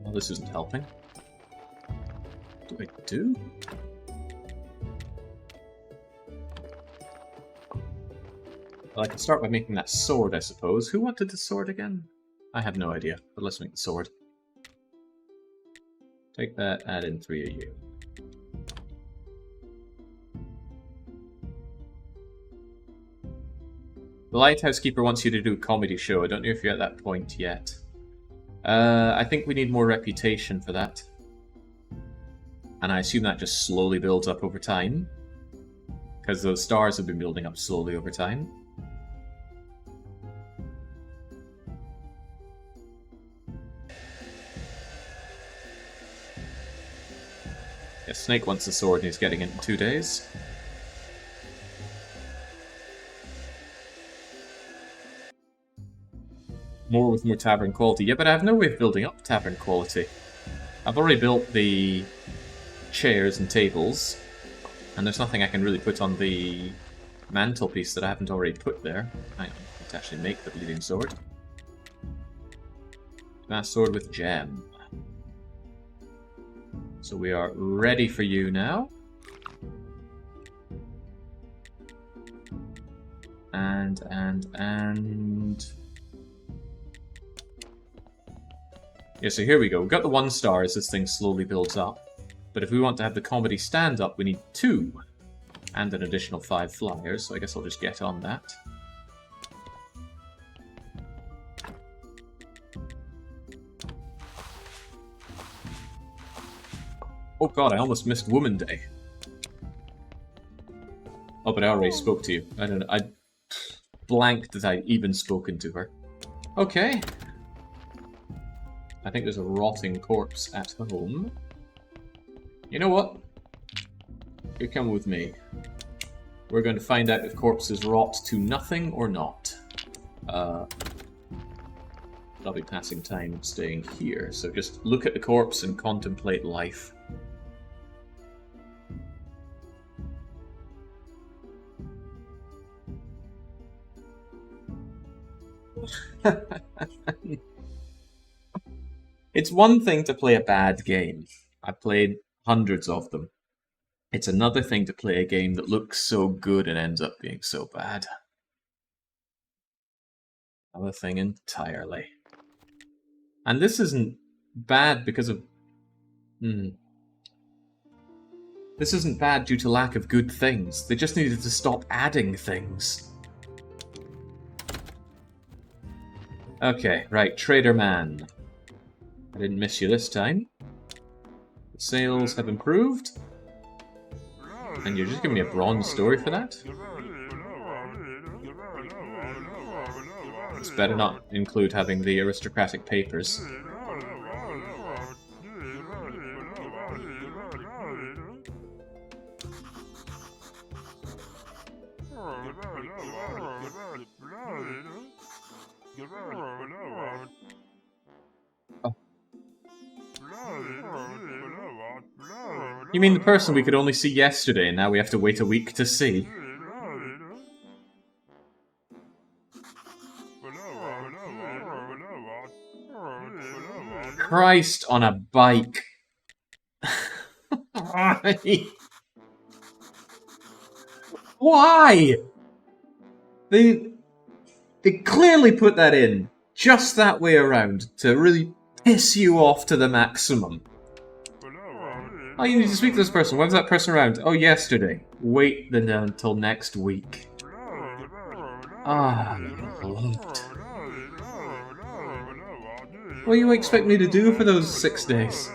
Well, this isn't helping. What do I do? Well, I can start by making that sword, I suppose. Who wanted the sword again? I have no idea, but let's make the sword. Take that, add in 3 of you. The Lighthouse Keeper wants you to do a comedy show. I don't know if you're at that point yet. I think we need more reputation for that. And I assume that just slowly builds up over time. Because those stars have been building up slowly over time. Yeah, Snake wants the sword and he's getting it in 2 days. More with more tavern quality. Yeah, but I have no way of building up tavern quality. I've already built the chairs and tables. And there's nothing I can really put on the mantelpiece that I haven't already put there. I need to actually make the bleeding sword. Glass sword with gem. So we are ready for you now. And... Yeah, so here we go. We've got the 1 star as this thing slowly builds up. But if we want to have the comedy stand up, we need 2. And an additional 5 flyers, so I guess I'll just get on that. Oh god, I almost missed Woman Day. Oh, but I already spoke to you. I don't know. I blanked that I'd even spoken to her. Okay. I think there's a rotting corpse at home. You know what? You come with me. We're going to find out if corpses rot to nothing or not. I'll be passing time staying here, so just look at the corpse and contemplate life. It's one thing to play a bad game. I've played hundreds of them. It's another thing to play a game that looks so good and ends up being so bad. Another thing entirely. And this isn't bad because of... This isn't bad due to lack of good things. They just needed to stop adding things. Okay, right, Trader Man. I didn't miss you this time. The sales have improved. And you're just giving me a bronze story for that? It's better not include having the aristocratic papers. Oh. You mean the person we could only see yesterday and now we have to wait a week to see? Christ on a bike. Why? They clearly put that in just that way around to really piss you off to the maximum. Oh, you need to speak to this person. When was that person around? Oh, yesterday. Wait then until next week. Ah, Lord. What do you expect me to do for those 6 days?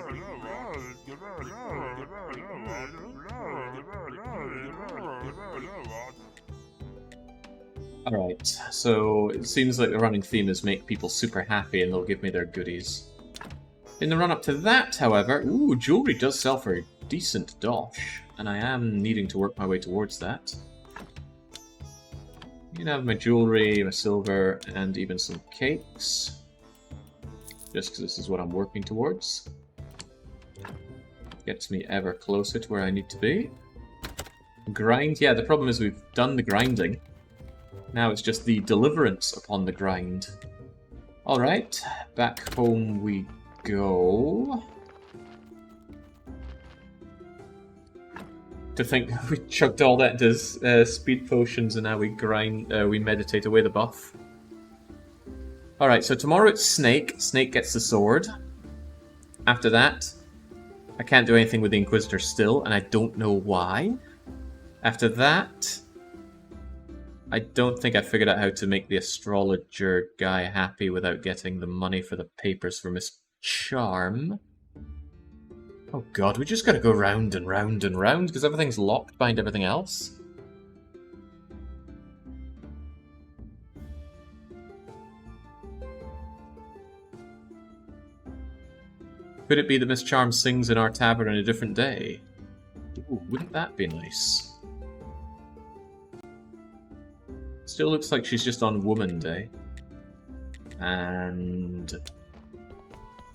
Alright, so it seems like the running theme is make people super happy and they'll give me their goodies. In the run-up to that, however, ooh, jewellery does sell for a decent dosh, and I am needing to work my way towards that. You can have my jewellery, my silver, and even some cakes. Just because this is what I'm working towards. Gets me ever closer to where I need to be. Grind, yeah, the problem is we've done the grinding. Now it's just the deliverance upon the grind. Alright, back home we go. To think we chucked all that into speed potions and now we grind, we meditate away the buff. Alright, so tomorrow it's Snake. Snake gets the sword. After that, I can't do anything with the Inquisitor still, and I don't know why. After that, I don't think I figured out how to make the astrologer guy happy without getting the money for the papers for Miss Charm. Oh god, we just gotta go round and round and round because everything's locked behind everything else. Could it be that Miss Charm sings in our tavern on a different day? Ooh, wouldn't that be nice? Still looks like she's just on Woman Day. And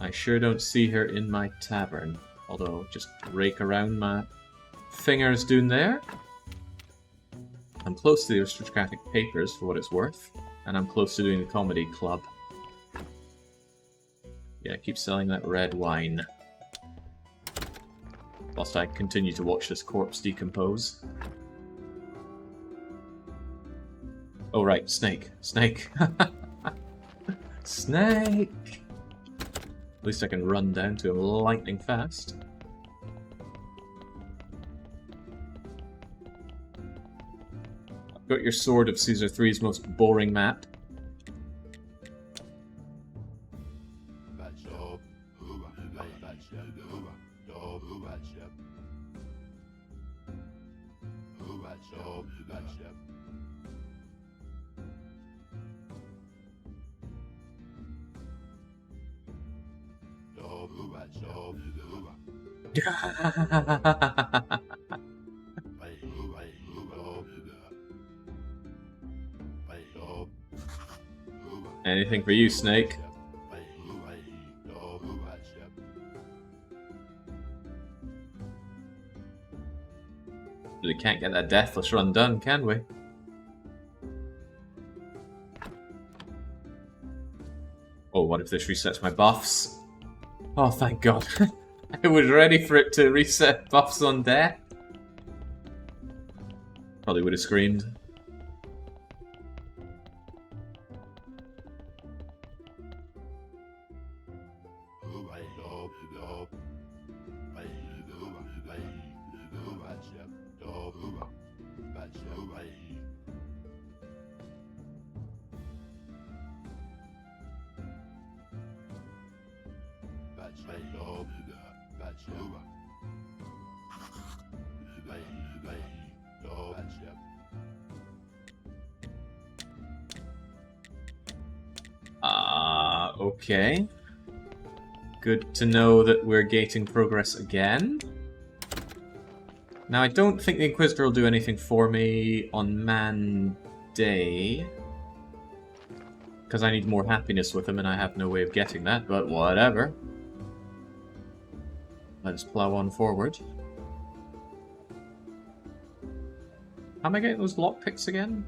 I sure don't see her in my tavern. Although, just rake around my Fingers doing there. I'm close to the aristocratic papers for what it's worth, and I'm close to doing the comedy club. Yeah, keep selling that red wine. Whilst I continue to watch this corpse decompose. Oh right, snake. Snake. Snake! At least I can run down to him lightning fast. I've got your Sword of Caesar III's most boring map. Anything for you, Snake. Really can't get that Deathless run done, can we? Oh, what if this resets my buffs? Oh, thank God. I was ready for it to reset buffs on death. Probably would have screamed. Okay. Good to know that we're gating progress again. Now, I don't think the Inquisitor will do anything for me on Man Day. Because I need more happiness with him and I have no way of getting that, but whatever. Let's plow on forward. How am I getting those lockpicks again?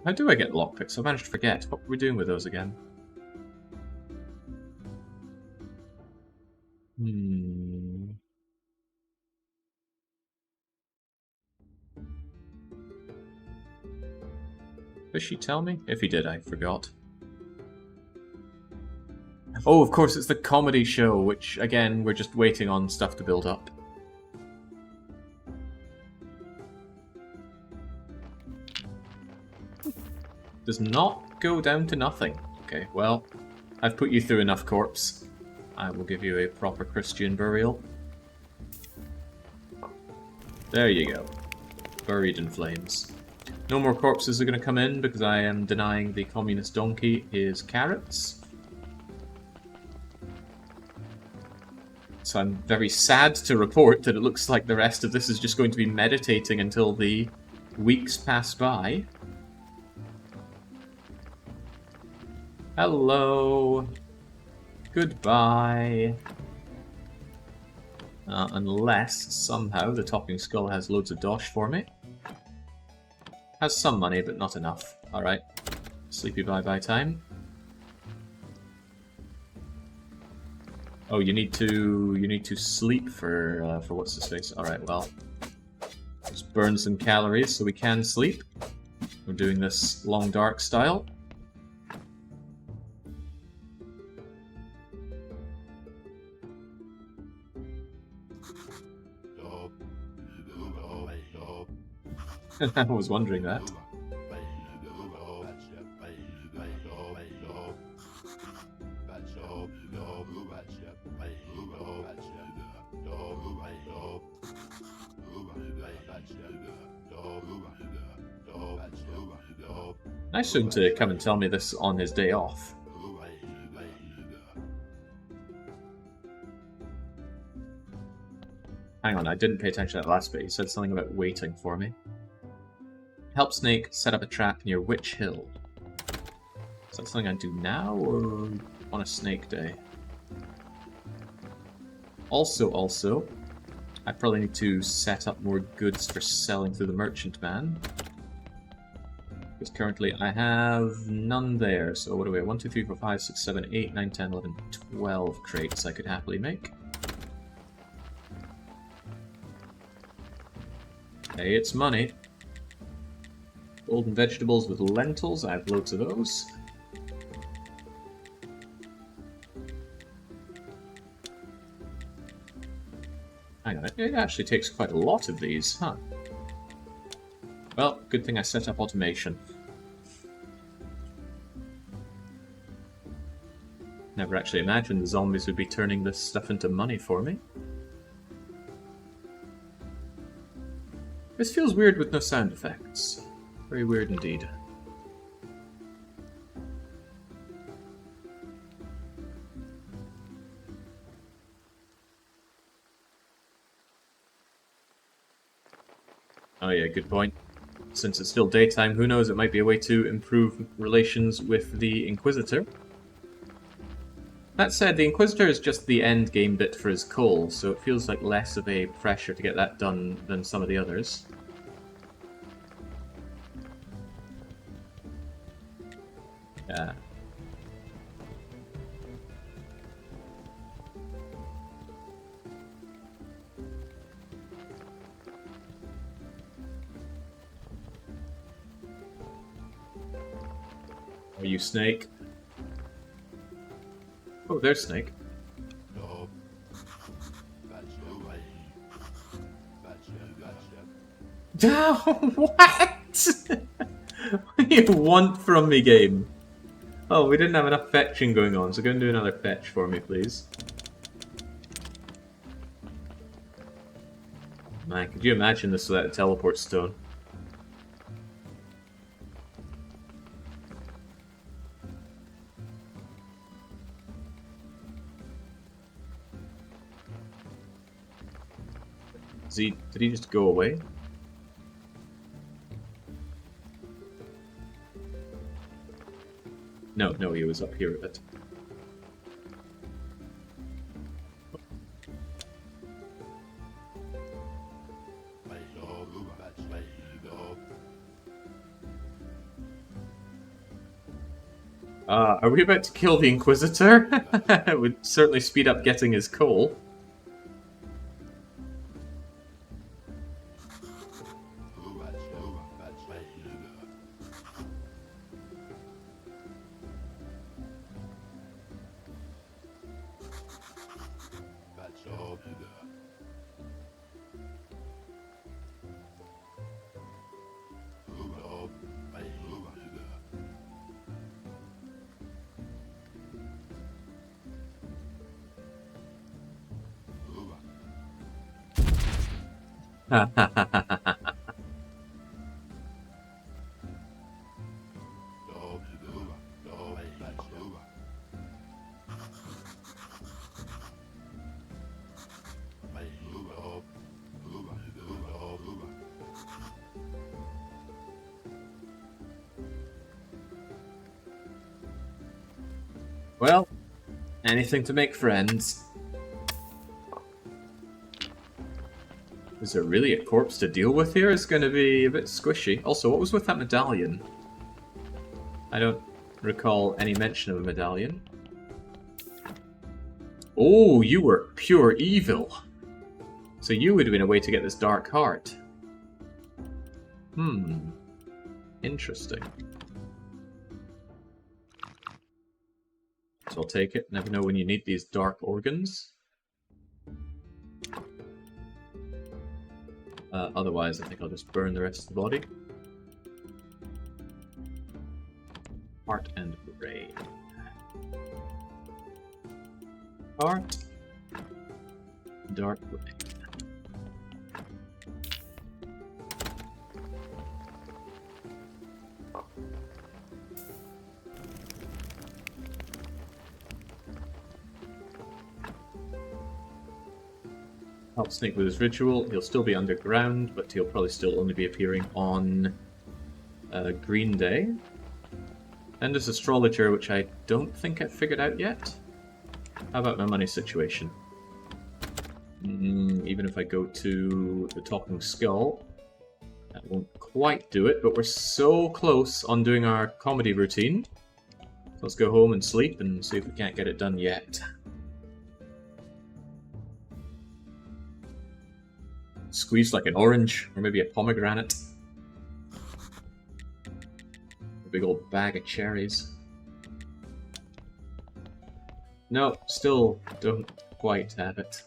How do I get lockpicks? I managed to forget. What were we doing with those again? Did she tell me? If he did, I forgot. Oh, of course, it's the comedy show, which, again, we're just waiting on stuff to build up. Does not go down to nothing. Okay, well, I've put you through enough, corpse. I will give you a proper Christian burial. There you go. Buried in flames. No more corpses are going to come in because I am denying the communist donkey his carrots. So I'm very sad to report that it looks like the rest of this is just going to be meditating until the weeks pass by. Hello. Goodbye. Unless somehow the Talking Skull has loads of dosh for me. Has some money, but not enough. Alright. Sleepy bye-bye time. Oh, you need to sleep for what's his face. Alright, well. Let's burn some calories so we can sleep. We're doing this long dark style. I was wondering that. Nice of him to come and tell me this on his day off. Hang on, I didn't pay attention to that last bit. He said something about waiting for me. Help Snake set up a trap near Witch Hill. Is that something I do now, or on a snake day? Also, I probably need to set up more goods for selling through the merchant man. Because currently I have none there. So what do we have? 1, 2, 3, 4, 5, 6, 7, 8, 9, 10, 11, 12 crates I could happily make. Hey, it's money. Golden vegetables with lentils. I have loads of those. Hang on, it actually takes quite a lot of these, huh? Well, good thing I set up automation. Never actually imagined the zombies would be turning this stuff into money for me. This feels weird with no sound effects. Very weird indeed. Oh yeah, good point. Since it's still daytime, who knows, it might be a way to improve relations with the Inquisitor. That said, the Inquisitor is just the end game bit for his coal, so it feels like less of a pressure to get that done than some of the others. Yeah. Are you Snake? Oh, there's Snake. What? What do you want from me, game? Oh, we didn't have enough fetching going on, so go and do another fetch for me, please. Man, could you imagine this without a teleport stone? Did he just go away? No, he was up here a bit. Are we about to kill the Inquisitor? It would certainly speed up getting his coal. Well, anything to make friends. Is there really a corpse to deal with here? It's going to be a bit squishy. Also, what was with that medallion? I don't recall any mention of a medallion. Oh, you were pure evil. So you would have been a way to get this dark heart. Interesting. So I'll take it. Never know when you need these dark organs. Otherwise, I think I'll just burn the rest of the body. Heart and brain. Heart. Dark brain. Help Snake with his ritual. He'll still be underground, but he'll probably still only be appearing on Green Day. And there's Astrologer, which I don't think I've figured out yet. How about my money situation? Even if I go to the Talking Skull, that won't quite do it, but we're so close on doing our comedy routine. So let's go home and sleep and see if we can't get it done yet. Squeezed like an orange, or maybe a pomegranate. A big old bag of cherries. No, still don't quite have it.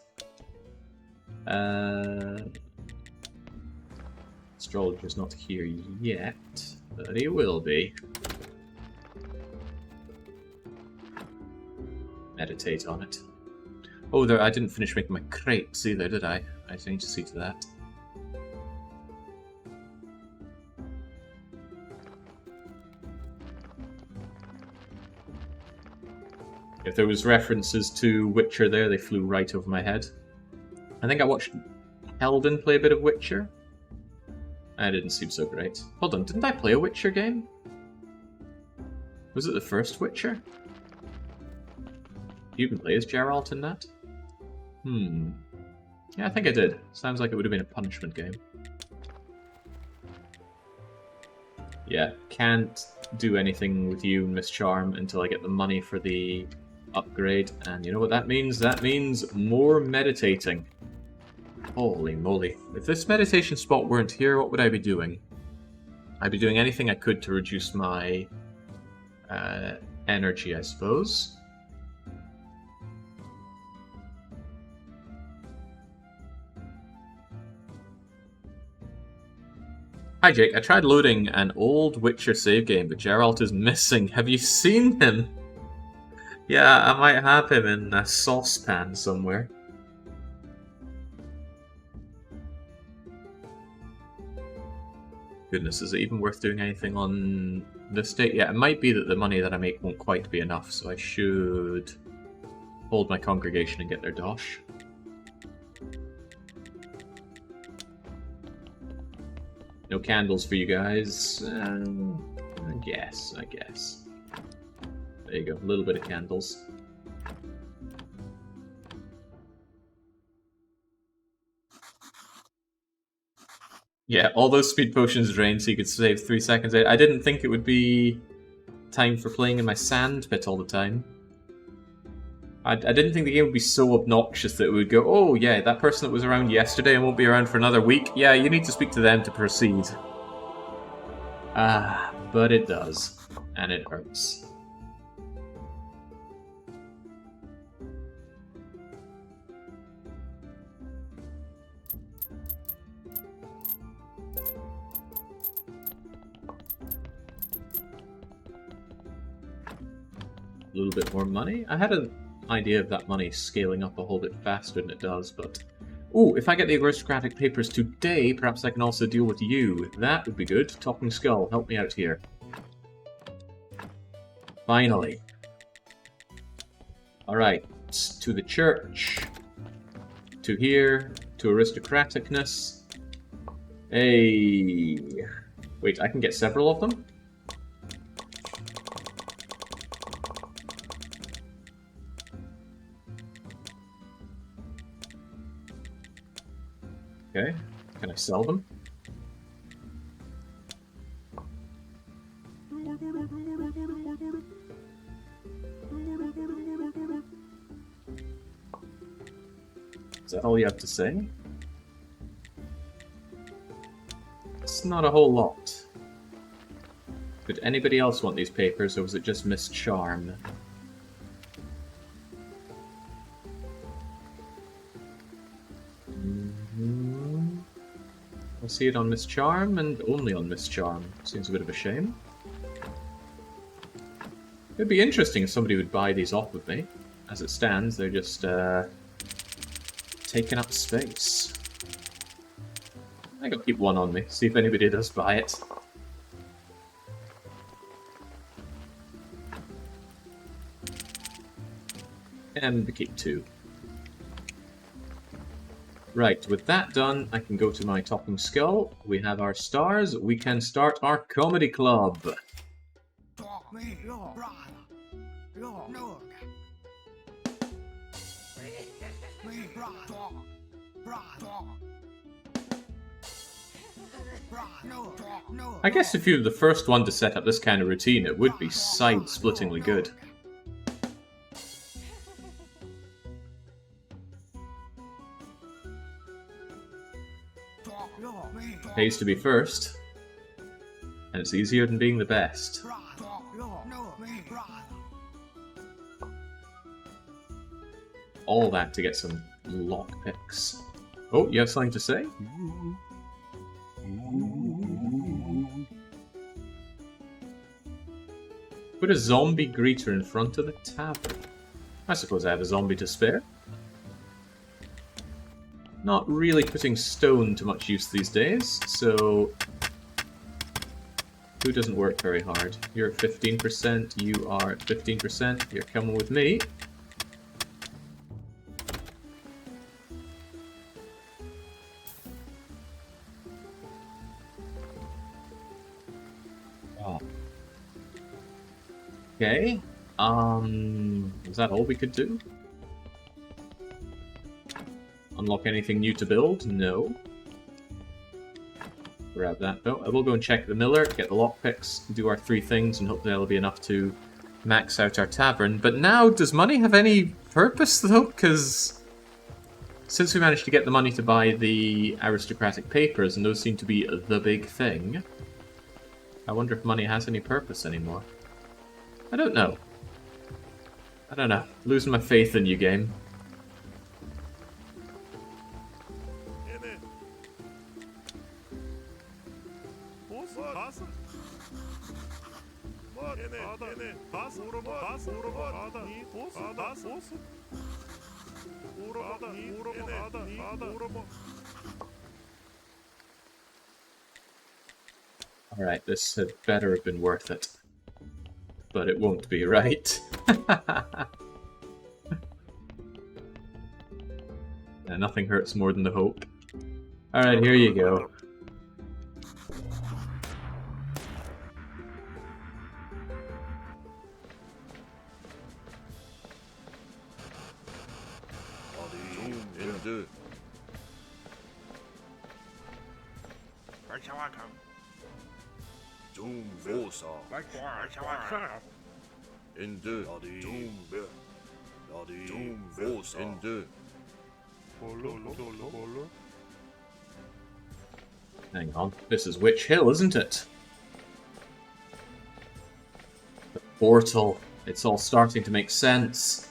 Astrologer's not here yet, but he will be. Meditate on it. Oh, there! I didn't finish making my crepes either, did I? I need to see to that. If there was references to Witcher there, they flew right over my head. I think I watched Helden play a bit of Witcher. That didn't seem so great. Hold on, didn't I play a Witcher game? Was it the first Witcher? You can play as Geralt in that? Yeah, I think I did. Sounds like it would have been a punishment game. Yeah, can't do anything with you, Miss Charm, until I get the money for the upgrade. And you know what that means? That means more meditating. Holy moly. If this meditation spot weren't here, what would I be doing? I'd be doing anything I could to reduce my energy, I suppose. Hi Jake, I tried loading an old Witcher save game, but Geralt is missing. Have you seen him? Yeah, I might have him in a saucepan somewhere. Goodness, is it even worth doing anything on this date? Yeah, it might be that the money that I make won't quite be enough, so I should hold my congregation and get their dosh. No candles for you guys. I guess. There you go, a little bit of candles. Yeah, all those speed potions drained so you could save 3 seconds. I didn't think it would be time for playing in my sand pit all the time. I didn't think the game would be so obnoxious that it would go, oh yeah, that person that was around yesterday and won't be around for another week, yeah, you need to speak to them to proceed. But it does. And it hurts. A little bit more money. I had an idea of that money scaling up a whole bit faster than it does, but... Ooh, if I get the aristocratic papers today, perhaps I can also deal with you. That would be good. Talking Skull, help me out here. Finally. Alright, to the church. To here. To aristocraticness. Hey. Wait, I can get several of them? Okay, can I sell them? Is that all you have to say? It's not a whole lot. Did anybody else want these papers, or was it just Miss Charm? I see it on Miss Charm, and only on Miss Charm. Seems a bit of a shame. It'd be interesting if somebody would buy these off of me. As it stands, they're just taking up space. I think I'll keep one on me, see if anybody does buy it. And keep 2. Right, with that done, I can go to my Talking Skull. We have our stars. We can start our comedy club. I guess if you're the first one to set up this kind of routine, it would be side-splittingly good. Pays to be first, and it's easier than being the best. All that to get some lockpicks. Oh, you have something to say? Put a zombie greeter in front of the tavern. I suppose I have a zombie to spare. Not really putting stone to much use these days, so... Who doesn't work very hard? You're at 15%, you are at 15%, you're coming with me. Oh. Okay, is that all we could do? Unlock anything new to build? No. Grab that. Oh, I will go and check the miller, get the lockpicks, do our 3 things, and hopefully that'll be enough to max out our tavern. But now, does money have any purpose, though? Because since we managed to get the money to buy the aristocratic papers, and those seem to be the big thing, I wonder if money has any purpose anymore. I don't know. I don't know. Losing my faith in you, game. Alright, this had better have been worth it. But it won't be, right? Yeah, nothing hurts more than the hope. Alright, here you go. Hang on, this is Witch Hill, isn't it? The portal. It's all starting to make sense.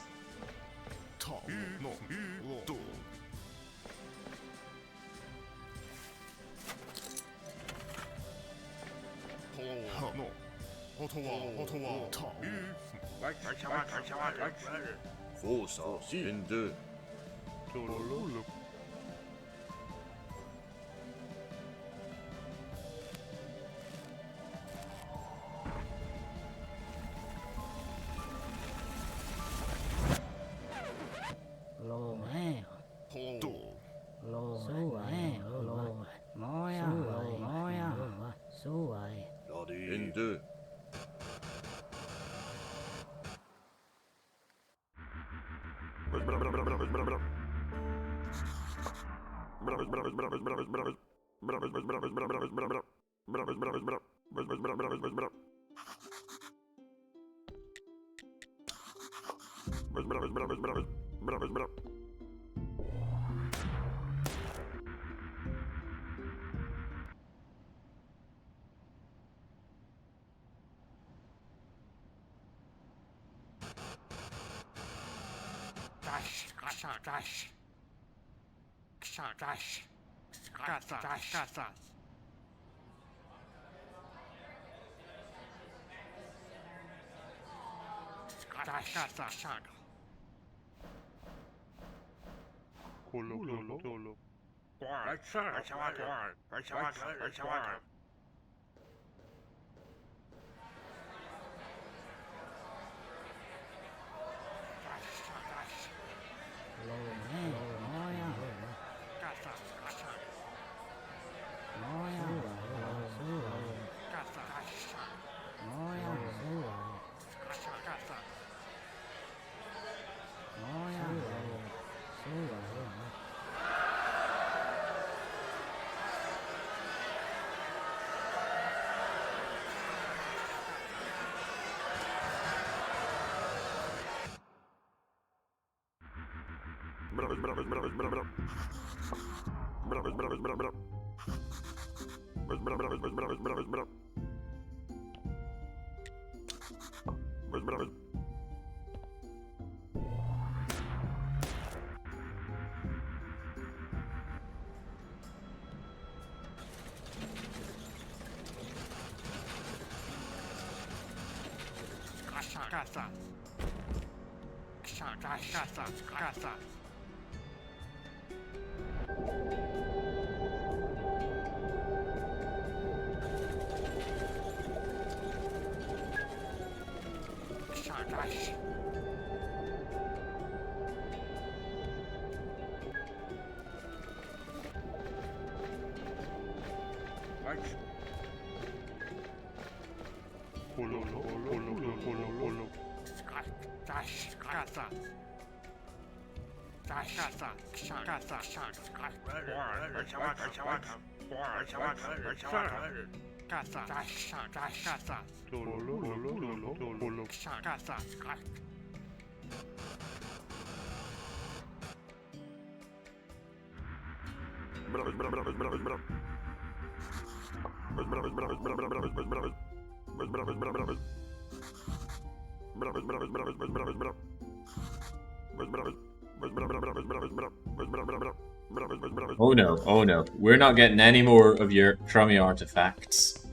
Oh no. We're not getting any more of your crummy artifacts.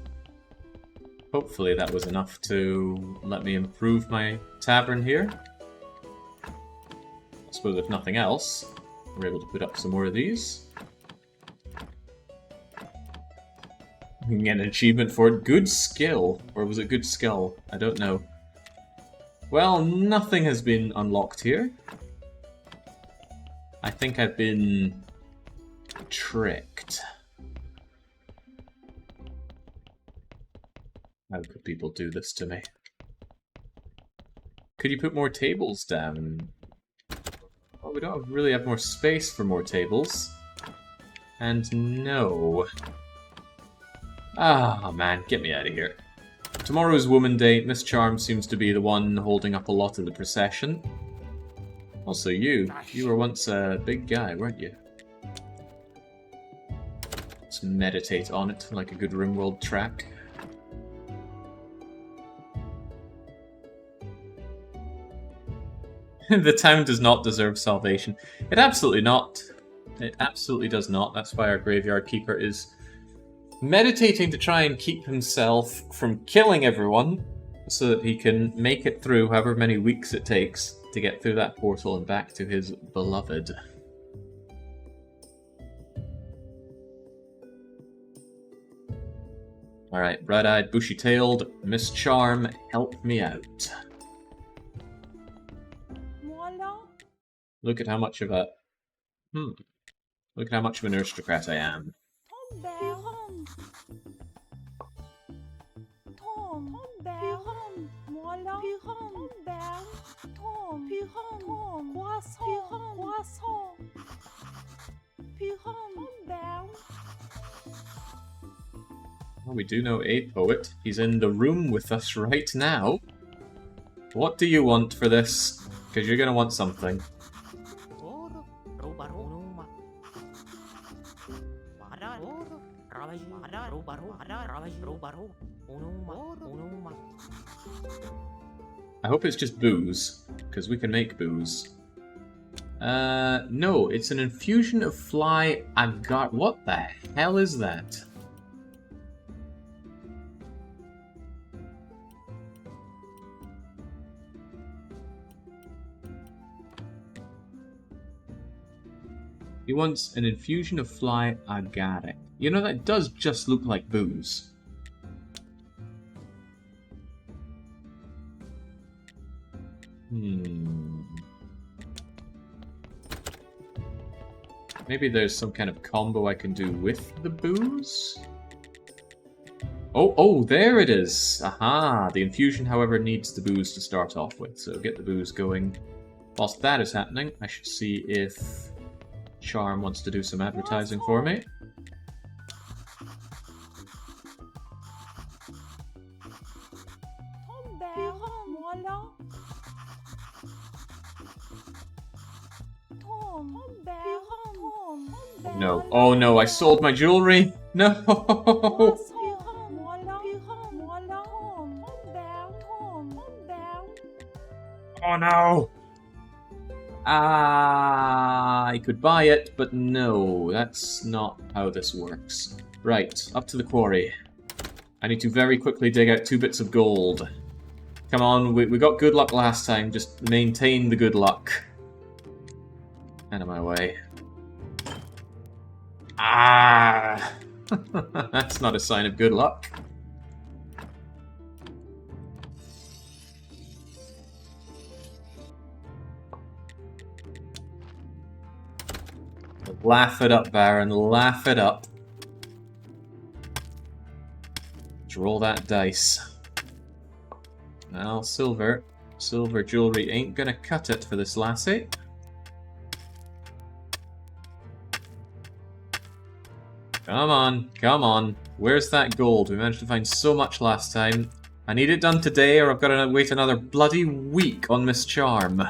Hopefully that was enough to let me improve my tavern here. I suppose if nothing else, we're able to put up some more of these. You can get an achievement for it. Good skill. Or was it good skull? I don't know. Well, nothing has been unlocked here. I think I've been tricked. How could people do this to me? Could you put more tables down? Well, we don't really have more space for more tables. And no. Ah, man, get me out of here. Tomorrow's Woman Day. Miss Charm seems to be the one holding up a lot of the procession. Also you were once a big guy, weren't you? Let's meditate on it like a good RimWorld track. The town does not deserve salvation. It absolutely not. It absolutely does not. That's why our graveyard keeper is meditating to try and keep himself from killing everyone so that he can make it through however many weeks it takes to get through that portal and back to his beloved. Alright, bright-eyed, bushy-tailed, Miss Charm, help me out. Look at how much of a... Look at how much of an aristocrat I am. Well, we do know a poet. He's in the room with us right now. What do you want for this? Because you're going to want something. I hope it's just booze, because we can make booze. No, it's an infusion of fly agar... What the hell is that? He wants an infusion of fly agaric. You know, that does just look like booze. Maybe there's some kind of combo I can do with the booze? Oh, there it is! Aha! The infusion, however, needs the booze to start off with, so get the booze going. Whilst that is happening, I should see if Charm wants to do some advertising for me. No. Oh no, I sold my jewelry! No! Oh no! I could buy it, but no, that's not how this works. Right, up to the quarry. I need to very quickly dig out 2 bits of gold. Come on, we got good luck last time, just maintain the good luck. Out of my way. Ah! That's not a sign of good luck. Laugh it up, Baron, laugh it up. Let's roll that dice. Well, silver jewelry ain't gonna cut it for this lassie. Come on, come on. Where's that gold? We managed to find so much last time. I need it done today or I've got to wait another bloody week on Miss Charm.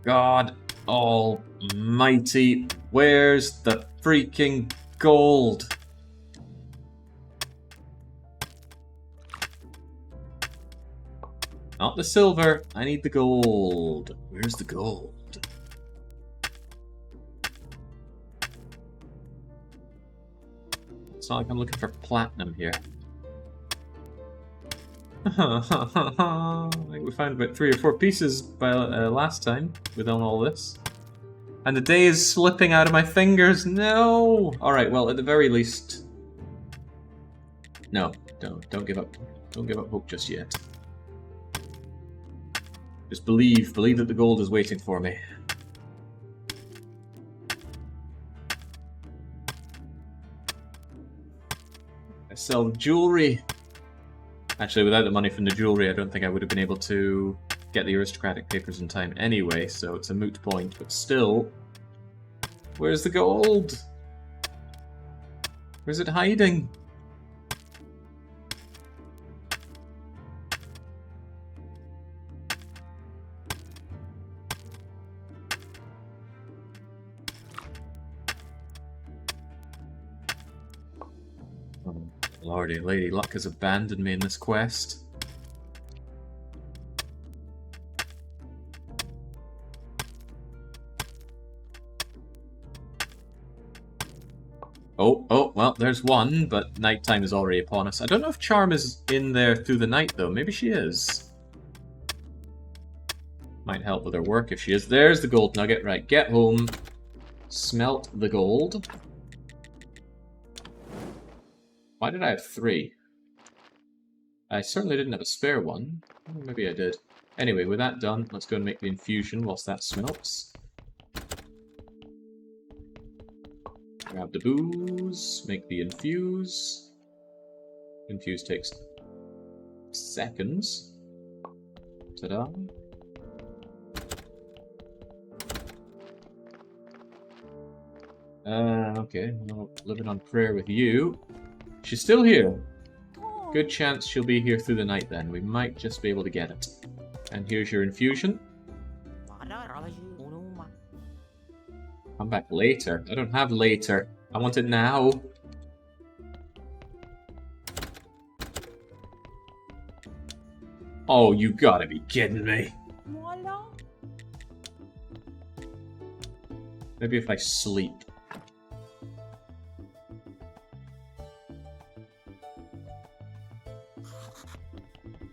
God almighty, where's the freaking gold? Not the silver, I need the gold. Where's the gold? It's not like I'm looking for platinum here. I think we found about 3 or 4 pieces by last time with all this. And the day is slipping out of my fingers. No! Alright, well, at the very least... No, don't give up. Don't give up hope just yet. Just believe that the gold is waiting for me. I sell jewelry. Actually, without the money from the jewelry, I don't think I would have been able to get the aristocratic papers in time anyway, so it's a moot point, but still... Where's the gold? Where's it hiding? Oh, lordy, Lady Luck has abandoned me in this quest. Oh, well, there's one, but nighttime is already upon us. I don't know if Charm is in there through the night, though. Maybe she is. Might help with her work if she is. There's the gold nugget. Right, get home. Smelt the gold. Why did I have 3? I certainly didn't have a spare one. Oh, maybe I did. Anyway, with that done, let's go and make the infusion whilst that smelts. Grab the booze, make the infuse. Infuse takes seconds. Ta-da. Okay, well, living on prayer with you. She's still here. Good chance she'll be here through the night then. We might just be able to get it. And here's your infusion. Come back later. I don't have later. I want it now. Oh, you gotta be kidding me. Maybe if I sleep.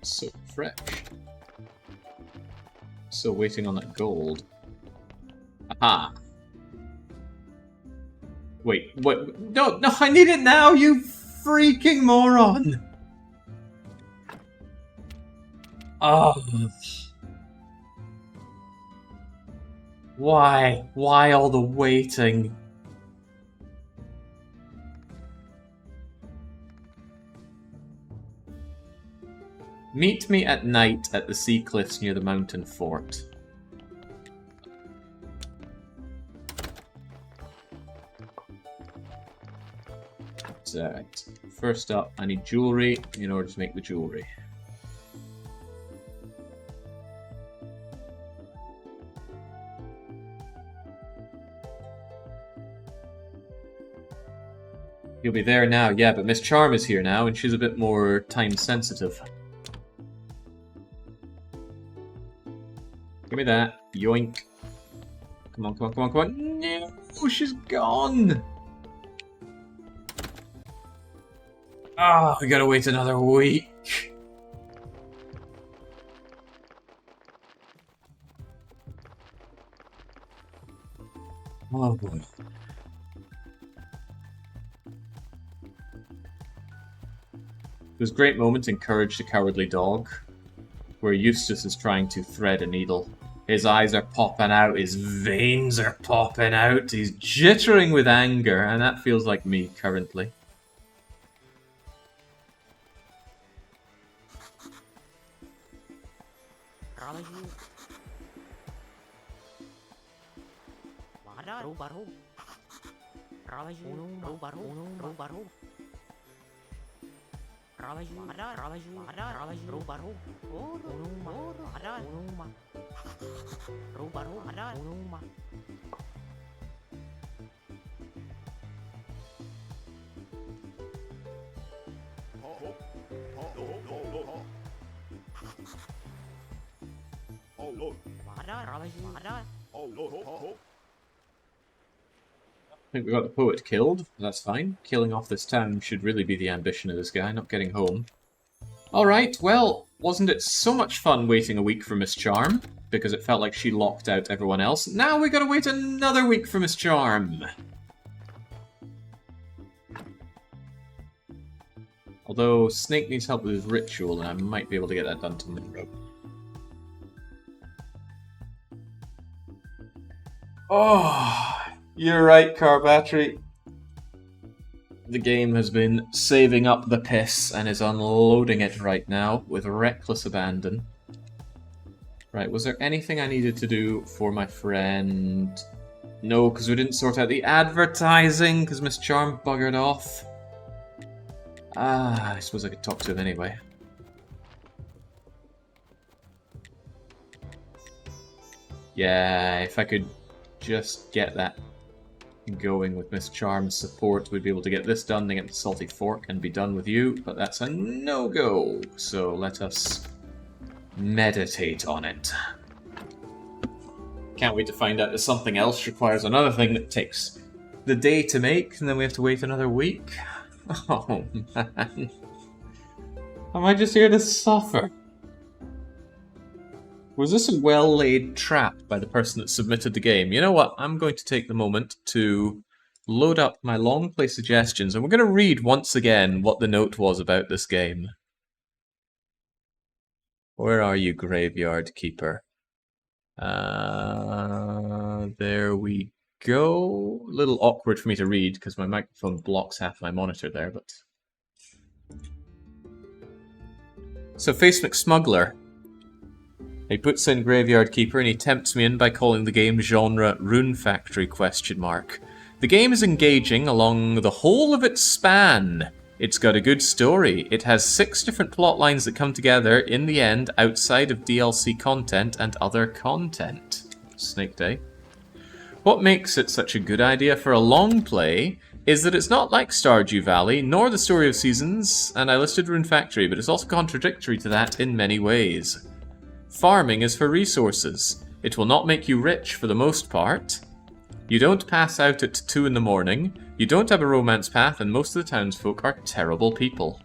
So fresh. Still waiting on that gold. Aha! Wait, what? No, I need it now, you freaking moron! Oh. Why? Why all the waiting? Meet me at night at the sea cliffs near the mountain fort. Right. First up, I need jewelry in order to make the jewelry. He'll be there now, yeah, but Miss Charm is here now, and she's a bit more time-sensitive. Give me that. Yoink. Come on, come on, come on, come on. No, she's gone! Ah, we gotta wait another week. Oh boy. There's a great moment in Courage the Cowardly Dog, where Eustace is trying to thread a needle. His eyes are popping out, his veins are popping out, he's jittering with anger, and that feels like me currently. I think we got the poet killed. That's fine. Killing off this town should really be the ambition of this guy, not getting home. Alright, well, wasn't it so much fun waiting a week for Miss Charm? Because it felt like she locked out everyone else. Now we gotta wait another week for Miss Charm! Although Snake needs help with his ritual, and I might be able to get that done tomorrow. Oh, you're right, car battery. The game has been saving up the piss and is unloading it right now with reckless abandon. Right, was there anything I needed to do for my friend? No, because we didn't sort out the advertising, because Miss Charm buggered off. Ah, I suppose I could talk to him anyway. Yeah, if I could just get that going with Miss Charm's support, we'd be able to get this done, then get the Salty Fork and be done with you, but that's a no-go, so let us meditate on it. Can't wait to find out if something else requires another thing that takes the day to make, and then we have to wait another week. Oh, man. Am I just here to suffer? Was this a well-laid trap by the person that submitted the game? You know what? I'm going to take the moment to load up my long play suggestions, and we're going to read once again what the note was about this game. Where are you, Graveyard Keeper? There we go. A little awkward for me to read because my microphone blocks half my monitor there, but... So, Face McSmuggler. He puts in Graveyard Keeper and he tempts me in by calling the game genre Rune Factory ? The game is engaging along the whole of its span. It's got a good story. It has 6 different plot lines that come together in the end outside of DLC content and other content. Snake Day. What makes it such a good idea for a long play is that it's not like Stardew Valley, nor the Story of Seasons, and I listed Rune Factory, but it's also contradictory to that in many ways. Farming is for resources. It will not make you rich for the most part. You don't pass out at 2 in the morning. You don't have a romance path, and most of the townsfolk are terrible people.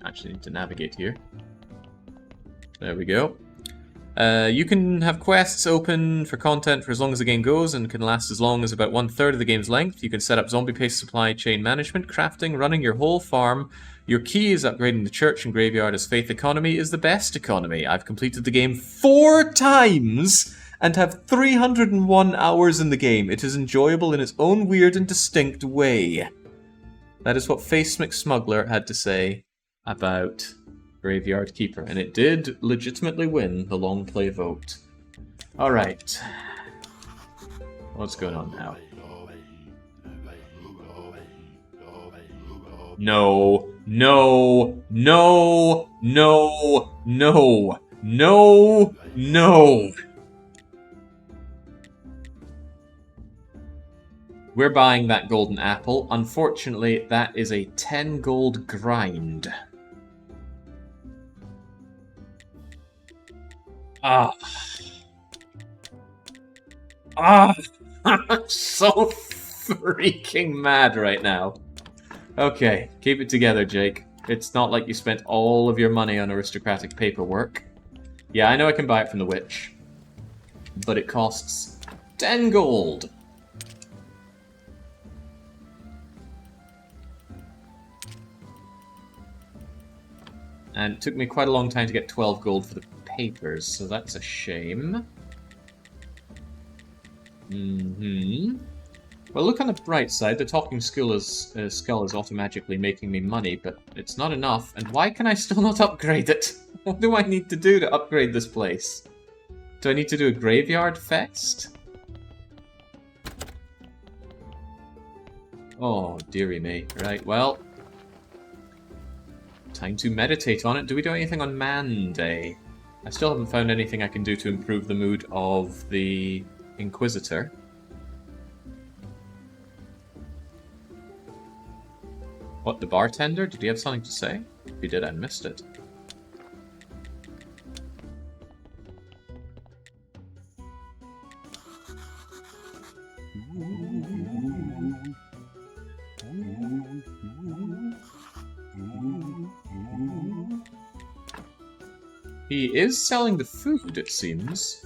I actually need to navigate here. There we go. You can have quests open for content for as long as the game goes, and can last as long as about 1/3 of the game's length. You can set up zombie-paced supply chain management, crafting, running your whole farm. Your key is upgrading the church and graveyard as faith economy is the best economy. I've completed the game 4 times and have 301 hours in the game. It is enjoyable in its own weird and distinct way. That is what Face McSmuggler had to say about Graveyard Keeper, and it did legitimately win the long play vote. Alright. What's going on now? No, no, no, no, no, no, no. We're buying that golden apple. Unfortunately, that is a 10 gold grind. Ah. Ah. I'm so freaking mad right now. Okay, keep it together, Jake. It's not like you spent all of your money on aristocratic paperwork. Yeah, I know I can buy it from the witch, but it costs 10 gold. And it took me quite a long time to get 12 gold for the papers, so that's a shame. Well, look on the bright side. The talking skull is automatically making me money, but it's not enough. And why can I still not upgrade it? What do I need to do to upgrade this place? Do I need to do a graveyard fest? Oh, dearie me. Right, well... time to meditate on it. Do we do anything on Man Day? I still haven't found anything I can do to improve the mood of the Inquisitor. What, the bartender? Did he have something to say? If he did, I missed it. He is selling the food, it seems.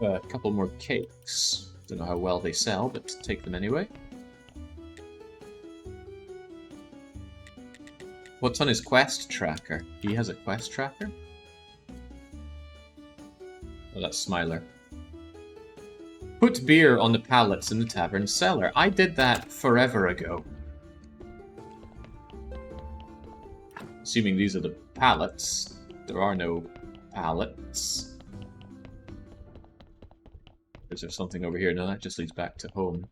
A couple more cakes. Don't know how well they sell, but take them anyway. What's on his quest tracker? He has a quest tracker? Oh, that's Smiler. Put beer on the pallets in the tavern cellar. I did that forever ago. Assuming these are the pallets. There are no pallets. Is there something over here? No, that just leads back to home.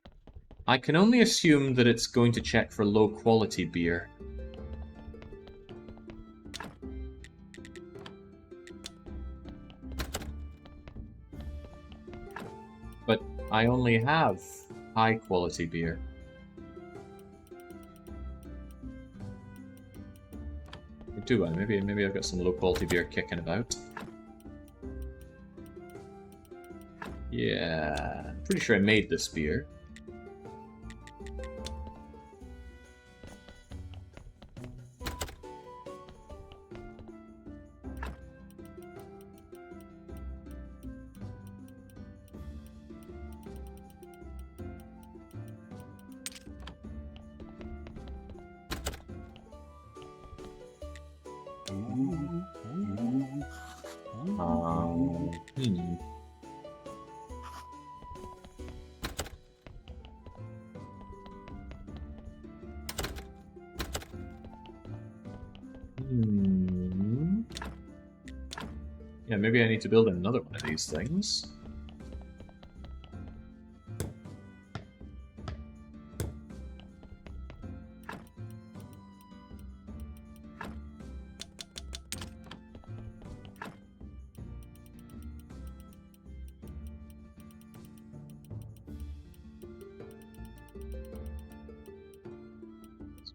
I can only assume that it's going to check for low-quality beer. But I only have high-quality beer. Or do I? Maybe I've got some low-quality beer kicking about. Yeah, I'm pretty sure I made this beer. Yeah, maybe I need to build another one of these things.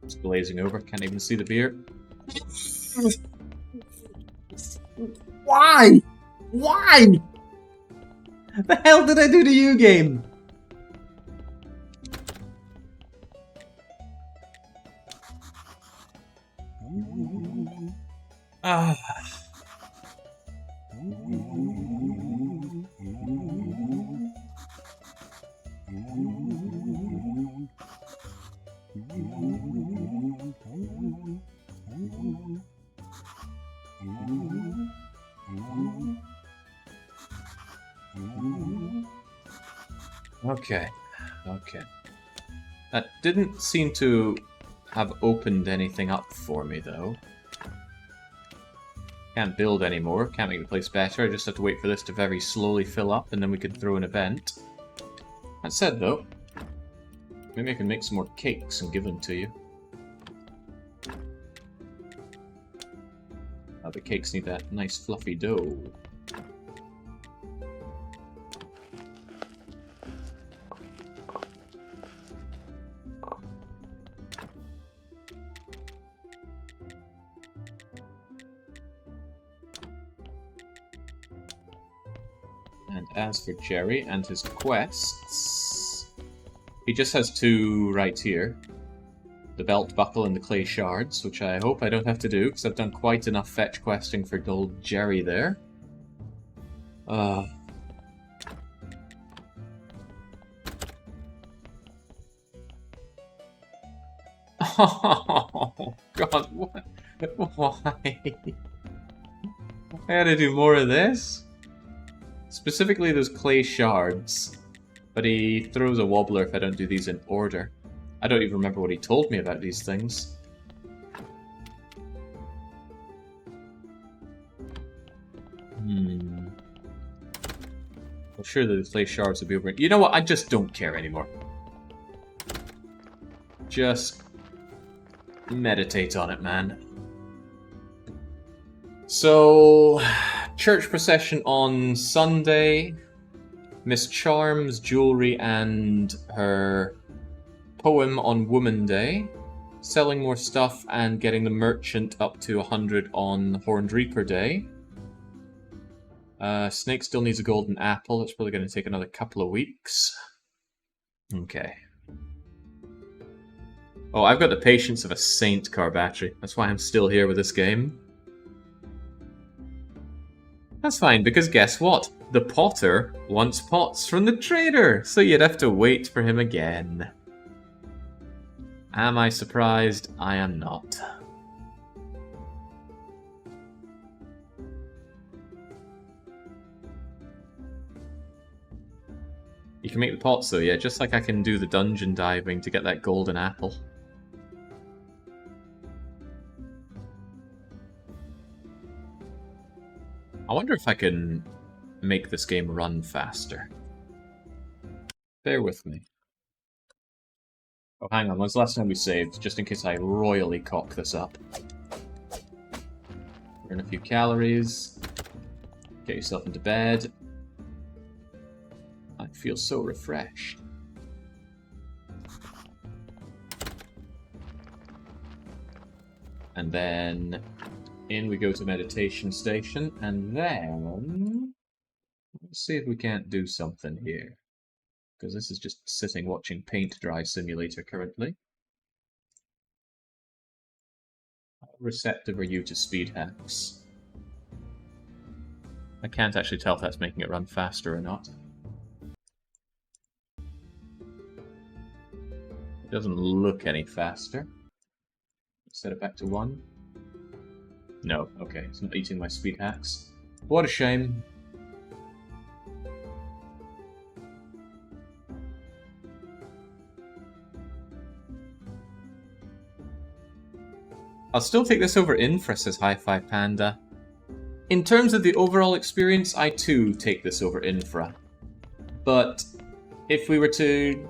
It's blazing over, can't even see the beer. Why? Why? The hell did I do to you, game? Ah. Okay. That didn't seem to have opened anything up for me, though. Can't build anymore, can't make the place better, I just have to wait for this to very slowly fill up, and then we can throw an event. That said, though, maybe I can make some more cakes and give them to you. Oh, the cakes need that nice fluffy dough. as for Jerry and his quests, he just has 2 right here. The belt buckle and the clay shards, which I hope I don't have to do, because I've done quite enough fetch questing for gold Jerry there. Oh, God, what? Why? I had to do more of this? Specifically those clay shards. But he throws a wobbler if I don't do these in order. I don't even remember what he told me about these things. Well, sure the clay shards will be over. You know what? I just don't care anymore. Just meditate on it, man. So, church procession on Sunday. Miss Charm's jewelry and her poem on Woman Day. Selling more stuff and getting the merchant up to 100 on Horned Reaper Day. Snake still needs a golden apple. It's probably going to take another couple of weeks. Okay. Oh, I've got the patience of a saint, Carbattery. That's why I'm still here with this game. That's fine, because guess what? The potter wants pots from the trader, so you'd have to wait for him again. Am I surprised? I am not. You can make the pots though, yeah, just like I can do the dungeon diving to get that golden apple. I wonder if I can make this game run faster. Bear with me. Oh, hang on, when's the last time we saved? Just in case I royally cock this up. Burn a few calories. Get yourself into bed. I feel so refreshed. And then in we go to meditation station, and then let's see if we can't do something here. Because this is just sitting watching Paint Dry Simulator currently. How receptive are you to speed hacks? I can't actually tell if that's making it run faster or not. It doesn't look any faster. Set it back to 1. No, okay, it's not eating my speed hacks. What a shame. I'll still take this over Infra, says Hi-Fi Panda. In terms of the overall experience, I too take this over Infra. But if we were to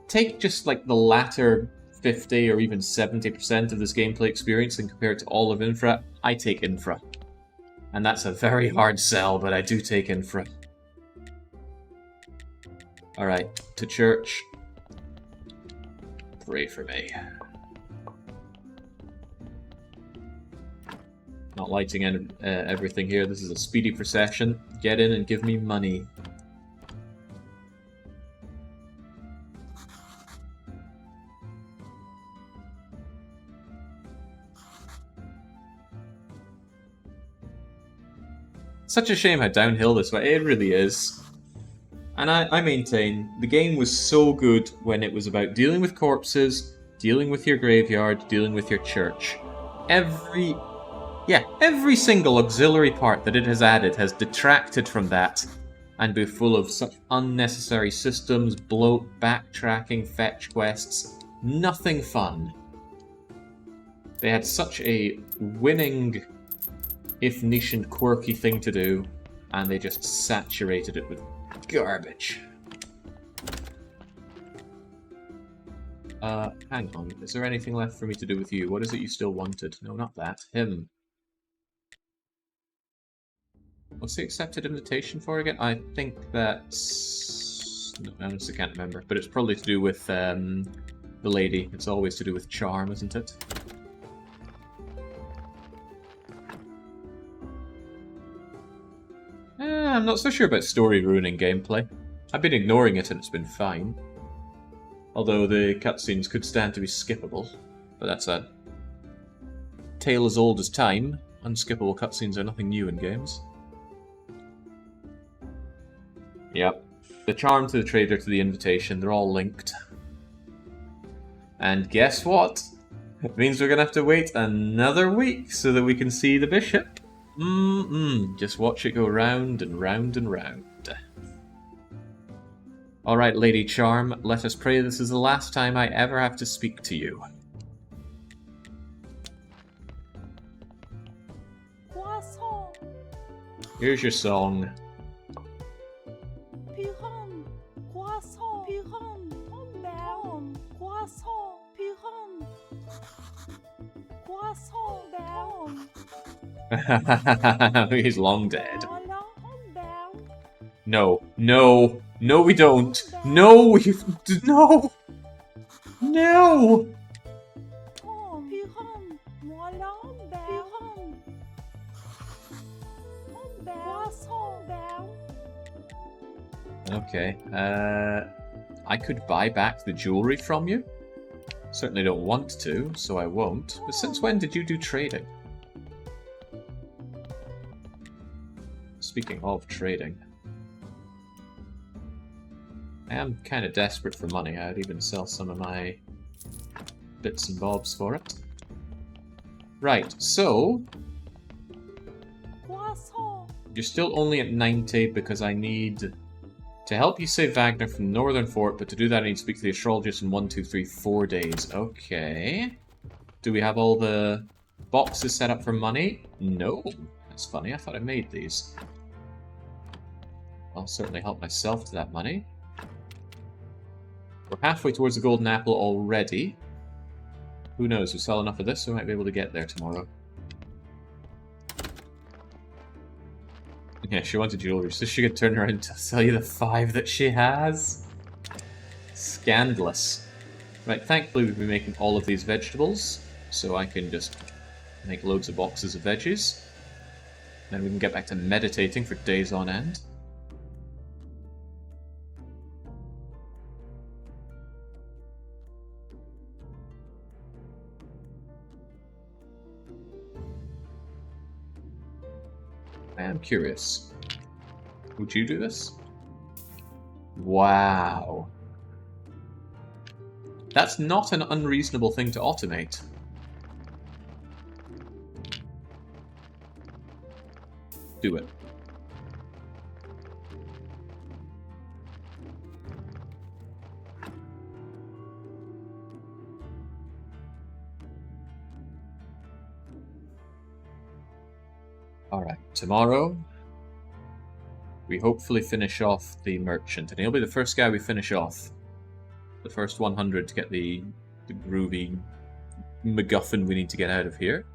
take just like the latter 50 or even 70% of this gameplay experience and compare it to all of Infra, I take Infra. And that's a very hard sell, but I do take Infra. Alright, to church. Pray for me. Not lighting everything here. This is a speedy procession. Get in and give me money. Such a shame how downhill this went. It really is. And I maintain, the game was so good when it was about dealing with corpses, dealing with your graveyard, dealing with your church. Every single auxiliary part that it has added has detracted from that and been full of such unnecessary systems, bloat, backtracking, fetch quests. Nothing fun. They had such a winning, if niche and quirky thing to do, and they just saturated it with garbage. Hang on, is there anything left for me to do with you? What is it you still wanted? No, not that. Him. What's the accepted invitation for again? I think that's... No, I honestly can't remember, but it's probably to do with the lady. It's always to do with charm, isn't it? I'm not so sure about story ruining gameplay. I've been ignoring it and it's been fine. Although the cutscenes could stand to be skippable. But that's a tale as old as time. Unskippable cutscenes are nothing new in games. Yep. The charm to the trader to the invitation, they're all linked. And guess what? It means we're going to have to wait another week so that we can see the bishop. Just watch it go round and round and round. Alright, Lady Charm, let us pray this is the last time I ever have to speak to you. Croissant, Here's your song. Piron, croissant, Piron, Piron, croissant, Piron, croissant, Piron, He's long dead. voilà, Piron, No, no, no we don't. No, we... No! No! Piron, voilà, Piron, croissant, Okay, I could buy back the jewelry from you. Certainly don't want to, so I won't. But since when did you do trading? Speaking of trading, I am kind of desperate for money. I'd even sell some of my bits and bobs for it. Right, so croissant, you're still only at 90 because I need to help you save Wagner from Northern Fort, but to do that I need to speak to the astrologist in 1, 2, 3, 4 days. Okay. Do we have all the boxes set up for money? No. That's funny, I thought I made these. I'll certainly help myself to that money. We're halfway towards the golden apple already. Who knows, we sell enough of this, we might be able to get there tomorrow. Yeah, she wanted jewelry, so she could turn around to sell you the 5 that she has. Scandalous. Right, thankfully we've been making all of these vegetables, so I can just make loads of boxes of veggies. Then we can get back to meditating for days on end. I am curious. Would you do this? Wow. That's not an unreasonable thing to automate. Do it. Alright, tomorrow we hopefully finish off the merchant, and he'll be the first guy we finish off. The first 100 to get the groovy MacGuffin we need to get out of here.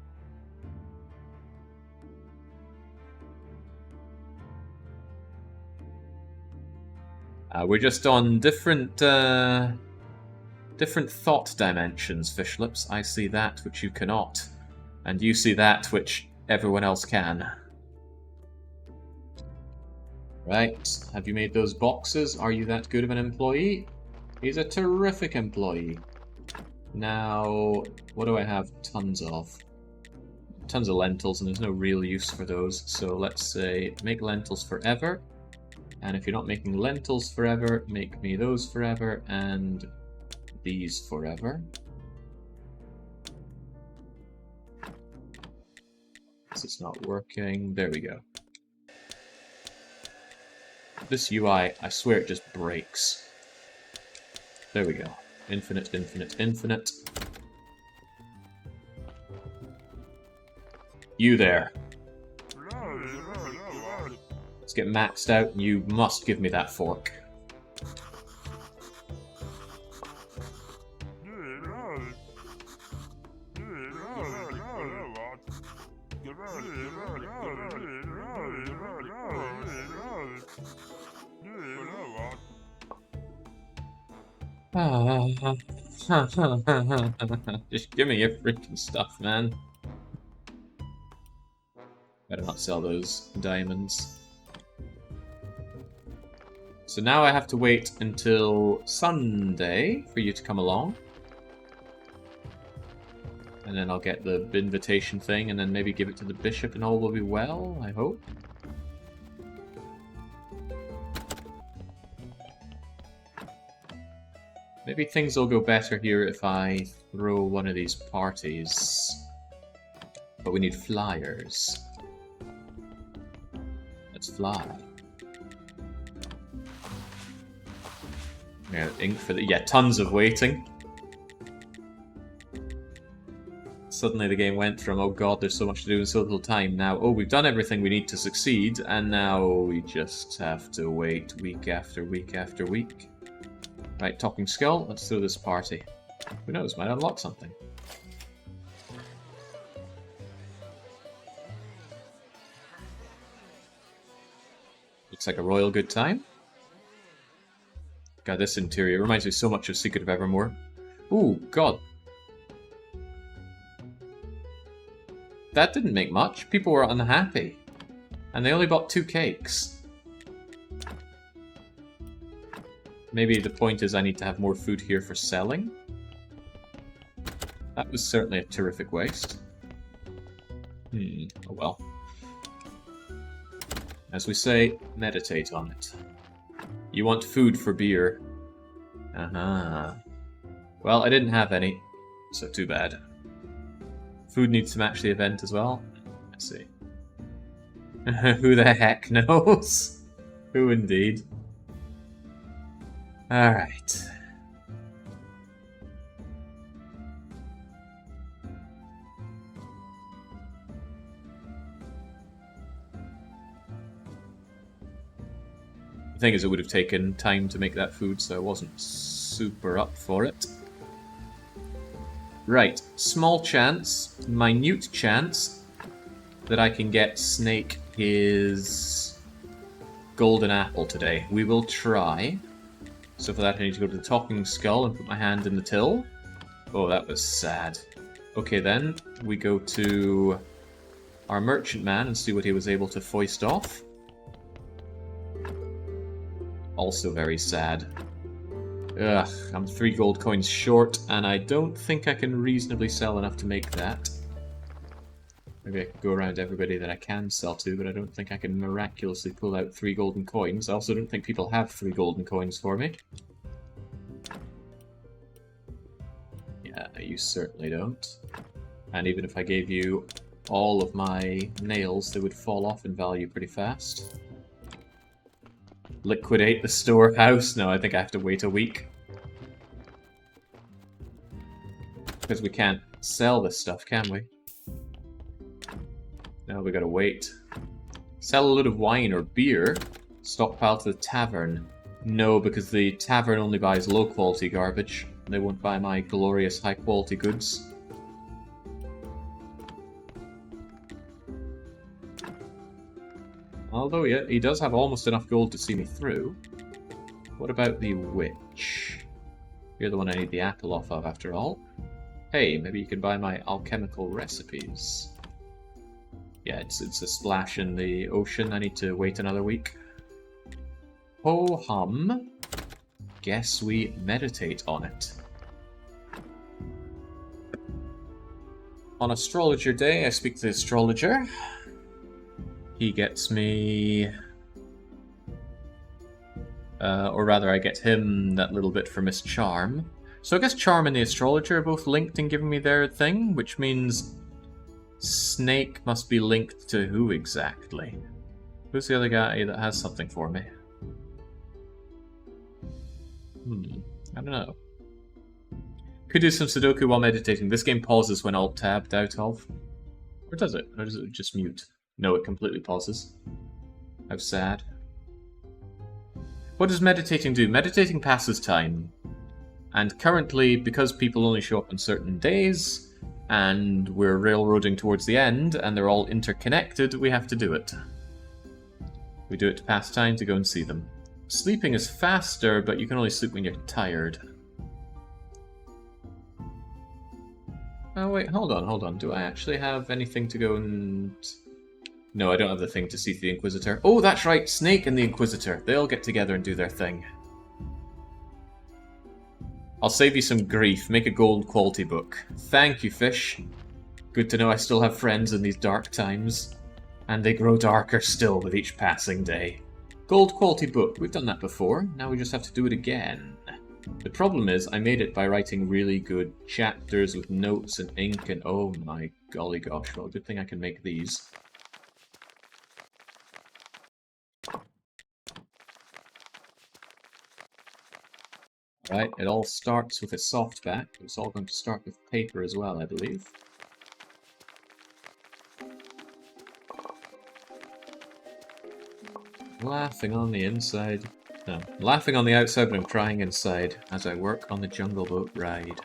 We're just on different different thought dimensions, Fishlips. I see that which you cannot, and you see that which everyone else can. Right, have you made those boxes? Are you that good of an employee? He's a terrific employee. Now, what do I have tons of? Tons of lentils, and there's no real use for those. So let's say, make lentils forever. And if you're not making lentils forever, make me those forever, and these forever. This is not working. There we go. This UI, I swear it just breaks. There we go. Infinite, infinite, infinite. You there. Let's get maxed out, and you must give me that fork. Just give me your freaking stuff, man. Better not sell those diamonds. So now I have to wait until Sunday for you to come along. And then I'll get the invitation thing and then maybe give it to the bishop and all will be well, I hope. Maybe things will go better here if I throw one of these parties. But we need flyers. Let's fly. Yeah, ink for the tons of waiting. Suddenly the game went from, oh god, there's so much to do in so little time, now, oh, we've done everything we need to succeed, and now we just have to wait week after week after week. Right, Talking Skull, let's throw this party. Who knows, might unlock something. Looks like a royal good time. God, this interior reminds me so much of Secret of Evermore. Ooh, god. That didn't make much. People were unhappy. And they only bought 2 cakes. Maybe the point is I need to have more food here for selling. That was certainly a terrific waste. Oh well. As we say, meditate on it. You want food for beer. Well, I didn't have any, so too bad. Food needs to match the event as well. Let's see. Who the heck knows? Who indeed? Alright. The thing is, it would have taken time to make that food, so I wasn't super up for it. Right, small chance, minute chance, that I can get Snake his golden apple today. We will try. So for that I need to go to the Talking Skull and put my hand in the till. Oh, that was sad. Okay then, we go to our merchant man and see what he was able to foist off. Also very sad. Ugh, I'm 3 gold coins short, and I don't think I can reasonably sell enough to make that. Maybe I can go around everybody that I can sell to, but I don't think I can miraculously pull out 3 golden coins. I also don't think people have 3 golden coins for me. Yeah, you certainly don't. And even if I gave you all of my nails, they would fall off in value pretty fast. Liquidate the storehouse? No, I think I have to wait a week. Because we can't sell this stuff, can we? No, we gotta wait. Sell a load of wine or beer. Stockpile to the tavern. No, because the tavern only buys low-quality garbage. They won't buy my glorious high-quality goods. Although, yeah, he does have almost enough gold to see me through. What about the witch? You're the one I need the apple off of, after all. Hey, maybe you can buy my alchemical recipes. Yeah, it's a splash in the ocean. I need to wait another week. Ho-hum. Guess we meditate on it. On Astrologer Day, I speak to the astrologer. He gets me... or rather, I get him that little bit for Miss Charm. So I guess Charm and the astrologer are both linked in giving me their thing, which means Snake must be linked to who exactly? Who's the other guy that has something for me? I don't know. Could do some Sudoku while meditating. This game pauses when alt-tabbed out of. Or does it? Or does it just mute? No, it completely pauses. How sad. What does meditating do? Meditating passes time. And currently, because people only show up on certain days, and we're railroading towards the end, and they're all interconnected, we have to do it. We do it to pass time to go and see them. Sleeping is faster, but you can only sleep when you're tired. Oh wait, hold on. Do I actually have anything to go and No, I don't have the thing to see the Inquisitor. Oh, that's right, Snake and the Inquisitor. They'll get together and do their thing. I'll save you some grief. Make a gold quality book. Thank you, Fish. Good to know I still have friends in these dark times. And they grow darker still with each passing day. Gold quality book. We've done that before. Now we just have to do it again. The problem is, I made it by writing really good chapters with notes and ink and oh my golly gosh, well, good thing I can make these. Right, it all starts with a softback. It's all going to start with paper as well, I believe. Laughing on the inside. No, laughing on the outside, but I'm crying inside as I work on the Jungle Boat ride.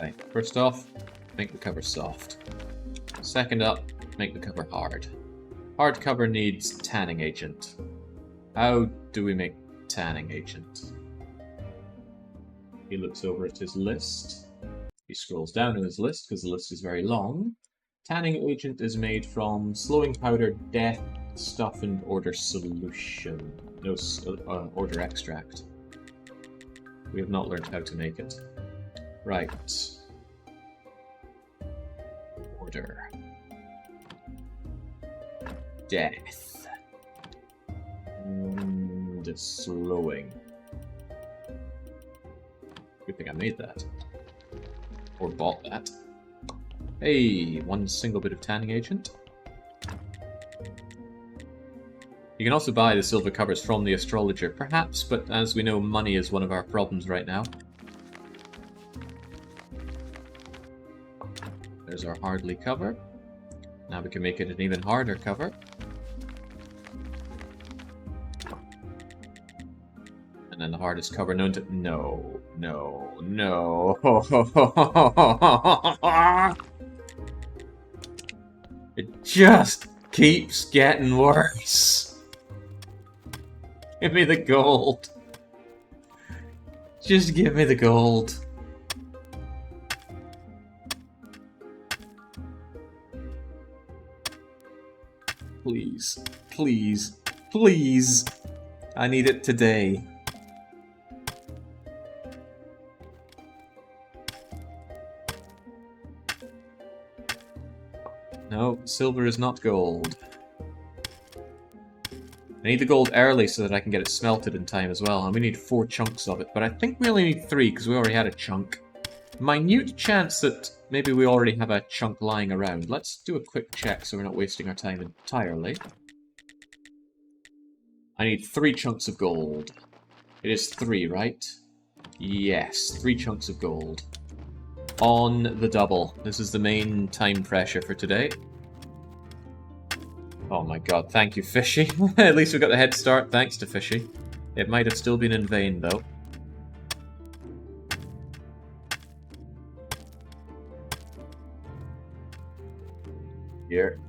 Right, first off, make the cover soft. Second up, make the cover hard. Hard cover needs tanning agent. How do we make tanning agent? He looks over at his list. He scrolls down in his list because the list is very long. Tanning agent is made from slowing powder, death, stuff, and order solution. No, order extract. We have not learned how to make it. Right. Order. Death. And slowing. Good thing I made that. Or bought that. Hey, one single bit of tanning agent. You can also buy the silver covers from the astrologer, perhaps, but as we know, money is one of our problems right now. There's our hardly cover. Now we can make it an even harder cover. And then the hardest cover known to... No. It just keeps getting worse. Give me the gold. Just give me the gold. Please. Please. Please. I need it today. No, silver is not gold. I need the gold early so that I can get it smelted in time as well, and we need 4 chunks of it, but I think we only need 3 because we already had a chunk. Minute chance that maybe we already have a chunk lying around. Let's do a quick check so we're not wasting our time entirely. I need 3 chunks of gold. It is 3, right? Yes, 3 chunks of gold. On the double. This is the main time pressure for today. Oh my god, thank you, Fishy. At least we got the head start, thanks to Fishy. It might have still been in vain, though. Here.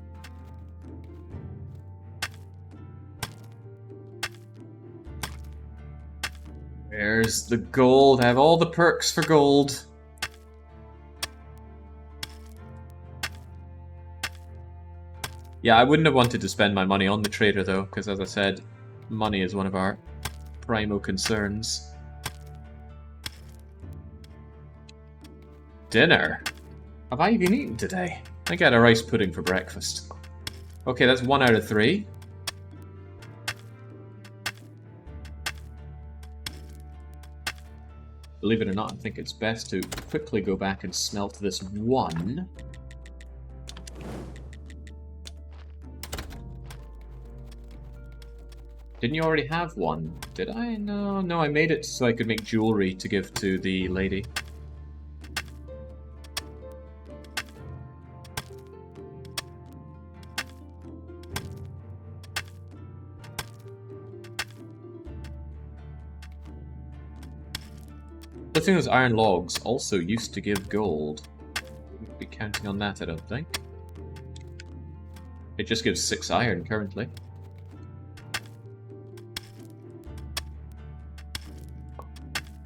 Where's the gold? I have all the perks for gold. Yeah, I wouldn't have wanted to spend my money on the trader, though, because as I said, money is one of our primo concerns. Dinner? Have I even eaten today? I think I had a rice pudding for breakfast. Okay, that's 1 out of 3. Believe it or not, I think it's best to quickly go back and smelt this 1. Didn't you already have 1? Did I? No, I made it so I could make jewelry to give to the lady. The thing is, iron logs also used to give gold. Wouldn't be counting on that, I don't think. It just gives 6 iron currently.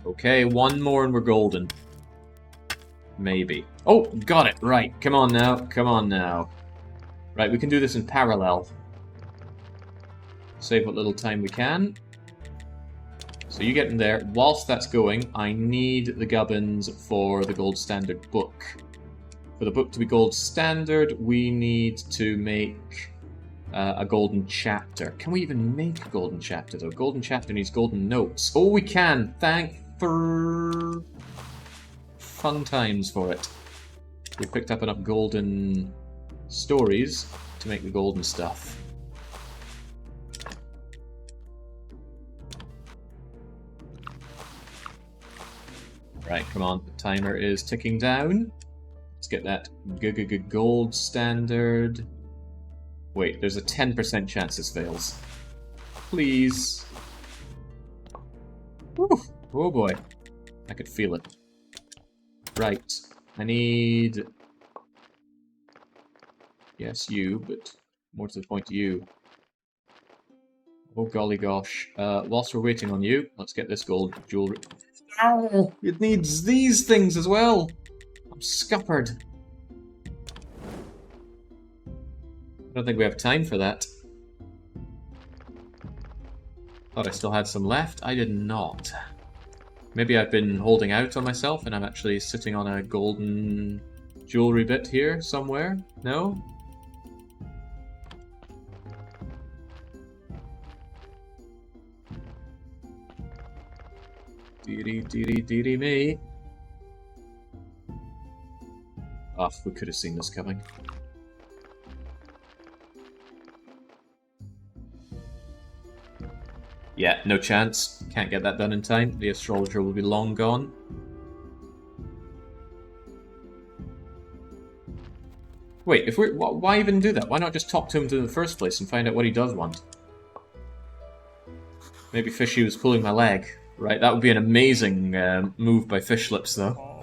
Okay, one more and we're golden. Maybe. Oh, got it. Right. Come on now. Come on now. Right, we can do this in parallel. Save what little time we can. So you get in there. Whilst that's going, I need the gubbins for the gold standard book. For the book to be gold standard, we need to make a golden chapter. Can we even make a golden chapter, though? Golden chapter needs golden notes. Oh, we can! Thank for fun times for it. We picked up enough golden stories to make the golden stuff. Right, come on. The timer is ticking down. Let's get that gold standard. Wait, there's a 10% chance this fails. Please. Whew. Oh boy. I could feel it. Right. I need... Yes, you, but more to the point, you. Oh golly gosh. Whilst we're waiting on you, let's get this gold jewelry. Ow! It needs these things as well! I'm scuppered. I don't think we have time for that. Thought I still had some left. I did not. Maybe I've been holding out on myself and I'm actually sitting on a golden jewelry bit here somewhere. No? Deedy me. Oh, we could have seen this coming. Yeah, no chance. Can't get that done in time. The astrologer will be long gone. Wait, if we why even do that? Why not just talk to him in the first place and find out what he does want? Maybe Fishy was pulling my leg. Right, that would be an amazing move by Fishlips, though.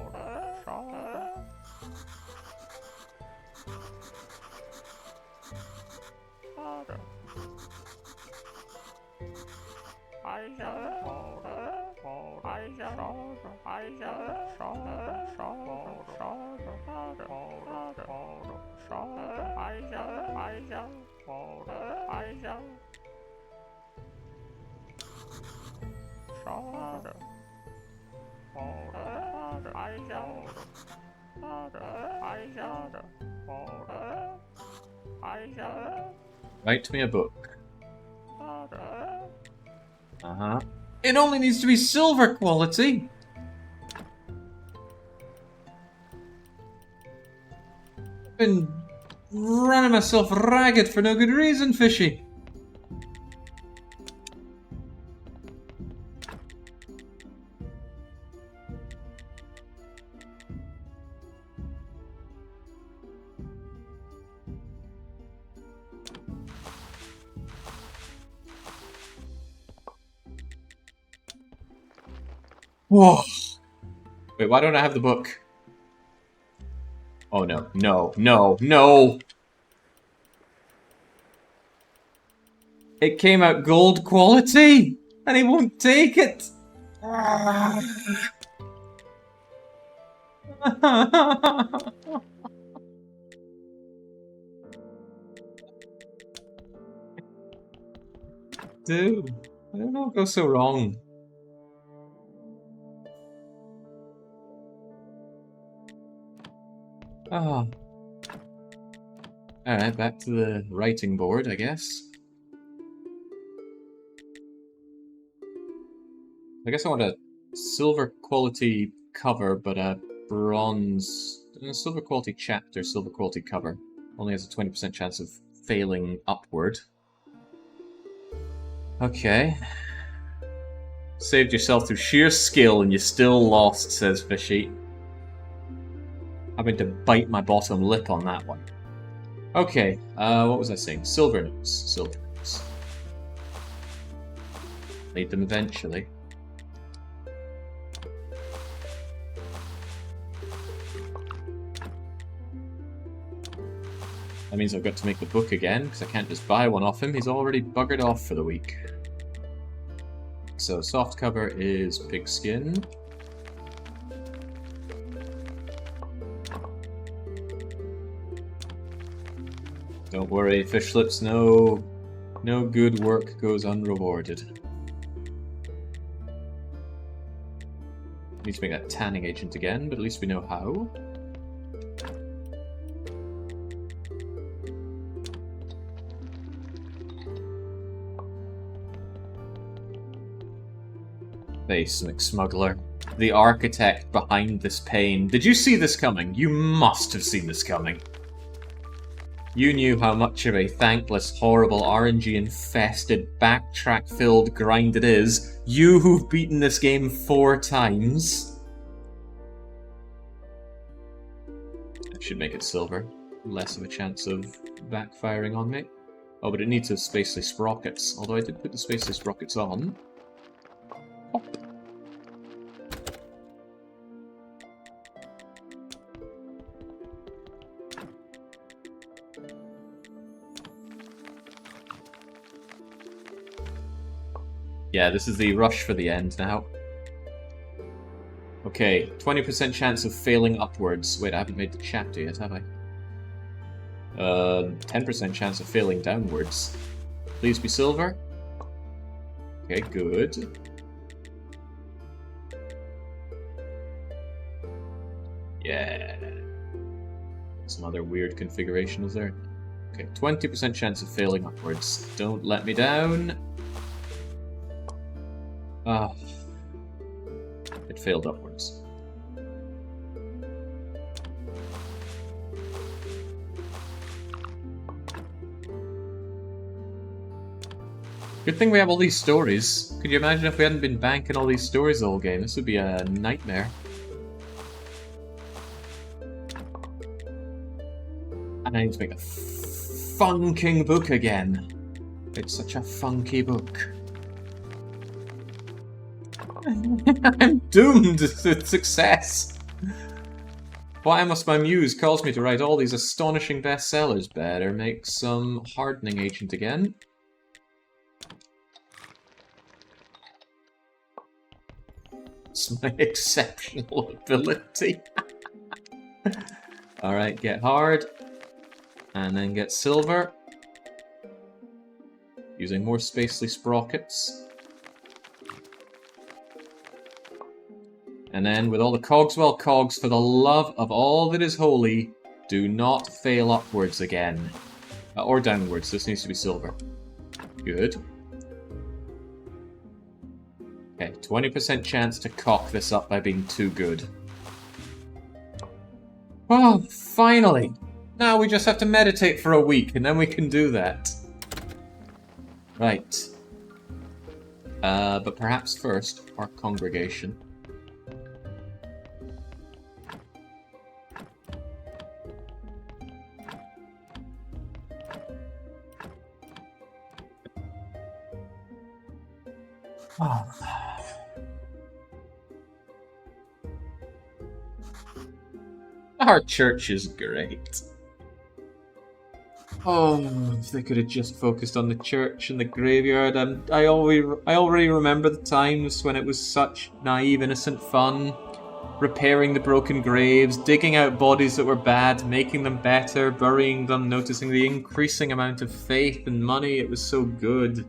Write me a book. Uh-huh. It only needs to be silver quality! I've been running myself ragged for no good reason, Fishy. Whoa. Wait, why don't I have the book? Oh no, no, no, no! It came out gold quality! And he won't take it! Dude, I don't know what goes so wrong. Oh. Alright, back to the writing board, I guess. I guess I want a silver quality cover, but a bronze... A silver quality chapter, silver quality cover. Only has a 20% chance of failing upward. Okay. Saved yourself through sheer skill and you still lost, says Fishy. Having to bite my bottom lip on that one. Okay, what was I saying? Silver notes. Silver notes. Need them eventually. That means I've got to make the book again, because I can't just buy one off him. He's already buggered off for the week. so soft cover is pigskin. Don't worry, fish lips, no good work goes unrewarded. Need to make that tanning agent again, but at least we know how. Face McSmuggler. The architect behind this pain. Did you see this coming? You must have seen this coming. You knew how much of a thankless, horrible, RNG-infested, backtrack-filled grind it is. You who've beaten this game 4 times. I should make it silver. Less of a chance of backfiring on me. Oh, but it needs those spacely sprockets. Although I did put the spacely sprockets on. Oh. Yeah, this is the rush for the end now. Okay, 20% chance of failing upwards. Wait, I haven't made the chapter yet, have I? 10% chance of failing downwards. Please be silver. Okay, good. Yeah. Some other weird configuration is there. Okay, 20% chance of failing upwards. Don't let me down. Ah. It failed upwards. Good thing we have all these stories. Could you imagine if we hadn't been banking all these stories the whole game? This would be a nightmare. And I need to make a funking book again. It's such a funky book. I'm doomed to success. Why must my muse cause me to write all these astonishing bestsellers? Better make some hardening agent again. It's my exceptional ability. Alright, get hard. And then get silver. Using more spacely sprockets. And then with all the Cogswell cogs, for the love of all that is holy, do not fail upwards again. Or downwards, this needs to be silver. Good. Okay, 20% chance to cock this up by being too good. Oh, finally! Now we just have to meditate for a week, and then we can do that. Right. But perhaps first, our congregation. Oh. Our church is great. Oh, if they could have just focused on the church and the graveyard. I already remember the times when it was such naive, innocent fun. Repairing the broken graves, digging out bodies that were bad, making them better, burying them, noticing the increasing amount of faith and money. It was so good.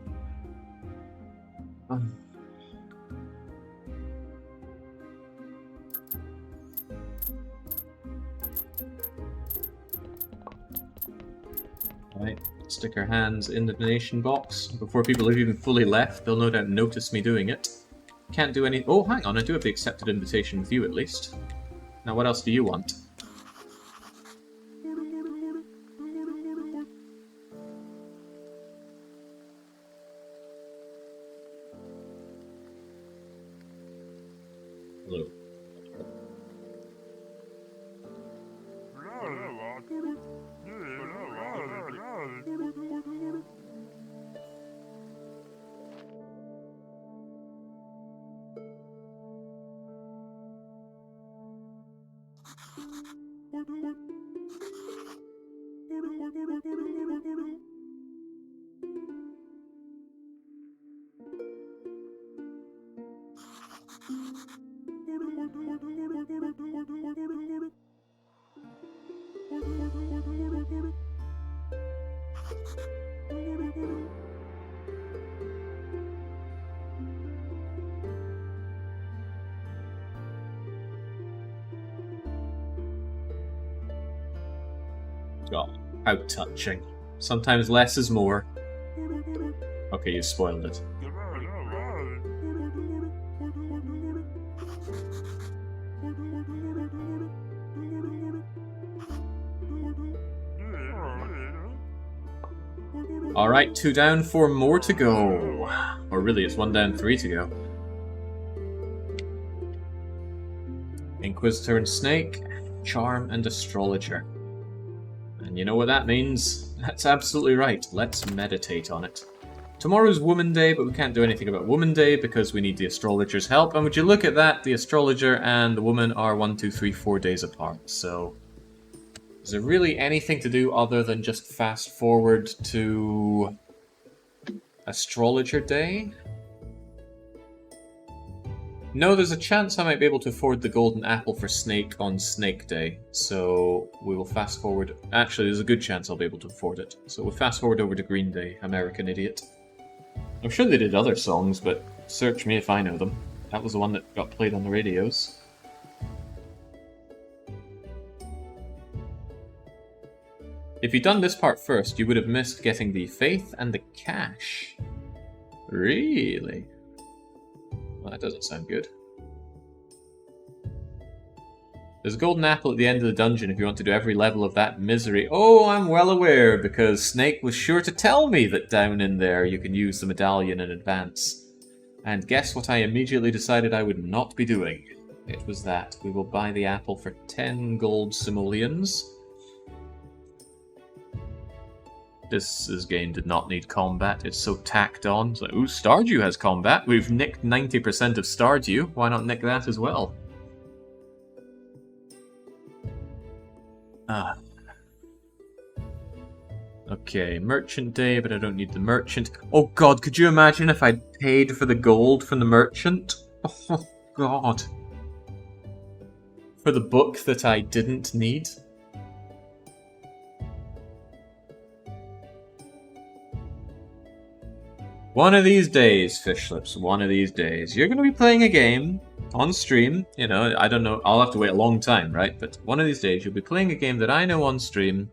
Right, stick our hands in the donation box. Before people have even fully left, they'll no doubt notice me doing it. Can't do any... Oh, hang on, I do have the accepted invitation with you at least. Now, what else do you want? Hello. Oh, how touching. Sometimes less is more. Okay, you spoiled it. Alright, 2 down, 4 more to go. Or really, it's 1 down, 3 to go. Inquisitor and Snake, Charm and Astrologer. And you know what that means? That's absolutely right. Let's meditate on it. Tomorrow's Woman Day, but we can't do anything about Woman Day because we need the Astrologer's help. And would you look at that, the Astrologer and the Woman are 1, 2, 3, 4 days apart. So, is there really anything to do other than just fast forward to Astrologer Day? No, there's a chance I might be able to afford the golden apple for Snake on Snake Day, so we will fast forward. Actually, there's a good chance I'll be able to afford it. So we'll fast forward over to Green Day, American Idiot. I'm sure they did other songs, but search me if I know them. That was the one that got played on the radios. If you'd done this part first, you would have missed getting the faith and the cash. Really? Well, that doesn't sound good. There's a golden apple at the end of the dungeon if you want to do every level of that misery. Oh, I'm well aware, because Snake was sure to tell me that down in there you can use the medallion in advance. And guess what I immediately decided I would not be doing? It was that. We will buy the apple for 10 gold simoleons. This game did not need combat. It's so tacked on. It's like, ooh, Stardew has combat. We've nicked 90% of Stardew. Why not nick that as well? Ah. Okay, Merchant Day, but I don't need the merchant. Oh god, could you imagine if I'd paid for the gold from the merchant? Oh god. For the book that I didn't need? One of these days, Fishlips, one of these days, you're going to be playing a game on stream. You know, I don't know, I'll have to wait a long time, right? But one of these days, you'll be playing a game that I know on stream,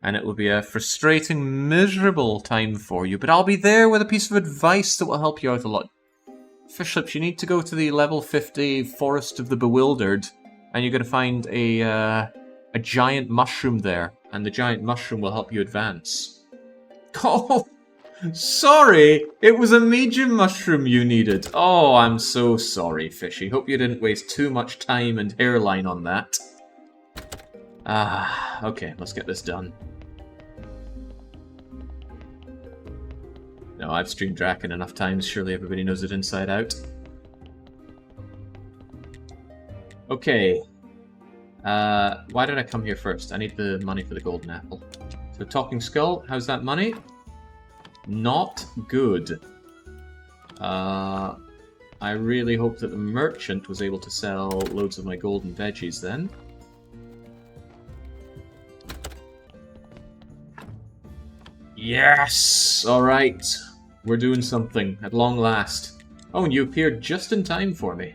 and it will be a frustrating, miserable time for you. But I'll be there with a piece of advice that will help you out a lot. Fishlips, you need to go to the level 50 Forest of the Bewildered, and you're going to find a giant mushroom there, and the giant mushroom will help you advance. Oh! Sorry, it was a medium mushroom you needed. Oh, I'm so sorry, Fishy. Hope you didn't waste too much time and hairline on that. Ah, okay, let's get this done. No, I've streamed Draken enough times, surely everybody knows it inside out. Okay. Why did I come here first? I need the money for the golden apple. So, Talking Skull, how's that money? Not good. I really hope that the merchant was able to sell loads of my golden veggies then. Yes! Alright. We're doing something at long last. Oh, and you appeared just in time for me.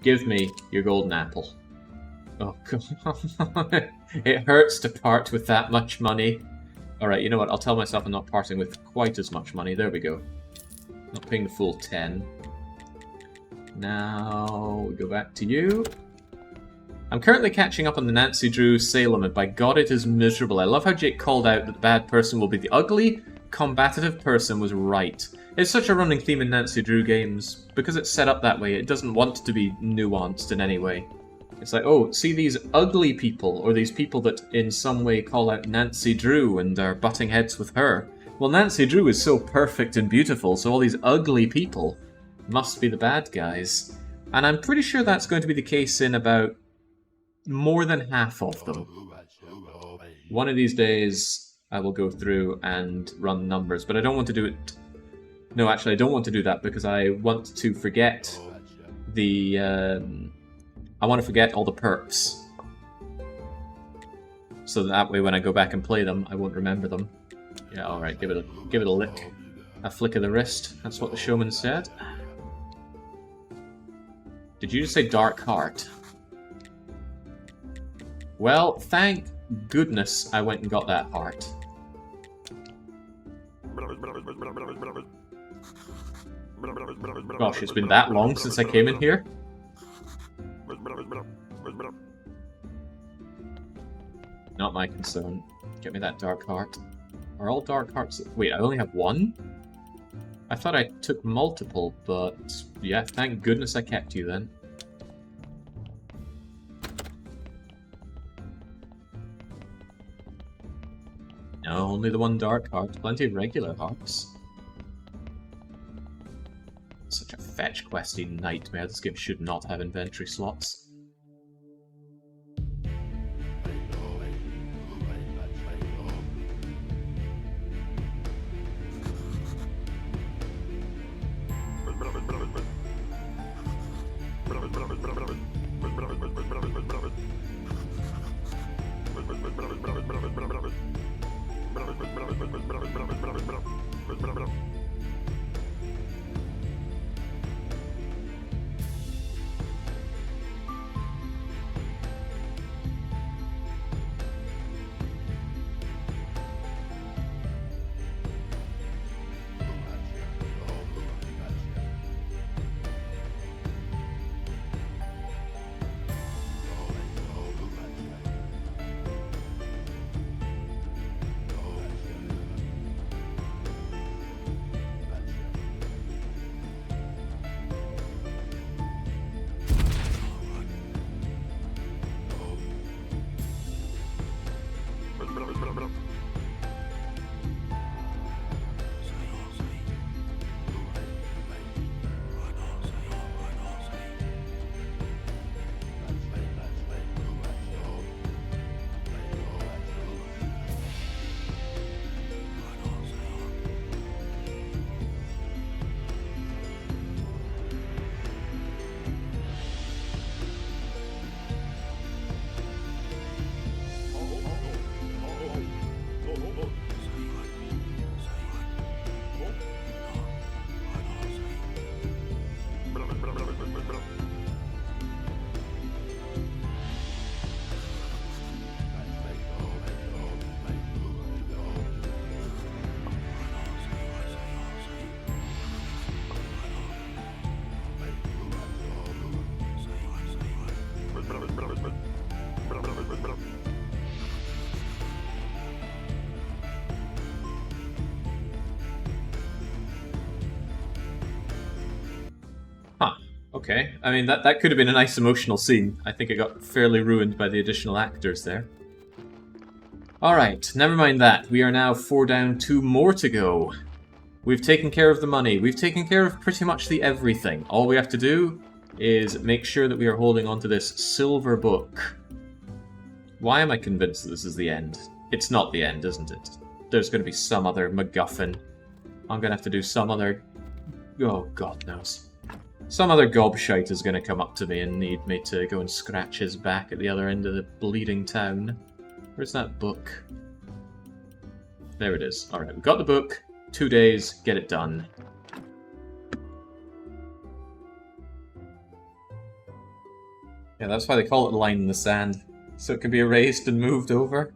Give me your golden apple. Oh, God. It hurts to part with that much money. Alright, you know what? I'll tell myself I'm not parting with quite as much money. There we go. Not paying the full 10. Now, we go back to you. I'm currently catching up on the Nancy Drew Salem, and by God it is miserable. I love how Jake called out that the bad person will be the ugly, combative person was right. It's such a running theme in Nancy Drew games. Because it's set up that way, it doesn't want to be nuanced in any way. It's like, oh, see these ugly people, or these people that in some way call out Nancy Drew and are butting heads with her. Well, Nancy Drew is so perfect and beautiful, so all these ugly people must be the bad guys. And I'm pretty sure that's going to be the case in about more than half of them. One of these days, I will go through and run numbers, but I don't want to do it... No, actually, I don't want to do that because I want to forget the I want to forget all the perks, so that way when I go back and play them, I won't remember them. Yeah, all right, give it a lick, a flick of the wrist. That's what the showman said. Did you just say Dark Heart? Well, thank goodness I went and got that heart. Gosh, it's been that long since I came in here. Not my concern. Get me that Dark Heart. Are all Dark Hearts... Wait, I only have one? I thought I took multiple, but... Yeah, thank goodness I kept you then. No, only the one Dark Heart. Plenty of regular hearts. Such a fetch questy nightmare. This game should not have inventory slots. Okay, I mean, that could have been a nice emotional scene. I think it got fairly ruined by the additional actors there. Alright, never mind that. We are now 4 down, 2 more to go. We've taken care of the money. We've taken care of pretty much the everything. All we have to do is make sure that we are holding onto this silver book. Why am I convinced that this is the end? It's not the end, isn't it? There's going to be some other MacGuffin. I'm going to have to do some other... Oh, God knows. Some other gobshite is going to come up to me and need me to go and scratch his back at the other end of the bleeding town. Where's that book? There it is. Alright, we've got the book. 2 days, get it done. Yeah, that's why they call it a line in the sand. So it can be erased and moved over.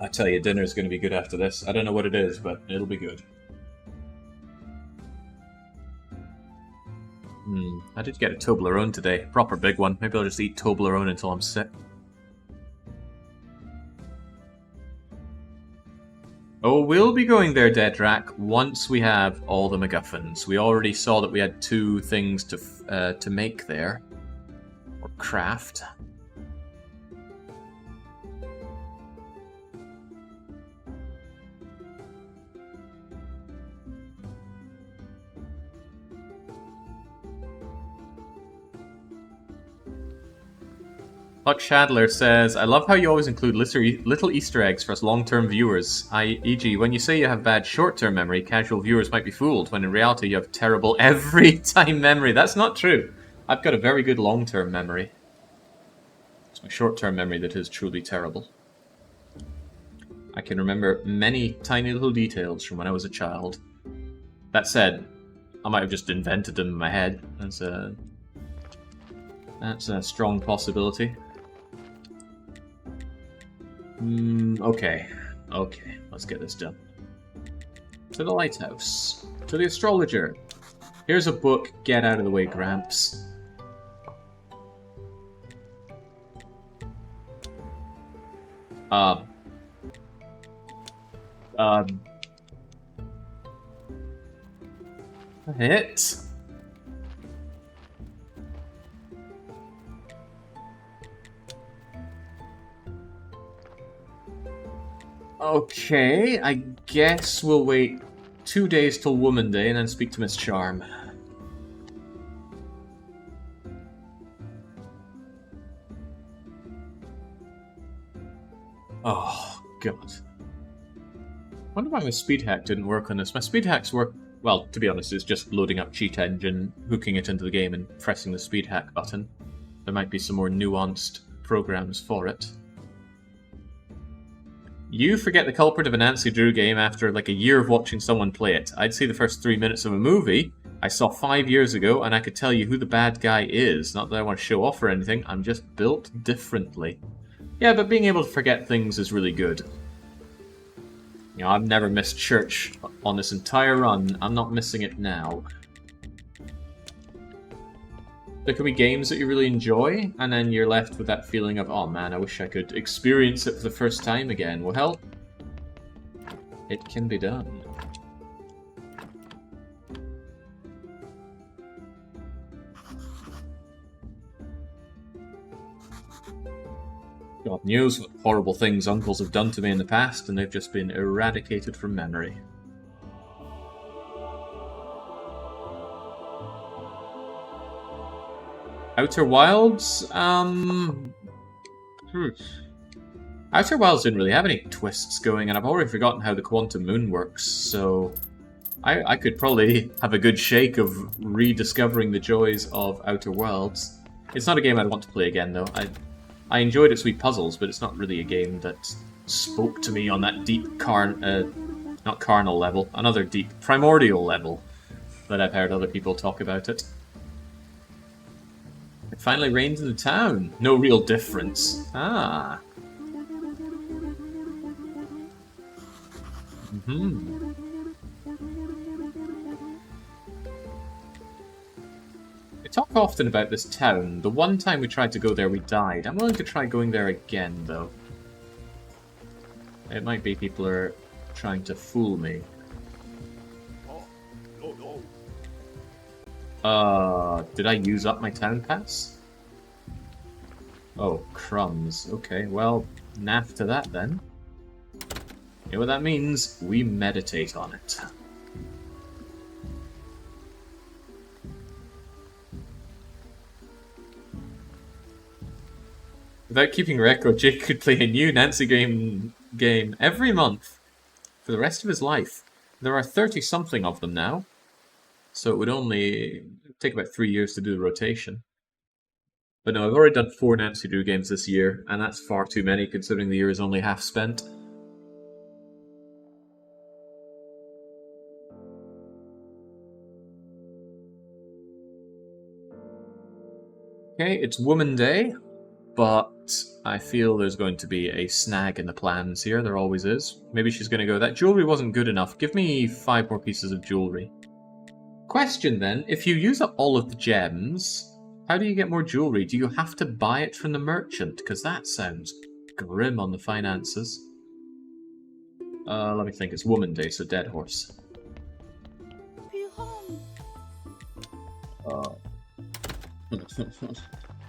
I tell you, dinner's going to be good after this. I don't know what it is, but it'll be good. I did get a Toblerone today. Proper big one. Maybe I'll just eat Toblerone until I'm sick. Oh, we'll be going there, Dedrak, once we have all the MacGuffins. We already saw that we had 2 things to make there. Or craft. Huck Shadler says, I love how you always include little Easter eggs for us long-term viewers. E.g., when you say you have bad short-term memory, casual viewers might be fooled, when in reality you have terrible every-time memory. That's not true. I've got a very good long-term memory. It's my short-term memory that is truly terrible. I can remember many tiny little details from when I was a child. That said, I might have just invented them in my head. That's a strong possibility. Okay, let's get this done. To the lighthouse. To the astrologer. Here's a book. Get out of the way, Gramps. Hit. Okay, I guess we'll wait 2 days till Woman Day and then speak to Miss Charm. Oh, God. I wonder why my speed hack didn't work on this. My speed hacks work, well, to be honest, it's just loading up Cheat Engine, hooking it into the game, and pressing the speed hack button. There might be some more nuanced programs for it. You forget the culprit of a Nancy Drew game after like a year of watching someone play it. I'd see the first 3 minutes of a movie I saw 5 years ago, and I could tell you who the bad guy is. Not that I want to show off or anything, I'm just built differently. Yeah, but being able to forget things is really good. You know, I've never missed church on this entire run. I'm not missing it now. There could be games that you really enjoy, and then you're left with that feeling of, oh man, I wish I could experience it for the first time again. Well, it can be done. God knows what horrible things uncles have done to me in the past, and they've just been eradicated from memory. Outer Wilds? Outer Wilds didn't really have any twists going, and I've already forgotten how the Quantum Moon works, so I could probably have a good shake of rediscovering the joys of Outer Worlds. It's not a game I'd want to play again, though. I enjoyed its wee puzzles, but it's not really a game that spoke to me on that deep not carnal level, another deep primordial level that I've heard other people talk about it. It finally rained in the town. No real difference. Ah. We talk often about this town. The one time we tried to go there, we died. I'm willing to try going there again, though. It might be people are trying to fool me. Did I use up my town pass? Oh, crumbs. Okay, well, naff to that then. You know what that means? We meditate on it. Without keeping record, Jake could play a new Nancy game every month for the rest of his life. There are 30-something of them now, so it would only take about 3 years to do the rotation. But no, I've already done 4 Nancy Drew games this year, and that's far too many considering the year is only half spent. Okay, it's Woman Day, but I feel there's going to be a snag in the plans here. There always is. Maybe she's going to go, that jewellery wasn't good enough. Give me 5 more pieces of jewellery. Question then, if you use up all of the gems, how do you get more jewellery? Do you have to buy it from the merchant? Because that sounds grim on the finances. Let me think. It's Woman Day, so Dead Horse. Be home.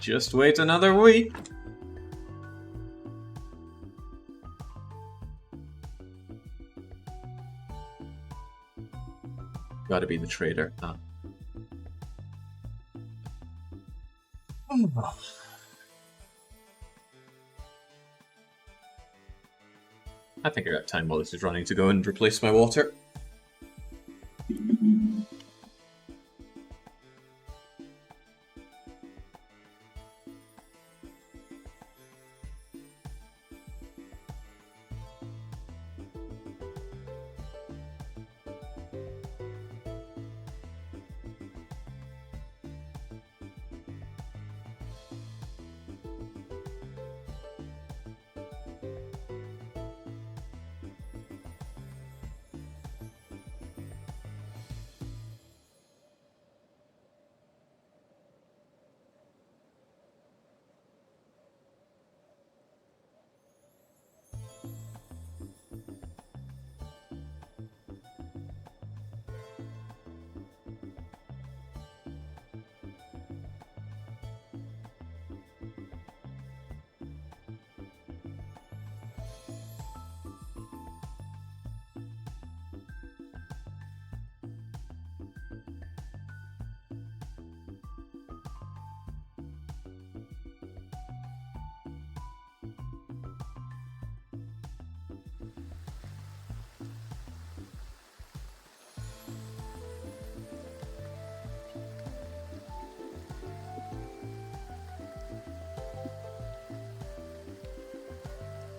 Just wait another week. Gotta be the trader. Huh? I think I got time while this is running to go and replace my water.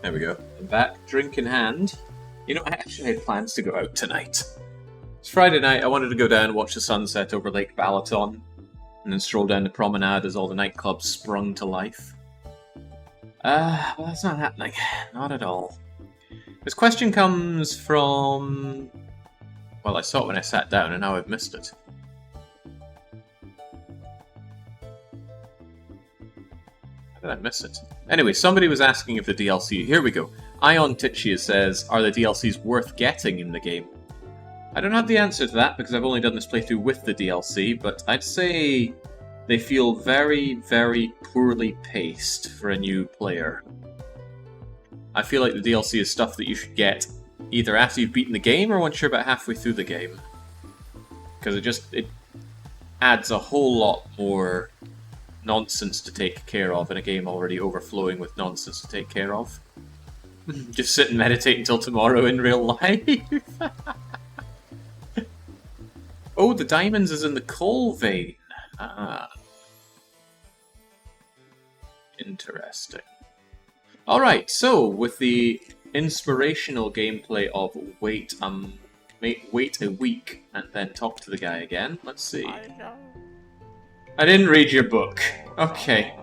There we go. I'm back, drink in hand. You know, I actually had plans to go out tonight. It's Friday night, I wanted to go down and watch the sunset over Lake Balaton, and then stroll down the promenade as all the nightclubs sprung to life. Well, that's not happening. Not at all. This question comes from... Well, I saw it when I sat down, and now I've missed it. How did I miss it? Anyway, somebody was asking if the DLC... Here we go. Ion Titchia says, are the DLCs worth getting in the game? I don't have the answer to that, because I've only done this playthrough with the DLC, but I'd say they feel very, very poorly paced for a new player. I feel like the DLC is stuff that you should get either after you've beaten the game or once you're about halfway through the game. Because it adds a whole lot more nonsense to take care of in a game already overflowing with nonsense to take care of. Just sit and meditate until tomorrow in real life. Oh, the diamonds is in the coal vein. Ah. Interesting. Alright, so with the inspirational gameplay of wait a week and then talk to the guy again, let's see. I didn't read your book. Okay.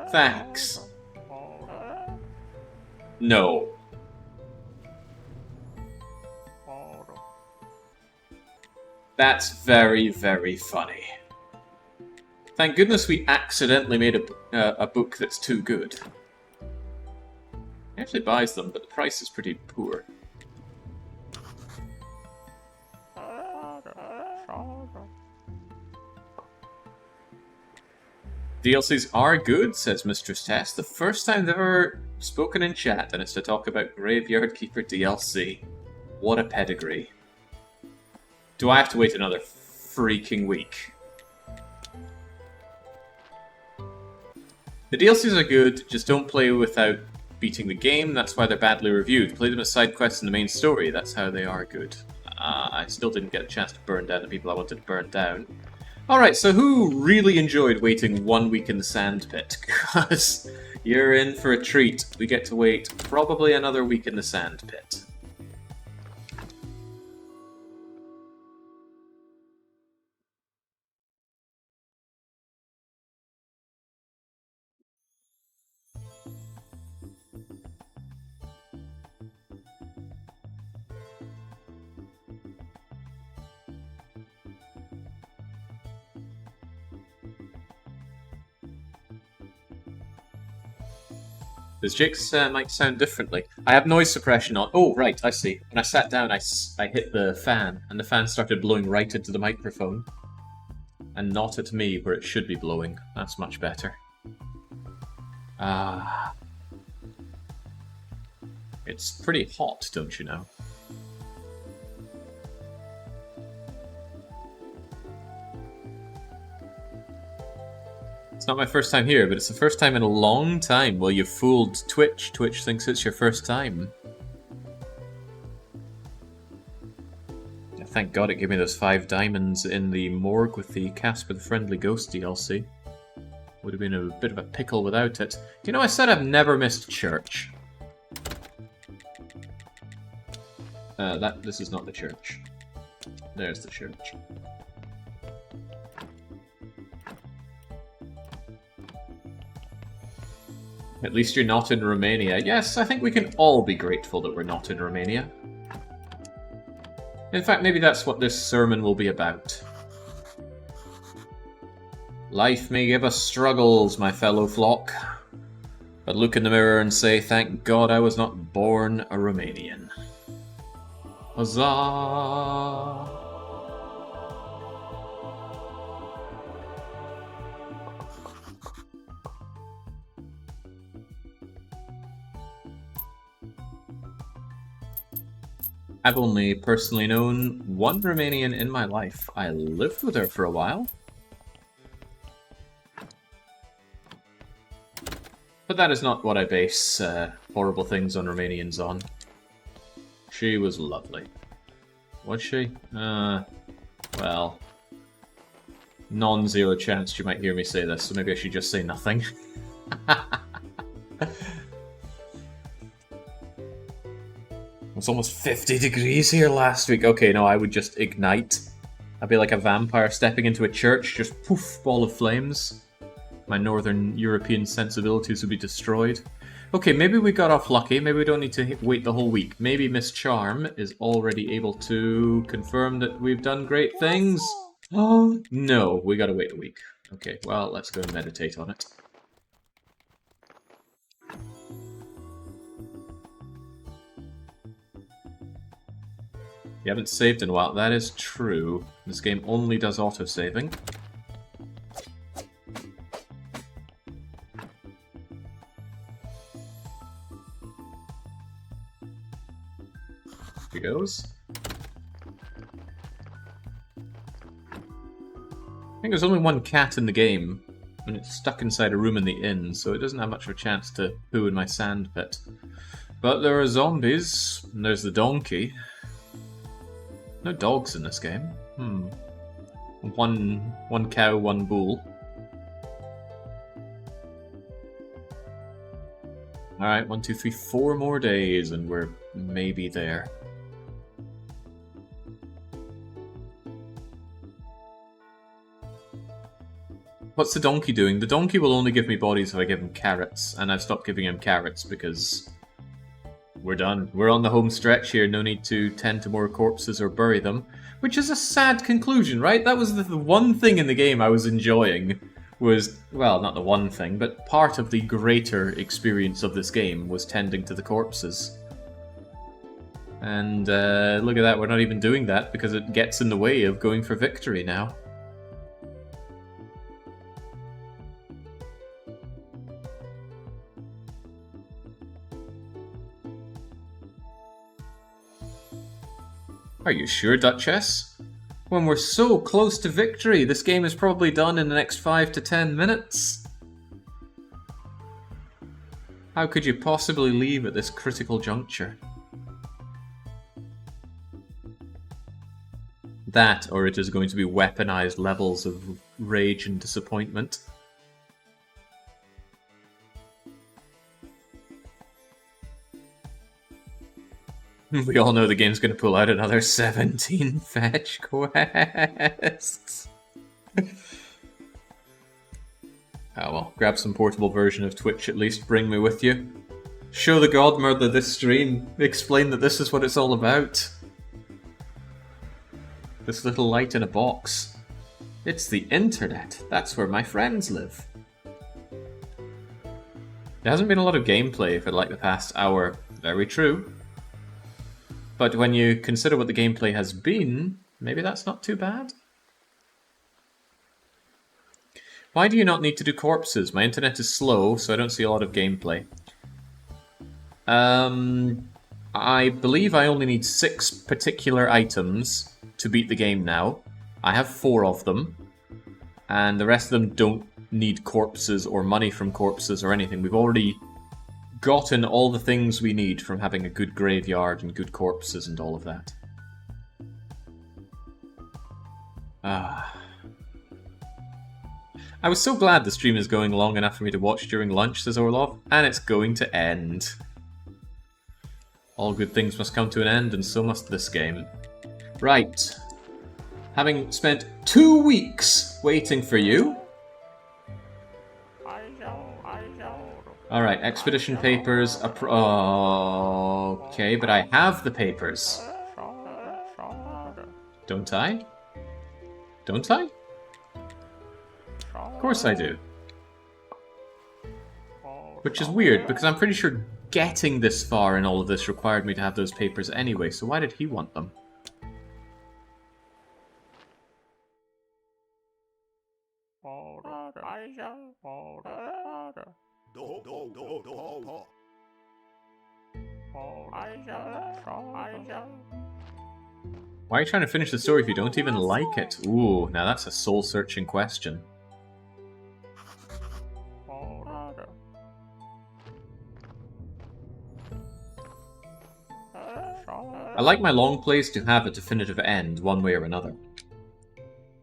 Thanks. No. That's very, very funny. Thank goodness we accidentally made a book that's too good. He actually buys them, but the price is pretty poor. DLCs are good, says Mistress Tess. The first time they've ever spoken in chat, and it's to talk about Graveyard Keeper DLC. What a pedigree. Do I have to wait another freaking week? The DLCs are good, just don't play without beating the game, that's why they're badly reviewed. Play them as side quests in the main story, that's how they are good. I still didn't get a chance to burn down the people I wanted to burn down. Alright, so who really enjoyed waiting 1 week in the sandpit? Because you're in for a treat. We get to wait probably another week in the sandpit. Does Jake's mic sound differently? I have noise suppression on. Oh, right, I see. When I sat down, I hit the fan, and the fan started blowing right into the microphone. And not at me, where it should be blowing. That's much better. It's pretty hot, don't you know? It's not my first time here, but it's the first time in a long time. Well, you've fooled Twitch. Twitch thinks it's your first time. Thank God it gave me those 5 diamonds in the morgue with the Casper the Friendly Ghost DLC. Would have been a bit of a pickle without it. You know, I said I've never missed church. This is not the church. There's the church. At least you're not in Romania. Yes, I think we can all be grateful that we're not in Romania. In fact, maybe that's what this sermon will be about. Life may give us struggles, my fellow flock. But look in the mirror and say, thank God I was not born a Romanian. Huzzah! I've only personally known one Romanian in my life. I lived with her for a while. But that is not what I base horrible things on Romanians on. She was lovely. Was she? Well... Non-zero chance you might hear me say this, so maybe I should just say nothing. It's almost 50 degrees here last week. Okay, no, I would just ignite. I'd be like a vampire stepping into a church, just poof, ball of flames. My northern European sensibilities would be destroyed. Okay, maybe we got off lucky. Maybe we don't need to wait the whole week. Maybe Miss Charm is already able to confirm that we've done great things. Oh, no, we gotta wait a week. Okay, well, let's go and meditate on it. You haven't saved in a while. That is true. This game only does auto-saving. Here goes. I think there's only one cat in the game, and it's stuck inside a room in the inn, so it doesn't have much of a chance to poo in my sand pit. But there are zombies, and there's the donkey. No dogs in this game. One cow, one bull. Alright, 1, 2, 3, 4 more days, and we're maybe there. What's the donkey doing? The donkey will only give me bodies if I give him carrots, and I've stopped giving him carrots because we're done. We're on the home stretch here, no need to tend to more corpses or bury them. Which is a sad conclusion, right? That was the one thing in the game I was enjoying. Was, well, not the one thing, but part of the greater experience of this game was tending to the corpses. And look at that, we're not even doing that because it gets in the way of going for victory now. Are you sure, Duchess? When we're so close to victory, this game is probably done in the next 5 to 10 minutes. How could you possibly leave at this critical juncture? That, or it is going to be weaponized levels of rage and disappointment. We all know the game's going to pull out another 17 fetch quests. Oh well, grab some portable version of Twitch at least, bring me with you. Show the Godmother this stream, explain that this is what it's all about. This little light in a box. It's the internet, that's where my friends live. There hasn't been a lot of gameplay for like the past hour, very true. But when you consider what the gameplay has been, maybe that's not too bad. Why do you not need to do corpses? My internet is slow, so I don't see a lot of gameplay. I believe I only need 6 particular items to beat the game now. I have 4 of them, and the rest of them don't need corpses or money from corpses or anything. We've already gotten all the things we need from having a good graveyard and good corpses and all of that. I was so glad the stream is going long enough for me to watch during lunch, says Orlov, and it's going to end. All good things must come to an end, and so must this game. Right. Having spent 2 weeks waiting for you. Alright, expedition papers. Okay, but I have the papers. Don't I? Don't I? Of course I do. Which is weird, because I'm pretty sure getting this far in all of this required me to have those papers anyway, so why did he want them? Why are you trying to finish the story if you don't even like it? Ooh, now that's a soul-searching question. I like my long plays to have a definitive end, one way or another.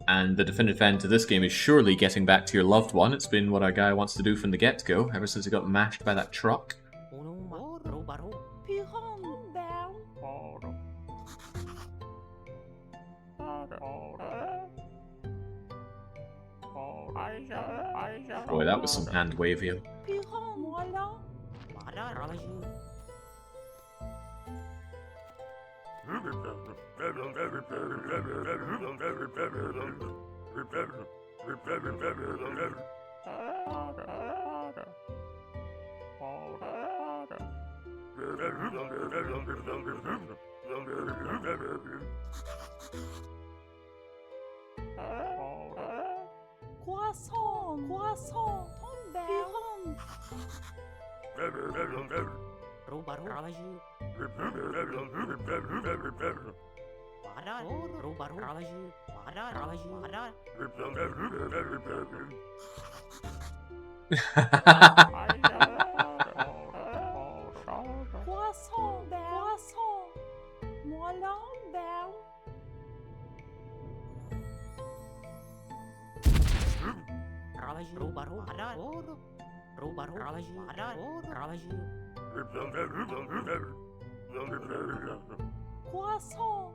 And the definitive end to this game is surely getting back to your loved one. It's been what our guy wants to do from the get-go, ever since he got mashed by that truck. Boy, that was some hand-waving. Croissant, croissant, Piron. Croissant, croissant, moellon, down. Croissant.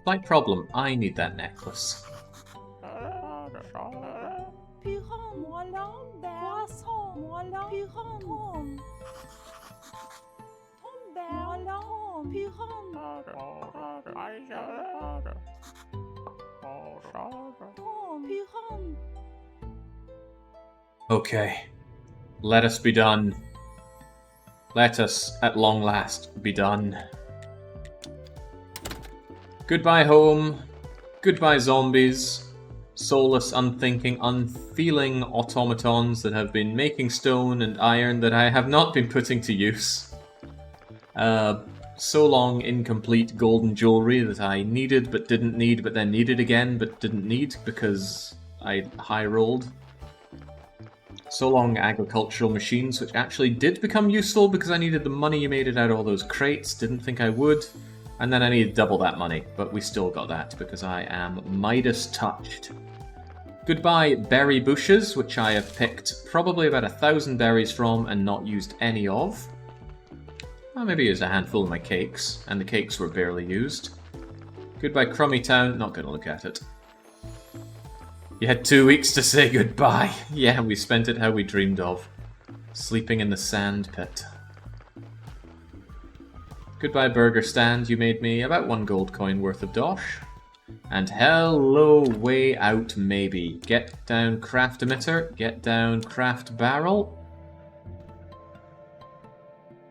Slight problem, I need that necklace. Piron, moellon, down. Croissant, moellon, Piron. Tom. Tom, down. Moellon, Piron. Tom, Piron. Okay. Let us be done. Let us, at long last, be done. Goodbye home. Goodbye zombies. Soulless, unthinking, unfeeling automatons that have been making stone and iron that I have not been putting to use. So long incomplete golden jewelry that I needed but didn't need, but then needed again but didn't need because I high-rolled. So long agricultural machines, which actually did become useful because I needed the money you made it out of all those crates, didn't think I would. And then I needed double that money, but we still got that because I am Midas touched. Goodbye berry bushes, which I have picked probably about 1,000 berries from and not used any of. Well, maybe used a handful of my cakes, and the cakes were barely used. Goodbye Crummy Town, not gonna look at it. You had 2 weeks to say goodbye. Yeah, we spent it how we dreamed of. Sleeping in the sand pit. Goodbye burger stand, you made me about 1 gold coin worth of dosh. And hello way out maybe. Get down craft emitter, get down craft barrel.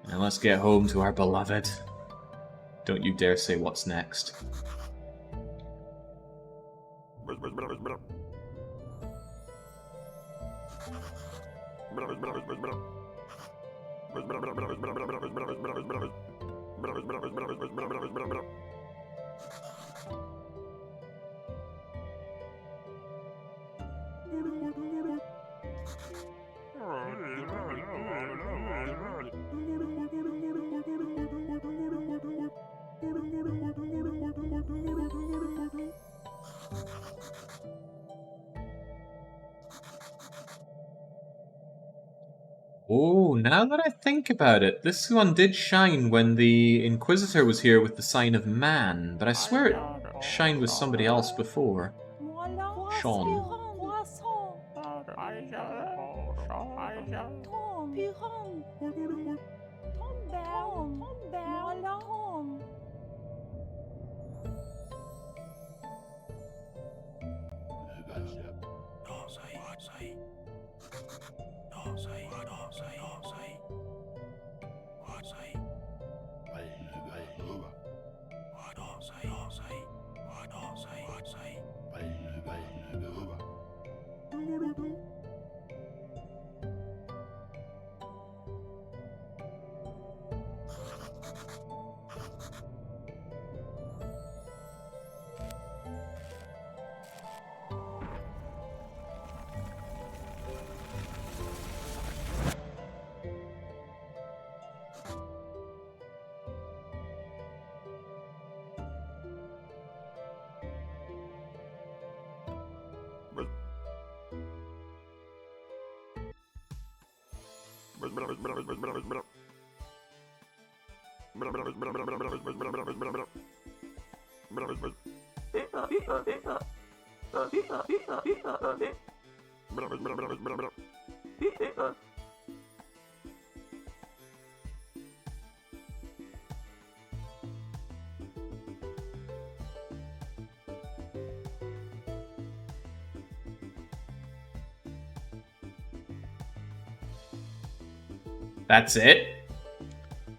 And let's get home to our beloved. Don't you dare say what's next. Oh, now that I think about it, this one did shine when the Inquisitor was here with the sign of man, but I swear it shined with somebody else before. Sean. That's it?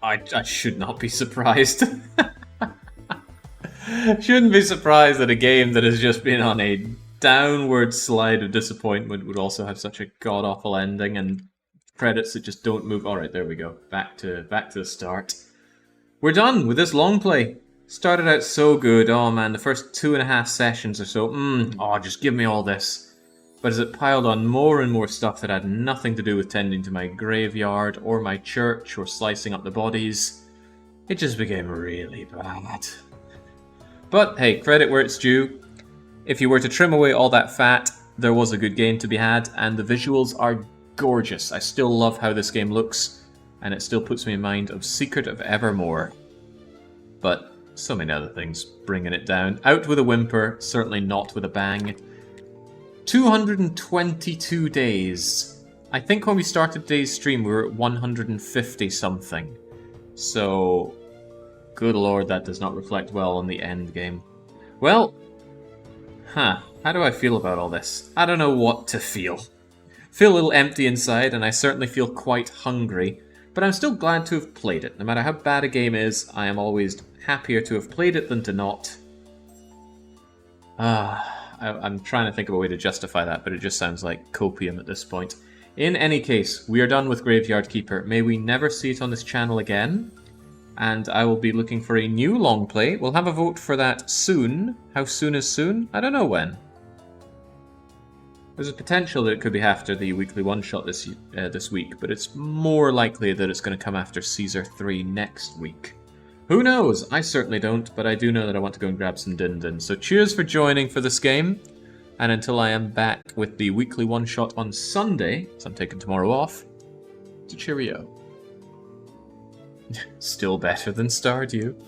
I should not be surprised. Shouldn't be surprised that a game that has just been on a downward slide of disappointment would also have such a god-awful ending and credits that just don't move. Alright, there we go. Back to the start. We're done with this long play. Started out so good. Oh man, the first 2.5 sessions or so. Just give me all this. But as it piled on more and more stuff that had nothing to do with tending to my graveyard or my church or slicing up the bodies, it just became really bad. But hey, credit where it's due. If you were to trim away all that fat, there was a good game to be had, and the visuals are gorgeous. I still love how this game looks, and it still puts me in mind of Secret of Evermore. But so many other things bringing it down. Out with a whimper, certainly not with a bang. 222 days. I think when we started today's stream we were at 150 something. So, good lord, that does not reflect well on the end game. Well, how do I feel about all this? I don't know what to feel. Feel a little empty inside, and I certainly feel quite hungry, but I'm still glad to have played it. No matter how bad a game is, I am always happier to have played it than to not. I'm trying to think of a way to justify that, but it just sounds like copium at this point. In any case, we are done with Graveyard Keeper. May we never see it on this channel again. And I will be looking for a new long play. We'll have a vote for that soon. How soon is soon? I don't know when. There's a potential that it could be after the weekly one-shot this week, but it's more likely that it's going to come after Caesar 3 next week. Who knows? I certainly don't, but I do know that I want to go and grab some Din-Din. So cheers for joining for this game, and until I am back with the weekly one-shot on Sunday, so I'm taking tomorrow off, to cheerio. Still better than Stardew.